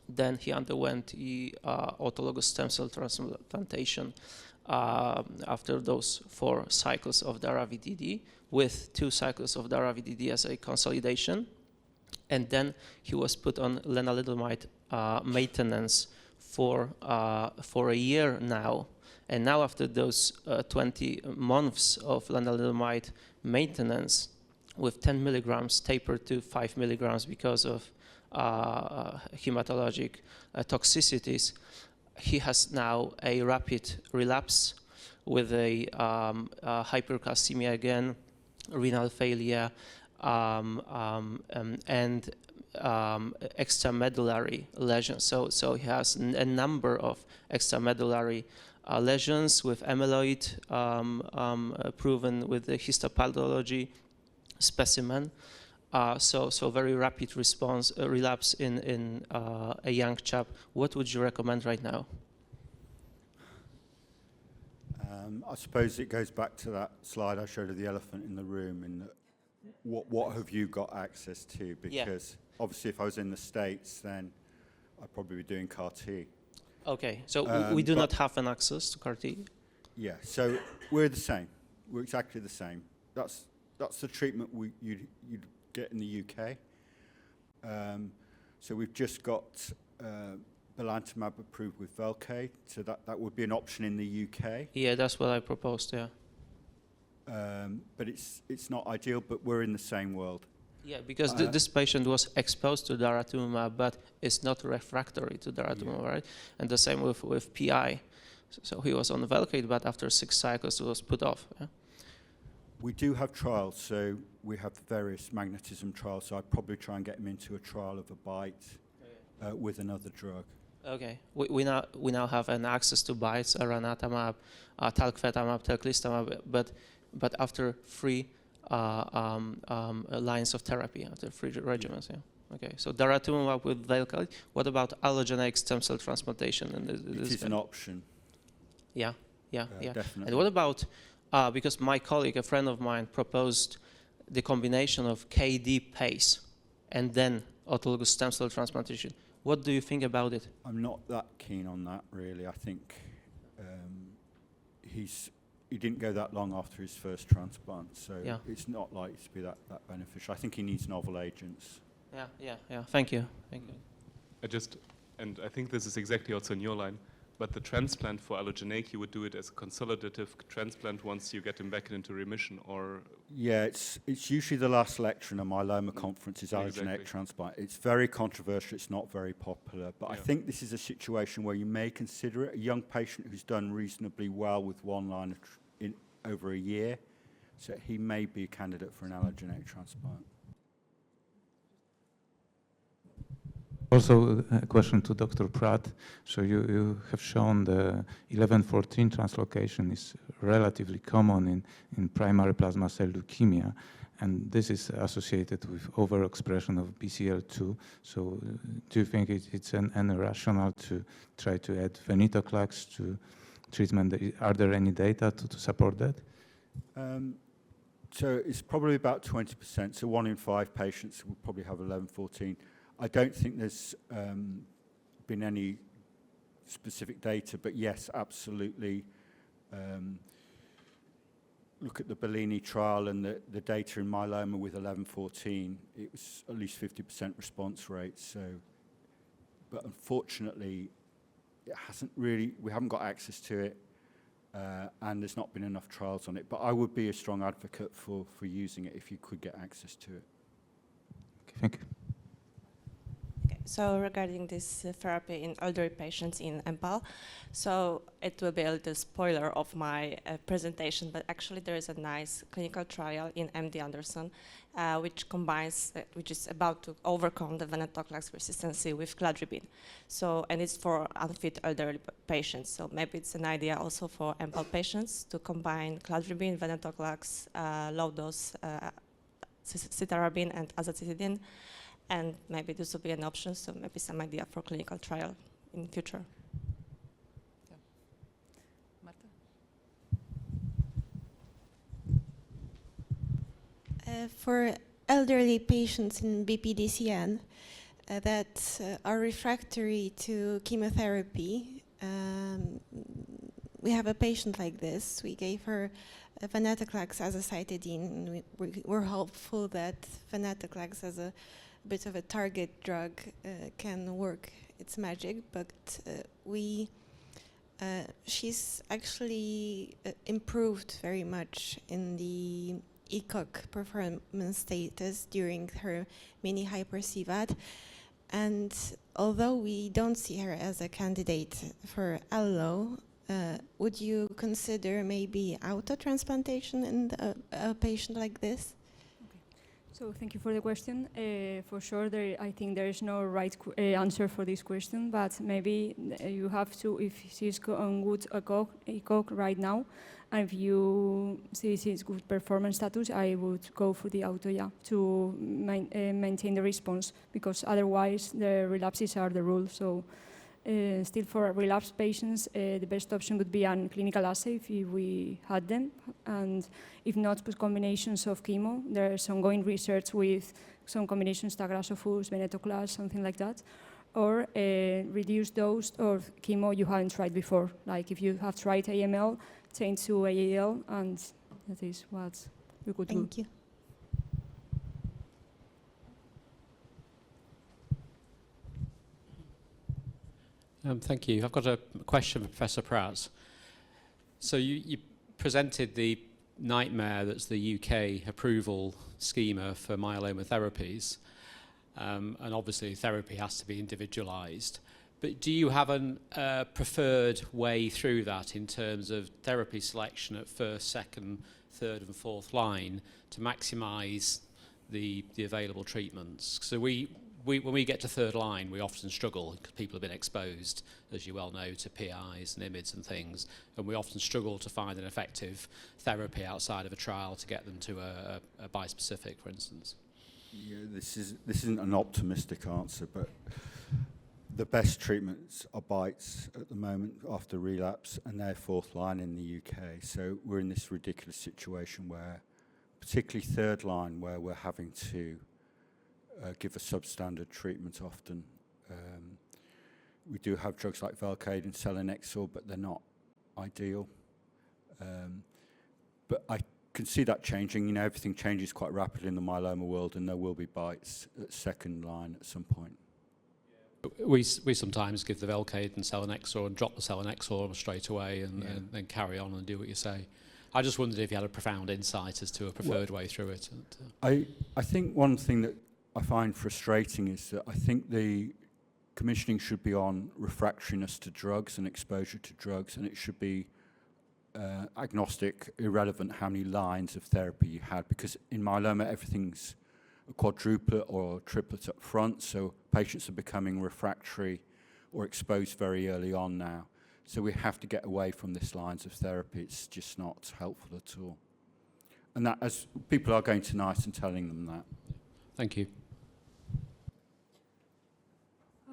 Then he underwent autologous stem cell transplantation after those 4 cycles of Daraviti, with 2 cycles of Daraviti as a consolidation. And then he was put on lenalidomide maintenance for a year now. And now after those 20 months of lenalidomide maintenance, with 10 milligrams tapered to 5 milligrams because of hematologic toxicities, he has now a rapid relapse with a hypercalcemia again, renal failure, and extramedullary lesions. So he has a number of extramedullary lesions with amyloid proven with the histopathology specimen. So very rapid response, relapse in a young chap. What would you recommend right now? I suppose it goes back to that slide I showed of the elephant in the room, and what have you got access to? Because obviously if I was in the States, then I'd probably be doing CAR T. Okay, so we do not have an access to CAR T? Yeah, so we're the same. We're exactly the same. That's the treatment you'd get in the UK. So we've just got belantamab approved with Velcade, so that would be an option in the UK. Yeah, that's what I proposed, yeah. But it's not ideal, but we're in the same world. Yeah, because this patient was exposed to daratumumab, but is not refractory to daratumumab, right? And the same with PI. So he was on Velcade, but after 6 cycles, it was put off. Yeah? We do have trials, so we have various magnetism trials, so I'd probably try and get him into a trial of a BiTE with another drug. Okay, we now have an access to BiTEs, elranatamab, talquetamab, teclistamab, but after 3 lines of therapy, after 3 regimens. Yeah. Okay, so daratumumab with Velcade. What about allogeneic stem cell transplantation? It is an option. Yeah. Definitely. And what about, because my colleague, a friend of mine, proposed the combination of KD PACE and then autologous stem cell transplantation. What do you think about it? I'm not that keen on that, really. I think he didn't go that long after his first transplant, so it's not likely to be that beneficial. I think he needs novel agents. Yeah. Thank you. I think this is exactly also in your line, but the transplant for allogeneic, you would do it as a consolidative transplant once you get him back into remission, or? Yeah, it's usually the last lecture in a myeloma conference is allogeneic transplant. It's very controversial, it's not very popular, but I think this is a situation where you may consider it. A young patient who's done reasonably well with 1 line in over a year, so he may be a candidate for an allogeneic transplant. Also, a question to Dr. Pratt. So you have shown the 11-14 translocation is relatively common in primary plasma cell leukemia, and this is associated with overexpression of BCL2. So do you think it's an rationale to try to add venetoclax to treatment? Are there any data to support that? So it's probably about 20%, so 1 in 5 patients will probably have 11-14. I don't think there's been any specific data, but yes, absolutely. Look at the Bellini trial and the data in myeloma with 11-14. It was at least 50% response rate. So, but unfortunately, it hasn't really. We haven't got access to it, and there's not been enough trials on it. But I would be a strong advocate for using it if you could get access to it. Okay, thank you. So regarding this therapy in elderly patients in MPAL, so it will be a little spoiler of my presentation, but actually there is a nice clinical trial in MD Anderson, which is about to overcome the venetoclax resistance with cladribine. So, and it's for unfit elderly patients. So maybe it's an idea also for MPAL patients to combine cladribine, venetoclax, low dose cytarabine and azacitidine. And maybe this will be an option, so maybe some idea for clinical trial in the future. For elderly patients in BPDCN that are refractory to chemotherapy, we have a patient like this. We gave her venetoclax azacitidine. We're hopeful that venetoclax as a bit of a target drug can work its magic, but she's actually improved very much in the ECOG performance status during her mini hyper-CVAD, and although we don't see her as a candidate for allo, would you consider maybe auto-transplantation in a patient like this? So thank you for the question. For sure, I think there is no right answer for this question, but maybe you have to, if she's on good ECOG right now, and if you see she's good performance status, I would go for the auto, to maintain the response, because otherwise the relapses are the rule. So still for relapsed patients, the best option would be a clinical assay if we had them, and if not, with combinations of chemo. There's ongoing research with some combinations, tagrasofus, venetoclax, something like that, or reduced dose of chemo you haven't tried before. Like if you have tried AML, change to AAL, and that is what we could do. Thank you. Thank you. I've got a question for Professor Pratt. So you presented the nightmare that's the UK approval schema for myeloma therapies, and obviously therapy has to be individualised. But do you have a preferred way through that in terms of therapy selection at first, second, third and fourth line to maximise the available treatments? So when we get to third line, we often struggle because people have been exposed, as you well know, to PIs and IMiDs and things, and we often struggle to find an effective therapy outside of a trial to get them to a bispecific, for instance. Yeah, this isn't an optimistic answer, but the best treatments are BiTEs at the moment after relapse, and they're fourth line in the UK. So we're in this ridiculous situation where, particularly third line, where we're having to give a substandard treatment often. We do have drugs like Velcade and selinexor, but they're not ideal. But I can see that changing. You know, everything changes quite rapidly in the myeloma world, and there will be BiTEs at second line at some point. We sometimes give the Velcade and selinexor and drop the selinexor straight away and then carry on and do what you say. I just wondered if you had a profound insight as to a preferred way through it. I think one thing that I find frustrating is that I think the commissioning should be on refractoriness to drugs and exposure to drugs, and it should be agnostic, irrelevant how many lines of therapy you had, because in myeloma everything's a quadruplet or a triplet up front, so patients are becoming refractory or exposed very early on now. So we have to get away from this lines of therapy. It's just not helpful at all. And that, as people are going to NICE and telling them that. Thank you.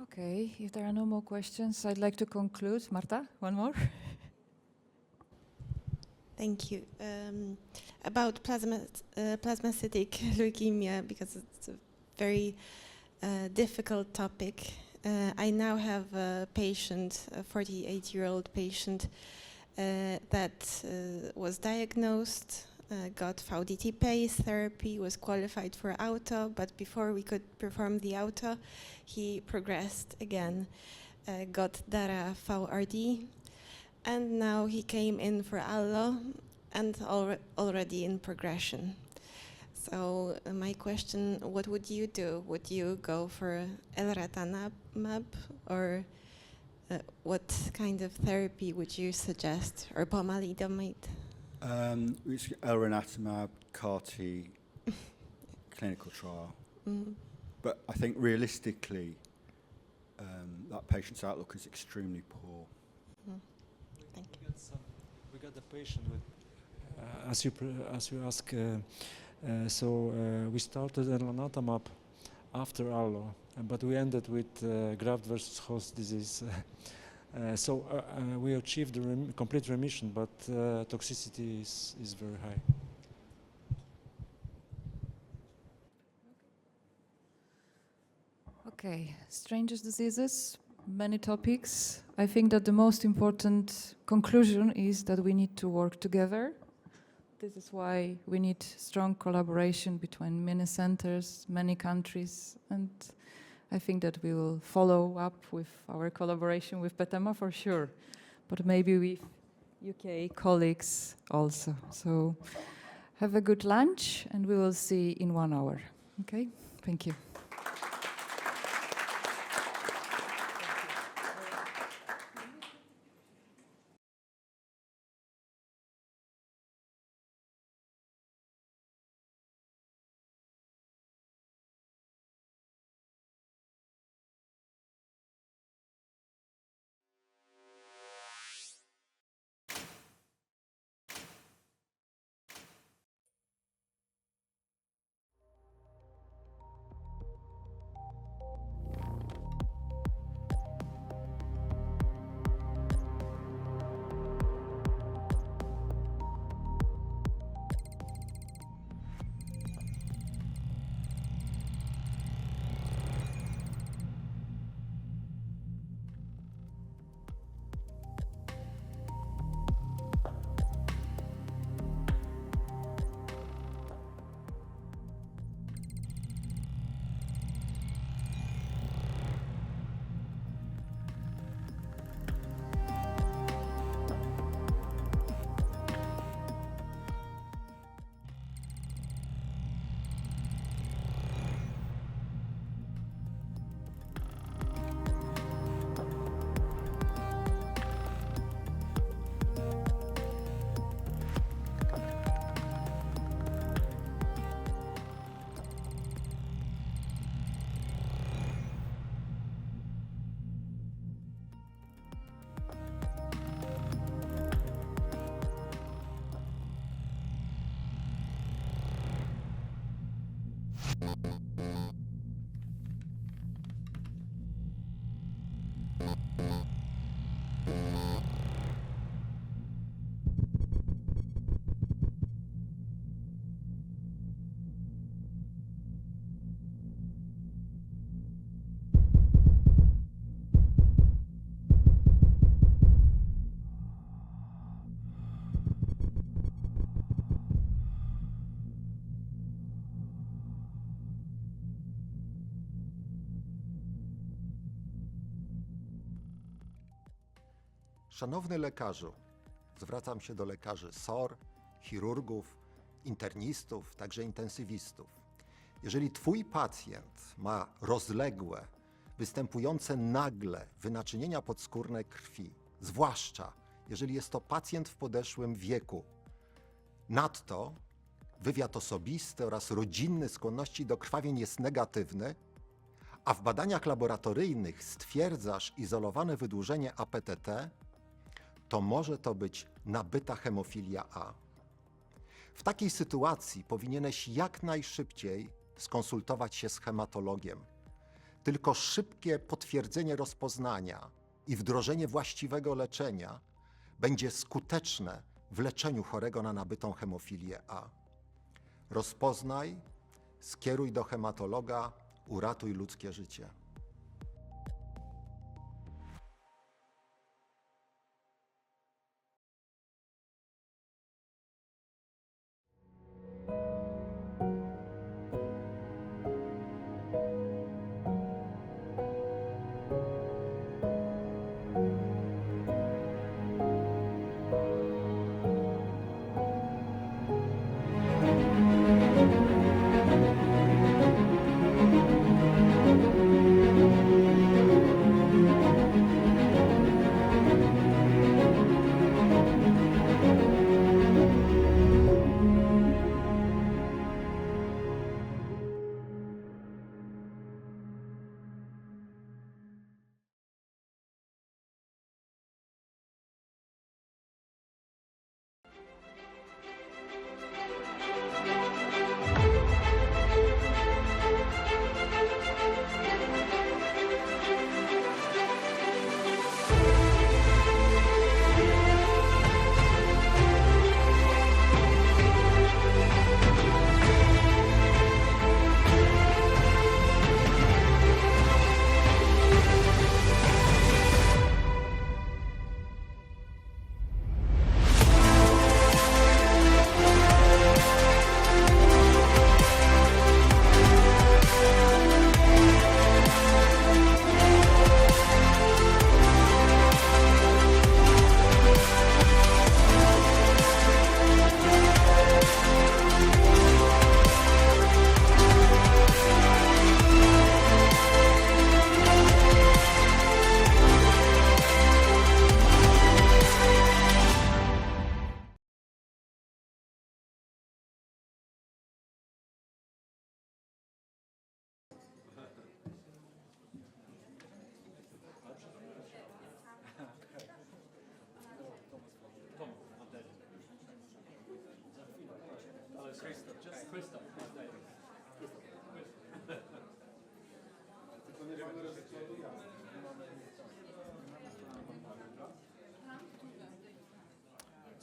Okay, if there are no more questions, I'd like to conclude. Marta, one more? Thank you. About plasmacytic leukemia, because it's a very difficult topic. I now have a patient, a 48-year-old patient, that was diagnosed, got VDT-PACE therapy, was qualified for auto, but before we could perform the auto, he progressed again, got DARA VRD, and now he came in for allo and already in progression. So my question, what would you do? Would you go for elranatamab, or what kind of therapy would you suggest, or pomalidomide? It's elranatamab, CAR-T, clinical trial. Mm. But I think realistically, that patient's outlook is extremely poor. Mm. Thank you. We got the patient with, as you ask, so we started elranatamab after allo, but we ended with graft versus host disease. So we achieved complete remission, but toxicity is very high. Okay, strangest diseases, many topics. I think that the most important conclusion is that we need to work together. This is why we need strong collaboration between many centers, many countries, and I think that we will follow up with our collaboration with PETEMA for sure, but maybe with UK colleagues also. So have a good lunch, and we will see in 1 hour. Okay, thank you. Szanowny lekarzu, zwracam się do lekarzy SOR, chirurgów, internistów, także intensywistów. Jeżeli twój pacjent ma rozległe, występujące nagle wynaczynienia podskórne krwi, zwłaszcza jeżeli jest to pacjent w podeszłym wieku, nadto wywiad osobisty oraz rodzinny skłonności do krwawień jest negatywny, a w badaniach laboratoryjnych stwierdzasz izolowane wydłużenie APTT, to może to być nabyta hemofilia A. W takiej sytuacji powinieneś jak najszybciej skonsultować się z hematologiem. Tylko szybkie potwierdzenie rozpoznania i wdrożenie właściwego leczenia będzie skuteczne w leczeniu chorego na nabytą hemofilię A. Rozpoznaj, skieruj do hematologa, uratuj ludzkie życie.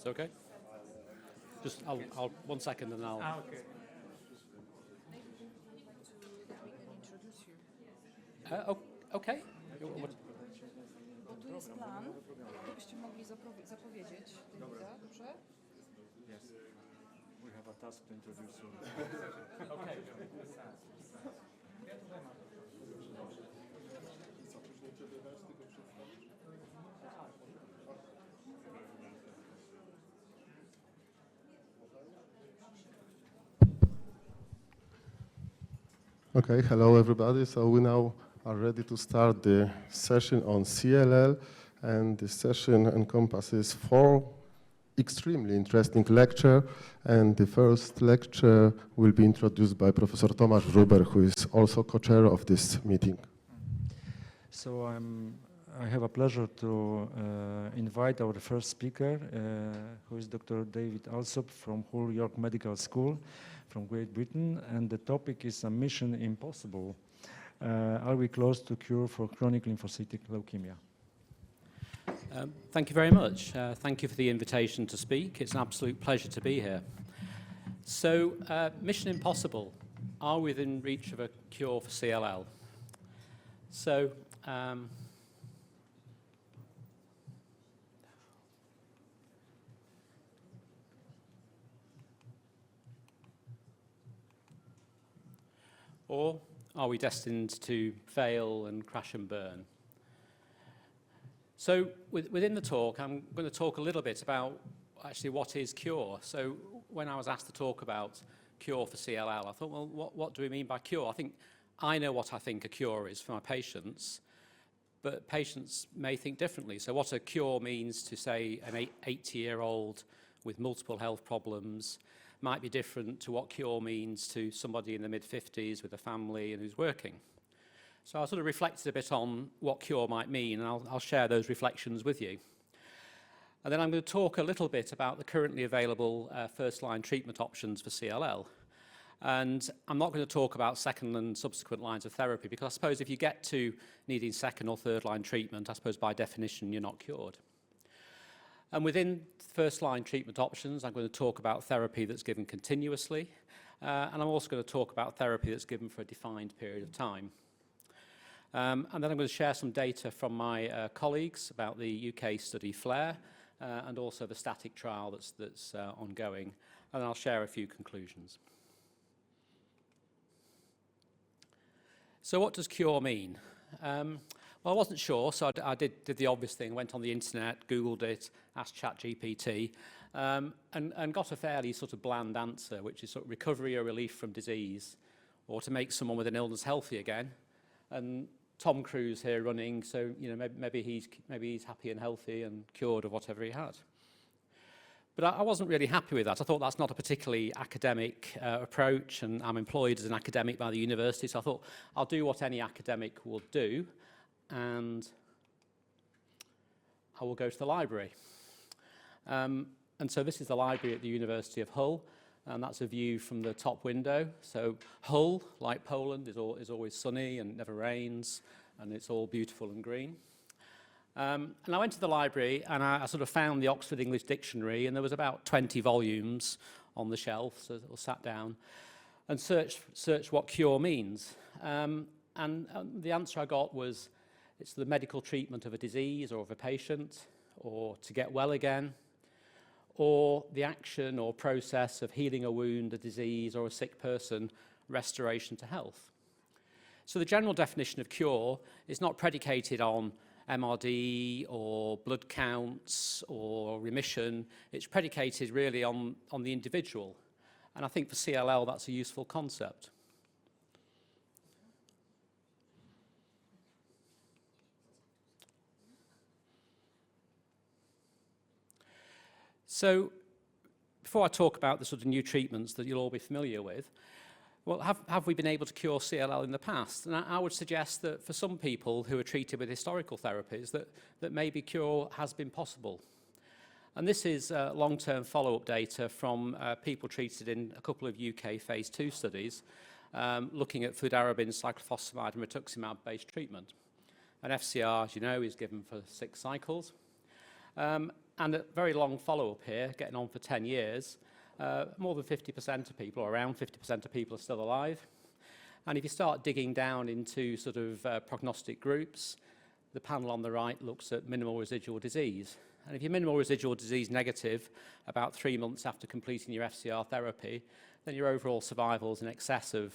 It's okay? Just, I'll 1 second and I'll... Okay. Okay. Bo tu jest plan, gdybyście mogli zapowiedzieć. Dobrze? Yes. We have a task to introduce you. Okay. Okay, hello everybody. So we now are ready to start the session on CLL, and this session encompasses 4 extremely interesting lectures, and the first lecture will be introduced by Professor Tomasz Wróber, who is also co-chair of this meeting. So I'm I have a pleasure to invite our first speaker, who is Dr. David Alsop from Hull York Medical School from Great Britain, and the topic is a mission impossible. Are we close to cure for chronic lymphocytic leukemia? Thank you very much. Thank you for the invitation to speak. It's an absolute pleasure to be here. So, mission impossible. Are we within reach of a cure for CLL? So, or are we destined to fail and crash and burn? So within the talk, I'm going to talk a little bit about actually what is cure. So when I was asked to talk about cure for CLL, I thought, well, what do we mean by cure? I think I know what I think a cure is for my patients, but patients may think differently. So what a cure means to, say, an 80-year-old with multiple health problems might be different to what cure means to somebody in the mid-50s with a family and who's working. So I sort of reflected a bit on what cure might mean, and I'll share those reflections with you. And then I'm going to talk a little bit about the currently available first-line treatment options for CLL. And I'm not going to talk about second and subsequent lines of therapy, because I suppose if you get to needing second or third-line treatment, I suppose by definition you're not cured. And within first-line treatment options, I'm going to talk about therapy that's given continuously, and I'm also going to talk about therapy that's given for a defined period of time. And then I'm going to share some data from my colleagues about the UK study FLAIR, and also the static trial that's ongoing, and I'll share a few conclusions. So what does cure mean? Well, I wasn't sure, so I did the obvious thing, went on the internet, Googled it, asked ChatGPT, and got a fairly sort of bland answer, which is sort of recovery or relief from disease, or to make someone with an illness healthy again. And Tom Cruise here running, so you know maybe he's happy and healthy and cured of whatever he had. But I wasn't really happy with that. I thought that's not a particularly academic approach, and I'm employed as an academic by the university, so I thought I'll do what any academic will do, and I will go to the library. And so this is the library at the University of Hull, and that's a view from the top window. So Hull, like Poland, is always sunny and never rains, and it's all beautiful and green. And I went to the library, and I sort of found the Oxford English Dictionary, and there was about 20 volumes on the shelf, so I sat down and searched what cure means. And the answer I got was, it's the medical treatment of a disease or of a patient, or to get well again, or the action or process of healing a wound, a disease, or a sick person, restoration to health. So the general definition of cure is not predicated on MRD or blood counts or remission. It's predicated really on the individual. And I think for CLL that's a useful concept. So, before I talk about the sort of new treatments that you'll all be familiar with, well, have we been able to cure CLL in the past? And I would suggest that for some people who are treated with historical therapies, that maybe cure has been possible. And this is long-term follow-up data from people treated in a couple of UK phase 2 studies, looking at fludarabine, cyclophosphamide, and rituximab-based treatment. And FCR, as you know, is given for 6 cycles. And a very long follow-up here, getting on for 10 years, more than 50% of people, or around 50% of people, are still alive. And if you start digging down into sort of prognostic groups, the panel on the right looks at minimal residual disease. And if you're minimal residual disease negative about 3 months after completing your FCR therapy, then your overall survival is in excess of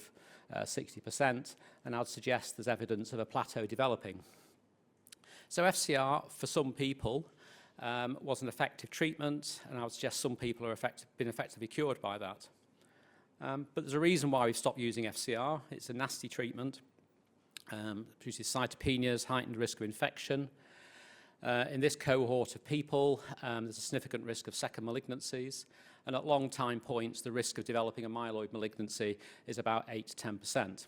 60%, and I'd suggest there's evidence of a plateau developing. So FCR, for some people, was an effective treatment, and I would suggest some people are been effectively cured by that. But there's a reason why we've stopped using FCR. It's a nasty treatment. Produces cytopenias, heightened risk of infection. In this cohort of people, there's a significant risk of second malignancies, and at long time points, the risk of developing a myeloid malignancy is about 8 to 10%.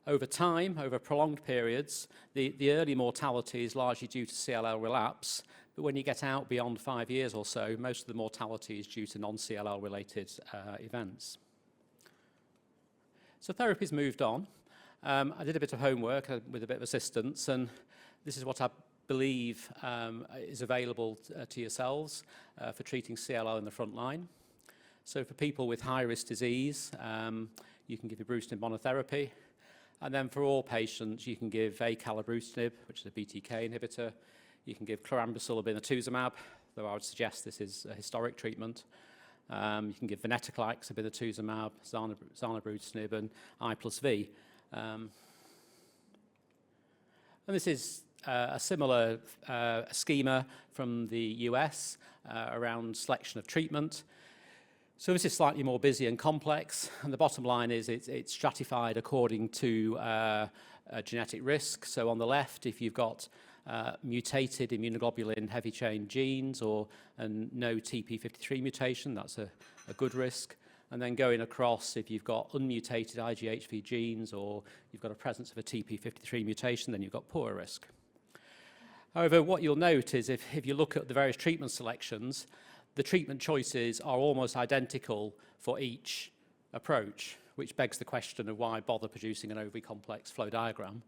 Over time, over prolonged periods, the early mortality is largely due to CLL relapse, but when you get out beyond 5 years or so, most of the mortality is due to non-CLL related events. So therapy's moved on. I did a bit of homework with a bit of assistance, and this is what I believe is available to yourselves for treating CLL in the front line. So for people with high-risk disease, you can give ibrutinib monotherapy. And then for all patients, you can give acalabrutinib, which is a BTK inhibitor. You can give chlorambucil obinutuzumab, though I would suggest this is a historic treatment. You can give venetoclax, obinutuzumab, zanubrutinib, and I+V. And this is a similar schema from the US around selection of treatment. So this is slightly more busy and complex, and the bottom line is it's stratified according to genetic risk. So on the left, if you've got mutated immunoglobulin heavy chain genes and no TP53 mutation, that's a good risk. And then going across, if you've got unmutated IGHV genes or you've got a presence of a TP53 mutation, then you've got poor risk. However, what you'll note is if you look at the various treatment selections, the treatment choices are almost identical for each approach, which begs the question of why bother producing an overly complex flow diagram.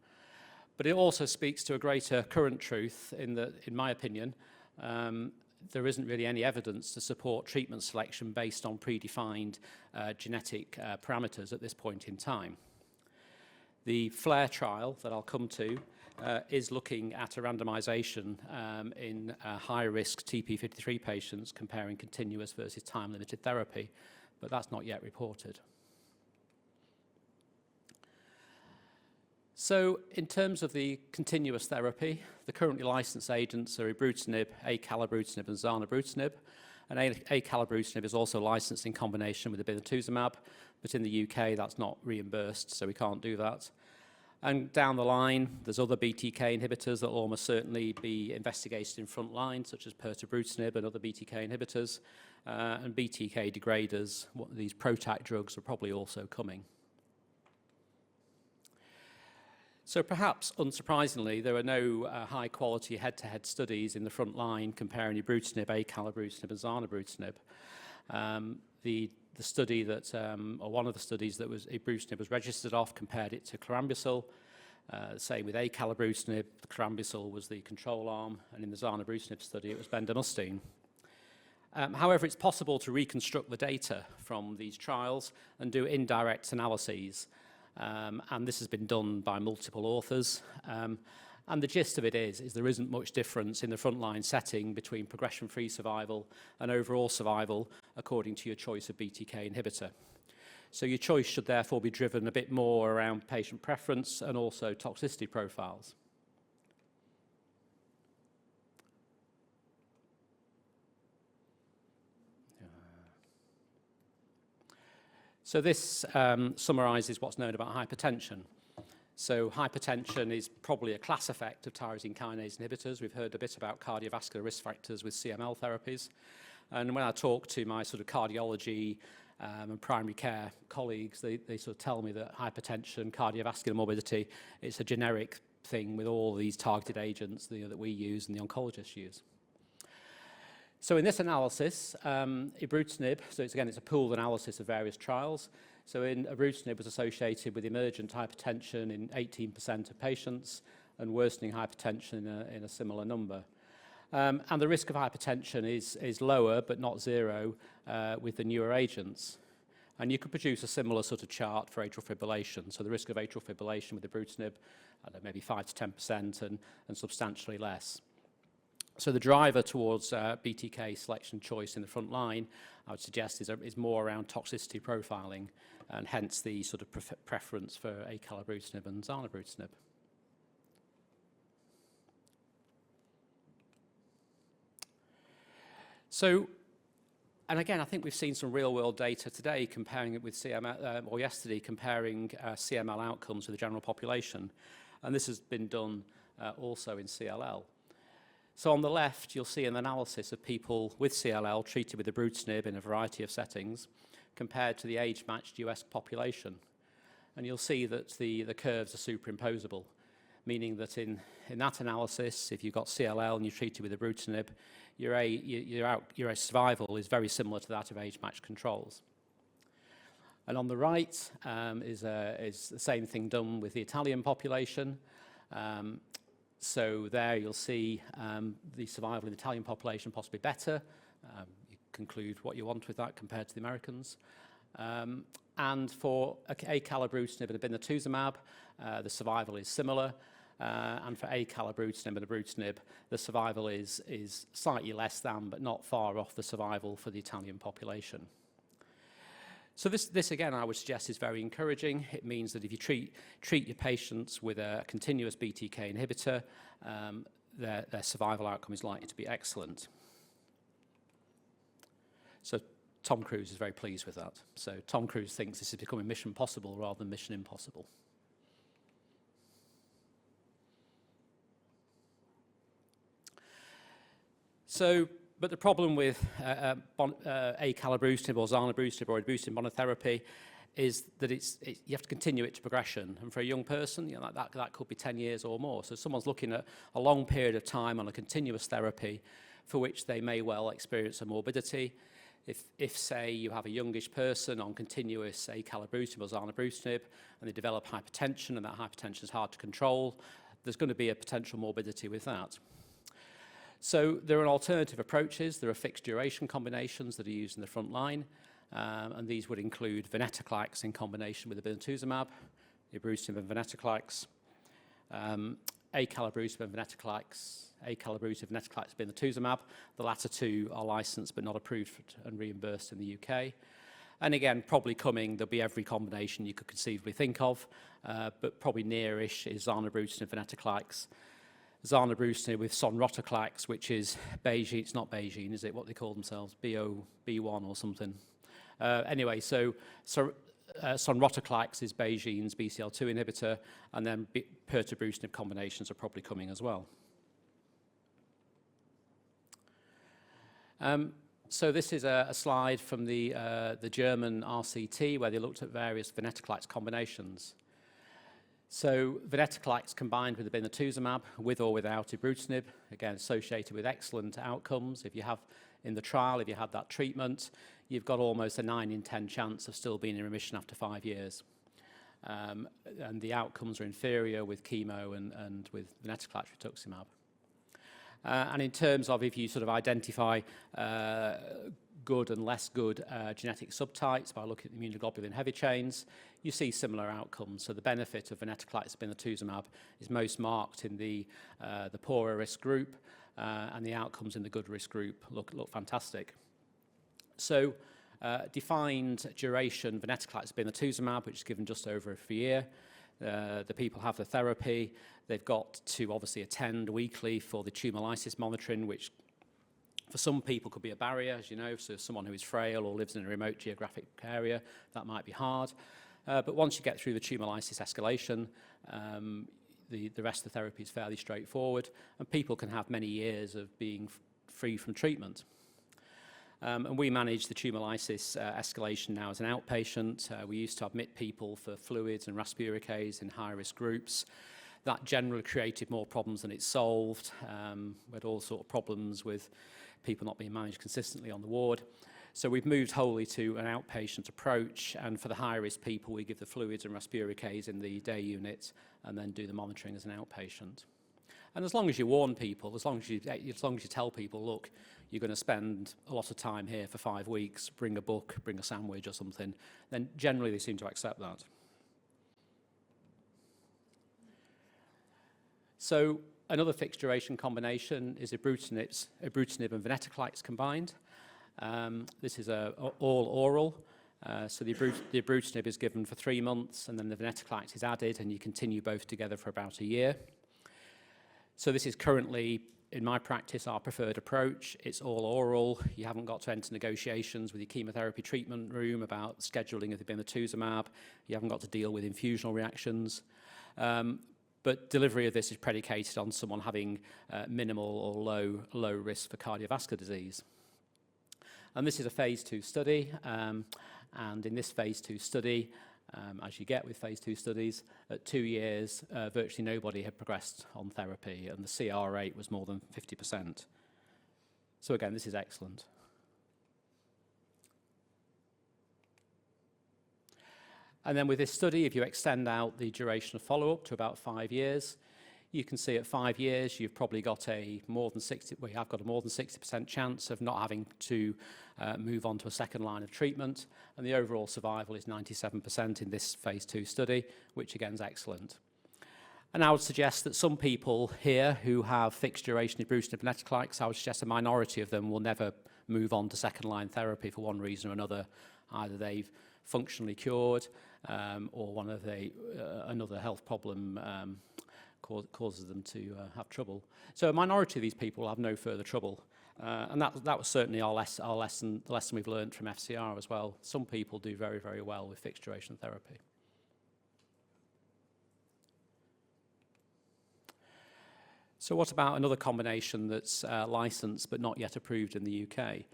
But it also speaks to a greater current truth in that, in my opinion, there isn't really any evidence to support treatment selection based on predefined genetic parameters at this point in time. The FLAIR trial that I'll come to is looking at a randomization in high-risk TP53 patients comparing continuous versus time-limited therapy, but that's not yet reported. So in terms of the continuous therapy, the currently licensed agents are ibrutinib, acalabrutinib, and zanubrutinib. And acalabrutinib is also licensed in combination with obinutuzumab, but in the UK that's not reimbursed, so we can't do that. And down the line, there's other BTK inhibitors that will almost certainly be investigated in front line, such as pirtobrutinib and other BTK inhibitors, and BTK degraders. These PROTAC drugs are probably also coming. So perhaps unsurprisingly, there are no high-quality head-to-head studies in the front line comparing ibrutinib, acalabrutinib, and zanubrutinib. The study that, or one of the studies that was ibrutinib was registered off compared it to chlorambucil. Same with acalabrutinib, the chlorambucil was the control arm, and in the zanubrutinib study it was bendamustine. However, it's possible to reconstruct the data from these trials and do indirect analyses. And this has been done by multiple authors. And the gist of it is there isn't much difference in the frontline setting between progression-free survival and overall survival according to your choice of BTK inhibitor. So your choice should therefore be driven a bit more around patient preference and also toxicity profiles. So this summarizes what's known about hypertension. So hypertension is probably a class effect of tyrosine kinase inhibitors. We've heard a bit about cardiovascular risk factors with CML therapies. And when I talk to my sort of cardiology and primary care colleagues, they sort of tell me that hypertension, cardiovascular morbidity, it's a generic thing with all these targeted agents that we use and the oncologists use. So in this analysis, ibrutinib, so it's a pooled analysis of various trials. So ibrutinib was associated with emergent hypertension in 18% of patients and worsening hypertension in a similar number. And the risk of hypertension is lower, but not zero, with the newer agents. And you could produce a similar sort of chart for atrial fibrillation. So the risk of atrial fibrillation with ibrutinib, I don't know, maybe 5 to 10% and substantially less. So the driver towards BTK selection choice in the front line, I would suggest, is more around toxicity profiling, and hence the sort of preference for acalabrutinib and zanubrutinib. So, and again, I think we've seen some real-world data today comparing it with CML, or yesterday comparing CML outcomes with the general population, and this has been done also in CLL. So on the left, you'll see an analysis of people with CLL treated with ibrutinib in a variety of settings compared to the age-matched US population. And you'll see that the curves are superimposable, meaning that in that analysis, if you've got CLL and you're treated with ibrutinib, your survival is very similar to that of age-matched controls. And on the right is the same thing done with the Italian population. So there you'll see the survival in the Italian population possibly better. You conclude what you want with that compared to the Americans. And for acalabrutinib and obinutuzumab, the survival is similar. And for acalabrutinib and ibrutinib, the survival is slightly less than, but not far off the survival for the Italian population. So this again, I would suggest, is very encouraging. It means that if you treat your patients with a continuous BTK inhibitor, their survival outcome is likely to be excellent. So Tom Cruise is very pleased with that. So Tom Cruise thinks this is becoming mission possible rather than mission impossible. So, but the problem with acalabrutinib or zanubrutinib or ibrutinib monotherapy is that you have to continue it to progression. And for a young person, you know, that could be 10 years or more. So someone's looking at a long period of time on a continuous therapy for which they may well experience a morbidity. If say, you have a youngish person on continuous acalabrutinib or zanubrutinib and they develop hypertension and that hypertension is hard to control, there's going to be a potential morbidity with that. So there are alternative approaches. There are fixed duration combinations that are used in the front line, and these would include venetoclax in combination with obinutuzumab, ibrutinib and venetoclax, acalabrutinib and venetoclax, acalabrutinib, venetoclax, obinutuzumab. The latter two are licensed but not approved and reimbursed in the UK. And again, probably coming, there'll be every combination you could conceivably think of, but probably nearish is zanubrutinib, venetoclax, zanubrutinib with sonrotoclax, which is Beijing. It's not Beijing, is it? What they call themselves? B1 or something. Anyway, so sonrotoclax is Beijing's BCL2 inhibitor, and then pirtobrutinib combinations are probably coming as well. So this is a slide from the German RCT where they looked at various venetoclax combinations. So venetoclax combined with obinutuzumab, with or without ibrutinib, again associated with excellent outcomes. If you have in the trial, if you had that treatment, you've got almost a 9 in 10 chance of still being in remission after 5 years. And the outcomes are inferior with chemo and with venetoclax rituximab. And in terms of if you sort of identify good and less good genetic subtypes by looking at the immunoglobulin heavy chains, you see similar outcomes. So the benefit of venetoclax obinutuzumab is most marked in the poorer risk group, and the outcomes in the good risk group look fantastic. So defined duration venetoclax obinutuzumab, which is given just over a year. The people have the therapy. They've got to obviously attend weekly for the tumor lysis monitoring, which for some people could be a barrier, as you know. So someone who is frail or lives in a remote geographic area, that might be hard. But once you get through the tumor lysis escalation, the rest of the therapy is fairly straightforward, and people can have many years of being free from treatment. And we manage the tumor lysis escalation now as an outpatient. We used to admit people for fluids and raspuricase in high-risk groups. That generally created more problems than it solved. We had all sorts of problems with people not being managed consistently on the ward. So we've moved wholly to an outpatient approach, and for the high-risk people, we give the fluids and raspuricase in the day unit and then do the monitoring as an outpatient. And as long as you warn people, as long as you tell people, look, you're going to spend a lot of time here for 5 weeks, bring a book, bring a sandwich or something, then generally they seem to accept that. So another fixed duration combination is ibrutinib and venetoclax combined. This is all oral. So the ibrutinib is given for 3 months, and then the venetoclax is added, and you continue both together for about a year. So this is currently, in my practice, our preferred approach. It's all oral. You haven't got to enter negotiations with your chemotherapy treatment room about scheduling of the obinutuzumab. You haven't got to deal with infusional reactions. But delivery of this is predicated on someone having minimal or low risk for cardiovascular disease. And this is a phase 2 study. And in this phase 2 study, as you get with phase 2 studies. At 2 years, virtually nobody had progressed on therapy, and the CR rate was more than 50%. So again, this is excellent. And then with this study, if you extend out the duration of follow-up to about 5 years, you can see at 5 years, you've probably got a more than 60% chance of not having to move on to a second line of treatment. And the overall survival is 97% in this phase 2 study, which again is excellent. And I would suggest that some people here who have fixed duration ibrutinib venetoclax, I would suggest a minority of them will never move on to second line therapy for one reason or another. Either they've functionally cured or one of another health problem causes them to have trouble. So a minority of these people have no further trouble. And that was certainly the lesson we've learned from FCR as well. Some people do very, very well with fixed duration therapy. So what about another combination that's licensed but not yet approved in the UK?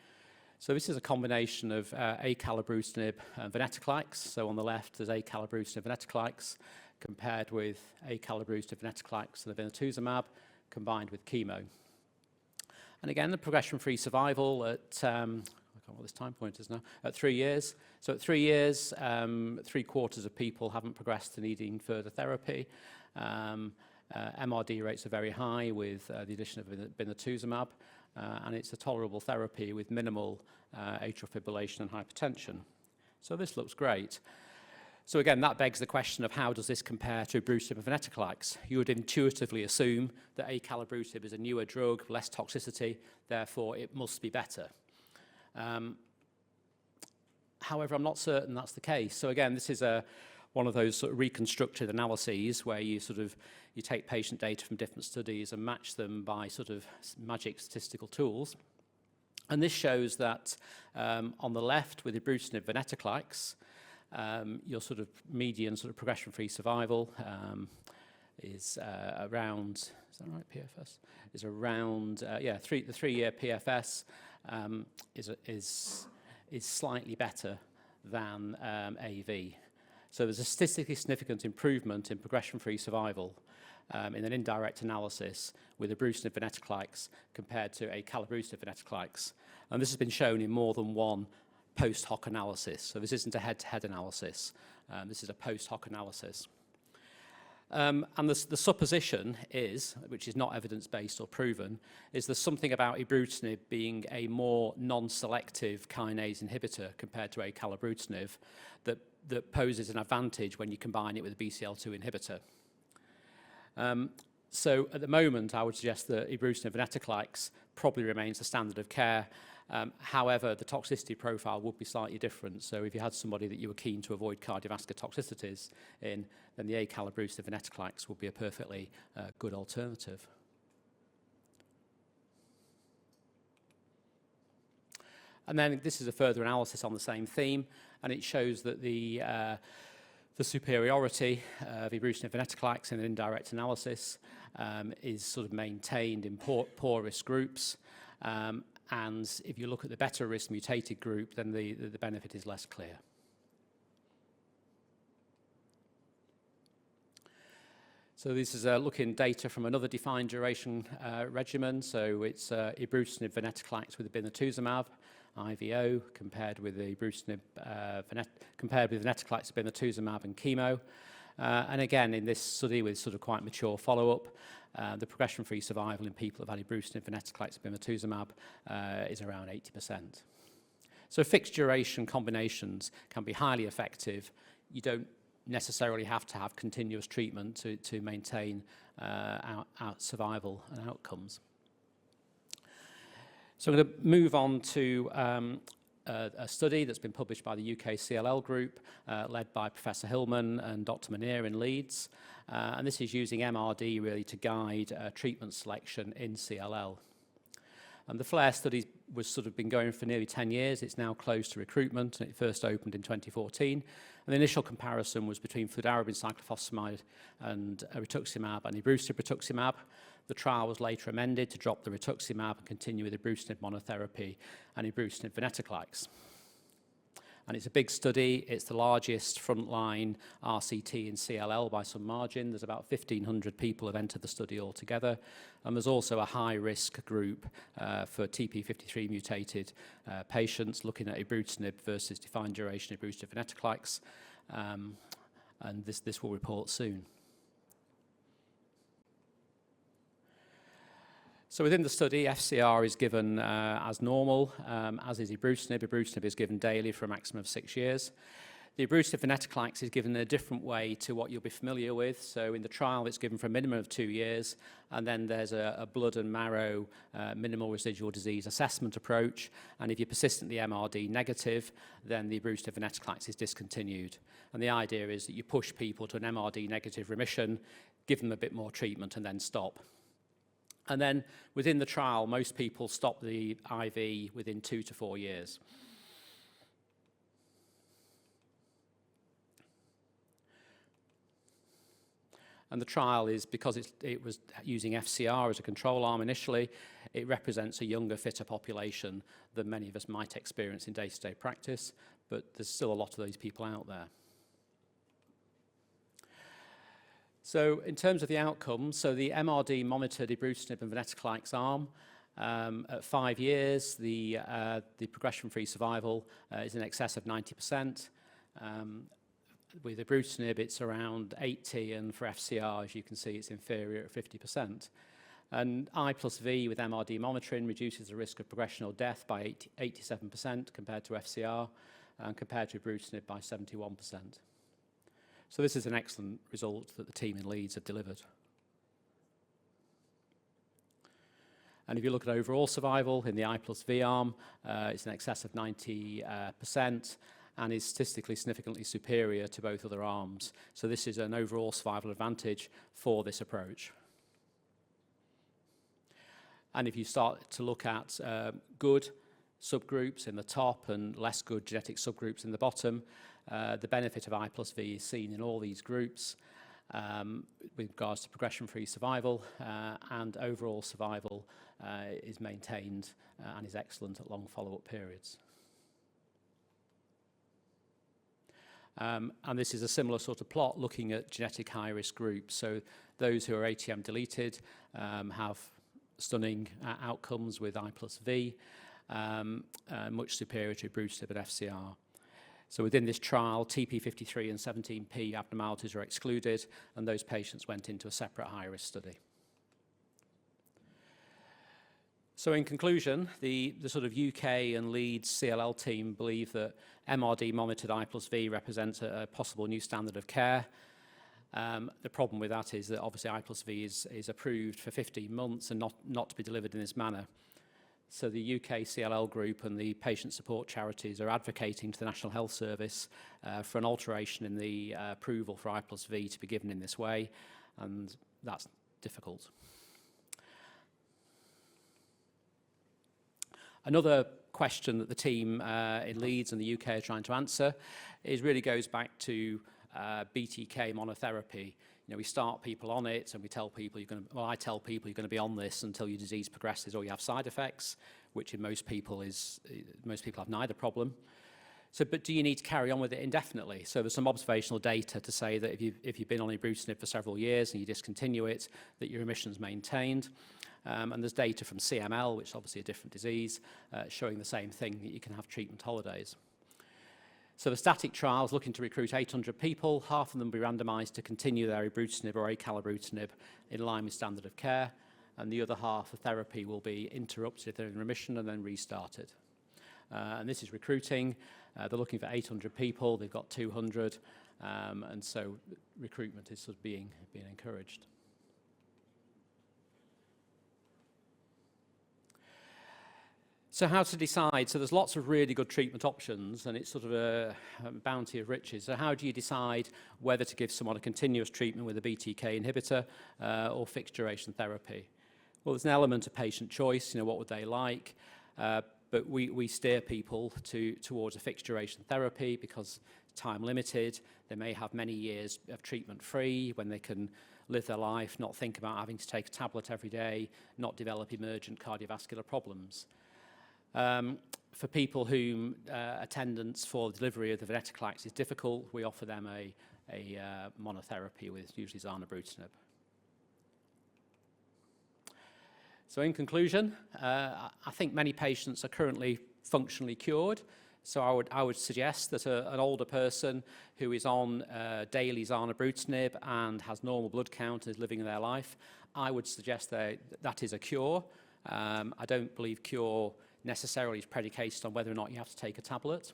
So this is a combination of acalabrutinib and venetoclax. So on the left there's acalabrutinib venetoclax compared with acalabrutinib venetoclax and obinutuzumab combined with chemo. And again, the progression-free survival at, I can't remember what this time point is now, at 3 years. So at 3 years, 3/4 of people haven't progressed to needing further therapy. MRD rates are very high with the addition of obinutuzumab, and it's a tolerable therapy with minimal atrial fibrillation and hypertension. So this looks great. So again, that begs the question of how does this compare to ibrutinib and venetoclax? You would intuitively assume that acalabrutinib is a newer drug, less toxicity, therefore it must be better. However, I'm not certain that's the case. So again, this is one of those sort of reconstructed analyses where you take patient data from different studies and match them by sort of magic statistical tools. And this shows that on the left with ibrutinib venetoclax, your sort of median sort of progression-free survival is around, is that right, PFS? Is around, the 3-year PFS is slightly better than AV. So there's a statistically significant improvement in progression-free survival in an indirect analysis with ibrutinib venetoclax compared to acalabrutinib venetoclax. And this has been shown in more than one post hoc analysis. So this isn't a head-to-head analysis. This is a post hoc analysis. And the supposition is, which is not evidence-based or proven, is there's something about ibrutinib being a more non-selective kinase inhibitor compared to acalabrutinib that poses an advantage when you combine it with a BCL2 inhibitor. So at the moment, I would suggest that ibrutinib venetoclax probably remains the standard of care. However, the toxicity profile would be slightly different. So if you had somebody that you were keen to avoid cardiovascular toxicities in, then the acalabrutinib venetoclax would be a perfectly good alternative. And then this is a further analysis on the same theme, and it shows that the superiority of ibrutinib venetoclax in an indirect analysis is sort of maintained in poor risk groups. And if you look at the better risk mutated group, then the benefit is less clear. So this is looking data from another defined duration regimen. So it's ibrutinib venetoclax with obinutuzumab, IVO, compared with venetoclax, obinutuzumab, and chemo. And again, in this study with sort of quite mature follow-up, the progression-free survival in people who've had ibrutinib venetoclax, obinutuzumab is around 80%. So fixed duration combinations can be highly effective. You don't necessarily have to have continuous treatment to maintain our survival and outcomes. So I'm going to move on to a study that's been published by the UK CLL group, led by Professor Hillman and Dr. Munir in Leeds. And this is using MRD really to guide treatment selection in CLL. And the FLAIR study was sort of been going for nearly 10 years. It's now closed to recruitment, and it first opened in 2014. And the initial comparison was between fludarabine cyclophosphamide and rituximab and ibrutinib rituximab. The trial was later amended to drop the rituximab and continue with ibrutinib monotherapy and ibrutinib venetoclax. And it's a big study. It's the largest frontline RCT in CLL by some margin. There's about 1,500 people have entered the study altogether. And there's also a high-risk group for TP53 mutated patients looking at ibrutinib versus defined duration ibrutinib venetoclax. And this will report soon. So within the study, FCR is given as normal, as is ibrutinib. Ibrutinib is given daily for a maximum of 6 years. The ibrutinib venetoclax is given in a different way to what you'll be familiar with. So in the trial, it's given for a minimum of 2 years, and then there's a blood and marrow minimal residual disease assessment approach. And if you're persistently MRD negative, then the ibrutinib venetoclax is discontinued. And the idea is that you push people to an MRD negative remission, give them a bit more treatment, and then stop. And then within the trial, most people stop the IV within 2 to 4 years. And the trial is, because it was using FCR as a control arm initially, it represents a younger, fitter population than many of us might experience in day-to-day practice, but there's still a lot of those people out there. So in terms of the outcomes, so the MRD monitored ibrutinib and venetoclax arm, at 5 years, the progression-free survival is in excess of 90%. With ibrutinib, it's around 80, and for FCR, as you can see, it's inferior at 50%. And I plus V with MRD monitoring reduces the risk of progression or death by 87% compared to FCR, and compared to ibrutinib by 71%. So this is an excellent result that the team in Leeds have delivered. And if you look at overall survival in the I plus V arm, it's in excess of 90%, and is statistically significantly superior to both other arms. So this is an overall survival advantage for this approach. And if you start to look at good subgroups in the top and less good genetic subgroups in the bottom, the benefit of I plus V is seen in all these groups with regards to progression-free survival, and overall survival is maintained and is excellent at long follow-up periods. And this is a similar sort of plot looking at genetic high-risk groups. So those who are ATM deleted have stunning outcomes with I plus V, much superior to ibrutinib and FCR. So within this trial, TP53 and 17p abnormalities are excluded, and those patients went into a separate high-risk study. So in conclusion, the sort of UK and Leeds CLL team believe that MRD monitored I plus V represents a possible new standard of care. The problem with that is that obviously I plus V is approved for 15 months and not to be delivered in this manner. So the UK CLL group and the patient support charities are advocating to the National Health Service for an alteration in the approval for I plus V to be given in this way, and that's difficult. Another question that the team in Leeds and the UK are trying to answer really goes back to BTK monotherapy. You know, we start people on it and we tell people I tell people you're going to be on this until your disease progresses or you have side effects, which in most people have neither problem. So, but do you need to carry on with it indefinitely? So there's some observational data to say that if you've been on ibrutinib for several years and you discontinue it, that your remission's maintained. And there's data from CML, which is obviously a different disease, showing the same thing, that you can have treatment holidays. So the static trial is looking to recruit 800 people. Half of them will be randomised to continue their ibrutinib or acalabrutinib in line with standard of care, and the other half of therapy will be interrupted if they're in remission and then restarted. And this is recruiting. They're looking for 800 people. They've got 200, and so recruitment is sort of being encouraged. So how to decide? So there's lots of really good treatment options, and it's sort of a bounty of riches. So how do you decide whether to give someone a continuous treatment with a BTK inhibitor or fixed duration therapy? Well, there's an element of patient choice. You know, what would they like? But we steer people towards a fixed duration therapy because time limited. They may have many years of treatment free when they can live their life, not think about having to take a tablet every day, not develop emergent cardiovascular problems. for people whom attendance for delivery of the venetoclax is difficult, we offer them a monotherapy with usually zanubrutinib. So in conclusion, I think many patients are currently functionally cured. So I would suggest that an older person who is on daily zanubrutinib and has normal blood count and is living their life, I would suggest that is a cure. I don't believe cure necessarily is predicated on whether or not you have to take a tablet.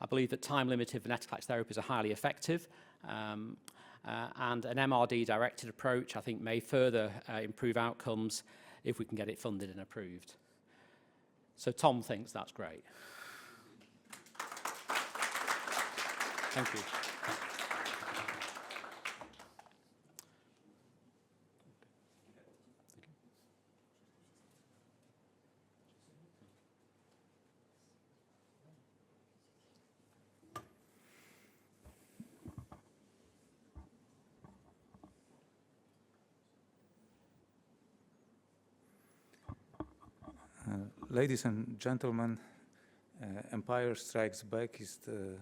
I believe that time-limited venetoclax therapies are highly effective, and an MRD-directed approach, I think, may further improve outcomes if we can get it funded and approved. So Tom thinks that's great. Thank you. Ladies and gentlemen, Empire Strikes Back is the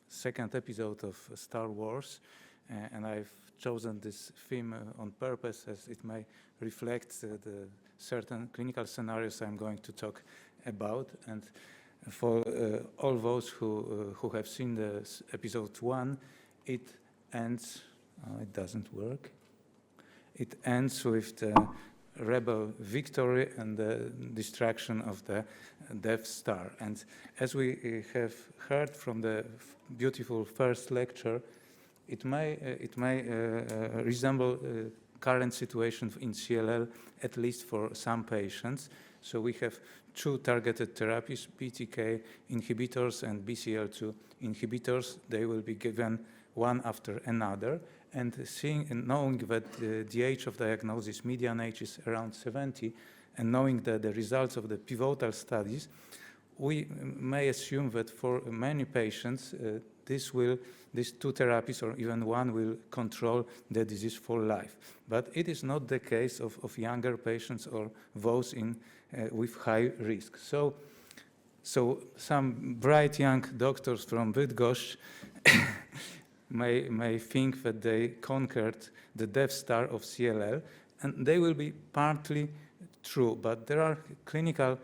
second episode of Star Wars, and I've chosen this theme on purpose as it may reflect the certain clinical scenarios I'm going to talk about. And for all those who have seen the episode 1, it ends, it doesn't work, it ends with the rebel victory and the destruction of the Death Star. And as we have heard from the beautiful first lecture, it may resemble current situation in CLL, at least for some patients. So we have two targeted therapies, BTK inhibitors and BCL2 inhibitors. They will be given one after another. And seeing and knowing that the age of diagnosis, median age is around 70, and knowing that the results of the pivotal studies, we may assume that for many patients, these two therapies or even one will control the disease for life. But it is not the case of younger patients or those with high risk. So some bright young doctors from Bydgoszcz may think that they conquered the Death Star of CLL, and they will be partly true, but there are clinical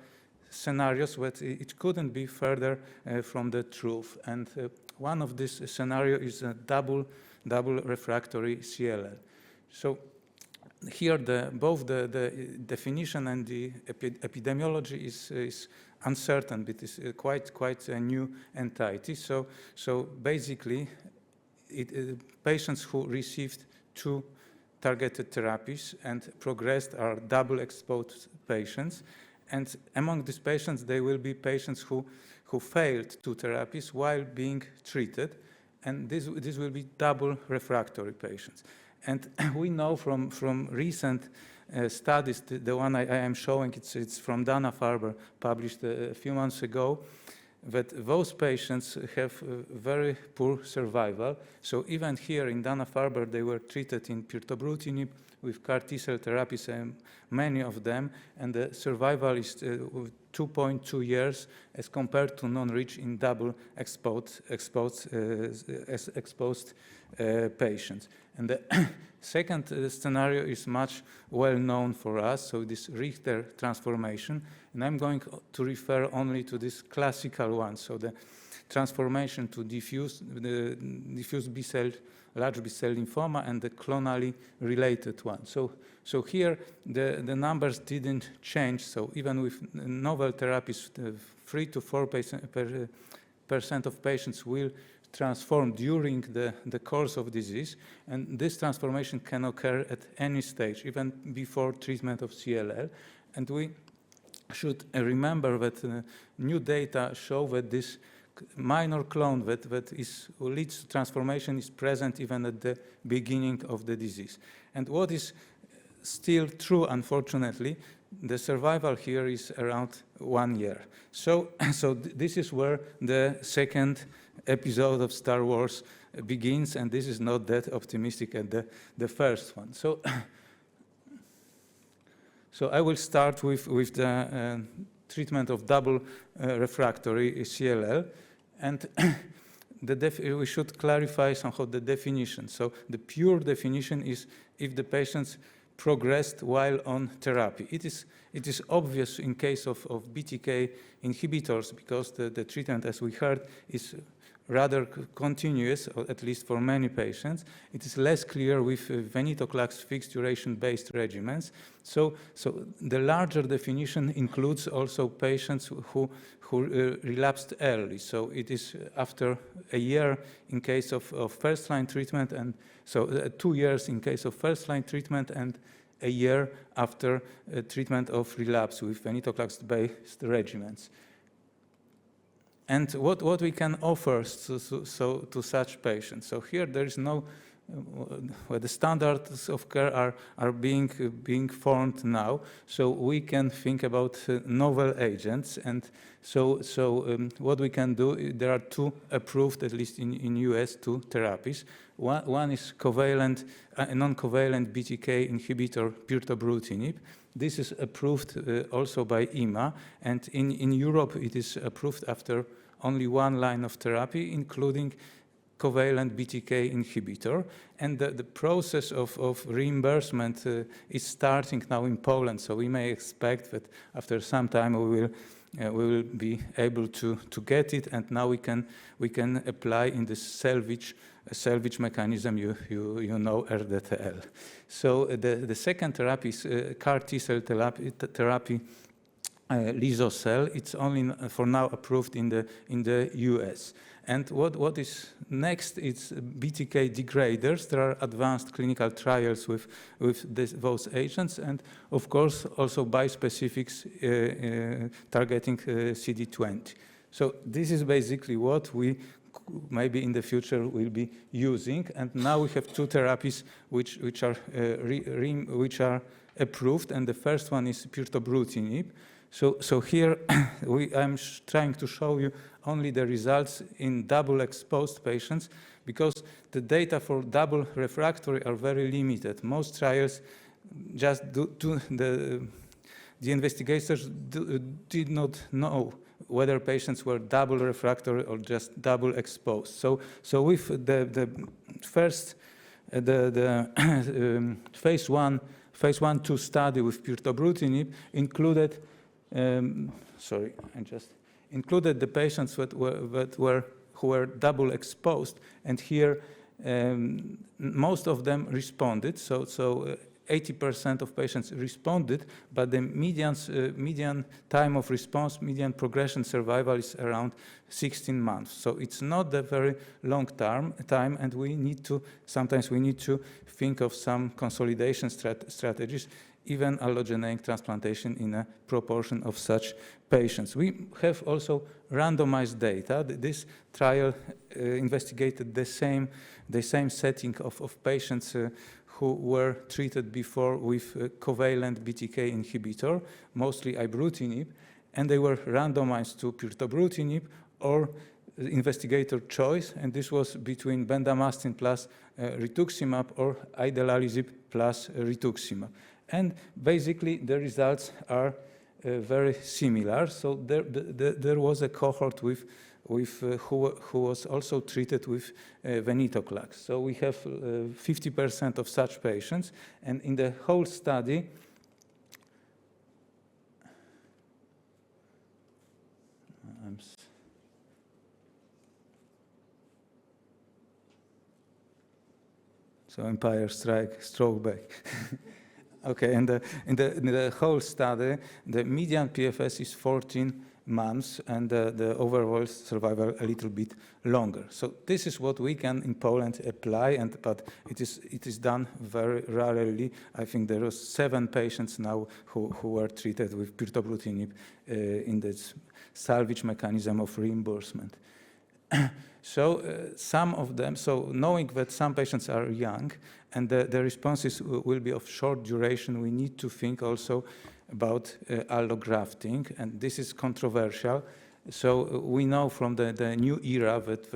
scenarios where it couldn't be further from the truth. And one of these scenarios is a double refractory CLL. So here both the definition and the epidemiology is uncertain. It is quite a new entity. So basically, patients who received two targeted therapies and progressed are double exposed patients. And among these patients, there will be patients who failed two therapies while being treated. And this will be double refractory patients. And we know from recent studies, the one I am showing, it's from Dana-Farber, published a few months ago, that those patients have very poor survival. So even here in Dana-Farber, they were treated in pirtobrutinib with CAR T-cell therapies, many of them, and the survival is 2.2 years as compared to non-rich in double exposed patients. And the second scenario is much well known for us, so this Richter transformation, and I'm going to refer only to this classical one, so the transformation to diffuse B-cell, large B-cell lymphoma, and the clonally related one. So here the numbers didn't change, so even with novel therapies, 3 to 4% of patients will transform during the course of disease, and this transformation can occur at any stage, even before treatment of CLL. And we should remember that new data show that this minor clone that leads to transformation is present even at the beginning of the disease. And what is still true, unfortunately, the survival here is around 1 year. So this is where the second episode of Star Wars begins, and this is not that optimistic as the first one. So I will start with the treatment of double refractory CLL. And we should clarify somehow the definition. So the pure definition is if the patients progressed while on therapy. It is obvious in case of BTK inhibitors because the treatment, as we heard, is rather continuous, or at least for many patients. It is less clear with venetoclax fixed duration-based regimens. So the larger definition includes also patients who relapsed early. So it is after a year in case of first-line treatment, and so 2 years in case of first-line treatment, and a year after treatment of relapse with venetoclax-based regimens. And what we can offer to such patients. So here there is no, the standards of care are being formed now. So we can think about novel agents. And so what we can do, there are 2 approved, at least in US, 2 therapies. One is covalent, non-covalent BTK inhibitor, pirtobrutinib. This is approved also by EMA. And in Europe, it is approved after only 1 line of therapy, including covalent BTK inhibitor. And the process of reimbursement is starting now in Poland. So we may expect that after some time we will be able to get it. And now we can apply in the salvage mechanism, you know, RDTL. So the second therapy is CAR T-cell therapy, Liso-cel. It's only for now approved in the US. And what is next is BTK degraders. There are advanced clinical trials with those agents, and of course also bispecifics targeting CD20. So this is basically what we maybe in the future will be using. And now we have 2 therapies which are approved, and the first one is pirtobrutinib. So here I'm trying to show you only the results in double exposed patients because the data for double refractory are very limited. Most trials just the investigators did not know whether patients were double refractory or just double exposed. So with the first phase 1/2 study with pirtobrutinib included included the patients who were double exposed, and here most of them responded. So 80% of patients responded, but the median time of response, median progression survival is around 16 months. So it's not a very long time, and sometimes we need to think of some consolidation strategies, even allogeneic transplantation in a proportion of such patients. We have also randomized data. This trial investigated the same setting of patients who were treated before with covalent BTK inhibitor, mostly ibrutinib, and they were randomized to pirtobrutinib or investigator choice, and this was between bendamustine plus rituximab or idelalisib plus rituximab. And basically, the results are very similar. So there was a cohort who was also treated with venetoclax. So we have 50% of such patients, and in the whole study, so Empire stroke back. Okay, and in the whole study, the median PFS is 14 months, and the overall survival a little bit longer. So this is what we can in Poland apply, but it is done very rarely. I think there are 7 patients now who were treated with pirtobrutinib in this salvage mechanism of reimbursement. So some of them, so knowing that some patients are young and the responses will be of short duration, we need to think also about allografting, and this is controversial. So we know from the new era that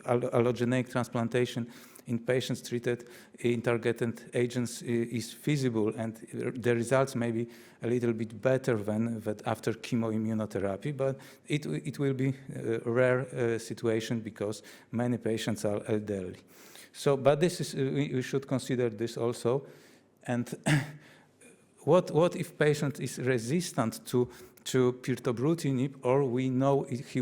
allogeneic transplantation in patients treated in targeted agents is feasible, and the results may be a little bit better than after chemoimmunotherapy, but it will be a rare situation because many patients are elderly. So, but this is, we should consider this also. And what if patient is resistant to pirtobrutinib, or we know he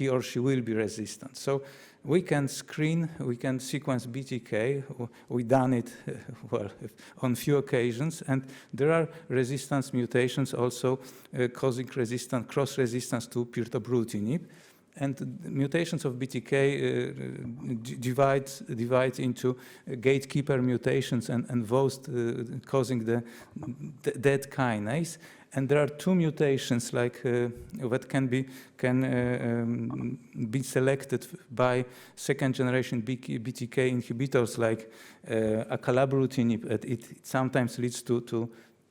or she will be resistant? So we can screen, we can sequence BTK. We've done it well on few occasions, and there are resistance mutations also causing cross-resistance to pirtobrutinib. And mutations of BTK divide into gatekeeper mutations and those causing the dead kinase. And there are two mutations like that can be selected by second-generation BTK inhibitors like acalabrutinib. It sometimes leads to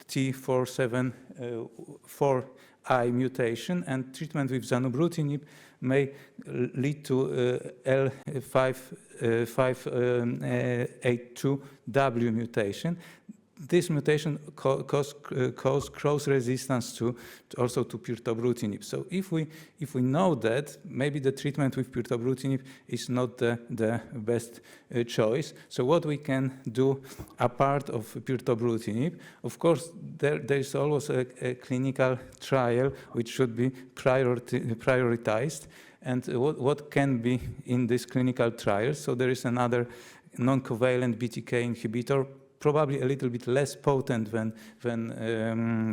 T474I mutation, and treatment with zanubrutinib may lead to L582W mutation. This mutation cause cross-resistance also to pirtobrutinib. So if we know that, maybe the treatment with pirtobrutinib is not the best choice. So what we can do apart of pirtobrutinib, of course, there is always a clinical trial which should be prioritized. And what can be in this clinical trial? So there is another non-covalent BTK inhibitor, probably a little bit less potent than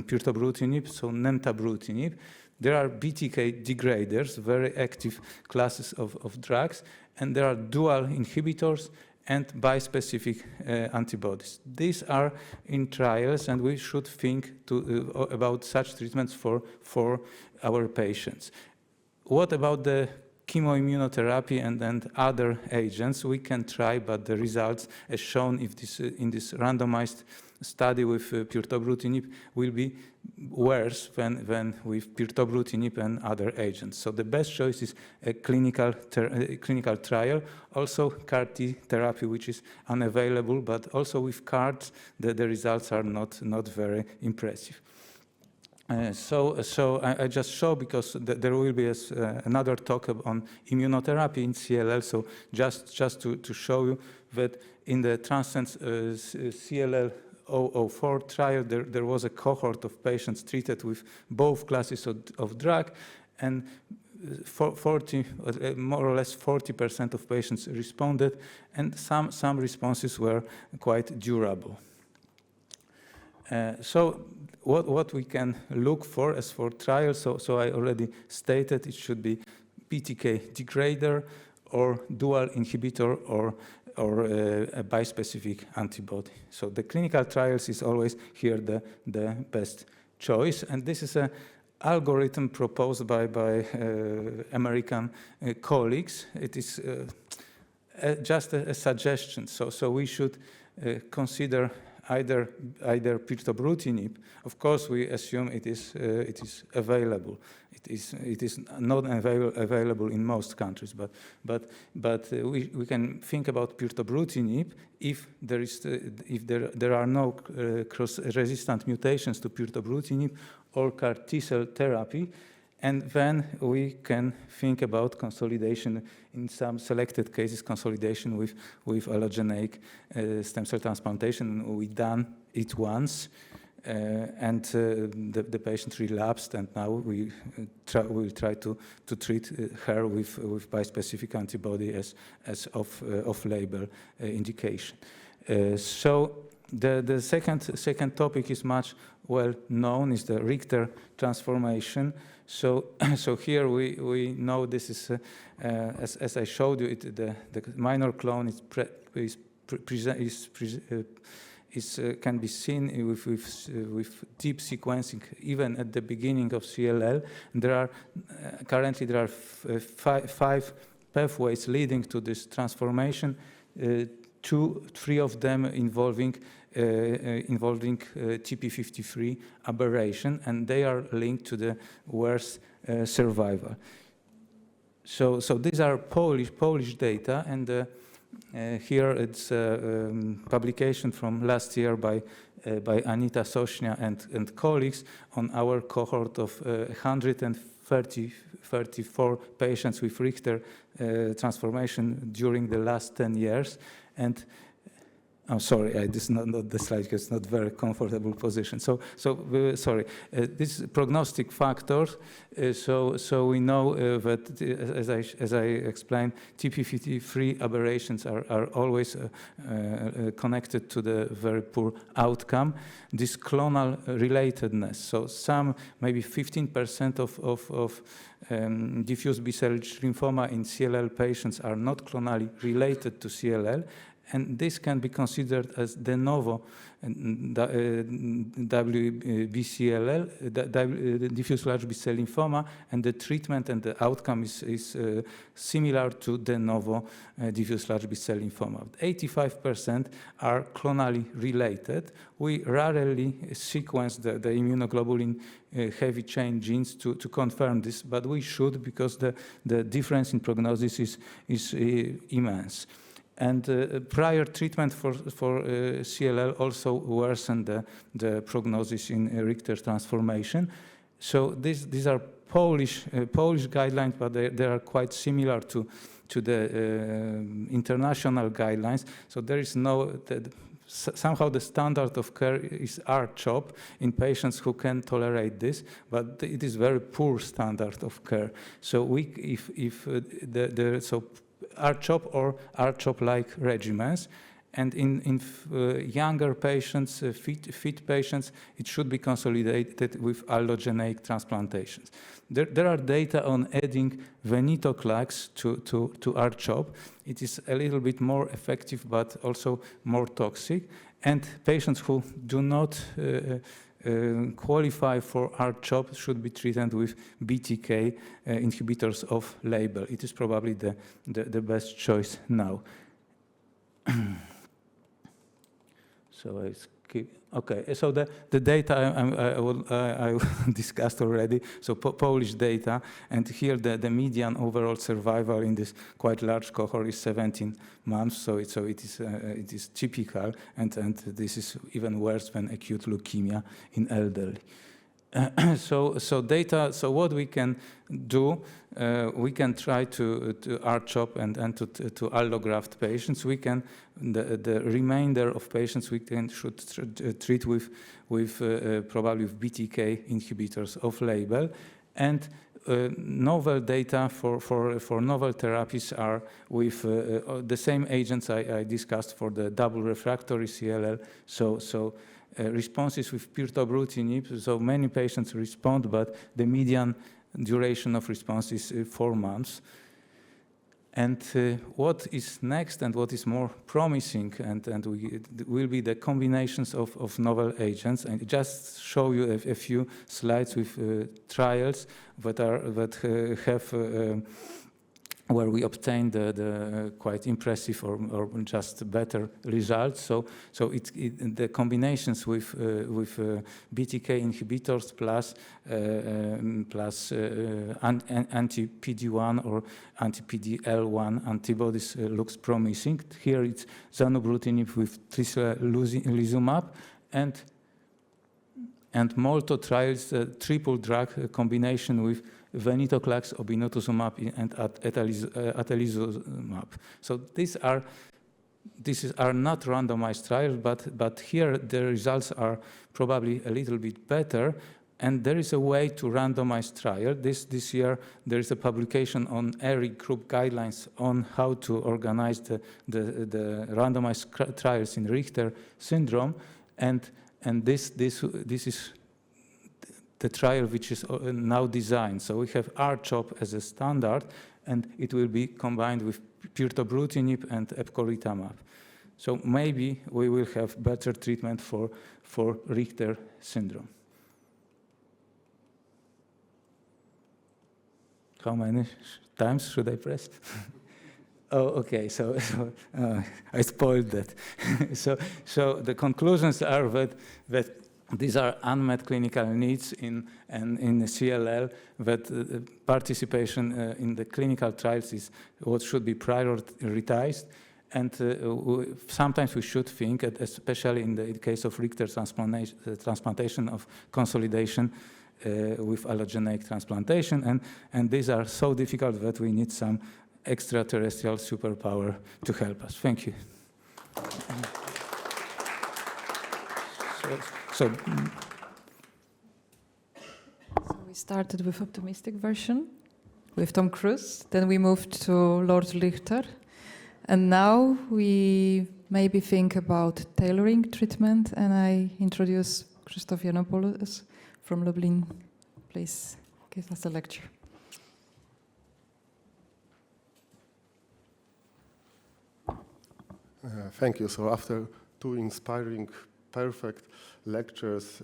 pirtobrutinib, so nemtabrutinib. There are BTK degraders, very active classes of drugs, and there are dual inhibitors and bispecific antibodies. These are in trials, and we should think about such treatments for our patients. What about the chemoimmunotherapy and other agents? We can try, but the results, as shown in this randomized study with pirtobrutinib, will be worse than with pirtobrutinib and other agents. So the best choice is a clinical trial. Also CAR-T therapy, which is unavailable, but also with CAR-T, the results are not very impressive. So I just show because there will be another talk on immunotherapy in CLL. So just to show you that in the Transcend CLL 004 trial, there was a cohort of patients treated with both classes of drug, and more or less 40% of patients responded, and some responses were quite durable. So what we can look for as for trials, so I already stated it should be BTK degrader or dual inhibitor or a bispecific antibody. So the clinical trials is always here the best choice, and this is an algorithm proposed by American colleagues. It is just a suggestion. So we should consider either pirtobrutinib. Of course, we assume it is available. It is not available in most countries, but we can think about pirtobrutinib if there are no cross-resistant mutations to pirtobrutinib or CAR T-cell therapy. And then we can think about consolidation in some selected cases, consolidation with allogeneic stem cell transplantation. We've done it once, and the patient relapsed, and now we'll try to treat her with bispecific antibody as off-label indication. So the second topic is much well known, is the Richter transformation. So here we know this is, as I showed you, the minor clone can be seen with deep sequencing even at the beginning of CLL. And currently there are five pathways leading to this transformation. Three of them involving involving TP53 aberration, and they are linked to the worse survival. So these are Polish data, and here it's a publication from last year by Anita Sośnia and colleagues on our cohort of 134 patients with Richter transformation during the last 10 years. And I'm sorry, this is not the slide because it's not very comfortable position. Sorry, this prognostic factors. So we know that, as I explained, TP53 aberrations are always connected to the very poor outcome. This clonal relatedness. So some, maybe 15% of diffuse B-cell lymphoma in CLL patients are not clonally related to CLL. And this can be considered as de novo WBCLL, diffuse large B-cell lymphoma, and the treatment and the outcome is similar to de novo diffuse large B-cell lymphoma. 85% are clonally related. We rarely sequence the immunoglobulin heavy chain genes to confirm this, but we should, because the difference in prognosis is immense. And prior treatment for CLL also worsened the prognosis in Richter transformation. So these are Polish guidelines, but they are quite similar to the international guidelines. So there is somehow the standard of care is R-CHOP in patients who can tolerate this, but it is very poor standard of care. So R-CHOP or R-CHOP-like regimens. And in younger patients, fit patients, it should be consolidated with allogeneic transplantations. There are data on adding venetoclax to R-CHOP. It is a little bit more effective, but also more toxic. And patients who do not qualify for R-CHOP should be treated with BTK inhibitors of label. It is probably the best choice now. So I skip. Okay, so the data I discussed already. So Polish data, and here the median overall survival in this quite large cohort is 17 months. So it is typical, and this is even worse than acute leukemia in elderly. So data. So what we can do, we can try to R-CHOP and to allograft patients. We can the remainder of patients we should treat with probably with BTK inhibitors off label, and novel data for novel therapies are with the same agents I discussed for the double refractory CLL. So responses with pirtobrutinib. So many patients respond, but the median duration of response is 4 months. And what is next and what is more promising will be the combinations of novel agents. And just show you a few slides with trials that have where we obtained the quite impressive or just better results. So the combinations with BTK inhibitors plus anti-PD-1 or anti-PD-L1 antibodies looks promising. Here it's zanubrutinib with tislelizumab and Molto trials triple drug combination with venetoclax, obinutuzumab, and atezolizumab. So these are not randomized trials, but here the results are probably a little bit better. And there is a way to randomize trial. This year there is a publication on ERIC group guidelines on how to organize the randomized trials in Richter syndrome, and this is the trial which is now designed. So we have R-CHOP as a standard, and it will be combined with pirtobrutinib and epcoritamab. So maybe we will have better treatment for Richter syndrome. How many times should I press? Oh, okay. So I spoiled that. so the conclusions are that these are unmet clinical needs in the CLL, that participation in the clinical trials is what should be prioritized. And sometimes we should think, especially in the case of Richter transplantation of consolidation with allogeneic transplantation. And these are so difficult that we need some extraterrestrial superpower to help us. Thank you. So we started with optimistic version with Tom Cruise, then we moved to Lord Richter, and now we maybe think about tailoring treatment, and I introduce Krzysztof Janopoulos from Lublin. Please give us a lecture. Thank you. So after two inspiring, perfect lectures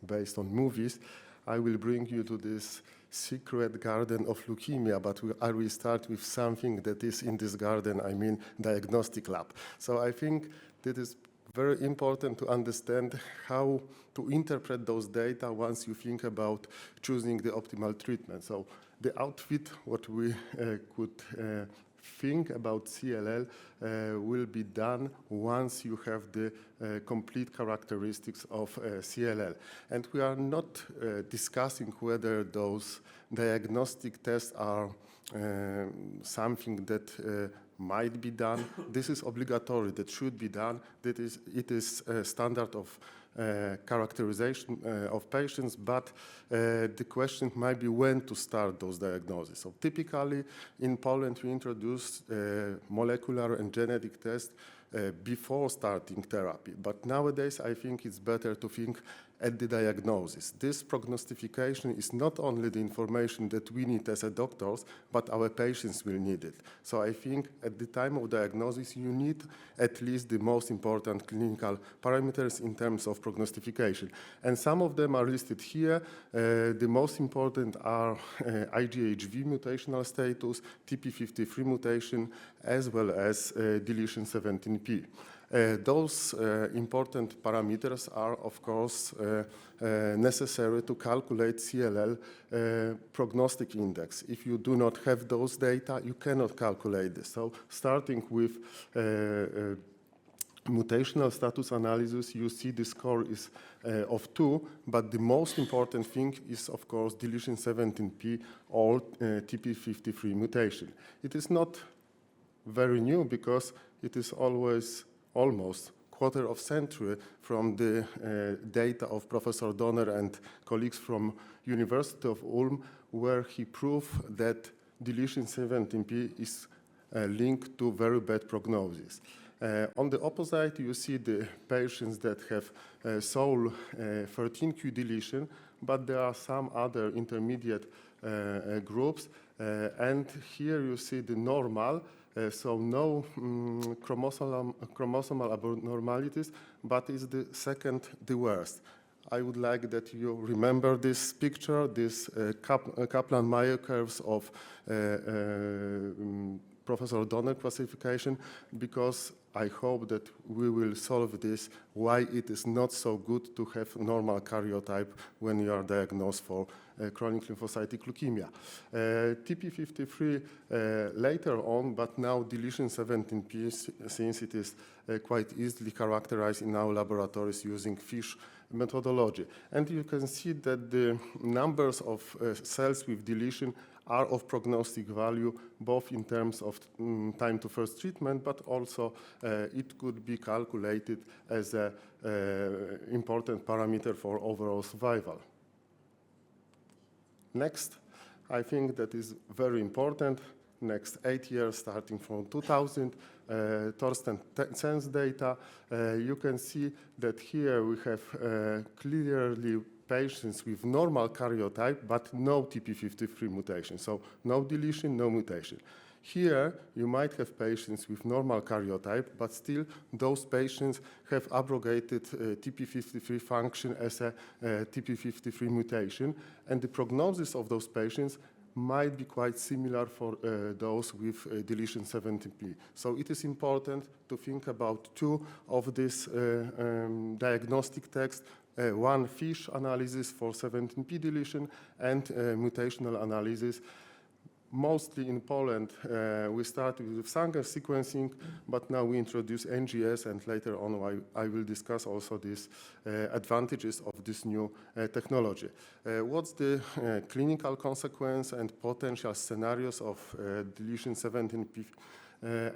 based on movies, I will bring you to this secret garden of leukemia, but I will start with something that is in this garden, I mean diagnostic lab. So I think that is very important to understand how to interpret those data once you think about choosing the optimal treatment. So the outfit, what we could think about CLL will be done once you have the complete characteristics of CLL. And we are not discussing whether those diagnostic tests are something that might be done. This is obligatory, that should be done. It is a standard of characterization of patients, but the question might be when to start those diagnoses. So typically in Poland we introduced molecular and genetic tests before starting therapy. But nowadays I think it's better to think at the diagnosis. This prognostication is not only the information that we need as a doctors, but our patients will need it. So I think at the time of diagnosis, you need at least the most important clinical parameters in terms of prognostication. And some of them are listed here. The most important are IGHV mutational status, TP53 mutation, as well as deletion 17p. Those important parameters are, of course, necessary to calculate CLL prognostic index. If you do not have those data, you cannot calculate this. So starting with mutational status analysis, you see the score is of 2, but the most important thing is, of course, deletion 17p or TP53 mutation. It is not very new because it is almost quarter of century from the data of Professor Donner and colleagues from University of Ulm, where he proved that deletion 17p is linked to very bad prognosis. On the opposite, you see the patients that have sole 13q deletion, but there are some other intermediate groups, and here you see the normal. So no chromosomal abnormalities, but is the second the worst. I would like that you remember this picture, this Kaplan-Meier curves of Professor Donner classification, because I hope that we will solve this, why it is not so good to have normal karyotype when you are diagnosed for chronic lymphocytic leukemia. TP53 later on, but now deletion 17p, since it is quite easily characterized in our laboratories using FISH methodology. And you can see that the numbers of cells with deletion are of prognostic value, both in terms of time to first treatment, but also it could be calculated as an important parameter for overall survival. Next, I think that is very important. Next 8 years, starting from 2000, Thorsten Zenz data, you can see that here we have clearly patients with normal karyotype, but no TP53 mutation. So no deletion, no mutation. Here, you might have patients with normal karyotype, but still those patients have abrogated TP53 function as a TP53 mutation. And the prognosis of those patients might be quite similar for those with deletion 17p. So it is important to think about two of these diagnostic texts, one FISH analysis for 17p deletion and mutational analysis. Mostly in Poland, we started with Sanger sequencing, but now we introduce NGS, and later on I will discuss also these advantages of this new technology. What's the clinical consequence and potential scenarios of deletion 17p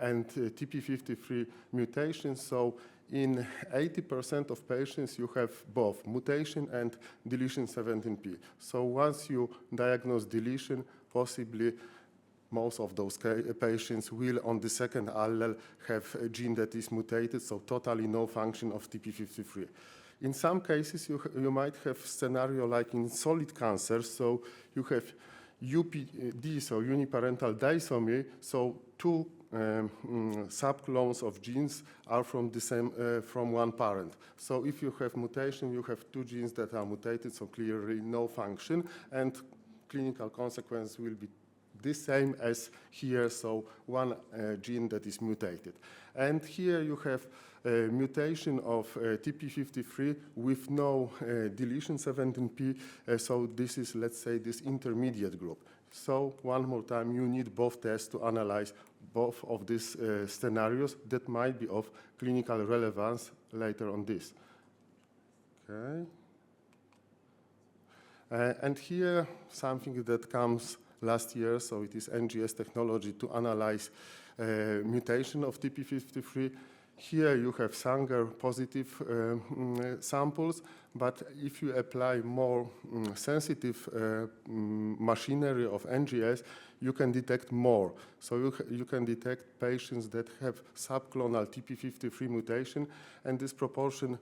and TP53 mutations? So in 80% of patients, you have both mutation and deletion 17p. So once you diagnose deletion, possibly most of those patients will, on the second allele, have a gene that is mutated, so totally no function of TP53. In some cases, you might have scenario like in solid cancer, so you have UPD, so uniparental disomy, so two subclones of genes are from the same, from one parent. So if you have mutation, you have two genes that are mutated, so clearly no function, and clinical consequence will be the same as here, so one gene that is mutated. And here you have a mutation of TP53 with no deletion 17p, so this is, let's say, this intermediate group. So one more time, you need both tests to analyze both of these scenarios that might be of clinical relevance later on this. Okay. And here, something that comes last year, so it is NGS technology to analyze mutation of TP53. Here you have Sanger positive samples, but if you apply more sensitive machinery of NGS, you can detect more. So you can detect patients that have subclonal TP53 mutation, and this proportion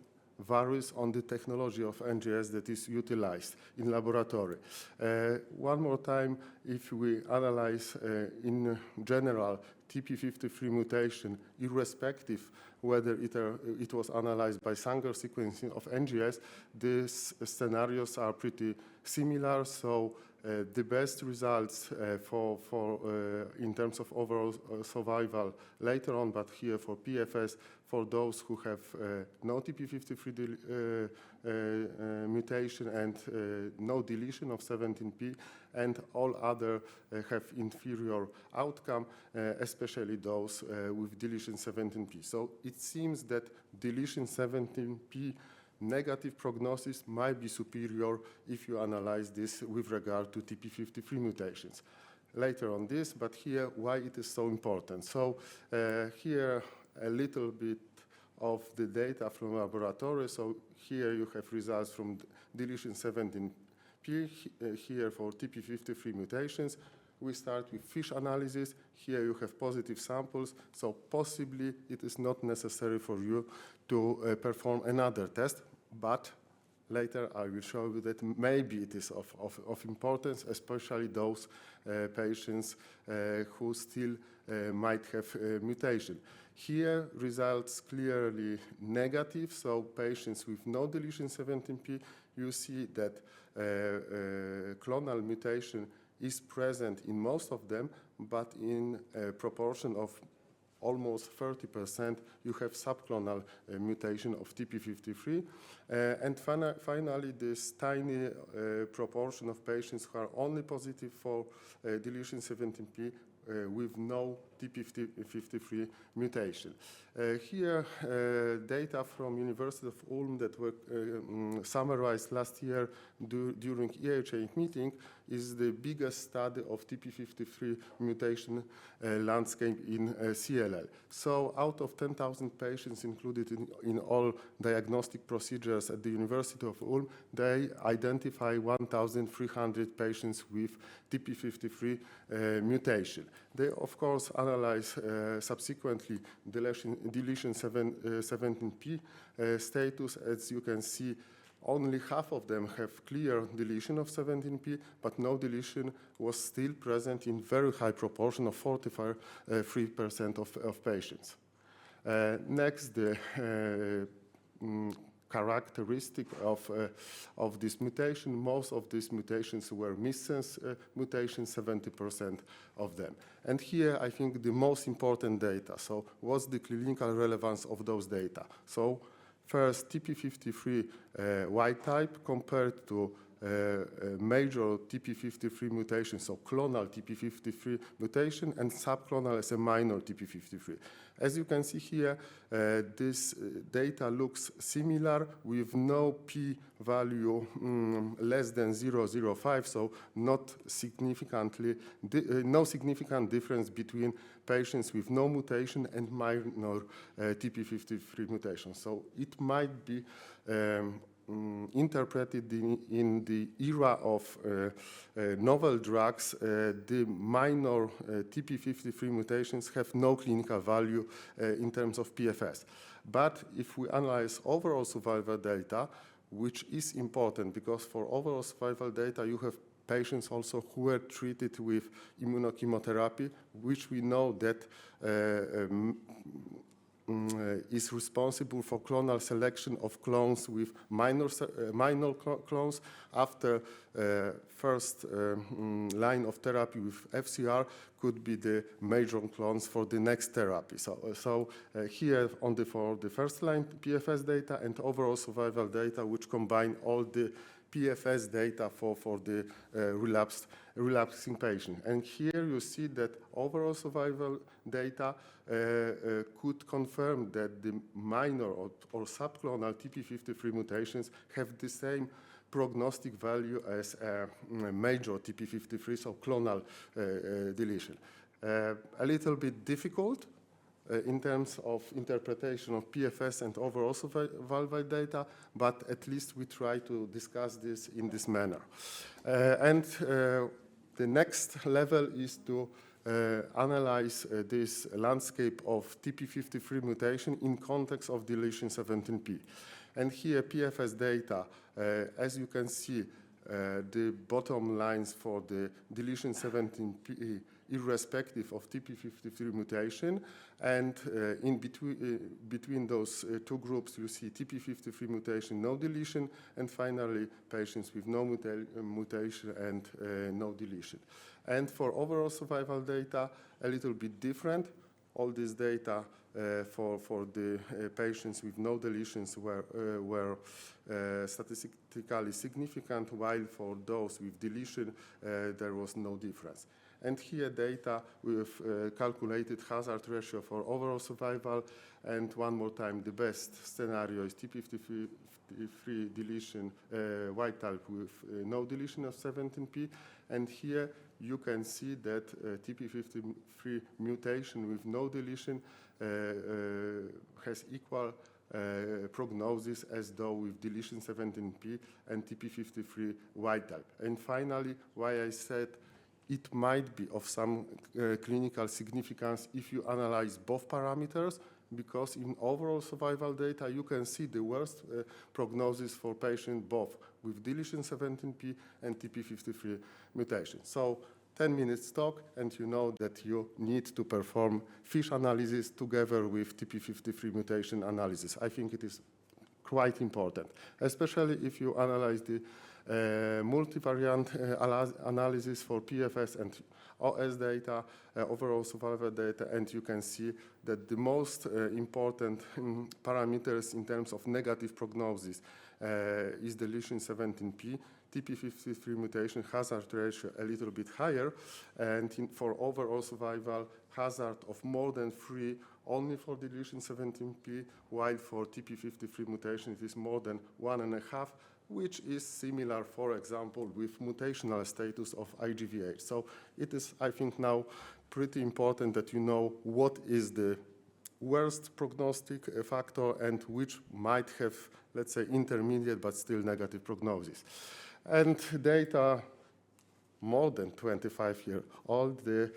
varies on the technology of NGS that is utilized in laboratory. One more time, if we analyze in general TP53 mutation, irrespective whether it was analyzed by Sanger sequencing of NGS, these scenarios are pretty similar. So the best results in terms of overall survival later on, but here for PFS, for those who have no TP53 mutation and no deletion of 17p, and all other have inferior outcome, especially those with deletion 17p. So it seems that deletion 17p negative prognosis might be superior if you analyze this with regard to TP53 mutations. Later on this, but here, why it is so important. So here, a little bit of the data from laboratory. So here you have results from deletion 17p, here for TP53 mutations. We start with FISH analysis. Here you have positive samples, so possibly it is not necessary for you to perform another test, but later I will show you that maybe it is of importance, especially those patients who still might have mutation. Here, results clearly negative, so patients with no deletion 17p, you see that clonal mutation is present in most of them, but in a proportion of almost 30%, you have subclonal mutation of TP53. And finally, this tiny proportion of patients who are only positive for deletion 17p with no TP53 mutation. Here, data from University of Ulm that were summarized last year during EHA meeting is the biggest study of TP53 mutation landscape in CLL. So out of 10,000 patients included in all diagnostic procedures at the University of Ulm, they identify 1,300 patients with TP53 mutation. They, of course, analyze subsequently deletion 17p status. As you can see, only half of them have clear deletion of 17p, but no deletion was still present in very high proportion of 43% of patients. Next, the characteristic of this mutation. Most of these mutations were missense mutations, 70% of them. And here, I think the most important data. So what's the clinical relevance of those data? So first, TP53 wild type compared to major TP53 mutation, so clonal TP53 mutation and subclonal as a minor TP53. As you can see here, this data looks similar with no p-value less than 0.05, so not significantly, no significant difference between patients with no mutation and minor TP53 mutation. So it might be interpreted in the era of novel drugs, the minor TP53 mutations have no clinical value in terms of PFS. But if we analyze overall survival data, which is important because for overall survival data, you have patients also who were treated with immunochemotherapy, which we know that is responsible for clonal selection of clones with minor clones. After first line of therapy with FCR could be the major clones for the next therapy. So here for the first line PFS data and overall survival data, which combine all the PFS data for the relapsing patient. And here you see that overall survival data could confirm that the minor or subclonal TP53 mutations have the same prognostic value as major TP53, so clonal deletion. A little bit difficult in terms of interpretation of PFS and overall survival data, but at least we try to discuss this in this manner. The next level is to analyze this landscape of TP53 mutation in context of deletion 17p. And here PFS data, as you can see, the bottom lines for the deletion 17p irrespective of TP53 mutation, and in between those two groups you see TP53 mutation, no deletion, and finally patients with no mutation and no deletion. And for overall survival data, a little bit different. All this data for the patients with no deletions were statistically significant, while for those with deletion, there was no difference. And here data with calculated hazard ratio for overall survival, and one more time, the best scenario is TP53 deletion, wild type with no deletion of 17p, and here you can see that TP53 mutation with no deletion has equal prognosis as though with deletion 17p and TP53 wild type. And finally, why I said it might be of some clinical significance if you analyze both parameters, because in overall survival data, you can see the worst prognosis for patients both with deletion 17p and TP53 mutation. So 10 minutes talk, and you know that you need to perform FISH analysis together with TP53 mutation analysis. I think it is quite important, especially if you analyze the multivariant analysis for PFS and OS data, overall survival data, and you can see that the most important parameters in terms of negative prognosis is deletion 17p, TP53 mutation hazard ratio a little bit higher, and for overall survival hazard of more than 3 only for deletion 17p, while for TP53 mutation it is more than 1.5, which is similar, for example, with mutational status of IGVH. So it is, I think, now pretty important that you know what is the worst prognostic factor and which might have, let's say, intermediate but still negative prognosis. And data more than 25 years old, the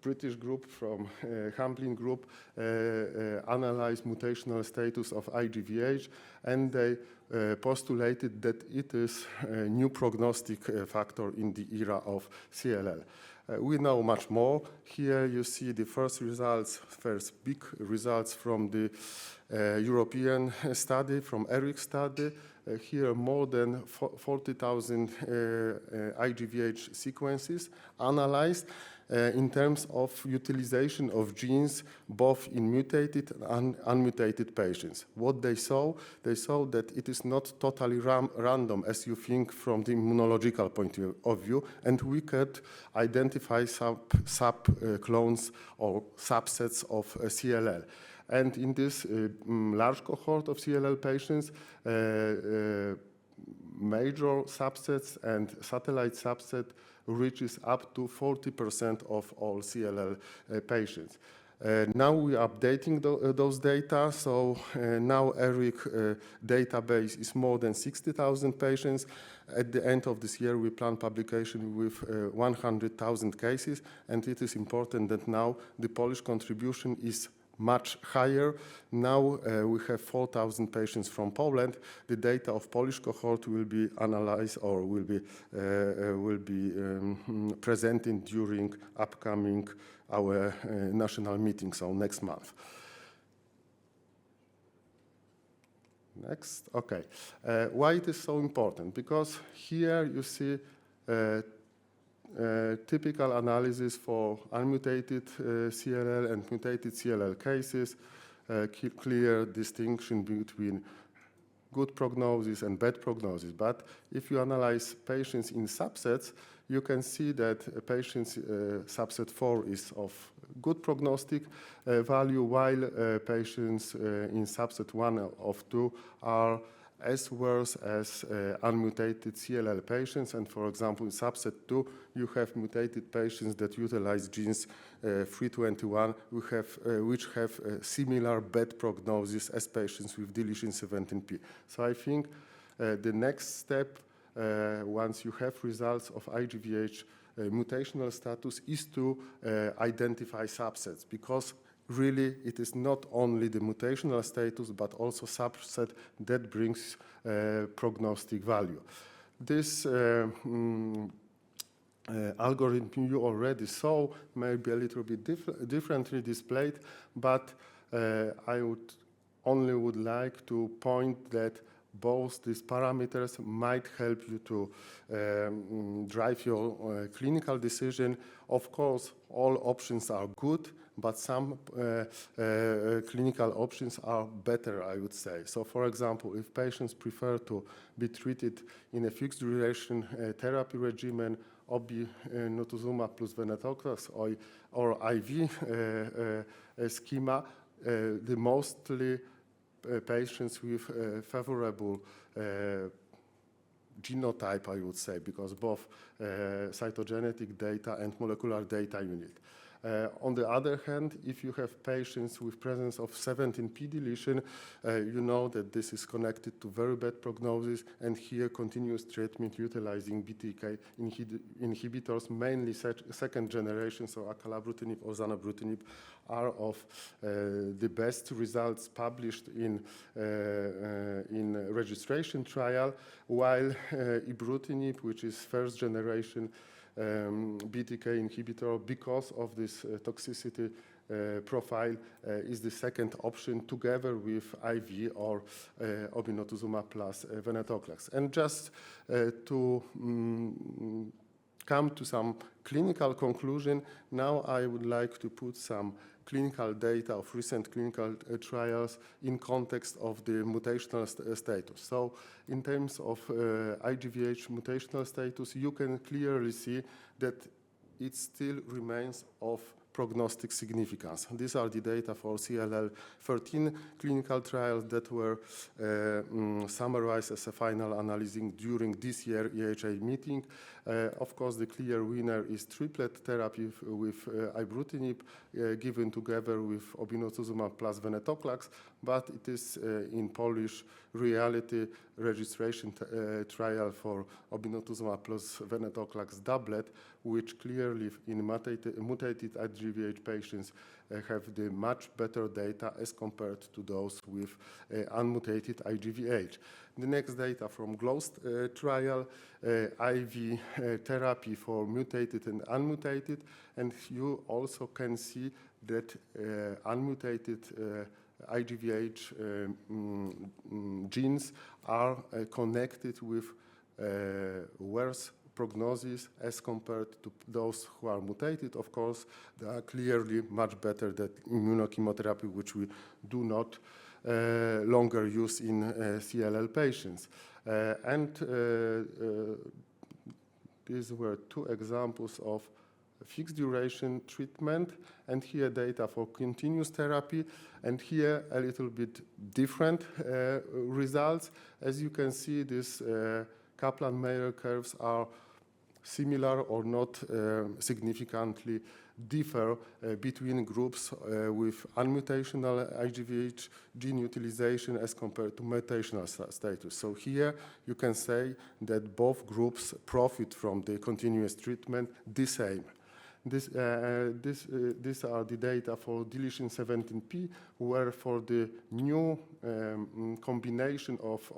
British group from Hamblin group analyzed mutational status of IGVH, and they postulated that it is a new prognostic factor in the era of CLL. We know much more. Here you see the first big results from the European study, from ERIC study. Here more than 40,000 IGVH sequences analyzed in terms of utilization of genes both in mutated and unmutated patients. What they saw that it is not totally random as you think from the immunological point of view, and we could identify sub-clones or subsets of CLL. And in this large cohort of CLL patients, major subsets and satellite subset reaches up to 40% of all CLL patients. Now we are updating those data, so now ERIC database is more than 60,000 patients. At the end of this year, we plan publication with 100,000 cases, and it is important that now the Polish contribution is much higher. Now we have 4,000 patients from Poland. The data of Polish cohort will be analyzed or will be presented during upcoming our national meeting, so next month. Next, okay. Why it is so important? Because here you see typical analysis for unmutated CLL and mutated CLL cases, clear distinction between good prognosis and bad prognosis. But if you analyze patients in subsets, you can see that patients subset 4 is of good prognostic value, while patients in subset 1 of 2 are as worse as unmutated CLL patients. And for example, in subset 2, you have mutated patients that utilize genes 321, which have similar bad prognosis as patients with deletion 17p. So I think the next step, once you have results of IGVH mutational status, is to identify subsets, because really, it is not only the mutational status, but also subset that brings prognostic value. This algorithm you already saw may be a little bit differently displayed, but I would like to point that both these parameters might help you to drive your clinical decision. Of course, all options are good, but some clinical options are better, I would say. So, for example, if patients prefer to be treated in a fixed duration therapy regimen, obinutuzumab plus venetoclax or IV schema, the mostly patients with favorable genotype, I would say, because both cytogenetic data and molecular data you need. On the other hand, if you have patients with presence of 17p deletion, you know that this is connected to very bad prognosis, and here continuous treatment utilizing BTK inhibitors, mainly second generation, so acalabrutinib or zanubrutinib, are of the best results published in registration trial, while ibrutinib, which is first generation BTK inhibitor, because of this toxicity profile, is the second option together with IV or obinutuzumab plus venetoclax. And just to come to some clinical conclusion, now I would like to put some clinical data of recent clinical trials in context of the mutational status. So in terms of IGVH mutational status, you can clearly see that it still remains of prognostic significance. These are the data for CLL 13 clinical trials that were summarized as a final analysis during this year EHA meeting. Of course, the clear winner is triplet therapy with ibrutinib given together with obinutuzumab plus venetoclax, but it is in Polish reality registration trial for obinutuzumab plus venetoclax doublet, which clearly in mutated IGVH patients have the much better data as compared to those with unmutated IGVH. The next data from GLOST trial, IV therapy for mutated and unmutated, and you also can see that unmutated IGVH genes are connected with worse prognosis as compared to those who are mutated. Of course, they are clearly much better than immunochemotherapy, which we do not longer use in CLL patients. These were two examples of fixed duration treatment, and here data for continuous therapy, and here a little bit different results. As you can see, these Kaplan-Meier curves are similar or not significantly differ between groups with unmutational IGVH gene utilization as compared to mutational status. So here you can say that both groups profit from the continuous treatment the same. These are the data for deletion 17p, where for the new combination of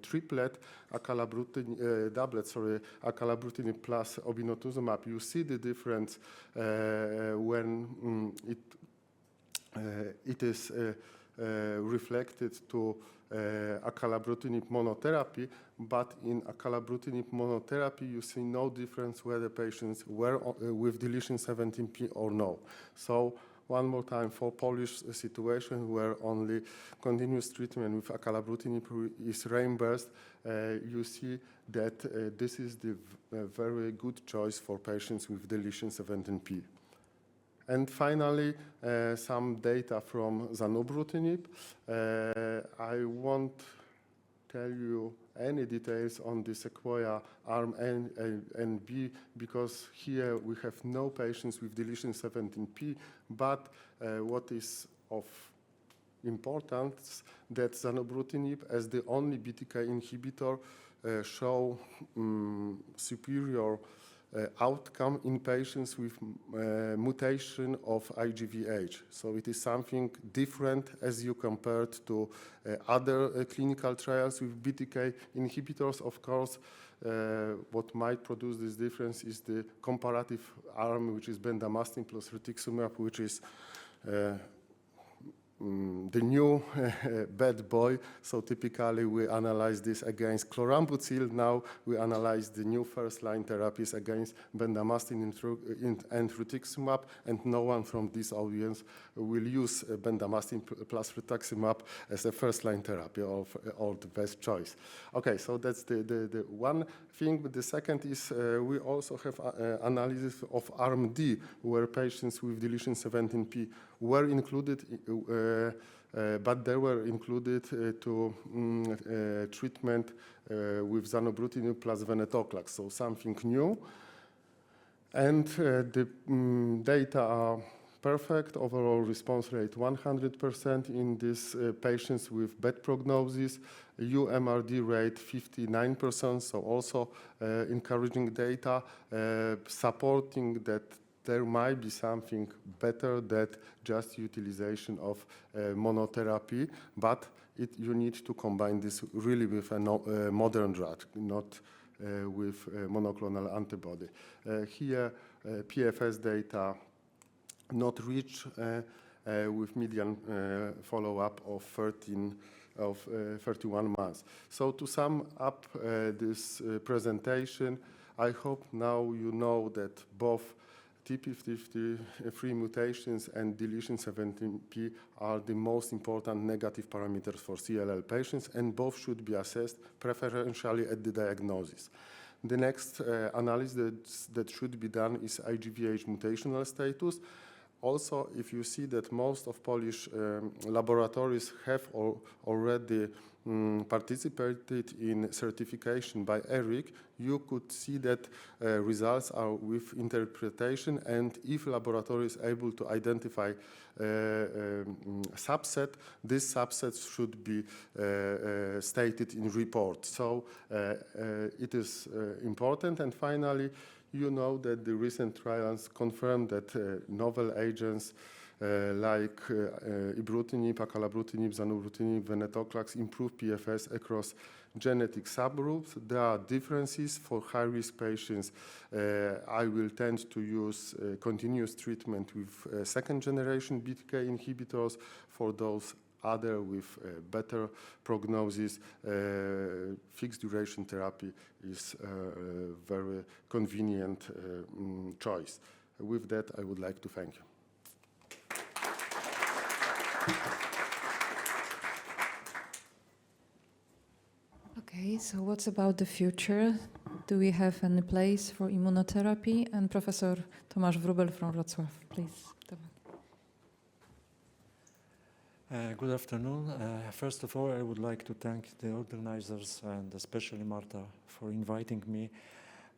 triplet, acalabrutinib plus obinutuzumab, you see the difference when it is reflected to acalabrutinib monotherapy, but in acalabrutinib monotherapy, you see no difference whether patients were with deletion 17p or no. So one more time, for Polish situation where only continuous treatment with acalabrutinib is reimbursed, you see that this is the very good choice for patients with deletion 17p. And finally, some data from zanubrutinib. I won't tell you any details on the SEQUOIA arm A and B, because here we have no patients with deletion 17p, but what is of importance that zanubrutinib, as the only BTK inhibitor, show superior outcome in patients with mutation of IGVH. So it is something different as you compared to other clinical trials with BTK inhibitors. Of course, what might produce this difference is the comparative arm, which is bendamustine plus rituximab, which is the new bad boy. So typically we analyze this against chlorambucil. Now we analyze the new first-line therapies against bendamustine and rituximab, and no one from this audience will use bendamustine plus rituximab as a first-line therapy or the best choice. Okay, so that's the one thing. But the second is we also have analysis of arm D, where patients with deletion 17p were included, but they were included to treatment with zanubrutinib plus venetoclax, so something new. And the data are perfect. Overall response rate 100% in these patients with bad prognosis. UMRD rate 59%, so also encouraging data, supporting that there might be something better than just utilization of monotherapy, but you need to combine this really with a modern drug, not with monoclonal antibody. Here, PFS data not reached with median follow-up of 31 months. So to sum up this presentation, I hope now you know that both TP53 mutations and deletion 17p are the most important negative parameters for CLL patients, and both should be assessed preferentially at the diagnosis. The next analysis that should be done is IGVH mutational status. Also, if you see that most of Polish laboratories have already participated in certification by ERIC, you could see that results are with interpretation, and if laboratory is able to identify subset, this subset should be stated in report. So it is important. And finally, You know that the recent trials confirm that novel agents like ibrutinib, acalabrutinib, zanubrutinib, venetoclax improve PFS across genetic subgroups. There are differences for high-risk patients. I will tend to use continuous treatment with second-generation BTK inhibitors. For those other with better prognosis, fixed duration therapy is a very convenient choice. With that, I would like to thank you. Okay, so what's about the future? Do we have any place for immunotherapy? And Professor Tomasz Wróbel from Wrocław, please. Good afternoon. First of all, I would like to thank the organizers and especially Marta for inviting me.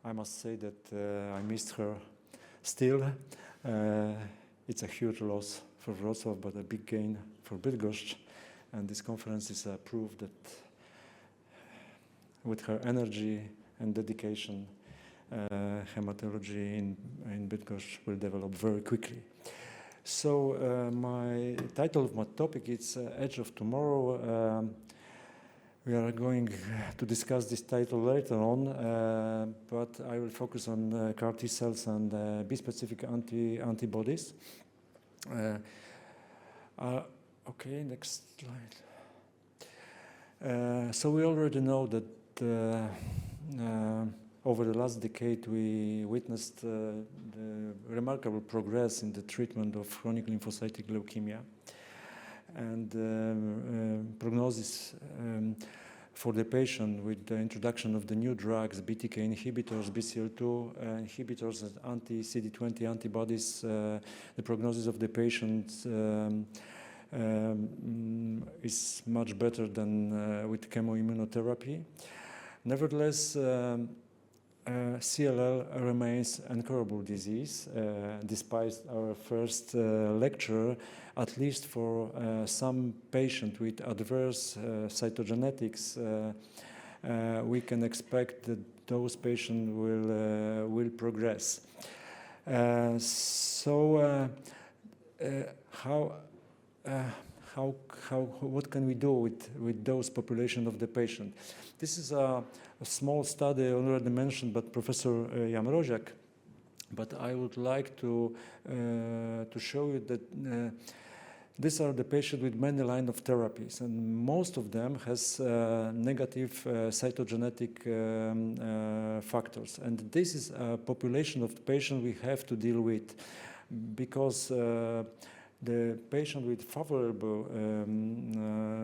I must say that I missed her still. It's a huge loss for Wrocław, but a big gain for Bydgoszcz. And this conference is a proof that with her energy and dedication, hematology in Bydgoszcz will develop very quickly. So my title of my topic is Edge of Tomorrow. We are going to discuss this title later on, but I will focus on CAR T cells and bispecific antibodies. Okay, next slide. So we already know that over the last decade, we witnessed the remarkable progress in the treatment of chronic lymphocytic leukemia. And prognosis for the patient with the introduction of the new drugs, BTK inhibitors, BCL2 inhibitors, and anti-CD20 antibodies, the prognosis of the patient is much better than with chemoimmunotherapy. Nevertheless, CLL remains an incurable disease, despite our first lecture. At least for some patients with adverse cytogenetics, we can expect that those patients will progress. What can we do with those population of the patient? This is a small study already mentioned by Professor Jamroziak, but I would like to show you that these are the patients with many lines of therapies, and most of them has negative cytogenetic factors. And this is a population of patients we have to deal with, because the patient with favorable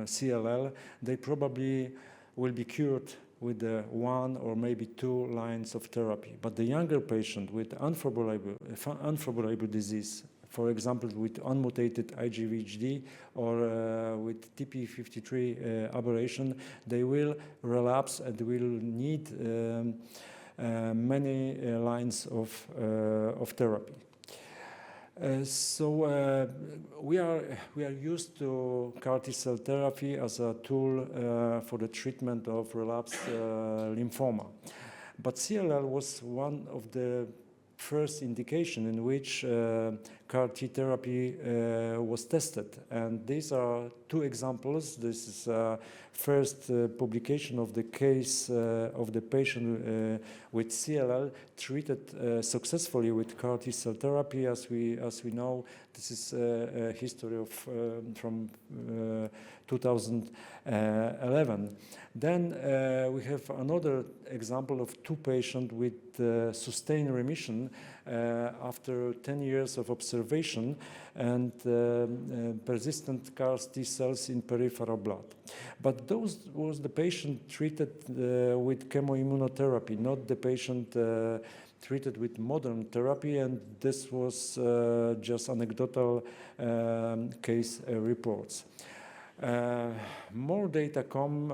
CLL, they probably will be cured with one or maybe two lines of therapy. But the younger patient with unfavorable disease, for example, with unmutated IGVHD or with TP53 aberration, they will relapse and will need many lines of therapy. We are used to CAR T-cell therapy as a tool for the treatment of relapsed lymphoma. But CLL was one of the first indication in which CAR T therapy was tested. And these are two examples. This is first publication of the case of the patient with CLL treated successfully with CAR T cell therapy. As we know, this is a history of from 2011. Then we have another example of two patients with sustained remission after 10 years of observation and persistent CAR T cells in peripheral blood. But those was the patient treated with chemoimmunotherapy, not the patient treated with modern therapy, and this was just anecdotal case reports. More data come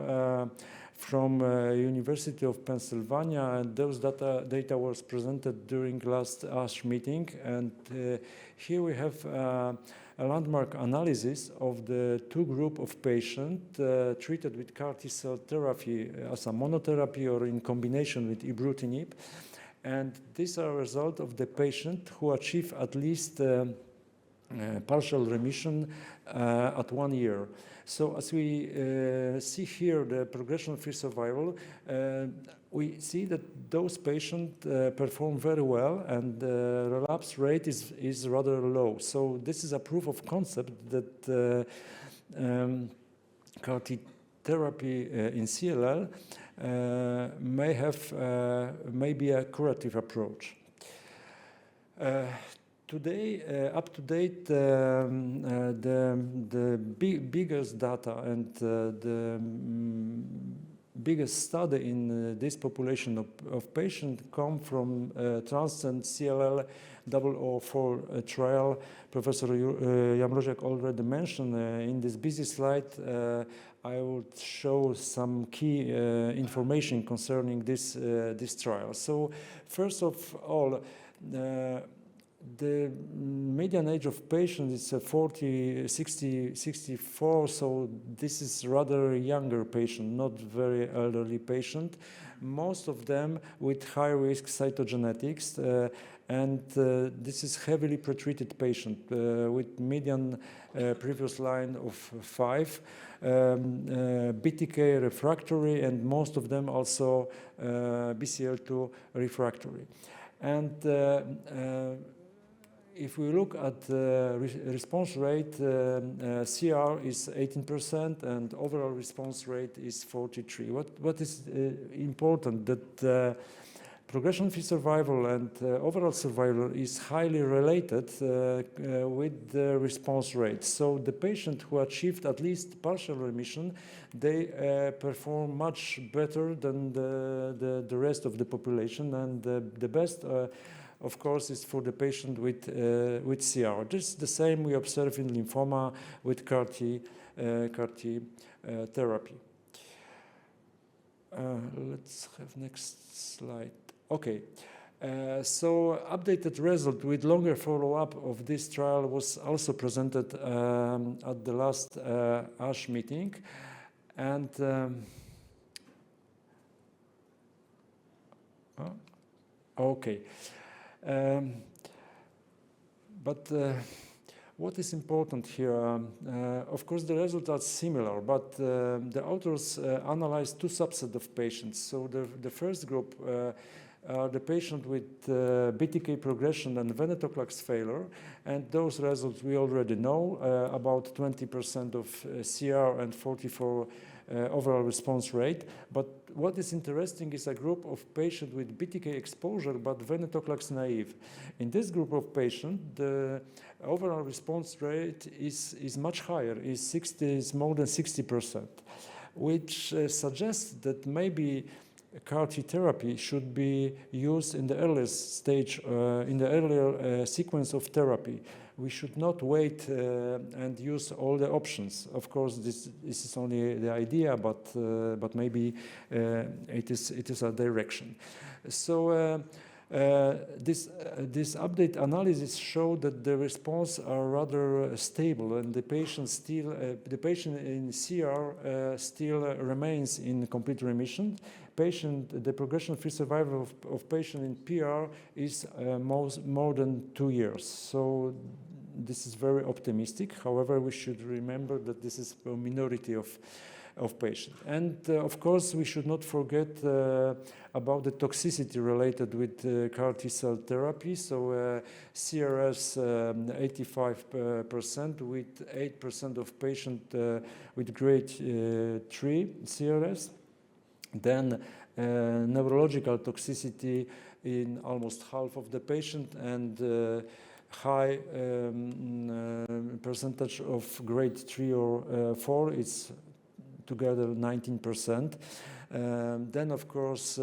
from University of Pennsylvania, and those data was presented during last ASH meeting. And here we have a landmark analysis of the two group of patients treated with CAR T-cell therapy as a monotherapy or in combination with ibrutinib. And these are a result of the patient who achieve at least partial remission at 1 year. So as we see here, the progression-free survival, we see that those patients perform very well, and the relapse rate is rather low. So this is a proof of concept that CAR-T therapy in CLL may be a curative approach. Today, up to date, the biggest data and the biggest study in this population of patients come from Transcend CLL 004 trial. Professor Jamroziak already mentioned in this busy slide. I will show some key information concerning this trial. So, first of all, the median age of patients is 64, so this is rather a younger patient, not very elderly patient. Most of them with high-risk cytogenetics, and this is heavily pretreated patient with median previous line of 5, BTK refractory, and most of them also BCL2 refractory. And if we look at the response rate, CR is 18% and overall response rate is 43%. What is important that progression-free survival and overall survival is highly related with the response rate. So the patient who achieved at least partial remission, they perform much better than the rest of the population, and the best of course, is for the patient with CR. This is the same we observe in lymphoma with CAR-T therapy. Let's have next slide. Okay. So updated result with longer follow-up of this trial was also presented at the last ASH meeting. And okay. But what is important here? Of course, the results are similar, but the authors analyzed two subsets of patients. So the first group are the patient with BTK progression and venetoclax failure, and those results we already know, about 20% of CR and 44% overall response rate. But what is interesting is a group of patients with BTK exposure but venetoclax naive. In this group of patients, the overall response rate is much higher, is more than 60%, which suggests that maybe CAR-T therapy should be used in the earliest stage, in the earlier sequence of therapy. We should not wait and use all the options. Of course, this is only the idea, but maybe it is a direction. So this update analysis showed that the response are rather stable, and the patient in CR still remains in complete remission. The progression-free survival of patient in PR is more than 2 years. So this is very optimistic. However, we should remember that this is a minority of patients. And of course, we should not forget about the toxicity related with CAR T-cell therapy. So CRS 85% with 8% of patients with grade 3 CRS. Then neurological toxicity in almost half of the patient, and high percentage of grade 3 or 4, it's together 19%. Then, of course,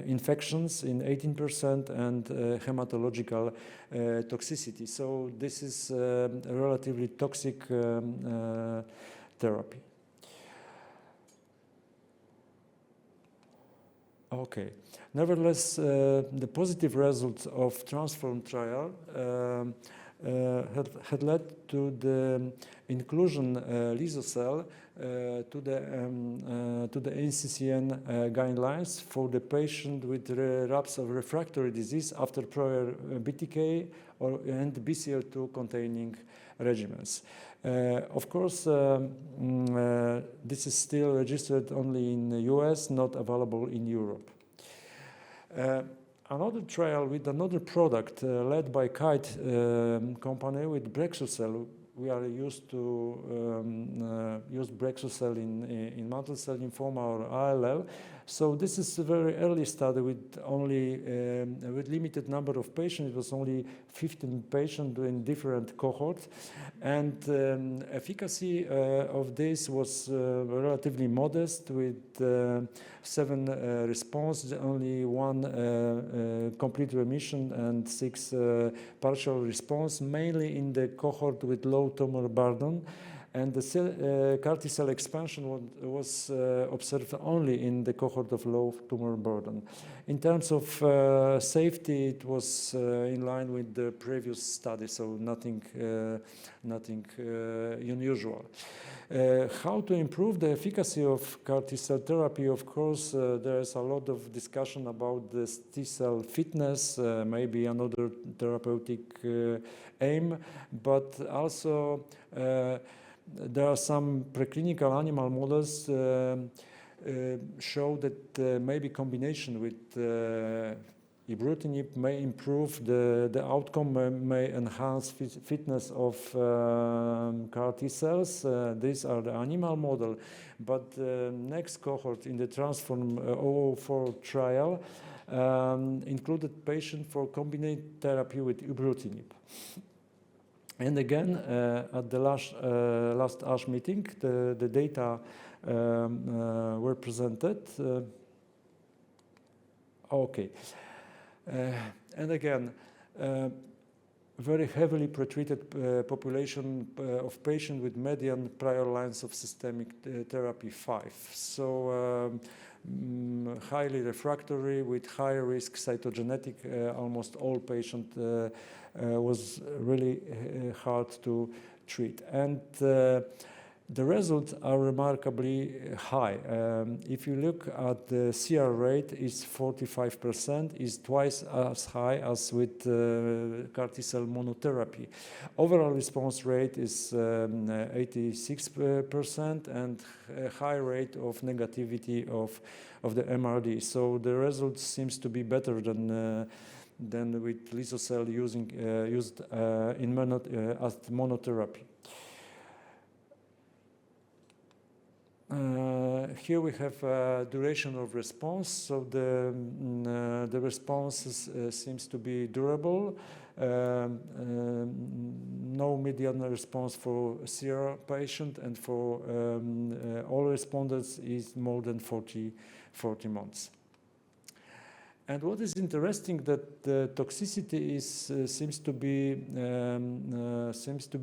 infections in 18% and hematological toxicity. So this is a relatively toxic therapy. Okay. Nevertheless, the positive results of Transform trial had led to the inclusion Lysocell to the NCCN guidelines for the patient with relapse of refractory disease after prior BTK and BCL2 containing regimens. Of course, this is still registered only in the US, not available in Europe. Another trial with another product led by Kite company with Brexucell. We are used to use Brexucell in mantle cell lymphoma or ALL. So this is a very early study with only with limited number of patients. It was only 15 patients in different cohorts, and efficacy of this was relatively modest with 7 response, only 1 complete remission and 6 partial response, mainly in the cohort with low tumor burden. And the CAR T-cell expansion was observed only in the cohort of low tumor burden. In terms of safety, it was in line with the previous study, so nothing unusual. How to improve the efficacy of CAR T-cell therapy? Of course, there is a lot of discussion about this T-cell fitness, maybe another therapeutic aim, but also there are some preclinical animal models show that maybe combination with ibrutinib may improve the outcome, may enhance fitness of CAR T cells. These are the animal model, but next cohort in the Transform 004 trial included patient for combination therapy with ibrutinib. And again, at the last ASH meeting, the data were presented. Okay. And again, very heavily pretreated population of patients with median prior lines of systemic therapy 5. So highly refractory with high risk cytogenetic, almost all patients was really hard to treat. And the results are remarkably high. If you look at the CR rate, is 45%, is twice as high as with CAR T-cell monotherapy. Overall response rate is 86% and a high rate of negativity of the MRD. So the result seems to be better than with Lysocell used as monotherapy. Here we have duration of response. So the response seems to be durable. No median response for CR patient, and for all responders is more than 40 months. And what is interesting that the toxicity seems to be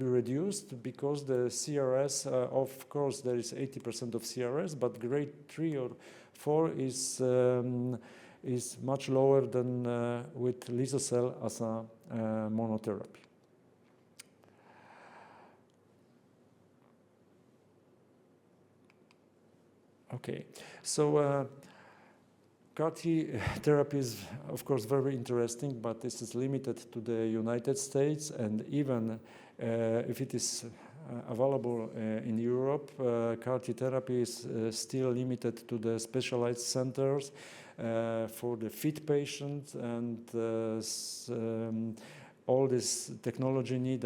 reduced, because the CRS, of course, there is 80% of CRS, but grade 3 or 4 is much lower than with Lysocell as a monotherapy. Okay, so. CAR T therapy is, of course, very interesting, but this is limited to the United States, and even if it is available in Europe, CAR T therapy is still limited to the specialized centers for the fit patients, and all this technology need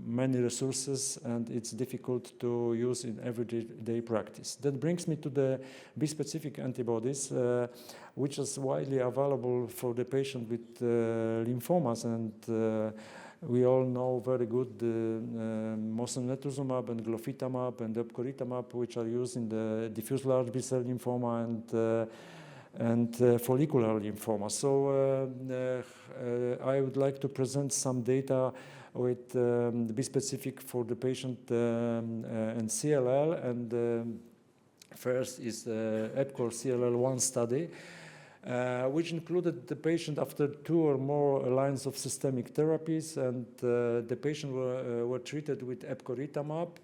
many resources, and it's difficult to use in everyday practice. That brings me to the bispecific antibodies, which is widely available for the patient with lymphomas, and we all know very good mosunetuzumab and glofitamab and epcoritamab, which are used in the diffuse large B-cell lymphoma and follicular lymphoma. So I would like to present some data with bispecific for the patient and CLL, and first is the EPCOR CLL-1 study. which included the patient after 2 or more lines of systemic therapies, and the patient were treated with epcoritamab.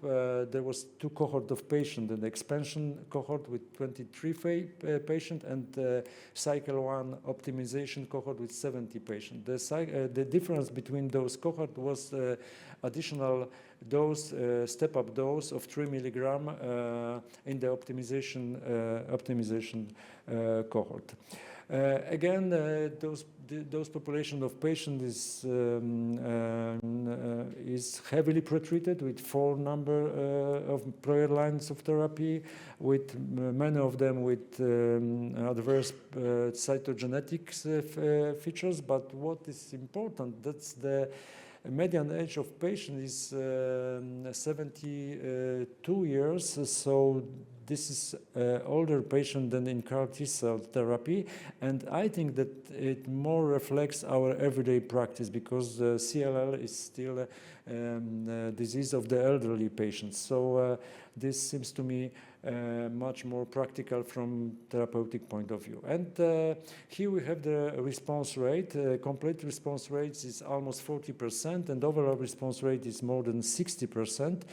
There was 2 cohort of patients, an expansion cohort with 23 patients and cycle 1 optimization cohort with 70 patients. The difference between those cohorts was additional dose, step-up dose of 3 milligram in the optimization cohort. Again, those population of patients is heavily pretreated with 4 number of prior lines of therapy, with many of them with adverse cytogenetics features. But what is important, that's the median age of patient is 72 years, so this is older patient than in CAR T-cell therapy, and I think that it more reflects our everyday practice, because CLL is still a disease of the elderly patients. So this seems to me much more practical from therapeutic point of view. And here we have the response rate. Complete response rate is almost 40%, and overall response rate is more than 60%.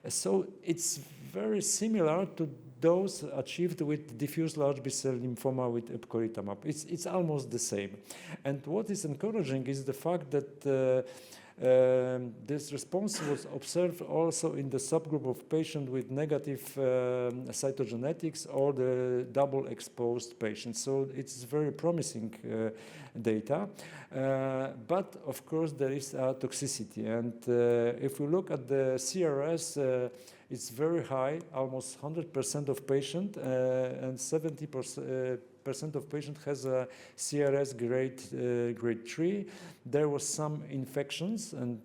So it's very similar to those achieved with diffuse large B-cell lymphoma with epcoritamab. It's almost the same. And what is encouraging is the fact that this response was observed also in the subgroup of patients with negative cytogenetics or the double exposed patients. So it's very promising data. But of course there is a toxicity. And if we look at the CRS, it's very high, almost 100% of patients, and 70% of patients has a CRS grade 3. There was some infections, and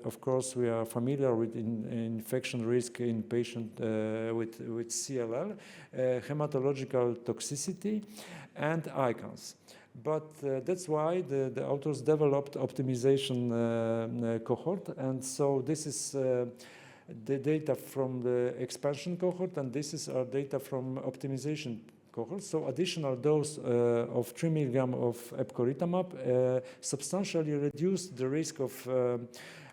of course we are familiar with infection risk in patient with CLL, hematological toxicity, and ICANS. But that's why the authors developed optimization cohort, and so this is the data from the expansion cohort, and this is our data from optimization cohort. So additional dose of 3 milligram of epcoritamab substantially reduced the risk of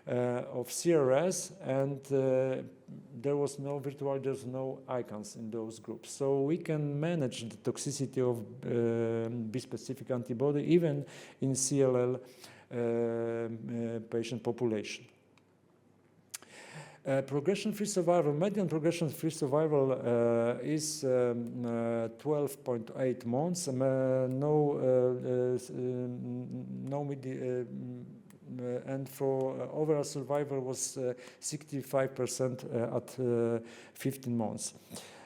CRS, and there's no ICANS in those groups. So we can manage the toxicity of bispecific antibody even in CLL patient population. Progression-free survival, median progression-free survival is 12.8 months. And for overall survival was 65% at 15 months.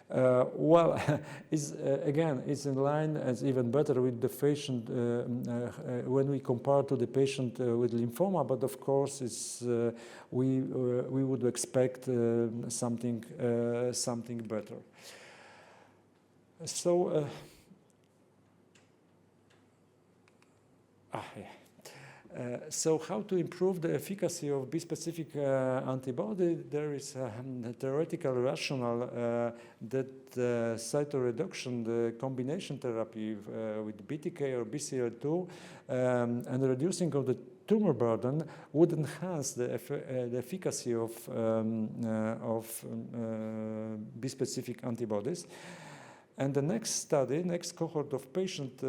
Well, again, it's in line, as even better with the patient when we compare to the patient with lymphoma. But of course, we would expect something better. So, so how to improve the efficacy of bispecific antibody? There is a theoretical rationale that cytoreduction, the combination therapy with BTK or BCL2 and reducing of the tumor burden would enhance the efficacy of bispecific antibodies. And the next cohort of patients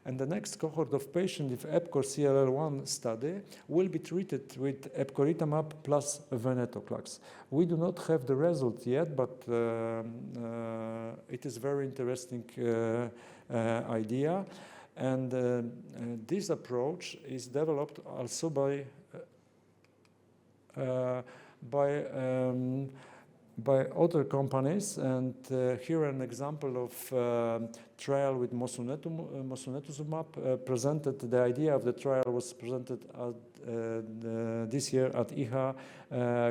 and the next cohort of patients with EPCOR-CLL1 study will be treated with epcoritamab plus venetoclax. We do not have the result yet, but it is very interesting idea. And this approach is developed also by other companies, and here an example of trial with mosunetuzumab presented. The idea of the trial was presented at, this year at EHA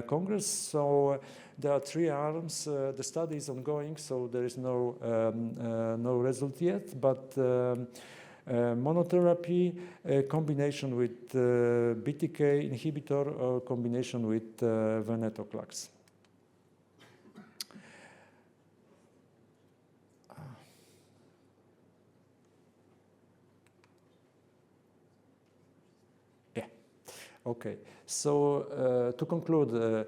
Congress. So there are 3 arms. The study is ongoing, so there is no result yet. But monotherapy, combination with BTK inhibitor, or combination with venetoclax. Okay, so to conclude,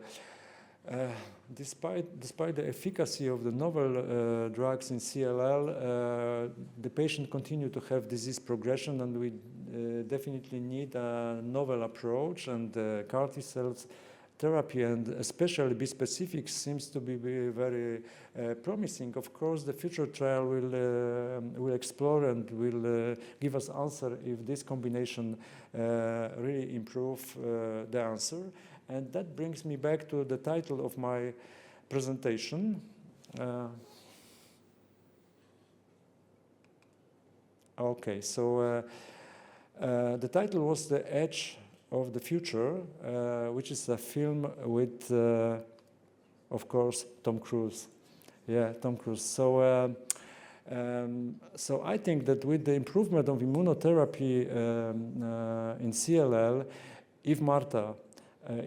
despite the efficacy of the novel drugs in CLL, the patient continue to have disease progression, and we definitely need a novel approach, and CAR T cells therapy, and especially bispecifics, seems to be very promising. Of course, the future trial will explore and will give us answer if this combination really improve the answer. And that brings me back to the title of my presentation. Okay, so the title was The Edge of the Future, which is a film with, of course, Tom Cruise. Yeah, Tom Cruise. So, so I think that with the improvement of immunotherapy in CLL, if Marta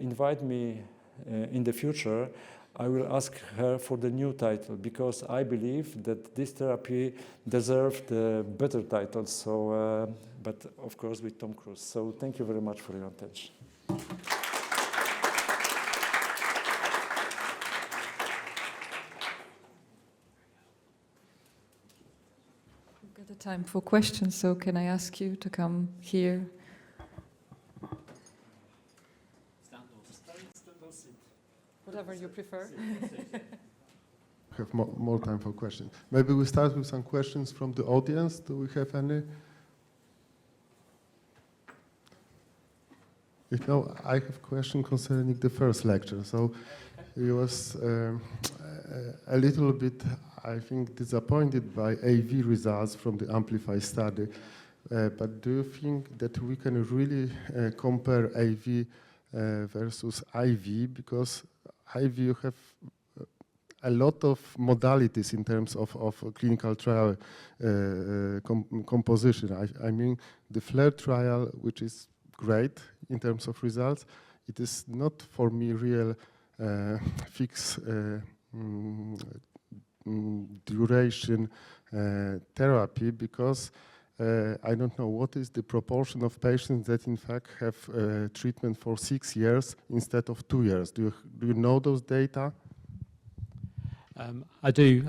invite me in the future, I will ask her for the new title, because I believe that this therapy deserves the better title. So, but of course with Tom Cruise. So thank you very much for your attention. We've got the time for questions, so can I ask you to come here? Whatever you prefer. Have more time for questions. Maybe we start with some questions from the audience. Do we have any? If no, I have a question concerning the first lecture. So he was a little bit, I think, disappointed by AV results from the Amplify study. But do you think that we can really compare AV versus IV? Because IV, you have a lot of modalities in terms of clinical trial composition. I mean, the FLAIR trial, which is great in terms of results, it is not for me real fixed duration therapy, because I don't know what is the proportion of patients that in fact have treatment for 6 years instead of 2 years. Do you know those data? I do.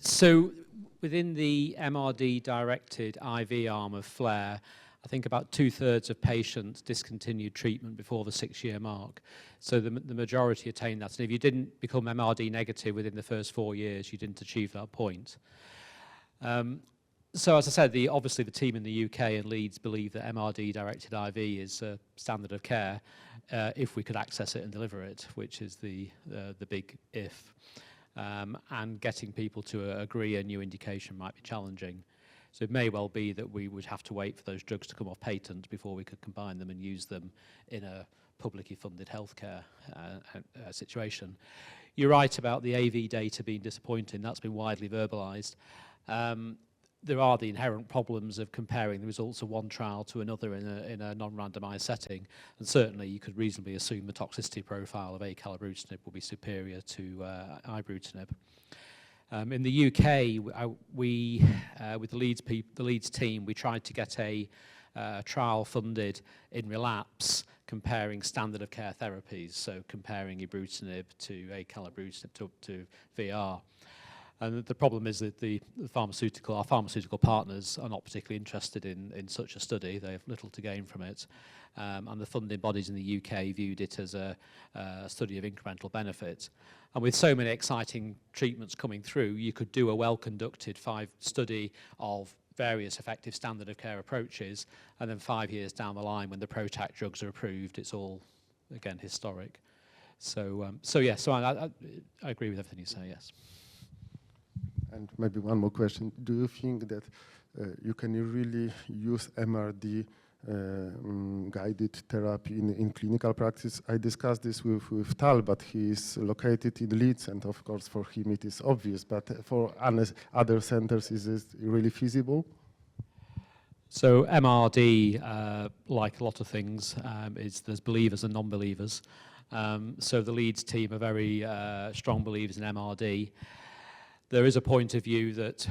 So within the MRD-directed IV arm of FLAIR, I think about 2/3 of patients discontinued treatment before the 6-year mark. So the majority attained that. And if you didn't become MRD negative within the first 4 years, you didn't achieve that point. So as I said, obviously the team in the UK and Leeds believe that MRD-directed IV is a standard of care if we could access it and deliver it, which is the big if. And getting people to agree a new indication might be challenging. So it may well be that we would have to wait for those drugs to come off patent before we could combine them and use them in a publicly funded healthcare situation. You're right about the AV data being disappointing. That's been widely verbalized. There are the inherent problems of comparing the results of one trial to another in a non-randomized setting, and certainly you could reasonably assume the toxicity profile of acalabrutinib will be superior to ibrutinib. In the UK, with the Leeds team, we tried to get a trial funded in relapse, comparing standard of care therapies, so comparing ibrutinib to acalabrutinib to VR. And the problem is that our pharmaceutical partners are not particularly interested in such a study. They have little to gain from it. And the funding bodies in the UK viewed it as a study of incremental benefit. And with so many exciting treatments coming through, you could do a well-conducted study of various effective standard of care approaches, and then 5 years down the line, when the PROTAC drugs are approved, it's all, again, historic. So I agree with everything you say, yes. And maybe one more question. Do you think that you can really use MRD guided therapy in clinical practice? I discussed this with Tal, but he is located in Leeds, and of course for him it is obvious, but for other centers, is it really feasible? So MRD, like a lot of things, there's believers and non-believers. So the Leeds team are very strong believers in MRD. There is a point of view that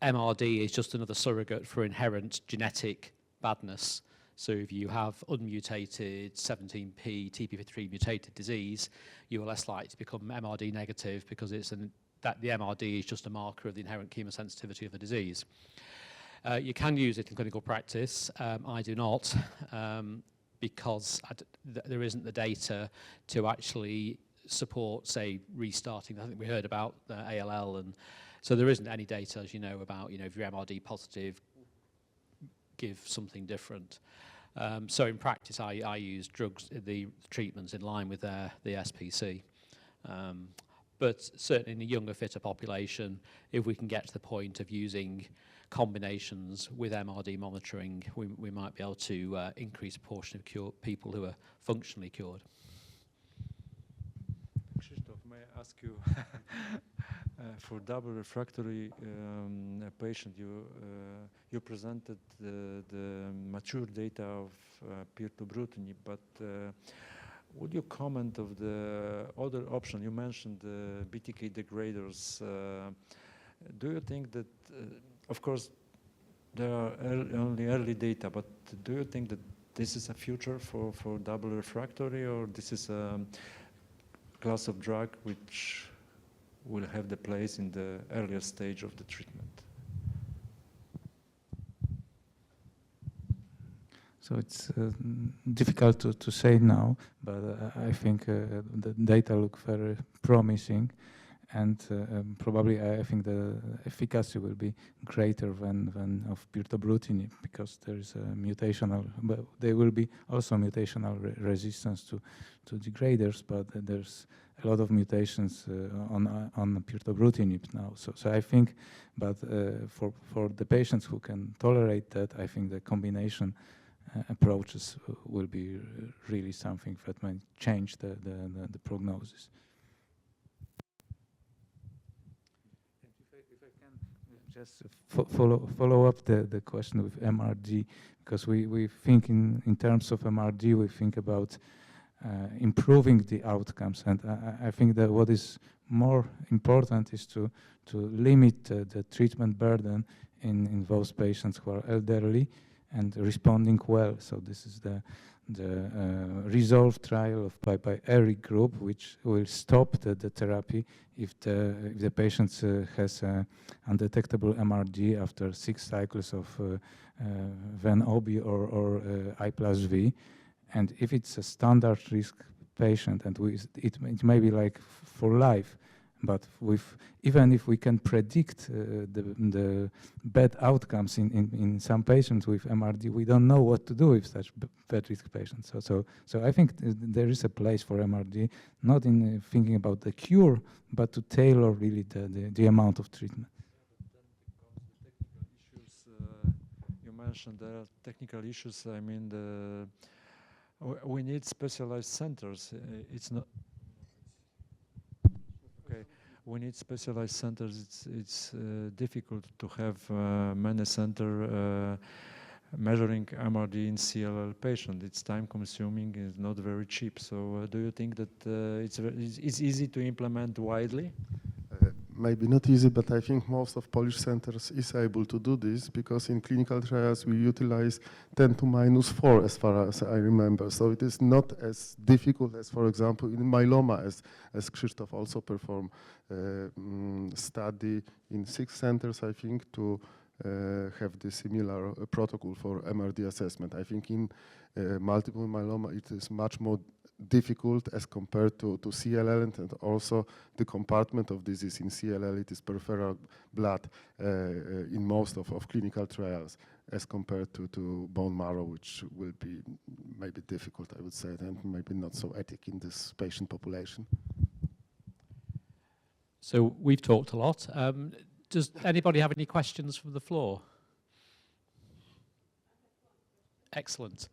MRD is just another surrogate for inherent genetic badness So if you have unmutated 17p TP53 mutated disease, you are less likely to become MRD negative because that the MRD is just a marker of the inherent chemosensitivity of the disease. You can use it in clinical practice. I do not, because there isn't the data to actually support, say, restarting. I think we heard about ALL, and so there isn't any data, as you know, about, if you're MRD positive, give something different. So in practice, I use the treatments in line with the SPC. But certainly in a younger, fitter population, if we can get to the point of using combinations with MRD monitoring, we might be able to increase the proportion of people who are functionally cured. Krzysztof, may I ask you, for double refractory patient, you presented the mature data of pirtobrutinib, but would you comment of the other option? You mentioned the BTK degraders. Do you think that, of course, there are only early data, but do you think that this is a future for double refractory, or this is a class of drug which will have the place in the earlier stage of the treatment? So it's difficult to say now, but I think the data look very promising, and probably I think the efficacy will be greater than of pirtobrutinib, because there is a mutational, but there will be also mutational resistance to degraders, but there's a lot of mutations on pirtobrutinib now. So I think, but for the patients who can tolerate that, I think the combination approaches will be really something that might change the prognosis. If I can just follow up the question with MRD, because we think in terms of MRD, we think about improving the outcomes, and I think that what is more important is to limit the treatment burden in those patients who are elderly and responding well. So this is the RESOLVE trial by Eric group, which will stop the therapy if the patient has undetectable MRD after 6 cycles of Ven-Obi or I+V. And if it's a standard risk patient, and it may be like for life, but even if we can predict the bad outcomes in some patients with MRD, we don't know what to do with such bad risk patients. So I think there is a place for MRD, not in thinking about the cure, but to tailor really the amount of treatment. You mentioned there are technical issues. I mean, we need specialized centers. It's not. Okay, we need specialized centers. It's difficult to have many centers measuring MRD in CLL patient. It's time consuming, it's not very cheap. So do you think that it's easy to implement widely? Maybe not easy, but I think most of Polish centers is able to do this, because in clinical trials we utilize 10 to -4 as far as I remember. So it is not as difficult as, for example, in myeloma, as Krzysztof also performed study in 6 centers, I think, to have the similar protocol for MRD assessment. I think in multiple myeloma it is much more difficult as compared to CLL, and also the compartment of disease in CLL, it is peripheral blood in most of clinical trials, as compared to bone marrow, which will be maybe difficult, I would say, and maybe not so ethic in this patient population. So we've talked a lot. Does anybody have any questions from the floor? Excellent.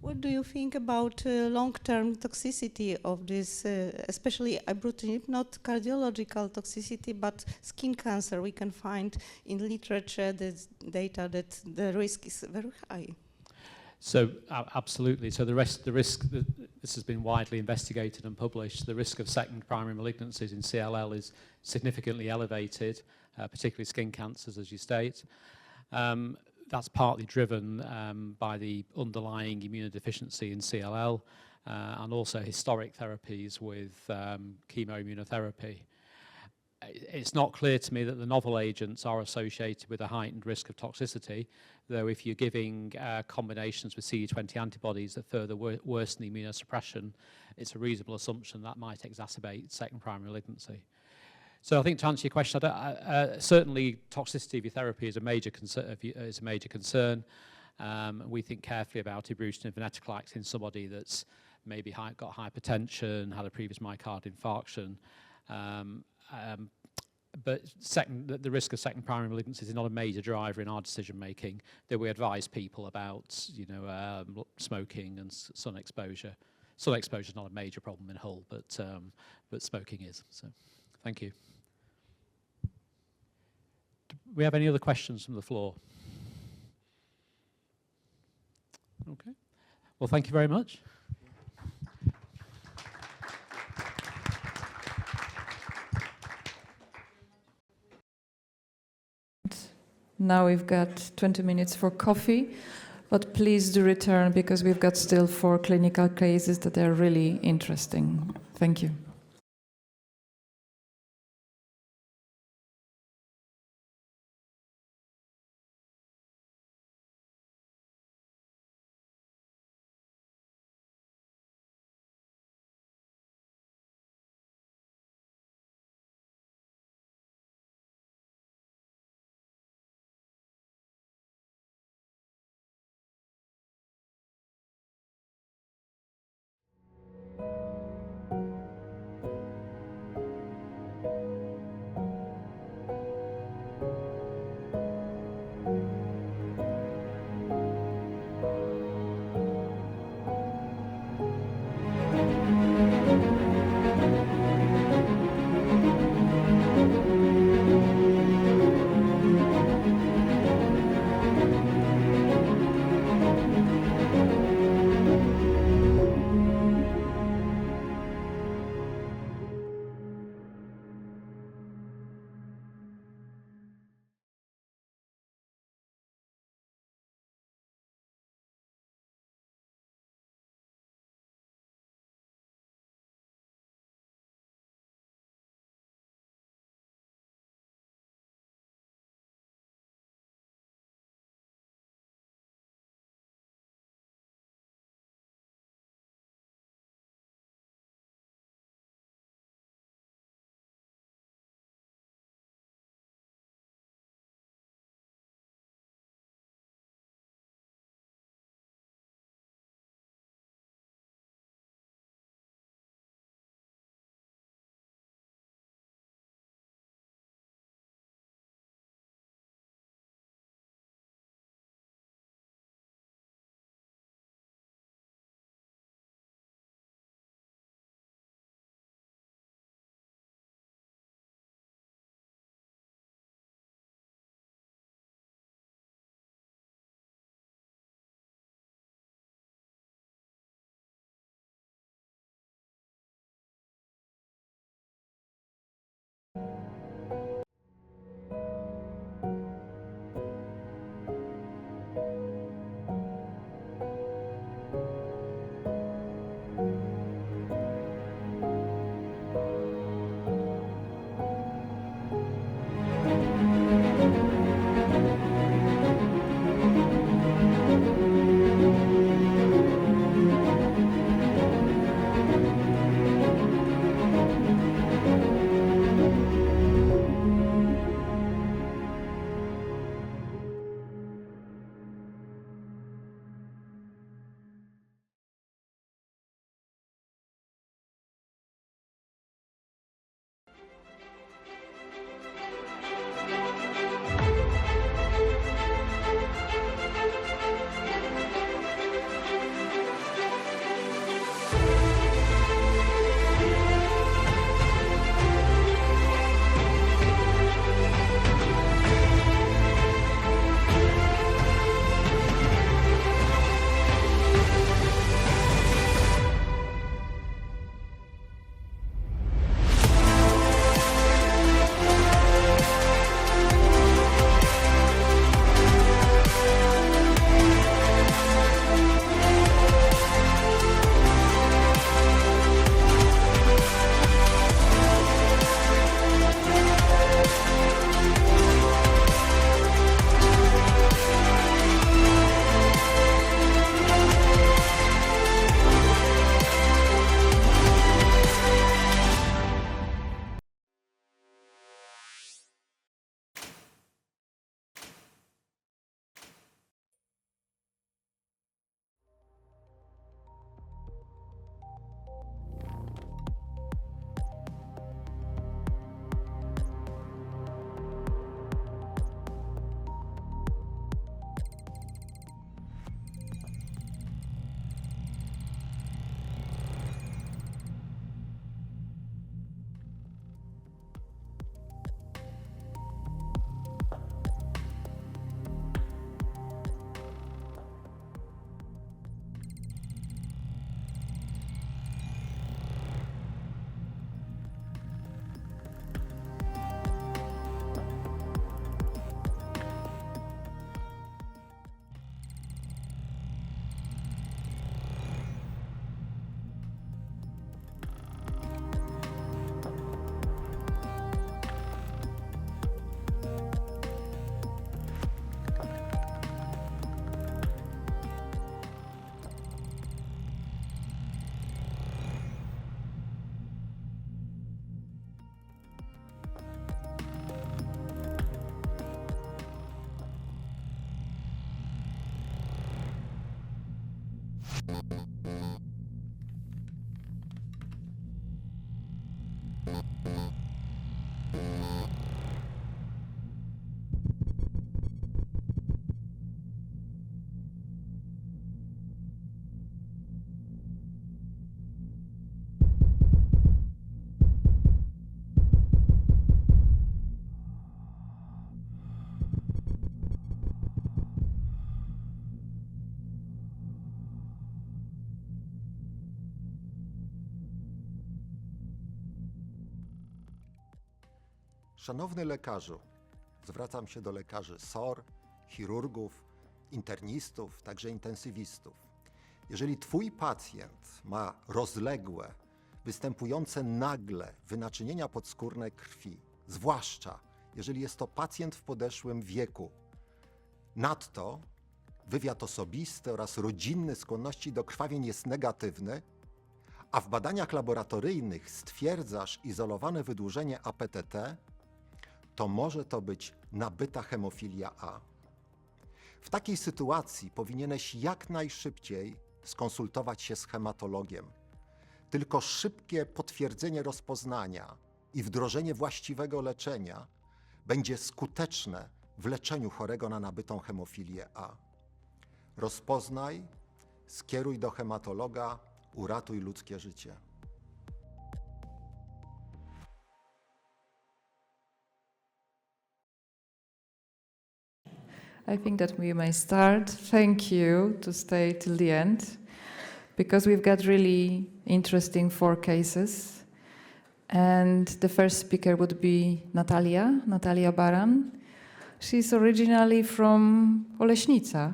What do you think about long-term toxicity of this, especially ibrutinib, not cardiological toxicity, but skin cancer? We can find in literature the data that the risk is very high. So absolutely. So the risk, this has been widely investigated and published. The risk of second primary malignancies in CLL is significantly elevated, particularly skin cancers, as you state. That's partly driven by the underlying immunodeficiency in CLL and also historic therapies with chemoimmunotherapy. It's not clear to me that the novel agents are associated with a heightened risk of toxicity, though if you're giving combinations with CD20 antibodies that further worsen immunosuppression, it's a reasonable assumption that might exacerbate second primary malignancy. So I think to answer your question, certainly toxicity of your therapy is a major concern. We think carefully about ibrutinib and venetoclax in somebody that's maybe got hypertension, had a previous myocardial infarction. But the risk of second primary malignancies is not a major driver in our decision making. That we advise people about, smoking and sun exposure. Sun exposure is not a major problem in Hull, but smoking is. So, thank you. Do we have any other questions from the floor? Okay. Well, thank you very much. Now we've got 20 minutes for coffee, but please do return because we've got still 4 clinical cases that are really interesting. Thank you. Szanowny lekarzu, zwracam się do lekarzy SOR, chirurgów, internistów, także intensywistów. Jeżeli twój pacjent ma rozległe, występujące nagle wynaczynienia podskórne krwi, zwłaszcza jeżeli jest to pacjent w podeszłym wieku, nadto wywiad osobisty oraz rodzinny skłonności do krwawień jest negatywny, a w badaniach laboratoryjnych stwierdzasz izolowane wydłużenie APTT, to może to być nabyta hemofilia A. W takiej sytuacji powinieneś jak najszybciej skonsultować się z hematologiem. Tylko szybkie potwierdzenie rozpoznania i wdrożenie właściwego leczenia będzie skuteczne w leczeniu chorego na nabytą hemofilię A. Rozpoznaj, skieruj do hematologa, uratuj ludzkie życie. I think that we may start. Thank you to stay till the end, because we've got really interesting 4 cases. And the first speaker would be Natalia Baran. She's originally from Oleśnica,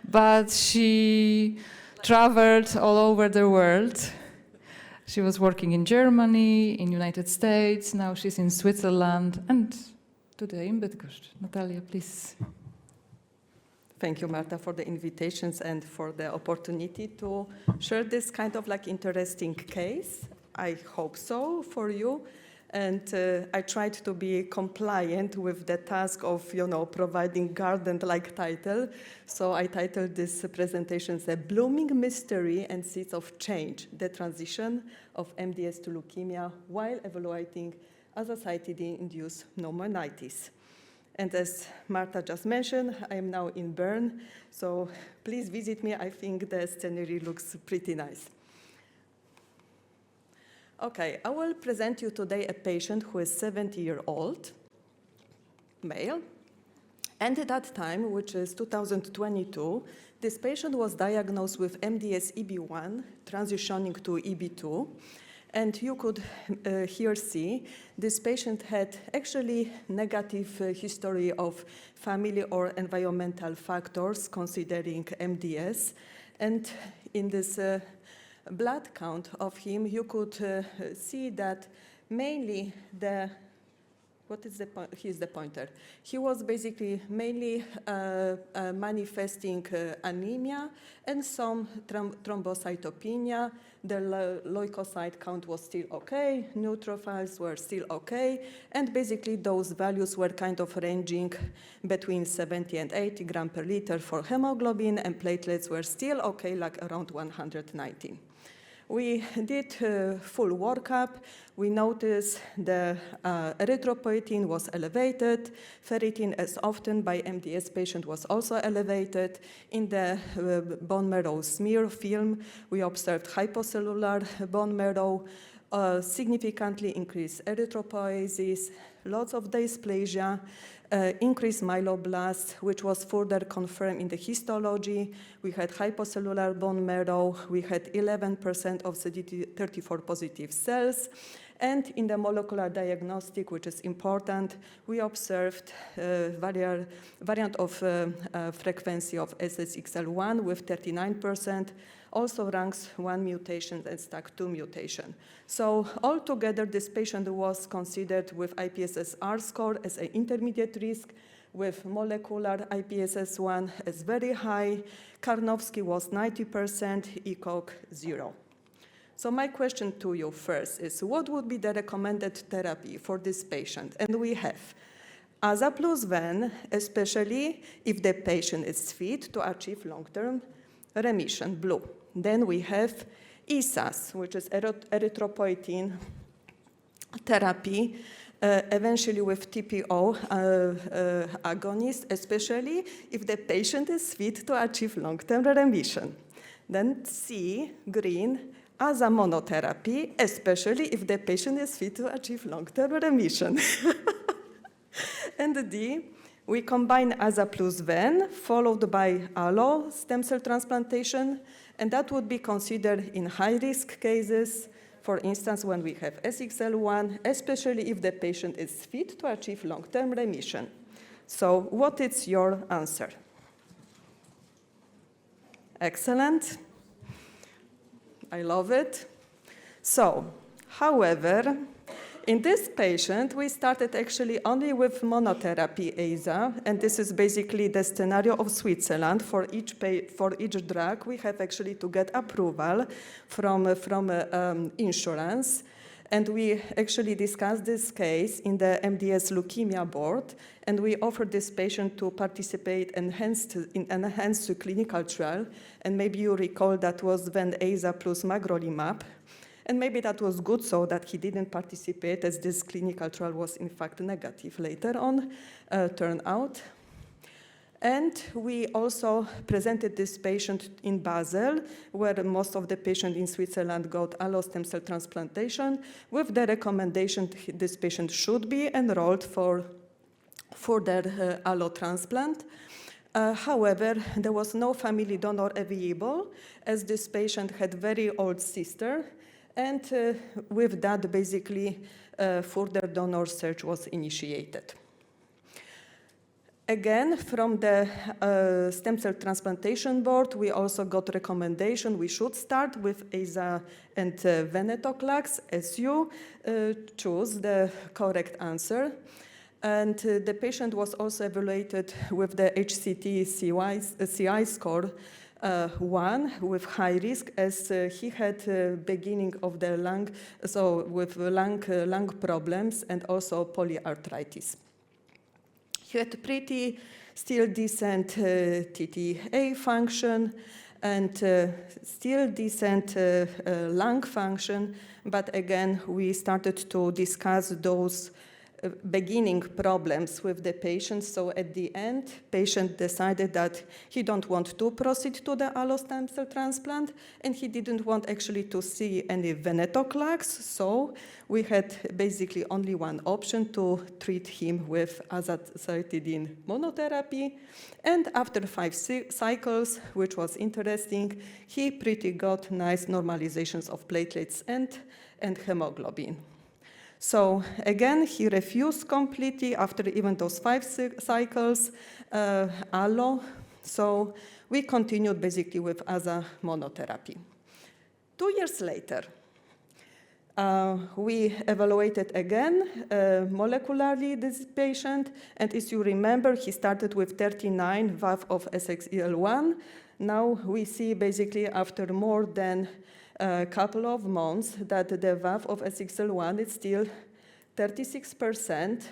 but she traveled all over the world. She was working in Germany, in United States, now she's in Switzerland, and today in Bydgoszcz. Natalia, please. Thank you, Marta, for the invitations and for the opportunity to share this kind of interesting case. I hope so for you. And I tried to be compliant with the task of, providing garden-like title. So I titled this presentation as A Blooming Mystery and Seeds of Change, the Transition of MDS to Leukemia while evaluating azacitidine-induced pneumonitis. And as Marta just mentioned, I am now in Bern, so please visit me. I think the scenery looks pretty nice. Okay, I will present you today a patient who is 70-year-old, male. And at that time, which is 2022, this patient was diagnosed with MDS EB1, transitioning to EB2. And you could here see this patient had actually negative history of family or environmental factors considering MDS. And in this blood count of him, you could see that mainly here's the pointer. He was basically mainly manifesting anemia and some thrombocytopenia. The leukocyte count was still okay, neutrophils were still okay, and basically those values were kind of ranging between 70 and 80 grams per liter for hemoglobin, and platelets were still okay, like around 190. We did full workup. We noticed the erythropoietin was elevated. Ferritin, as often by MDS patient, was also elevated. In the bone marrow smear film, we observed hypocellular bone marrow, significantly increased erythropoiesis, lots of dysplasia, increased myeloblasts, which was further confirmed in the histology. We had hypocellular bone marrow. We had 11% of CD34 positive cells. And in the molecular diagnostic, which is important, we observed variant of frequency of SSXL1 with 39%, also ranks 1 mutation and STAC2 mutation. So altogether, this patient was considered with IPSS-R score as an intermediate risk, with molecular IPSS-1 as very high. Karnowski was 90%, ECOG 0. So my question to you first is, what would be the recommended therapy for this patient? And we have AZA plus ven, especially if the patient is fit to achieve long-term remission, blue. Then we have ESAS, which is erythropoietin therapy, eventually with TPO agonist, especially if the patient is fit to achieve long-term remission. Then C, green, AZA monotherapy, especially if the patient is fit to achieve long-term remission. And D, we combine AZA plus ven, followed by allo stem cell transplantation, and that would be considered in high-risk cases. for instance, when we have SXL1, especially if the patient is fit to achieve long-term remission. So what is your answer? Excellent. I love it. So, however, in this patient, we started actually only with monotherapy AZA, and this is basically the scenario of Switzerland. For each drug, we have actually to get approval from insurance. And we actually discussed this case in the MDS Leukemia board, and we offered this patient to participate in enhanced clinical trial. And maybe you recall that was Ven-Aza plus magrolimab. And maybe that was good so that he didn't participate, as this clinical trial was in fact negative later on, turned out. And we also presented this patient in Basel, where most of the patients in Switzerland got allo stem cell transplantation, with the recommendation this patient should be enrolled for their allo transplant. However, there was no family donor available, as this patient had very old sister, and with that, basically, further donor search was initiated. Again, from the stem cell transplantation board, we also got recommendation we should start with AZA and venetoclax, as you choose the correct answer. And the patient was also evaluated with the HCT-CI score 1 with high risk, as he had beginning of the lung, so with lung problems and also polyarthritis. He had pretty still decent TTA function and still decent lung function, but again, we started to discuss those beginning problems with the patient. So at the end, patient decided that he don't want to proceed to the allo stem cell transplant, and he didn't want actually to see any venetoclax. So we had basically only one option to treat him with azacitidine monotherapy. And after 5 cycles, which was interesting, he pretty got nice normalizations of platelets and hemoglobin. So again, he refused completely after even those 5 cycles, allo. So we continued basically with AZA monotherapy. 2 years later, we evaluated again molecularly this patient, and as you remember, he started with 39 VAF of SXEL1. Now we see basically after more than a couple of months that the VAF of SXL1 is still 36%,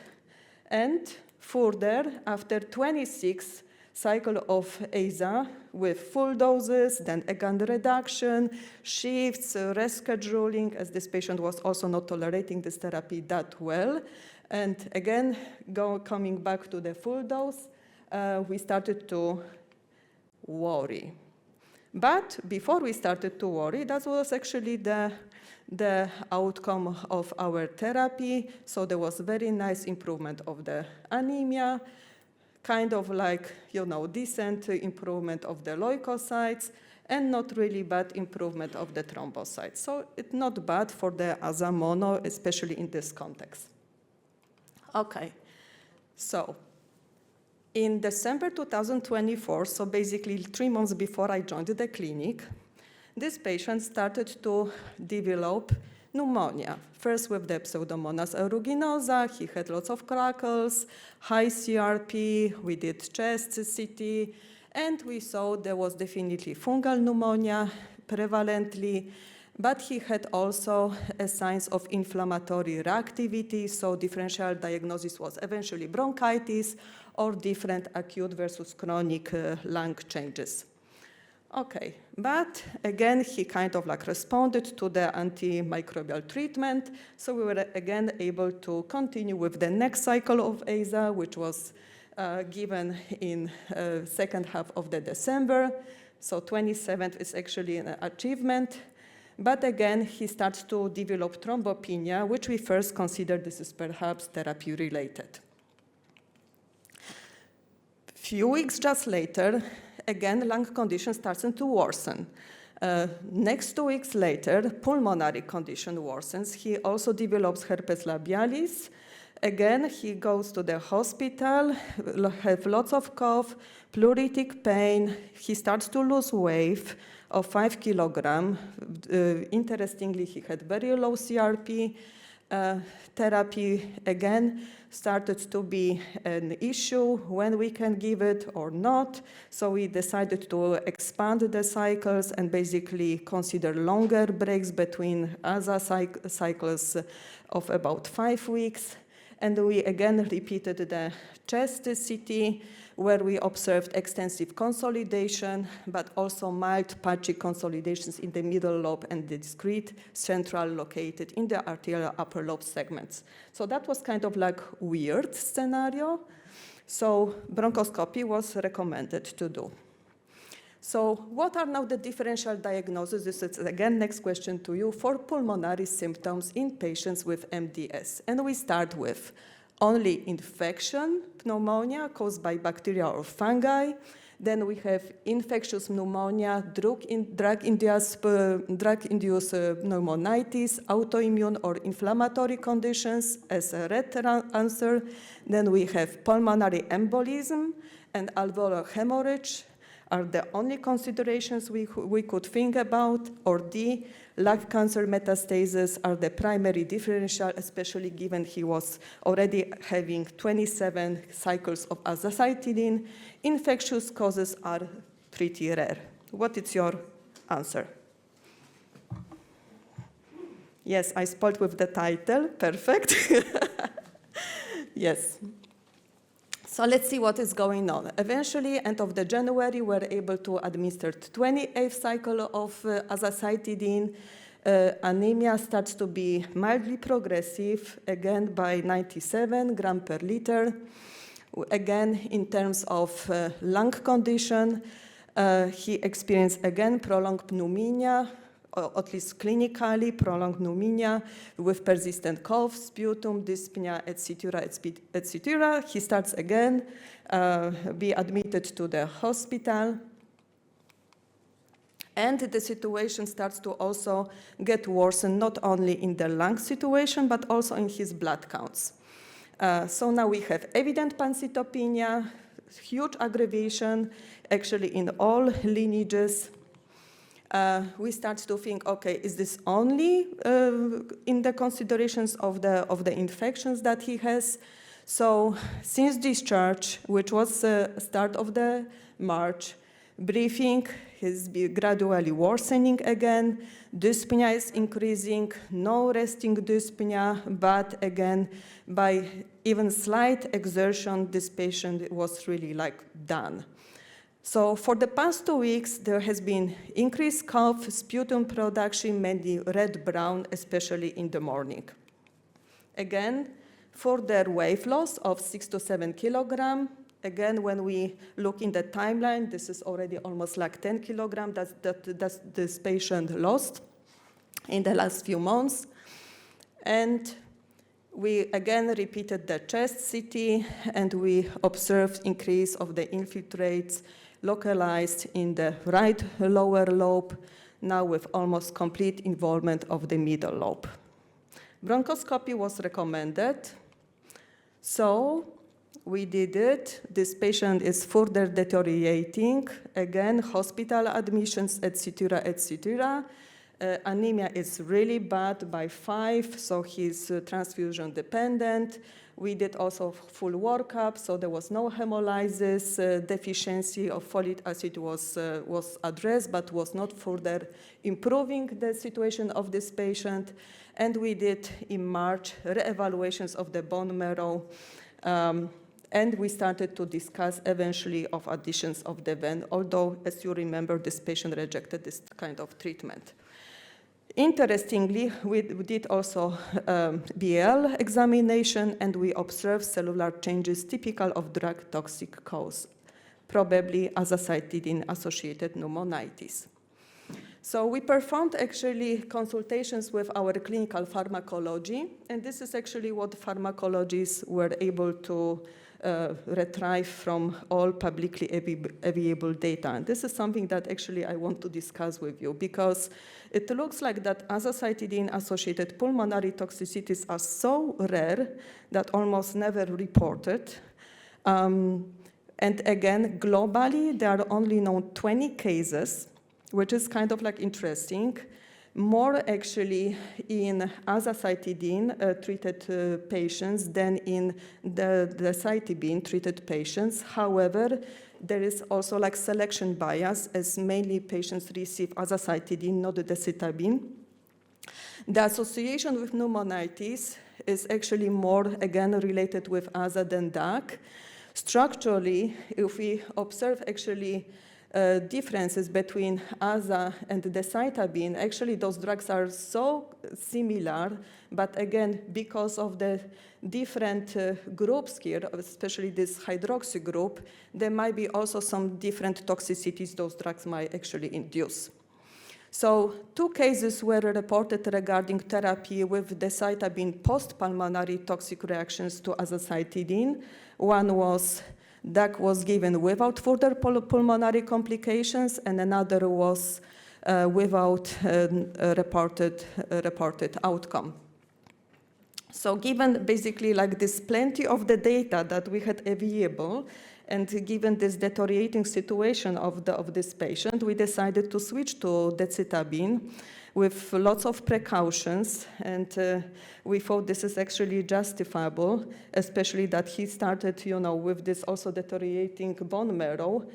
and further, after 26 cycle of AZA with full doses, then again reduction, shifts, rescheduling, as this patient was also not tolerating this therapy that well, and again, coming back to the full dose, we started to worry. But before we started to worry, that was actually the outcome of our therapy. So there was very nice improvement of the anemia, kind of like, decent improvement of the leukocytes, and not really bad improvement of the thrombocytes. So it's not bad for the AZA mono, especially in this context. Okay, so in December 2024, so basically 3 months before I joined the clinic, this patient started to develop pneumonia. First with the Pseudomonas aeruginosa, he had lots of crackles, high CRP, we did chest CT, and we saw there was definitely fungal pneumonia prevalently, but he had also signs of inflammatory reactivity, so differential diagnosis was eventually bronchitis or different acute versus chronic lung changes. Okay, but again, he kind of like responded to the antimicrobial treatment, so we were again able to continue with the next cycle of AZA, which was given in second half of the December, so 27th is actually an achievement. But again, he starts to develop thrombopenia, which we first considered this is perhaps therapy-related. Few weeks just later, again, lung condition starts to worsen. Next 2 weeks later, pulmonary condition worsens. He also develops herpes labialis. Again, he goes to the hospital, have lots of cough, pleuritic pain. He starts to lose weight of 5 kilograms. Interestingly, he had very low CRP. Therapy, again, started to be an issue when we can give it or not. So we decided to expand the cycles and basically consider longer breaks between ASA cycles of about 5 weeks. And we again repeated the chest CT, where we observed extensive consolidation, but also mild patchy consolidations in the middle lobe and the discrete central located in the arterial upper lobe segments. So that was kind of like weird scenario. So bronchoscopy was recommended to do. So what are now the differential diagnoses? This is again next question to you for pulmonary symptoms in patients with MDS. And we start with only infection, pneumonia caused by bacteria or fungi. Then we have infectious pneumonia, drug-induced pneumonitis, autoimmune or inflammatory conditions as a red answer. Then we have pulmonary embolism and alveolar hemorrhage are the only considerations we could think about, or D, lung cancer metastases are the primary differential, especially given he was already having 27 cycles of azacitidine. Infectious causes are pretty rare. What is your answer? Yes, I spoiled with the title. Perfect. Yes. So let's see what is going on. Eventually, end of the January, we were able to administer 28th cycle of azacitidine. Anemia starts to be mildly progressive, again by 97 grams per liter. Again, in terms of lung condition, he experienced again prolonged pneumonia, or at least clinically prolonged pneumonia with persistent cough, sputum, dyspnea, etc., etc. He starts again, be admitted to the hospital. And the situation starts to also get worsened, not only in the lung situation, but also in his blood counts. So now we have evident pancytopenia, huge aggravation, actually in all lineages. We start to think, okay, is this only in the considerations of the infections that he has? So since discharge, which was start of the March, breathing is gradually worsening again. Dyspnea is increasing, no resting dyspnea, but again, by even slight exertion, this patient was really like done. So for the past 2 weeks, there has been increased cough, sputum production, mainly red-brown, especially in the morning. Again, further weight loss of 6 to 7 kilograms. Again, when we look in the timeline, this is already almost like 10 kilograms that this patient lost in the last few months. And we again repeated the chest CT, and we observed increase of the infiltrates localized in the right lower lobe, now with almost complete involvement of the middle lobe. Bronchoscopy was recommended. So we did it. This patient is further deteriorating. Again, hospital admissions, etc., etc. Anemia is really bad by 5, so he's transfusion dependent. We did also full workup, so there was no hemolysis. Deficiency of folic acid was addressed, but was not further improving the situation of this patient. And we did, in March, re-evaluations of the bone marrow. And we started to discuss eventually of additions of the vein, although, as you remember, this patient rejected this kind of treatment. Interestingly, we did also BL examination, and we observed cellular changes typical of drug toxic cause, probably azacitidine-associated pneumonitis. So we performed actually consultations with our clinical pharmacology, and this is actually what pharmacologists were able to retrieved from all publicly available data. And this is something that actually I want to discuss with you, because it looks like that azacitidine-associated pulmonary toxicities are so rare that almost never reported. And again, globally, there are only known 20 cases, which is kind of like interesting. More actually in azacitidine-treated patients than in the decitabine-treated patients. However, there is also like selection bias, as mainly patients receive azacitidine, not the decitabine. The association with pneumonitis is actually more, again, related with AZA than DAC. Structurally, if we observe actually differences between AZA and decitabine, actually those drugs are so similar, but again, because of the different groups here, especially this hydroxy group, there might be also some different toxicities those drugs might actually induce. So 2 cases were reported regarding therapy with decitabine post-pulmonary toxic reactions to azacitidine. One was DAC was given without further pulmonary complications, and another was without reported outcome. So given basically like this plenty of the data that we had available, and given this deteriorating situation of this patient, we decided to switch to decitabine with lots of precautions, and we thought this is actually justifiable, especially that he started, with this also deteriorating bone marrow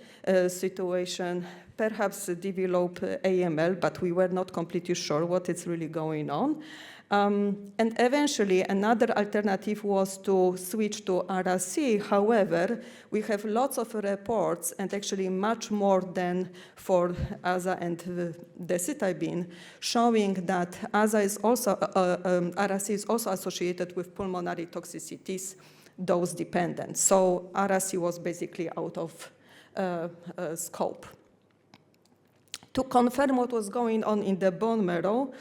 situation, perhaps develop AML, but we were not completely sure what is really going on. And eventually, another alternative was to switch to RAC. However, we have lots of reports, and actually much more than for AZA and decitabine, showing that AZA is also, RAC is also associated with pulmonary toxicities, dose dependent. So RAC was basically out of scope. To confirm what was going on in the bone marrow,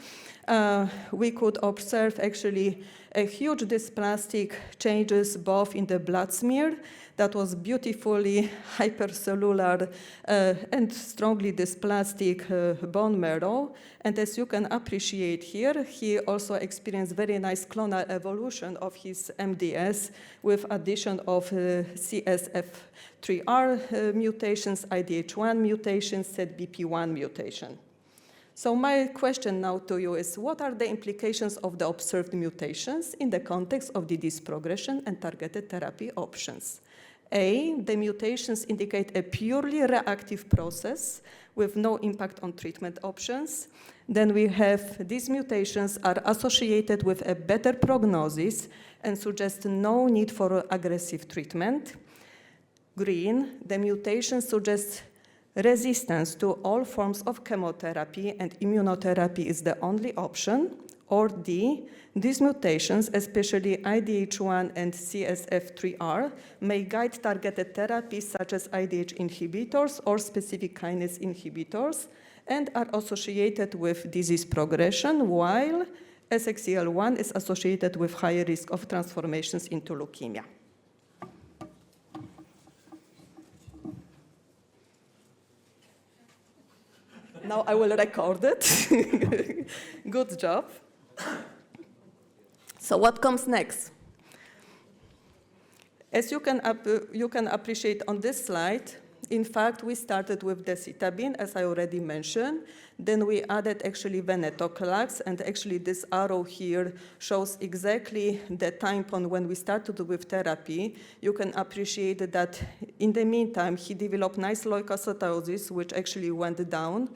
we could observe actually a huge dysplastic changes both in the blood smear that was beautifully hypercellular and strongly dysplastic bone marrow. And as you can appreciate here, he also experienced very nice clonal evolution of his MDS with addition of CSF3R mutations, IDH1 mutations, ZBP1 mutation. So my question now to you is, what are the implications of the observed mutations in the context of disease progression and targeted therapy options? A, the mutations indicate a purely reactive process with no impact on treatment options. Then we have these mutations are associated with a better prognosis and suggest no need for aggressive treatment. Green, the mutations suggest resistance to all forms of chemotherapy and immunotherapy is the only option. Or D, these mutations, especially IDH1 and CSF3R, may guide targeted therapies such as IDH inhibitors or specific kinase inhibitors and are associated with disease progression, while SXCL1 is associated with higher risk of transformations into leukemia. Now I will record it. Good job. So what comes next? As you can appreciate on this slide, in fact, we started with decitabine, as I already mentioned. Then we added actually venetoclax, and actually this arrow here shows exactly the time point when we started with therapy. You can appreciate that in the meantime, he developed nice leukocytosis, which actually went down.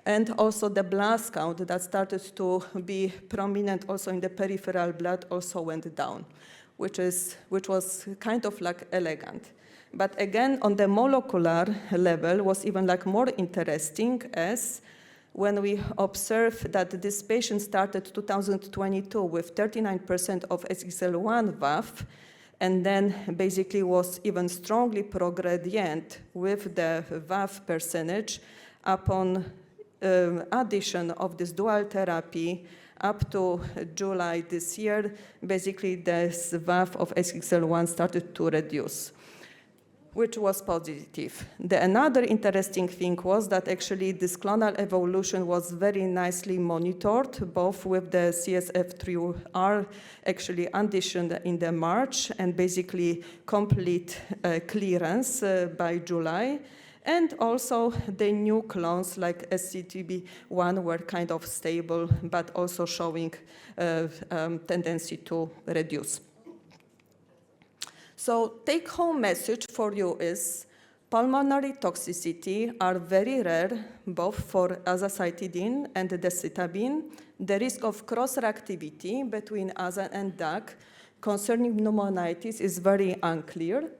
And also the blast count that started to be prominent also in the peripheral blood also went down, which was kind of like elegant. But again, on the molecular level was even like more interesting, as when we observed that this patient started 2022 with 39% of SXL1 VAF, and then basically was even strongly progradient with the VAF percentage upon addition of this dual therapy, up to July this year, basically this VAF of SXL1 started to reduce, which was positive. Another interesting thing was that actually this clonal evolution was very nicely monitored, both with the CSF3R actually addition in the March and basically complete clearance by July. And also the new clones like SCTB1 were kind of stable, but also showing tendency to reduce. So take-home message for you is pulmonary toxicity are very rare, both for azacitidine and decitabine. The risk of cross-reactivity between AZA and DAC concerning pneumonitis is very unclear.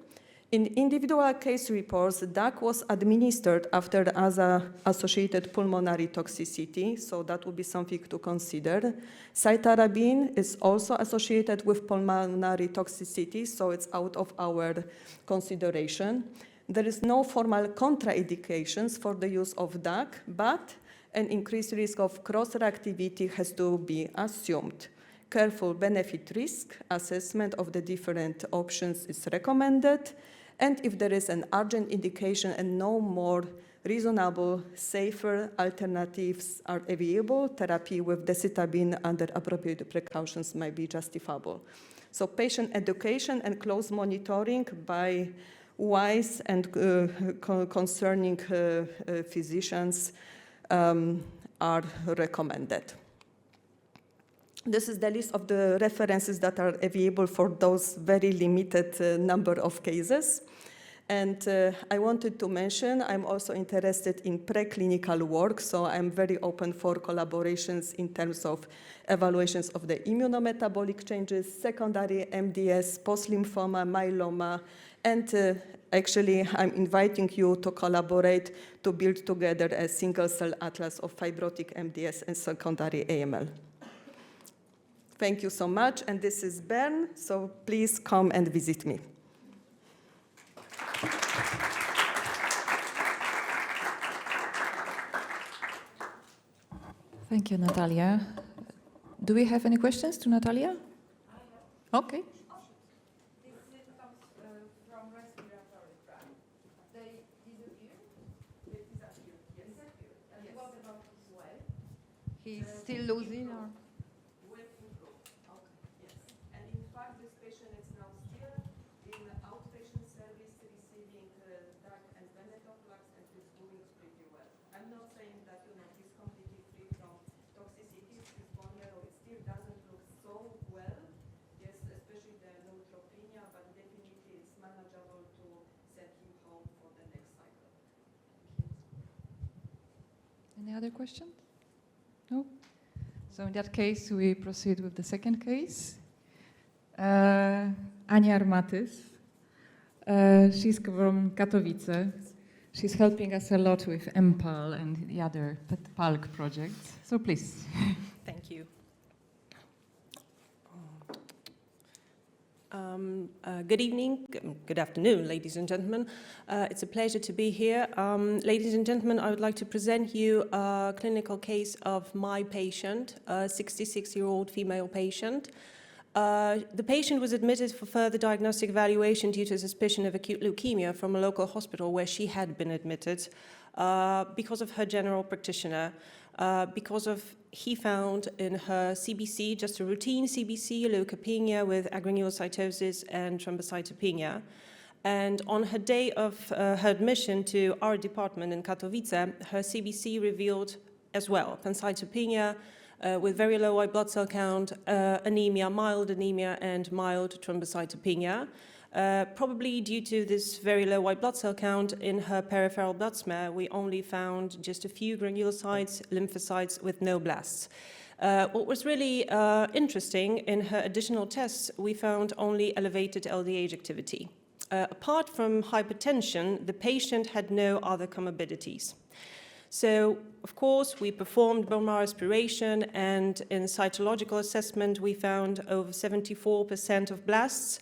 In individual case reports, DAC was administered after AZA-associated pulmonary toxicity, so that would be something to consider. Cytarabine is also associated with pulmonary toxicity, so it's out of our consideration. There is no formal contraindications for the use of DAC, but an increased risk of cross-reactivity has to be assumed. Careful benefit-risk assessment of the different options is recommended. And if there is an urgent indication and no more reasonable, safer alternatives are available, therapy with decitabine under appropriate precautions might be justifiable. So patient education and close monitoring by wise and concerning physicians are recommended. This is the list of the references that are available for those very limited number of cases. And I wanted to mention, I'm also interested in preclinical work, so I'm very open for collaborations in terms of evaluations of the immunometabolic changes, secondary MDS, post-lymphoma, myeloma, and actually I'm inviting you to collaborate to build together a single-cell atlas of fibrotic MDS and secondary AML. Thank you so much, and this is Bern, so please come and visit me. Thank you, Natalia. Do we have any questions to Natalia? Okay. He's still losing, or? Any other questions? No? So in that case, we proceed with the second case. Ania Armatys. She's from Katowice. She's helping us a lot with MPAL and the other PALC projects. So please. Thank you. Good evening, good afternoon, ladies and gentlemen. It's a pleasure to be here. Ladies and gentlemen, I would like to present you a clinical case of my patient, a 66-year-old female patient. The patient was admitted for further diagnostic evaluation due to suspicion of acute leukemia from a local hospital where she had been admitted because of her general practitioner. He found in her CBC, just a routine CBC, leukopenia with agranulocytosis and thrombocytopenia. And on her day of her admission to our department in Katowice, her CBC revealed as well pancytopenia with very low white blood cell count, anemia, and mild thrombocytopenia. Probably due to this very low white blood cell count in her peripheral blood smear, we only found just a few granulocytes, lymphocytes with no blasts. What was really interesting, in her additional tests, we found only elevated LDH activity. Apart from hypertension, the patient had no other comorbidities. So, of course, we performed bone marrow aspiration, and in cytological assessment, we found over 74% of blasts.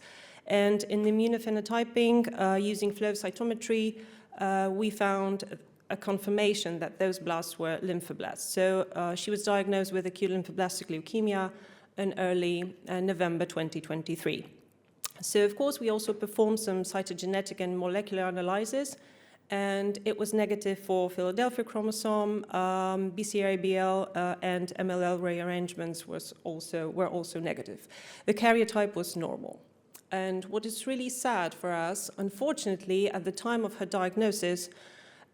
And in immunophenotyping, using flow cytometry, we found a confirmation that those blasts were lymphoblasts. So she was diagnosed with acute lymphoblastic leukemia in early November 2023. So of course we also performed some cytogenetic and molecular analysis, and it was negative for Philadelphia chromosome, BCR-ABL, and MLL rearrangements were also negative. The karyotype was normal. And what is really sad for us, unfortunately, at the time of her diagnosis,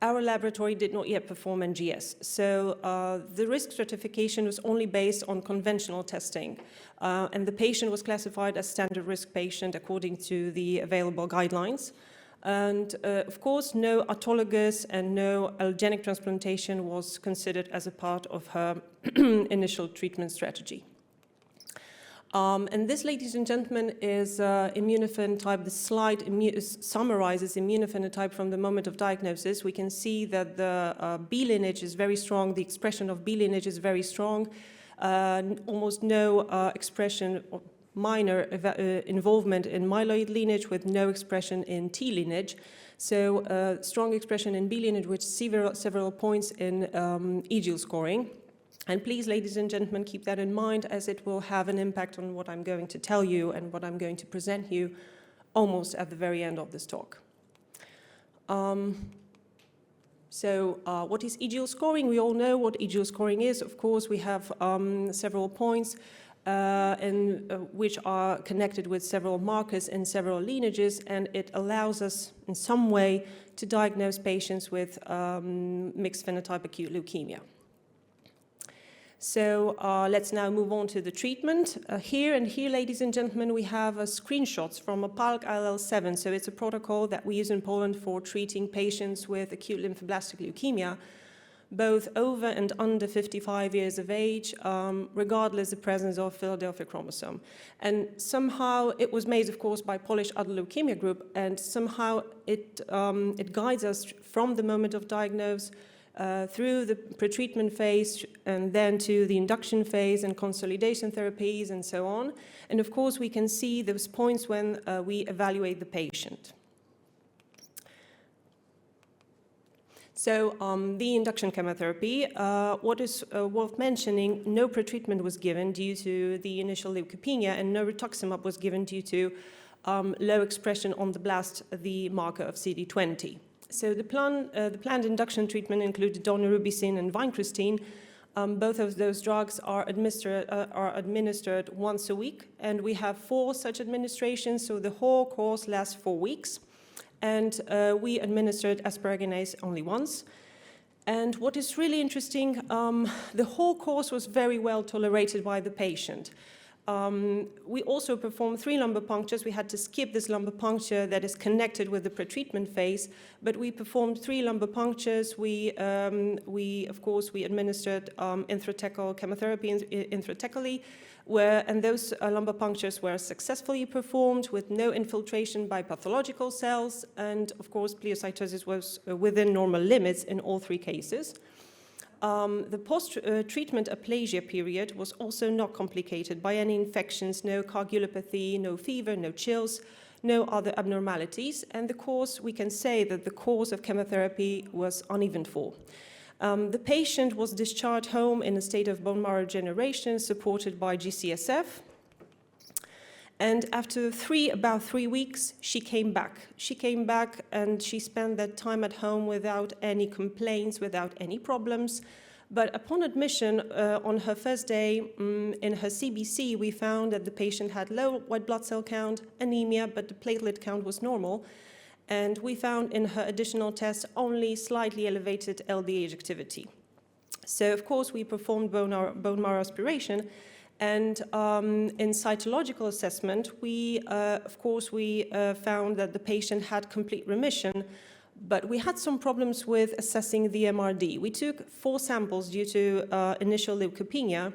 our laboratory did not yet perform NGS. So the risk stratification was only based on conventional testing. And the patient was classified as standard risk patient according to the available guidelines. And of course, no autologous and no allogeneic transplantation was considered as a part of her initial treatment strategy. And this, ladies and gentlemen, is immunophenotype. The slide summarizes immunophenotype from the moment of diagnosis. We can see that the B lineage is very strong. The expression of B lineage is very strong. Almost no expression or minor involvement in myeloid lineage with no expression in T lineage. So strong expression in B lineage with several points in EGIL scoring. And please, ladies and gentlemen, keep that in mind, as it will have an impact on what I'm going to tell you and what I'm going to present you almost at the very end of this talk. What is EGIL scoring? We all know what EGIL scoring is. Of course, we have several points which are connected with several markers and several lineages, and it allows us in some way to diagnose patients with mixed phenotype acute leukemia. So let's now move on to the treatment. Here, ladies and gentlemen, we have screenshots from a PALC ILL7. So it's a protocol that we use in Poland for treating patients with acute lymphoblastic leukemia, both over and under 55 years of age, regardless of the presence of Philadelphia chromosome. And somehow it was made, of course, by Polish Adult Leukemia Group, and somehow it guides us from the moment of diagnosis through the pretreatment phase and then to the induction phase and consolidation therapies and so on. And of course, we can see those points when we evaluate the patient. So the induction chemotherapy, what is worth mentioning, no pretreatment was given due to the initial leukopenia, and no rituximab was given due to low expression on the blast, the marker of CD20. So the planned induction treatment included daunorubicin and vincristine. Both of those drugs are administered once a week, and we have 4 such administrations, so the whole course lasts 4 weeks. And we administered asparaginase only once. And what is really interesting, the whole course was very well tolerated by the patient. We also performed 3 lumbar punctures. We had to skip this lumbar puncture that is connected with the pretreatment phase, but we performed 3 lumbar punctures. We administered intrathecal chemotherapy intrathecally, and those lumbar punctures were successfully performed with no infiltration by pathological cells, and of course pleocytosis was within normal limits in all 3 cases. The post-treatment aplasia period was also not complicated by any infections, no coagulopathy, no fever, no chills, no other abnormalities, and the course, we can say that the course of chemotherapy was uneventful. The patient was discharged home in a state of bone marrow regeneration supported by GCSF. And after about 3 weeks, she came back. She came back and she spent that time at home without any complaints, without any problems. But upon admission on her first day in her CBC, we found that the patient had low white blood cell count, anemia, but the platelet count was normal. And we found in her additional tests only slightly elevated LDH activity. So, of course, we performed bone marrow aspiration. And in cytological assessment, we found that the patient had complete remission, but we had some problems with assessing the MRD. We took 4 samples due to initial leukopenia,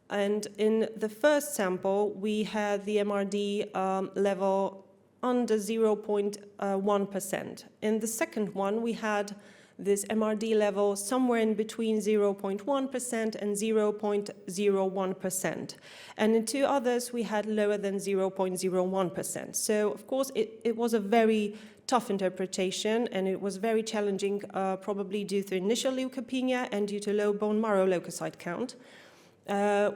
and in the first sample, we had the MRD level under 0.1%. In the second one, we had this MRD level somewhere in between 0.1% and 0.01%. And in 2 others, we had lower than 0.01%. So, of course, it was a very tough interpretation, and it was very challenging, probably due to initial leukopenia and due to low bone marrow leukocyte count.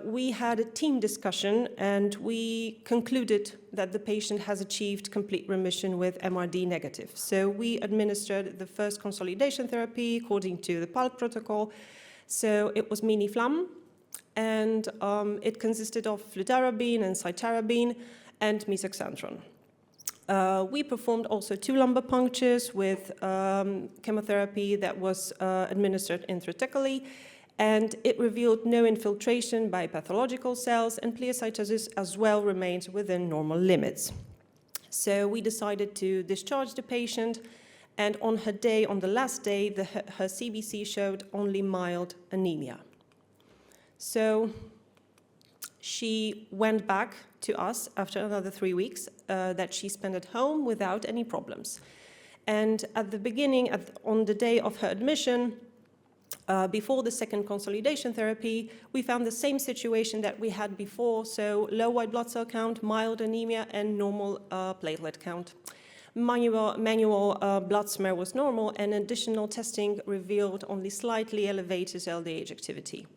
We had a team discussion, and we concluded that the patient has achieved complete remission with MRD negative. So we administered the first consolidation therapy according to the PALC protocol. So it was mini-FLAM, and it consisted of fludarabine and cytarabine and mesoxantron. We performed also 2 lumbar punctures with chemotherapy that was administered intrathecally, and it revealed no infiltration by pathological cells, and pleocytosis as well remained within normal limits. So we decided to discharge the patient, and on the last day, her CBC showed only mild anemia. So she went back to us after another 3 weeks that she spent at home without any problems. And at the beginning, on the day of her admission, before the second consolidation therapy, we found the same situation that we had before, so low white blood cell count, mild anemia, and normal platelet count. Manual blood smear was normal, and additional testing revealed only slightly elevated LDH activity.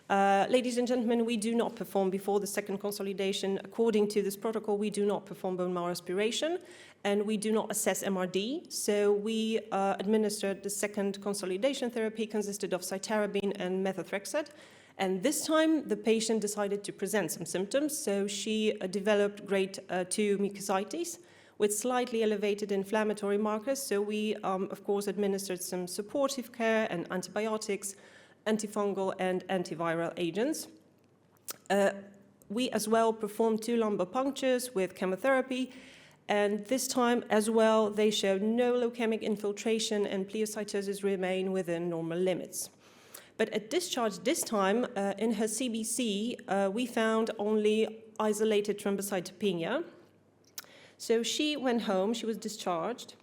Ladies and gentlemen, we do not perform before the second consolidation. According to this protocol, we do not perform bone marrow aspiration, and we do not assess MRD. So we administered the second consolidation therapy, consisted of cytarabine and methotrexate. And this time, the patient decided to present some symptoms. So she developed grade 2 mucositis with slightly elevated inflammatory markers. So we, of course, administered some supportive care and antibiotics, antifungal and antiviral agents. We as well performed 2 lumbar punctures with chemotherapy, and this time as well they showed no leukemic infiltration, and pleocytosis remained within normal limits. But at discharge this time, in her CBC, we found only isolated thrombocytopenia. So she went home, she was discharged,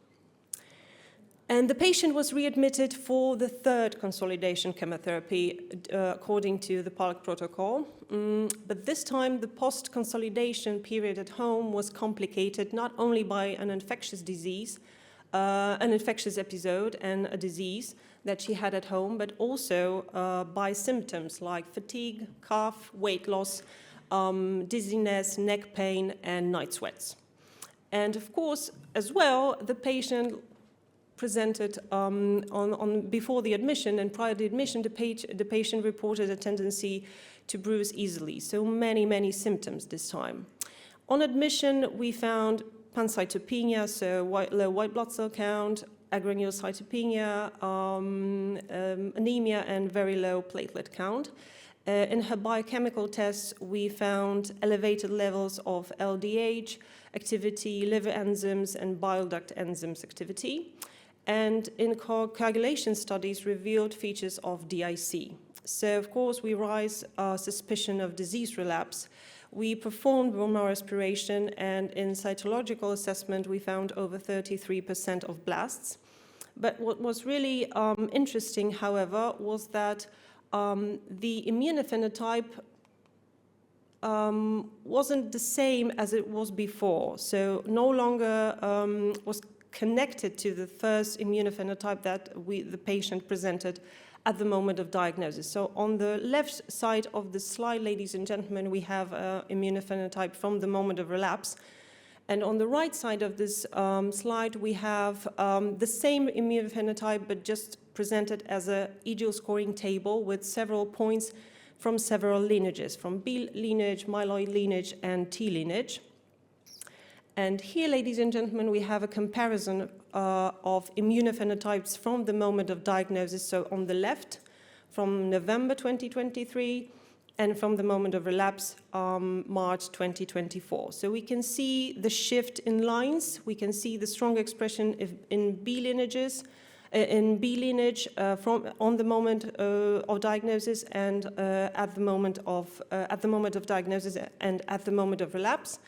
and the patient was readmitted for the 3rd consolidation chemotherapy according to the PALC protocol. But this time, the post-consolidation period at home was complicated not only by an infectious disease, an infectious episode and a disease that she had at home, but also by symptoms like fatigue, cough, weight loss, dizziness, neck pain, and night sweats. And of course, as well, the patient presented before the admission and prior to the admission, the patient reported a tendency to bruise easily. So many symptoms this time. On admission, we found pancytopenia, so low white blood cell count, agranulocytopenia, anemia, and very low platelet count. In her biochemical tests, we found elevated levels of LDH activity, liver enzymes, and bile duct enzymes activity. And in coagulation studies revealed features of DIC. So, of course, we raised suspicion of disease relapse. We performed bone marrow aspiration, and in cytological assessment, we found over 33% of blasts. But what was really interesting, however, was that the immunophenotype wasn't the same as it was before. So no longer was connected to the first immunophenotype that the patient presented at the moment of diagnosis. So on the left side of the slide, ladies and gentlemen, we have immunophenotype from the moment of relapse. And on the right side of this slide, we have the same immunophenotype, but just presented as a EGL scoring table with several points from several lineages, from B lineage, myeloid lineage, and T lineage. And here, ladies and gentlemen, we have a comparison of immunophenotypes from the moment of diagnosis. So on the left, from November 2023, and from the moment of relapse, March 2024. So we can see the shift in lines. We can see the strong expression in B lineages, in B lineage on the moment of diagnosis and at the moment of diagnosis and at the moment of relapse.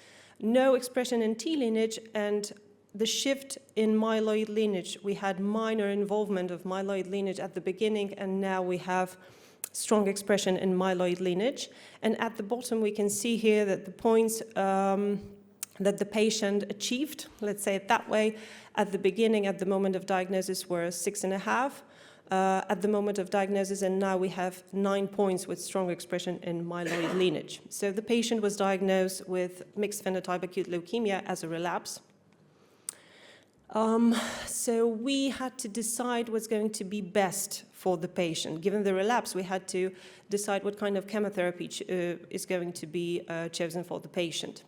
No expression in T lineage, and the shift in myeloid lineage. We had minor involvement of myeloid lineage at the beginning, and now we have strong expression in myeloid lineage. And at the bottom, we can see here that the points that the patient achieved, let's say it that way, at the beginning, at the moment of diagnosis, were 6.5 at the moment of diagnosis, and now we have 9 points with strong expression in myeloid lineage. So the patient was diagnosed with mixed phenotype acute leukemia as a relapse. So we had to decide what's going to be best for the patient. Given the relapse, we had to decide what kind of chemotherapy is going to be chosen for the patient.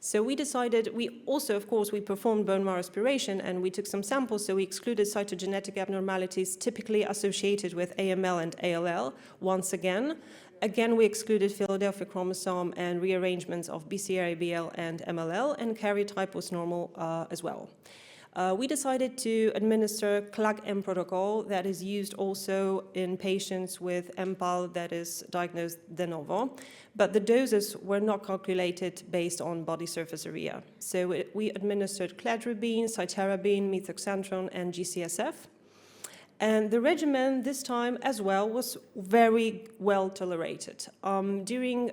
So we decided, we also, of course, we performed bone marrow aspiration and we took some samples, so we excluded cytogenetic abnormalities typically associated with AML and ALL once again. Again, we excluded Philadelphia chromosome and rearrangements of BCR-ABL and MLL, and karyotype was normal as well. We decided to administer CLAG-M protocol that is used also in patients with MPAL that is diagnosed de novo, but the doses were not calculated based on body surface area. So we administered cladribine, cytarabine, methoxantron, and GCSF. And the regimen this time as well was very well tolerated. During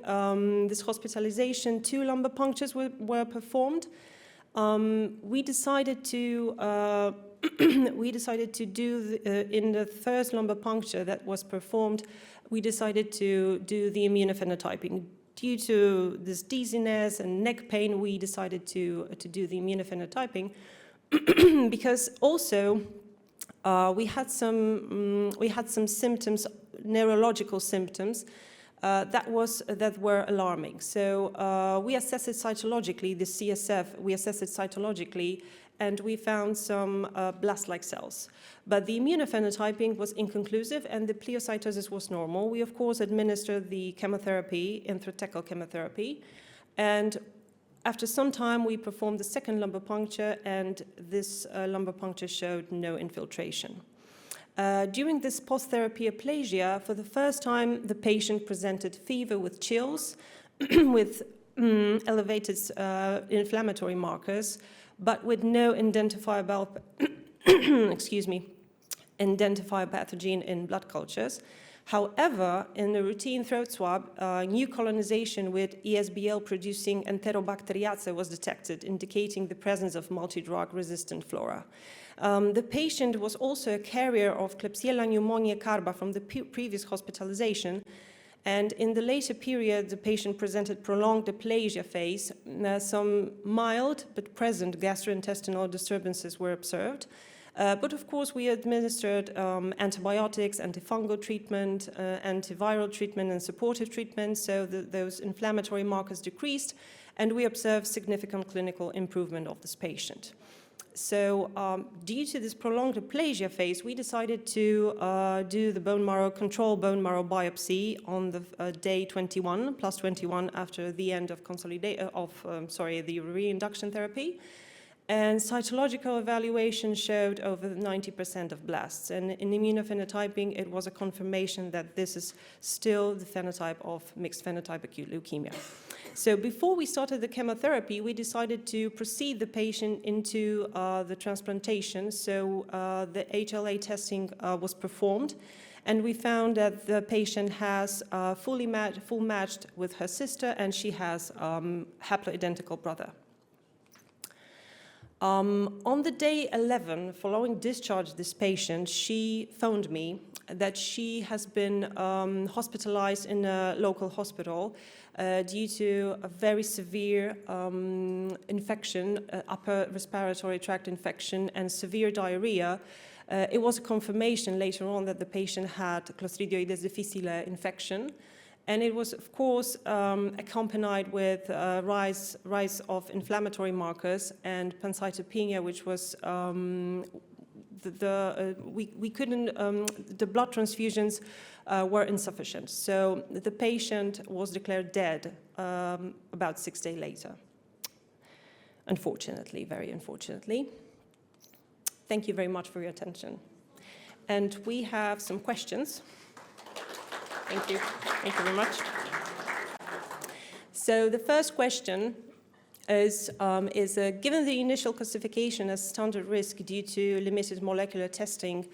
this hospitalization, 2 lumbar punctures were performed. We decided to do in the first lumbar puncture that was performed, we decided to do the immunophenotyping. Due to this dizziness and neck pain, we decided to do the immunophenotyping because also we had some symptoms, neurological symptoms, that were alarming. So we assessed it cytologically, the CSF, we assessed it cytologically, and we found some blast-like cells. But the immunophenotyping was inconclusive and the pleocytosis was normal. We, of course, administered the chemotherapy, intrathecal chemotherapy, and after some time, we performed the second lumbar puncture, and this lumbar puncture showed no infiltration. During this post-therapy aplasia, for the first time, the patient presented fever with chills, with elevated inflammatory markers, but with no identifiable, identifiable pathogen in blood cultures. However, in a routine throat swab, new colonization with ESBL-producing Enterobacteriaceae was detected, indicating the presence of multi-drug-resistant flora. The patient was also a carrier of Klebsiella pneumoniae carba from the previous hospitalization, and in the later period, the patient presented prolonged aplasia phase. Some mild but present gastrointestinal disturbances were observed. But of course, we administered antibiotics, antifungal treatment, antiviral treatment, and supportive treatment, so those inflammatory markers decreased, and we observed significant clinical improvement of this patient. So due to this prolonged aplasia phase, we decided to do the control bone marrow biopsy on the day 21, plus 21 after the end of the reinduction therapy. And cytological evaluation showed over 90% of blasts. And in immunophenotyping, it was a confirmation that this is still the phenotype of mixed phenotype acute leukemia. So before we started the chemotherapy, we decided to proceed the patient into the transplantation. So the HLA testing was performed, and we found that the patient has full matched with her sister, and she has haploidentical brother. On the day 11, following discharge of this patient, she phoned me that she has been hospitalized in a local hospital due to a very severe infection, upper respiratory tract infection, and severe diarrhea. It was a confirmation later on that the patient had Clostridioides difficile infection. And it was, of course, accompanied with rise of inflammatory markers and pancytopenia, which was we couldn't. The blood transfusions were insufficient, so the patient was declared dead about 6 days later. Unfortunately, very unfortunately. Thank you very much for your attention, and we have some questions. Thank you. Thank you very much. So the first question is given the initial classification as standard risk due to limited molecular testing,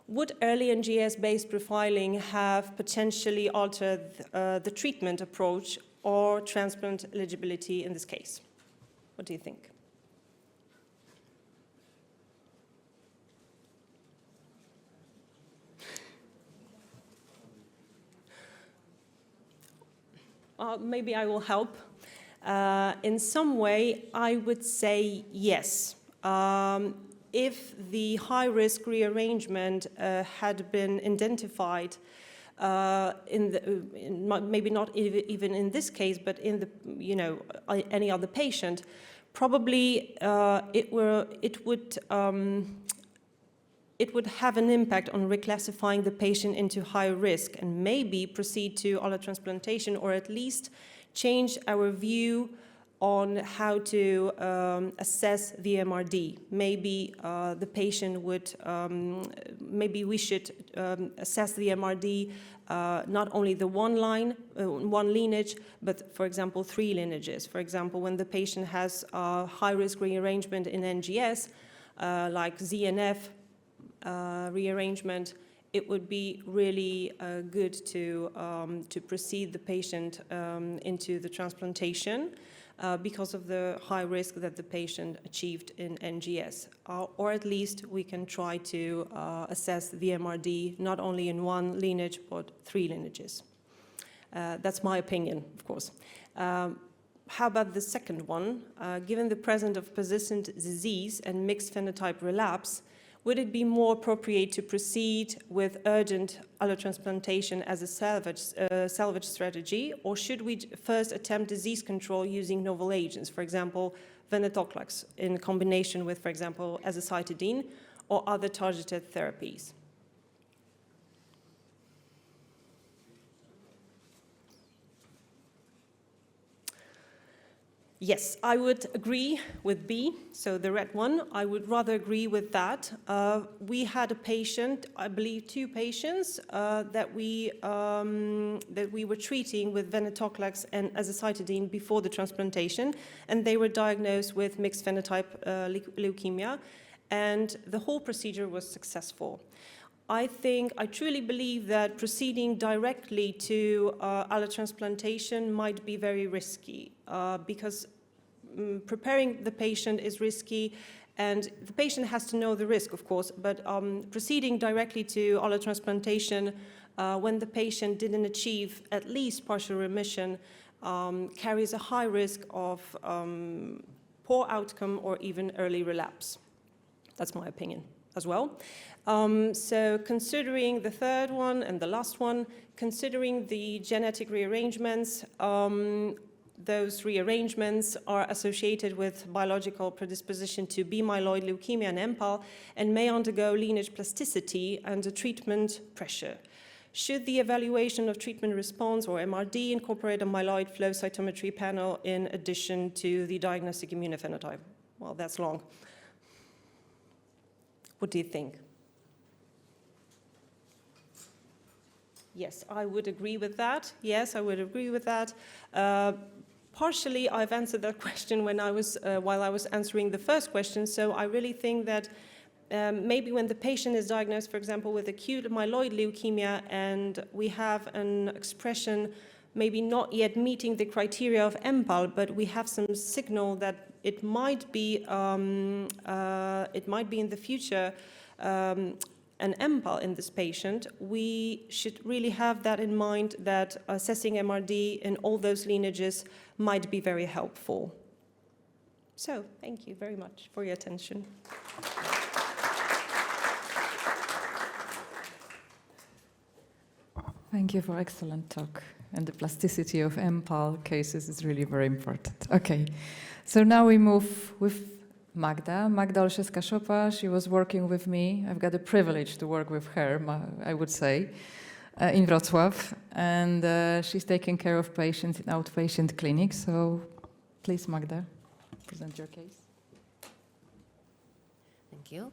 would early NGS-based profiling have potentially altered the treatment approach or transplant eligibility in this case? What do you think? Maybe I will help. In some way, I would say yes. If the high-risk rearrangement had been identified maybe not even in this case, but in any other patient, probably it would have an impact on reclassifying the patient into high risk and maybe proceed to allotransplantation, or at least change our view on how to assess the MRD. Maybe the patient would, maybe we should assess the MRD not only the one lineage, but for example, 3 lineages. For example, when the patient has high-risk rearrangement in NGS, like ZNF rearrangement, it would be really good to proceed the patient into the transplantation because of the high risk that the patient achieved in NGS. Or at least we can try to assess the MRD not only in 1 lineage, but 3 lineages. That's my opinion, of course. How about the second one? Given the presence of persistent disease and mixed phenotype relapse, would it be more appropriate to proceed with urgent allotransplantation as a salvage strategy, or should we first attempt disease control using novel agents, for example, venetoclax in combination with, for example, azacitidine or other targeted therapies? Yes, I would agree with B, so the red one. I would rather agree with that. We had a patient, I believe 2 patients, that we were treating with venetoclax and azacitidine before the transplantation, and they were diagnosed with mixed phenotype leukemia, and the whole procedure was successful. I truly believe that proceeding directly to allotransplantation might be very risky because preparing the patient is risky, and the patient has to know the risk, of course, but proceeding directly to allotransplantation when the patient didn't achieve at least partial remission carries a high risk of poor outcome or even early relapse. That's my opinion as well. So considering the third one and the last one, considering the genetic rearrangements, those rearrangements are associated with biological predisposition to B-myeloid leukemia and MPAL and may undergo lineage plasticity under treatment pressure. Should the evaluation of treatment response, or MRD, incorporate a myeloid flow cytometry panel in addition to the diagnostic immunophenotype? Well, that's long. What do you think? Yes, I would agree with that. Yes, I would agree with that. Partially, I've answered that question when while I was answering the first question. So I really think that maybe when the patient is diagnosed, for example, with acute myeloid leukemia, and we have an expression maybe not yet meeting the criteria of MPAL, but we have some signal that it might be in the future an MPAL in this patient, we should really have that in mind, that assessing MRD in all those lineages might be very helpful. So thank you very much for your attention. Thank you for excellent talk. And the plasticity of MPAL cases is really very important. Okay, so now we move with Magda Olszewska-Szopa. She was working with me. I've got the privilege to work with her, I would say, in Wrocław. And she's taking care of patients in outpatient clinics. So please, Magda, present your case. Thank you.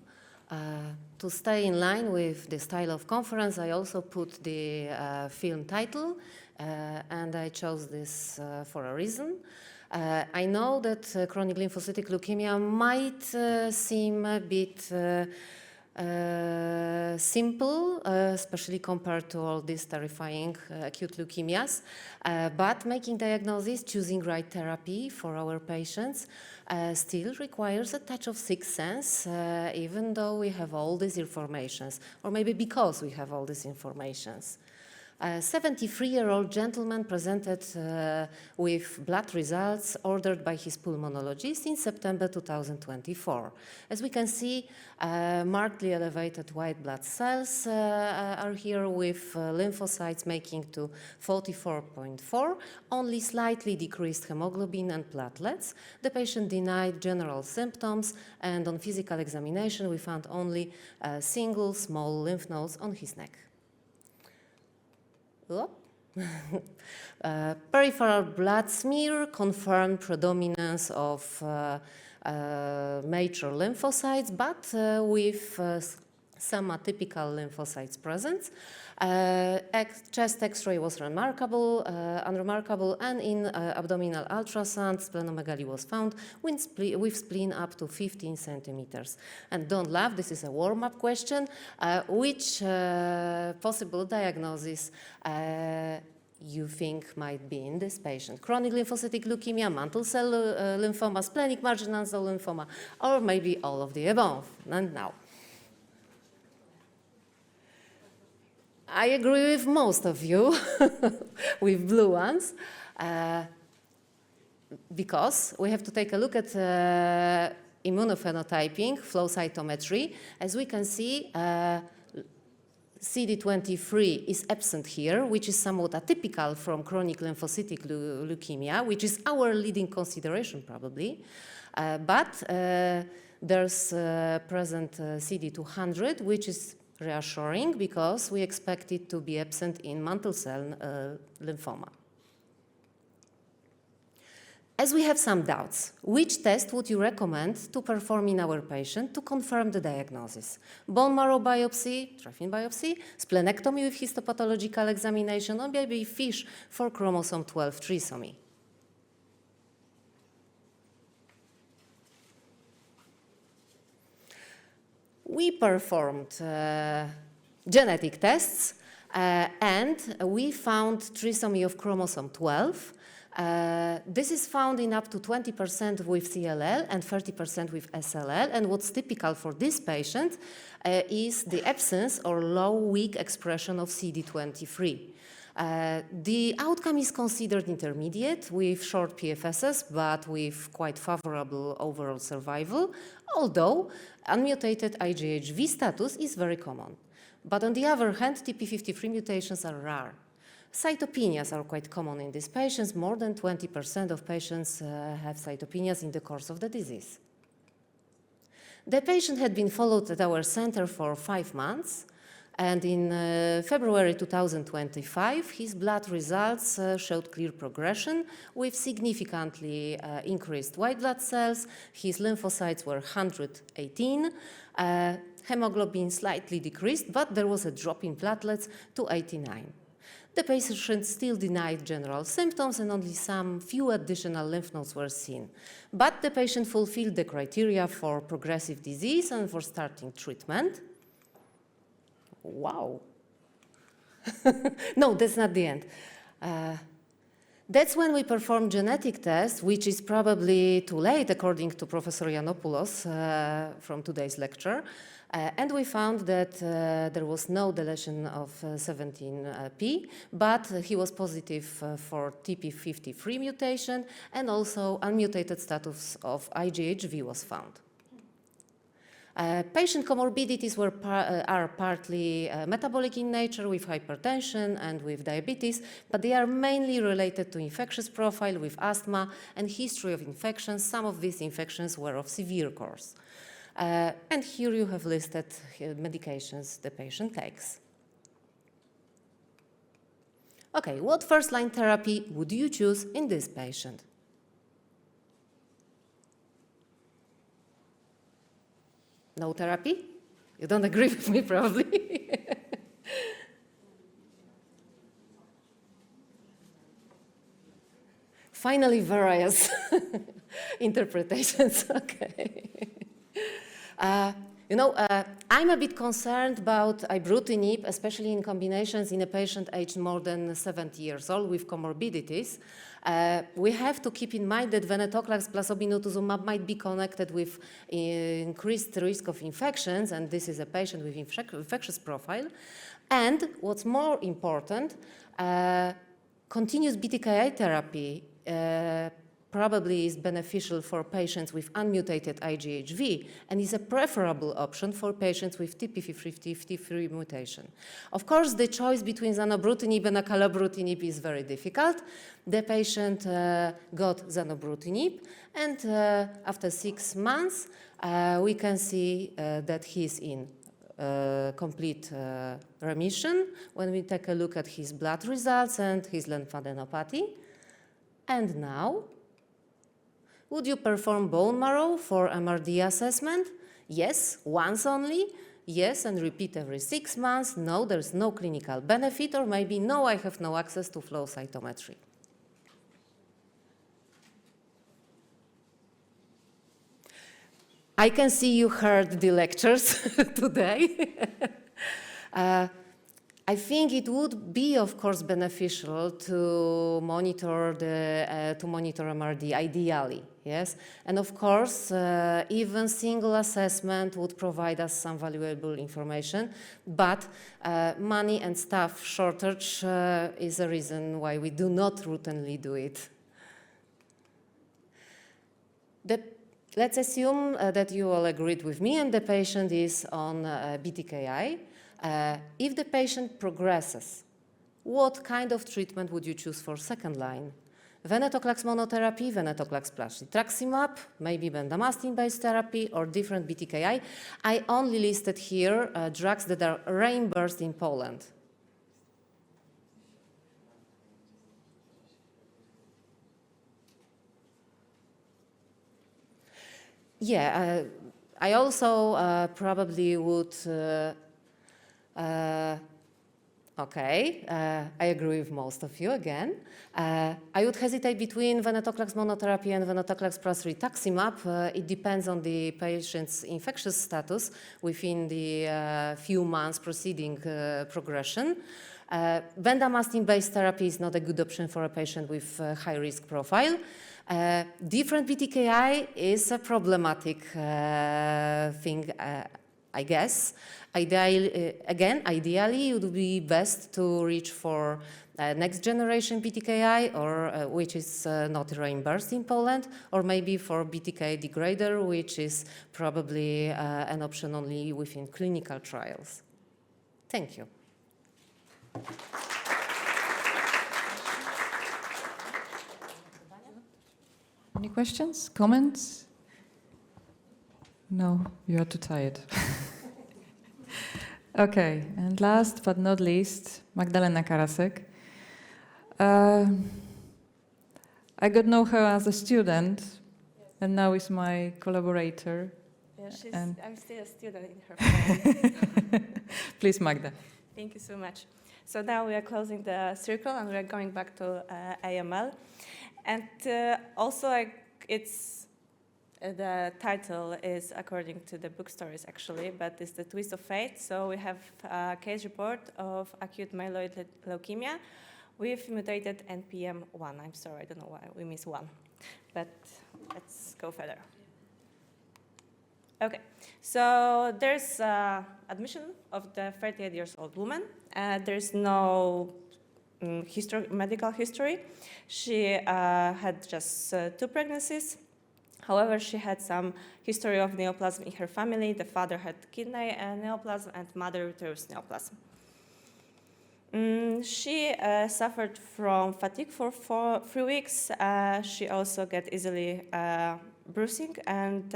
To stay in line with the style of conference, I also put the film title, and I chose this for a reason. I know that chronic lymphocytic leukemia might seem a bit simple, especially compared to all these terrifying acute leukemias, but making diagnosis, choosing right therapy for our patients still requires a touch of sixth sense, even though we have all these informations, or maybe because we have all these informations. A 73-year-old gentleman presented with blood results ordered by his pulmonologist in September 2024. As we can see, markedly elevated white blood cells are here with lymphocytes making to 44.4, only slightly decreased hemoglobin and platelets. The patient denied general symptoms, and on physical examination we found only single small lymph nodes on his neck. Peripheral blood smear confirmed predominance of mature lymphocytes, but with some atypical lymphocytes present. Chest X-ray was unremarkable, and in abdominal ultrasound, splenomegaly was found with spleen up to 15 centimeters. And don't laugh, this is a warm-up question. Which possible diagnosis you think might be in this patient? Chronic lymphocytic leukemia, mantle cell lymphoma, splenic marginal zone lymphoma, or maybe all of the above? And now, I agree with most of you, with blue ones, because we have to take a look at immunophenotyping, flow cytometry. As we can see, CD23 is absent here, which is somewhat atypical from chronic lymphocytic leukemia, which is our leading consideration probably. But there's present CD200, which is reassuring because we expect it to be absent in mantle cell lymphoma. As we have some doubts, which test would you recommend to perform in our patient to confirm the diagnosis? Bone marrow biopsy, trophine biopsy, splenectomy with histopathological examination, or maybe FISH for chromosome 12 trisomy? We performed genetic tests and we found trisomy of chromosome 12. This is found in up to 20% with CLL and 30% with SLL. And what's typical for this patient is the absence or low, weak expression of CD23. The outcome is considered intermediate with short PFSs, but with quite favorable overall survival, although unmutated IgHV status is very common. But on the other hand, TP53 mutations are rare. Cytopenias are quite common in these patients. More than 20% of patients have cytopenias in the course of the disease. The patient had been followed at our center for 5 months, and in February 2025, his blood results showed clear progression with significantly increased white blood cells. His lymphocytes were 118, hemoglobin slightly decreased, but there was a drop in platelets to 89. The patient still denied general symptoms and only some few additional lymph nodes were seen. But the patient fulfilled the criteria for progressive disease and for starting treatment. Wow. No, that's not the end. That's when we performed genetic tests, which is probably too late, according to Professor Yiannopoulos from today's lecture. And we found that there was no deletion of 17p, but he was positive for TP53 mutation, and also unmutated status of IgHV was found. Patient comorbidities are partly metabolic in nature with hypertension and with diabetes, but they are mainly related to infectious profile with asthma and history of infections. Some of these infections were of severe course. And here you have listed medications the patient takes. Okay, what first-line therapy would you choose in this patient? No therapy? You don't agree with me, probably. finally various interpretations. Okay. I'm a bit concerned about ibrutinib, especially in combinations in a patient aged more than 70 years old with comorbidities. We have to keep in mind that venetoclax plus obinutuzumab might be connected with increased risk of infections, and this is a patient with infectious profile. And what's more important, continuous BTKI therapy probably is beneficial for patients with unmutated IgHV and is a preferable option for patients with TP53 mutation. Of course, the choice between zanubrutinib and acalabrutinib is very difficult. The patient got zanubrutinib, and after 6 months, we can see that he's in complete remission when we take a look at his blood results and his lymphadenopathy. And now, would you perform bone marrow for MRD assessment? Yes, once only. Yes, and repeat every 6 months. No, there's no clinical benefit, or maybe no, I have no access to flow cytometry. I can see you heard the lectures today. I think it would be, of course, beneficial to monitor MRD ideally, yes. And of course, even single assessment would provide us some valuable information. But money and staff shortage is a reason why we do not routinely do it. Let's assume that you all agreed with me and the patient is on BTKI. If the patient progresses, what kind of treatment would you choose for second line? Venetoclax monotherapy, venetoclax plus rituximab, maybe bendamustine-based therapy, or different BTKI. I only listed here drugs that are reimbursed in Poland. Yeah, I also probably would okay, I agree with most of you again. I would hesitate between venetoclax monotherapy and venetoclax plus rituximab. It depends on the patient's infectious status within the few months preceding progression. Bendamustine-based therapy is not a good option for a patient with high-risk profile. Different BTKI is a problematic thing, I guess. Ideally, it would be best to reach for next generation BTKI, or which is not reimbursed in Poland, or maybe for BTK degrader, which is probably an option only within clinical trials. Thank you. Any questions, comments? No, you are too tired. Okay, and last but not least, Magdalena Karasek. I got to know her as a student, and now is my collaborator. Yeah, I'm still a student in her family. Please, Magda. Thank you so much. So now we are closing the circle and we are going back to AML. And also, the title is according to the book stories, actually, but it's The Twist of Fate. So we have a case report of acute myeloid leukemia with mutated NPM1. I'm sorry, I don't know why we miss one, but let's go further. Okay, so there's admission of the 38-year-old woman. There's no medical history. She had just 2 pregnancies. However, she had some history of neoplasm in her family. The father had kidney neoplasm and mother uterus neoplasm. She suffered from fatigue for 3 weeks. She also got easily bruising, and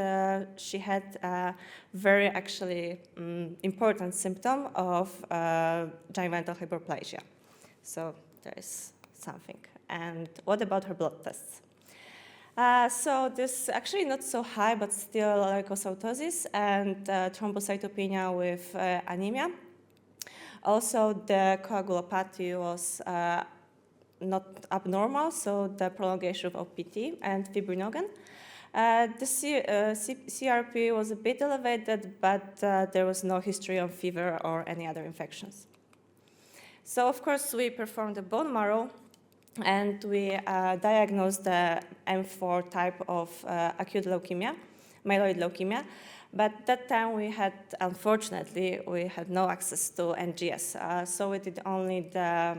she had a very important symptom of gynecological hyperplasia. So there is something. And what about her blood tests? So this actually not so high, but still leukocytosis and thrombocytopenia with anemia. Also, the coagulopathy was not abnormal, so the prolongation of PT and fibrinogen. The CRP was a bit elevated, but there was no history of fever or any other infections. So, of course, we performed a bone marrow, and we diagnosed the M4 type of acute leukemia, myeloid leukemia. But that time we had, unfortunately, we had no access to NGS. So we did only the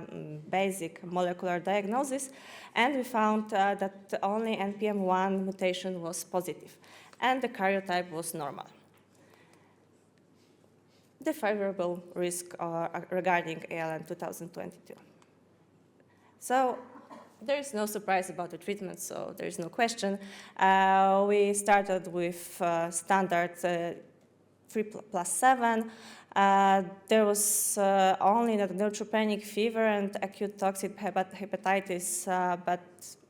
basic molecular diagnosis, and we found that only NPM1 mutation was positive, and the karyotype was normal. The favorable risk regarding ALN 2022. So there is no surprise about the treatment, so there is no question. We started with standard 3+7. There was only the neutropenic fever and acute toxic hepatitis, but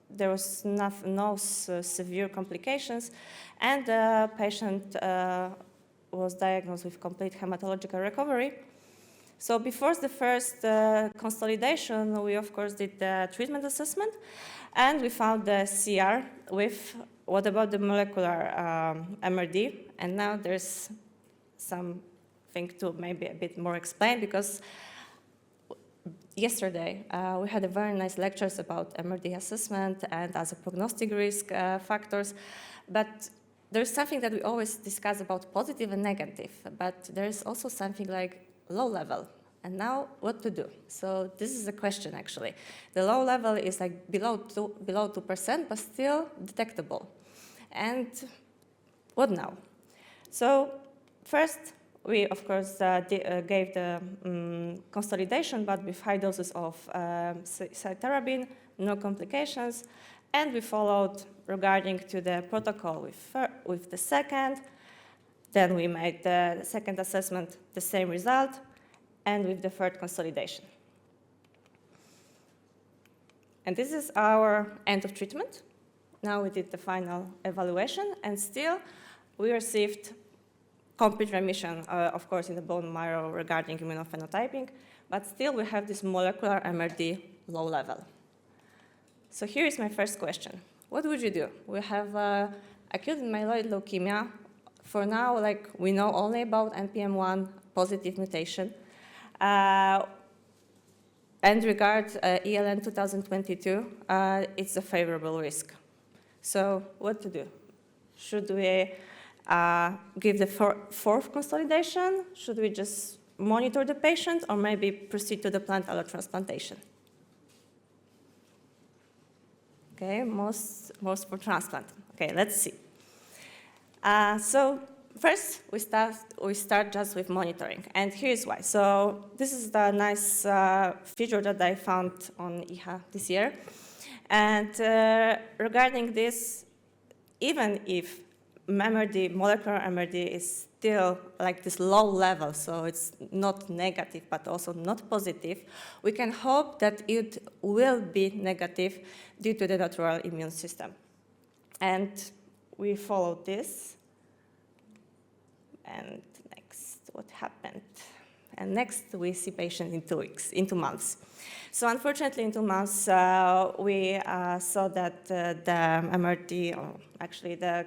there was no severe complications, and the patient was diagnosed with complete hematological recovery. So before the first consolidation, we of course did the treatment assessment, and we found the CR with what about the molecular MRD, and now there's something to maybe a bit more explain, because yesterday we had a very nice lectures about MRD assessment and as a prognostic risk factors, but there's something that we always discuss about positive and negative, but there's also something like low level. And now what to do? So this is a question actually. The low level is like below 2%, but still detectable. And what now? So first, we of course gave the consolidation, but with high doses of cytarabine, no complications, and we followed regarding to the protocol with the second. Then we made the second assessment, the same result, and with the third consolidation. And this is our end of treatment. Now we did the final evaluation, and still we received complete remission, of course, in the bone marrow regarding immunophenotyping, but still we have this molecular MRD low level. So here is my first question. What would you do? We have acute myeloid leukemia. For now, like, we know only about NPM1 positive mutation. And regard ELN 2022, it's a favorable risk. So what to do? Should we give the fourth consolidation? Should we just monitor the patient, or maybe proceed to the plant allotransplantation? Okay, most for transplant. Okay, let's see. So first, we start just with monitoring, and here's why. So this is the nice feature that I found on IHA this year. And regarding this, even if MRD, molecular MRD is still like this low level, so it's not negative, but also not positive, we can hope that it will be negative due to the natural immune system. And we followed this. And next, what happened? And next, we see patients in 2 weeks, in 2 months. So unfortunately, in 2 months, we saw that the MRD, or actually the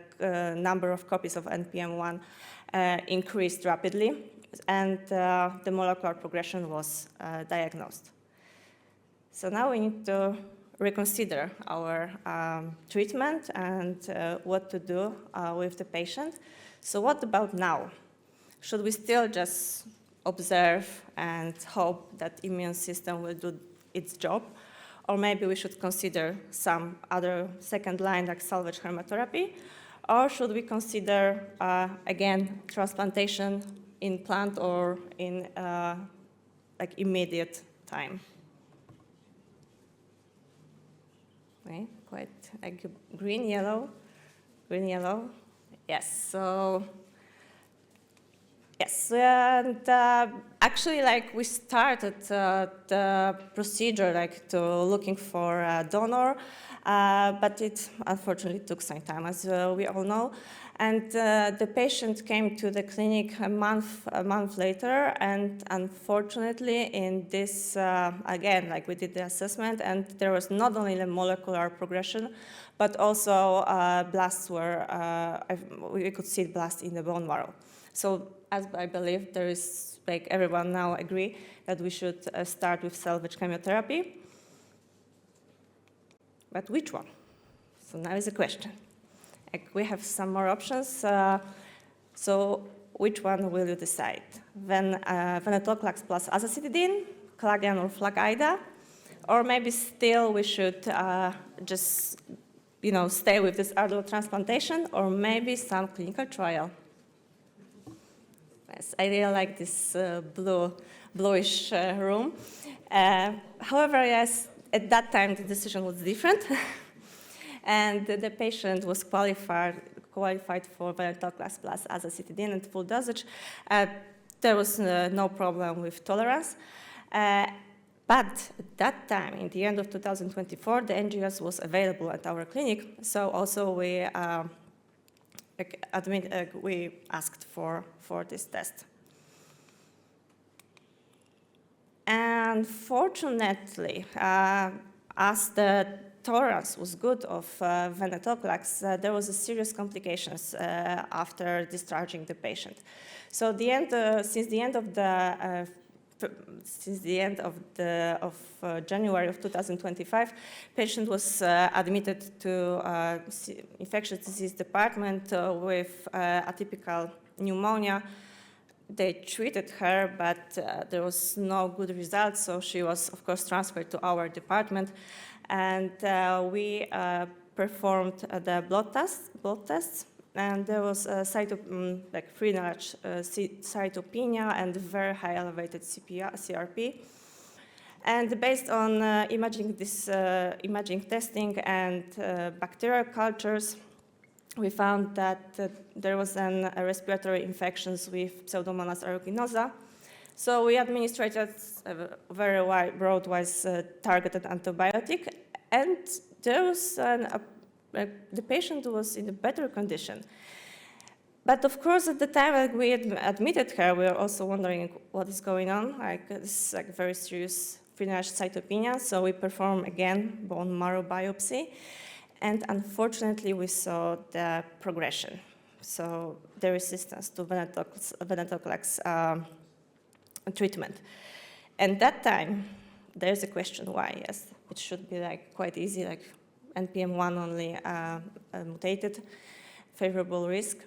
number of copies of NPM1 increased rapidly, and the molecular progression was diagnosed. So now we need to reconsider our treatment and what to do with the patient. So what about now? Should we still just observe and hope that immune system will do its job? Or maybe we should consider some other second line like salvage chemotherapy? Or should we consider, again, transplantation in plant or in like immediate time? Okay, quite like green, yellow. Yes, so Yes, and actually, like we started the procedure, like to looking for a donor, but it unfortunately took some time, as we all know. And the patient came to the clinic a month later, and unfortunately, in this again, like we did the assessment, and there was not only the molecular progression, but also blasts were we could see blasts in the bone marrow. So, as I believe there is, like everyone now agree that we should start with salvage chemotherapy. But which one? So now is the question. Like we have some more options. So which one will you decide? Venetoclax plus azacitidine, Clagian or Flagida, or maybe still we should just, stay with this allotransplantation, or maybe some clinical trial. Yes, I really like this bluish room. However, yes, at that time the decision was different, and the patient was qualified for venetoclax plus azacitidine and full dosage. There was no problem with tolerance. But at that time, in the end of 2024, the NGS was available at our clinic, so also we we asked for this test. And fortunately, as the tolerance was good of venetoclax, there was a serious complications after discharging the patient. So since the end of January of 2025, patient was admitted to infectious disease department with atypical pneumonia. They treated her, but there was no good results, so she was, of course, transferred to our department, and we performed the blood tests. And there was free knowledge cytopenia and very high elevated CRP. And based on imaging testing and bacterial cultures, we found that there was a respiratory infections with Pseudomonas aeruginosa. So we administered a very broad-wise targeted antibiotic, and there was the patient was in a better condition. But of course, at the time we admitted her, we were also wondering what is going on. This is very serious free-knowledge cytopenia. So we performed again bone marrow biopsy, and unfortunately, we saw the progression. So the resistance to venetoclax treatment. And that time, there's a question why. Yes, it should be quite easy, NPM1 only mutated, favorable risk,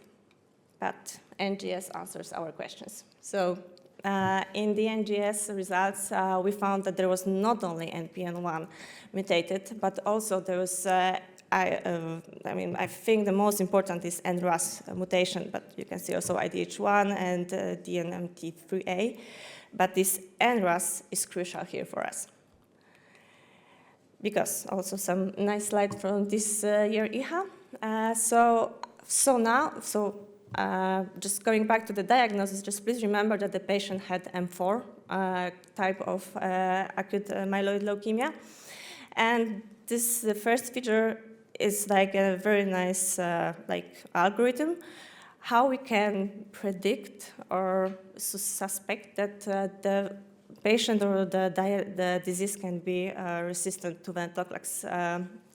but NGS answers our questions. So in the NGS results, we found that there was not only NPM1 mutated, but also there was, I think the most important is NRAS mutation, but you can see also IDH1 and DNMT3A, but this NRAS is crucial here for us. Because also some nice slide from this year EHA. Just going back to the diagnosis, just please remember that the patient had M4 type of acute myeloid leukemia. And the first feature is a very nice algorithm, how we can predict or suspect that the patient or the disease can be resistant to venetoclax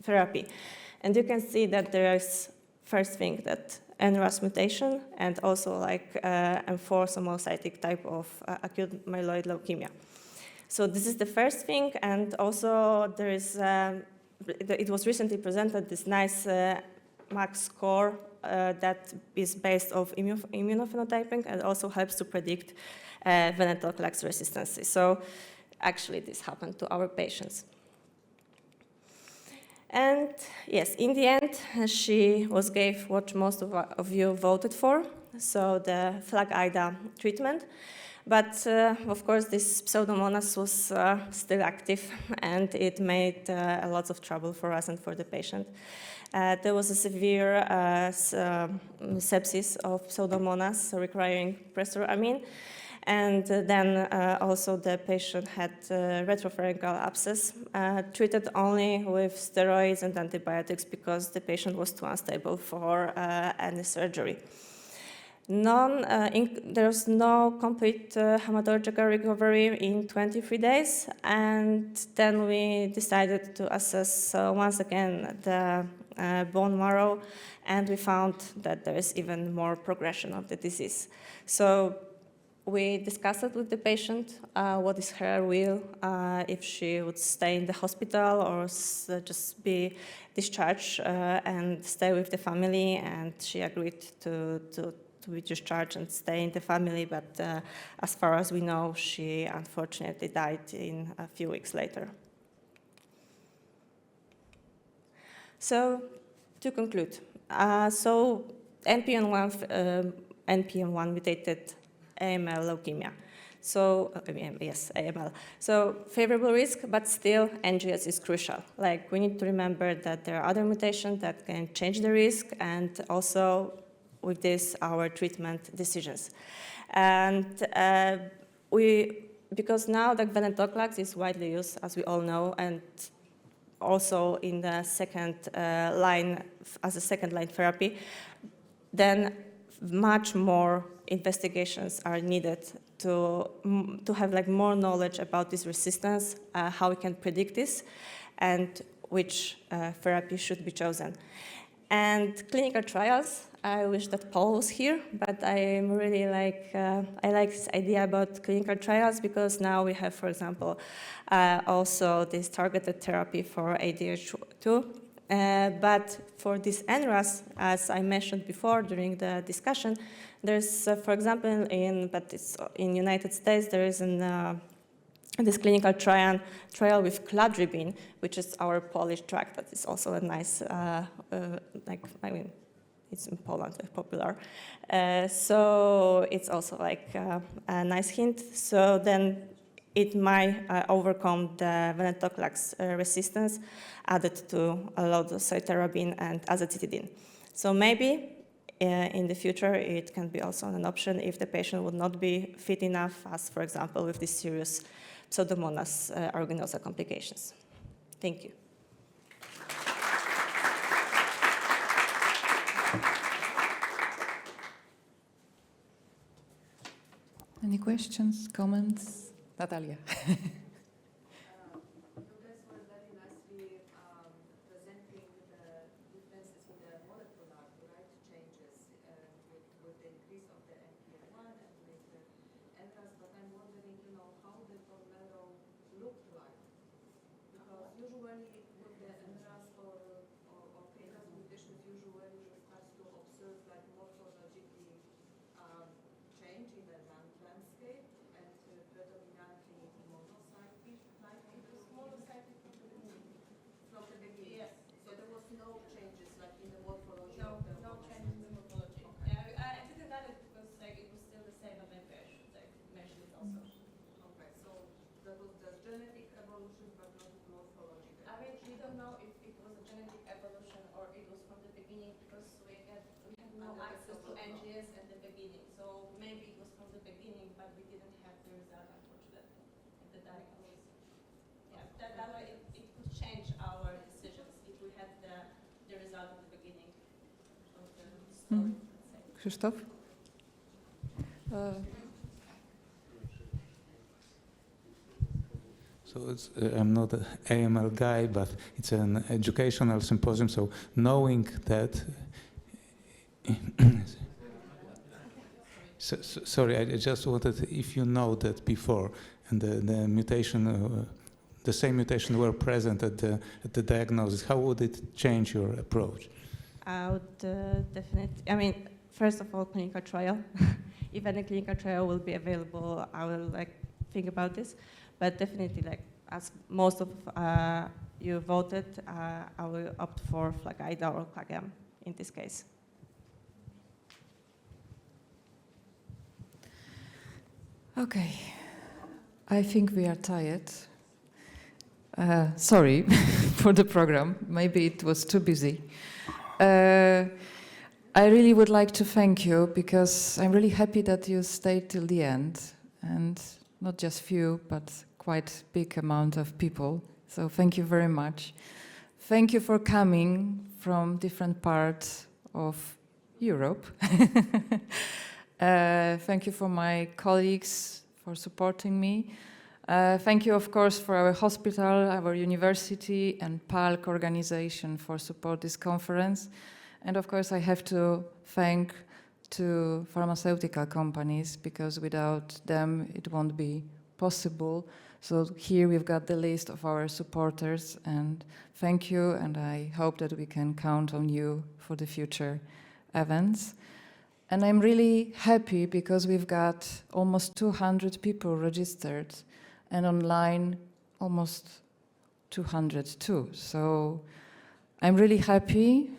therapy. And you can see that there is first thing that NRAS mutation and also M4 homocytic type of acute myeloid leukemia. So this is the first thing, and also there is, it was recently presented this nice MAX score that is based off immunophenotyping and also helps to predict venetoclax resistance. So actually this happened to our patients. And yes, in the end, she was gave what most of you voted for, so the FLAG-IDA treatment. But of course, this Pseudomonas was still active, and it made a lot of trouble for us and for the patient. There was a severe sepsis of Pseudomonas requiring prestoramine. And then also the patient had retropharyngeal abscess, treated only with steroids and antibiotics because the patient was too unstable for any surgery. There's no complete hematological recovery in 23 days, and then we decided to assess once again the bone marrow, and we found that there is even more progression of the disease. So we discussed it with the patient, what is her will, if she would stay in the hospital or just be discharged and stay with the family, and she agreed to be discharged and stay in the family, but as far as we know, she unfortunately died in a few weeks later. So, to conclude, so NPM1 mutated AML leukemia. So, yes, AML. So, favorable risk, but still NGS is crucial. Like, we need to remember that there are other mutations that can change the risk, and also with this, our treatment decisions. And because now the venetoclax is widely used, as we all know, and also in the second line, as a second-line therapy, then much more investigations are needed to have like more knowledge about this resistance, how we can predict this, and which therapy should be chosen. And clinical trials, I wish that Paul was here, but I'm really I like this idea about clinical trials because now we have, for example, also this targeted therapy for ADH2. But for this NRAS, as I mentioned before during the discussion, there's, for example, in United States, there is this clinical trial with cladribine, which is our Polish drug that is also a nice, it's in Poland, popular. So it's also like a nice hint. So then it might overcome the venetoclax resistance added to cytarabine and azacitidine. So maybe in the future it can be also an option if the patient would not be fit enough, as for example with these serious Pseudomonas aeruginosa complications. Thank you. Any questions, comments? Natalia. Krzysztof? So I'm not an AML guy, but it's an educational symposium. So knowing that, sorry, I just wanted, if you know that before, and the mutation, the same mutation were present at the diagnosis, how would it change your approach? I would definitely, first of all, clinical trial. If any clinical trial will be available, I will think about this. But definitely, as most of you voted, I will opt for FLAG-IDA or FLAG-M in this case. Okay, I think we are tired. Sorry for the program. Maybe it was too busy. I really would like to thank you because I'm really happy that you stayed till the end, and not just few, but quite big amount of people. So thank you very much. Thank you for coming from different parts of Europe. Thank you for my colleagues for supporting me. Thank you, of course, for our hospital, our university, and PALC organization for support this conference. And of course, I have to thank to pharmaceutical companies because without them, it won't be possible. So here we've got the list of our supporters, and thank you, and I hope that we can count on you for the future events. And I'm really happy because we've got almost 200 people registered, and online almost 200 too. So I'm really happy.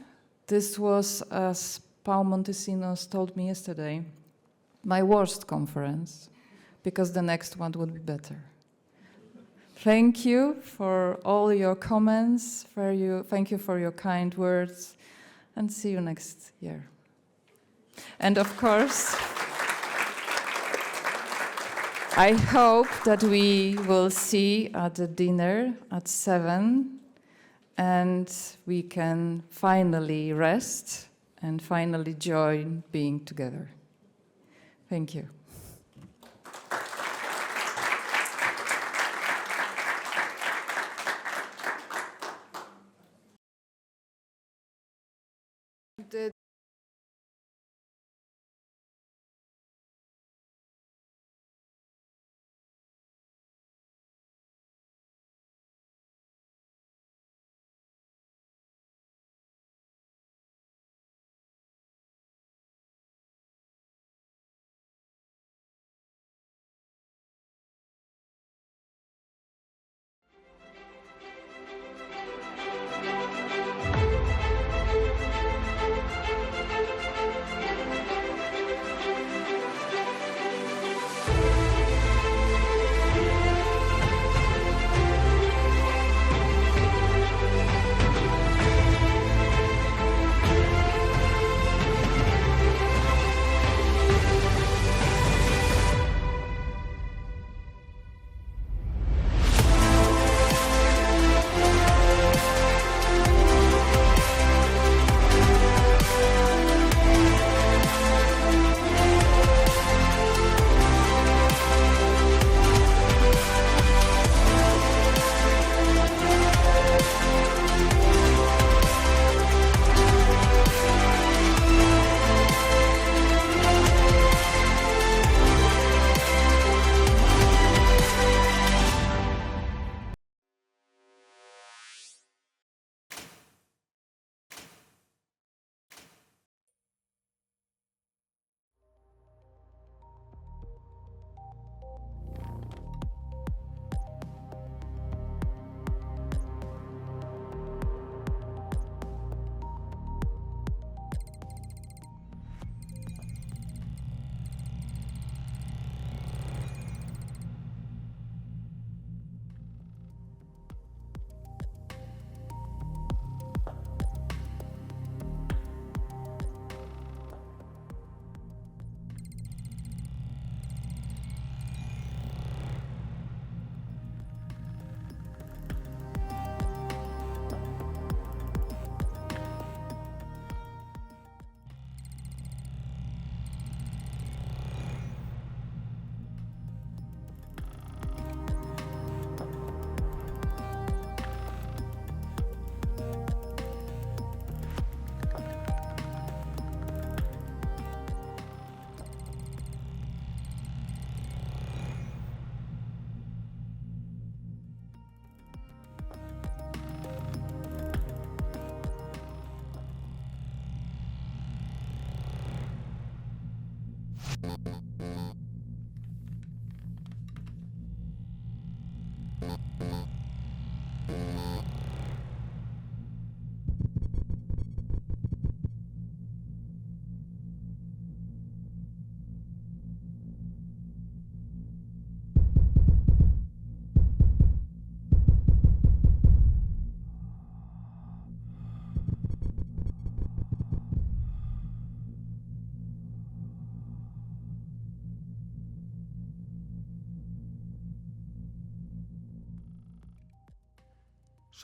This was, as Paul Montesinos told me yesterday, my worst conference, because the next one would be better. Thank you for all your comments, thank you for your kind words, and see you next year. And of course, I hope that we will see at the dinner at 7, and we can finally rest and finally join being together. Thank you.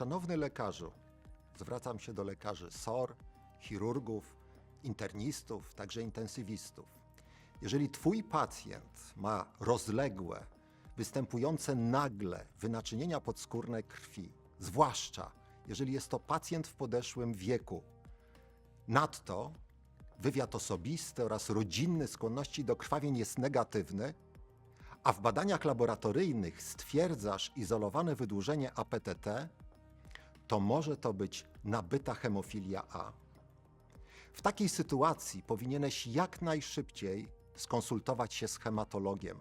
Szanowny lekarzu, zwracam się do lekarzy SOR, chirurgów, internistów, także intensywistów. Jeżeli twój pacjent ma rozległe, występujące nagle wynaczynienia podskórne krwi, zwłaszcza jeżeli jest to pacjent w podeszłym wieku, nadto wywiad osobisty oraz rodzinny skłonności do krwawień jest negatywny, a w badaniach laboratoryjnych stwierdzasz izolowane wydłużenie APTT, to może to być nabyta hemofilia A. W takiej sytuacji powinieneś jak najszybciej skonsultować się z hematologiem.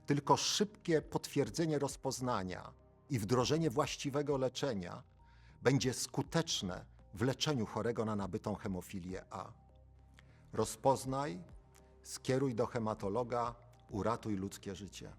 Tylko szybkie potwierdzenie rozpoznania i wdrożenie właściwego leczenia będzie skuteczne w leczeniu chorego na nabytą hemofilię A. Rozpoznaj, skieruj do hematologa, uratuj ludzkie życie.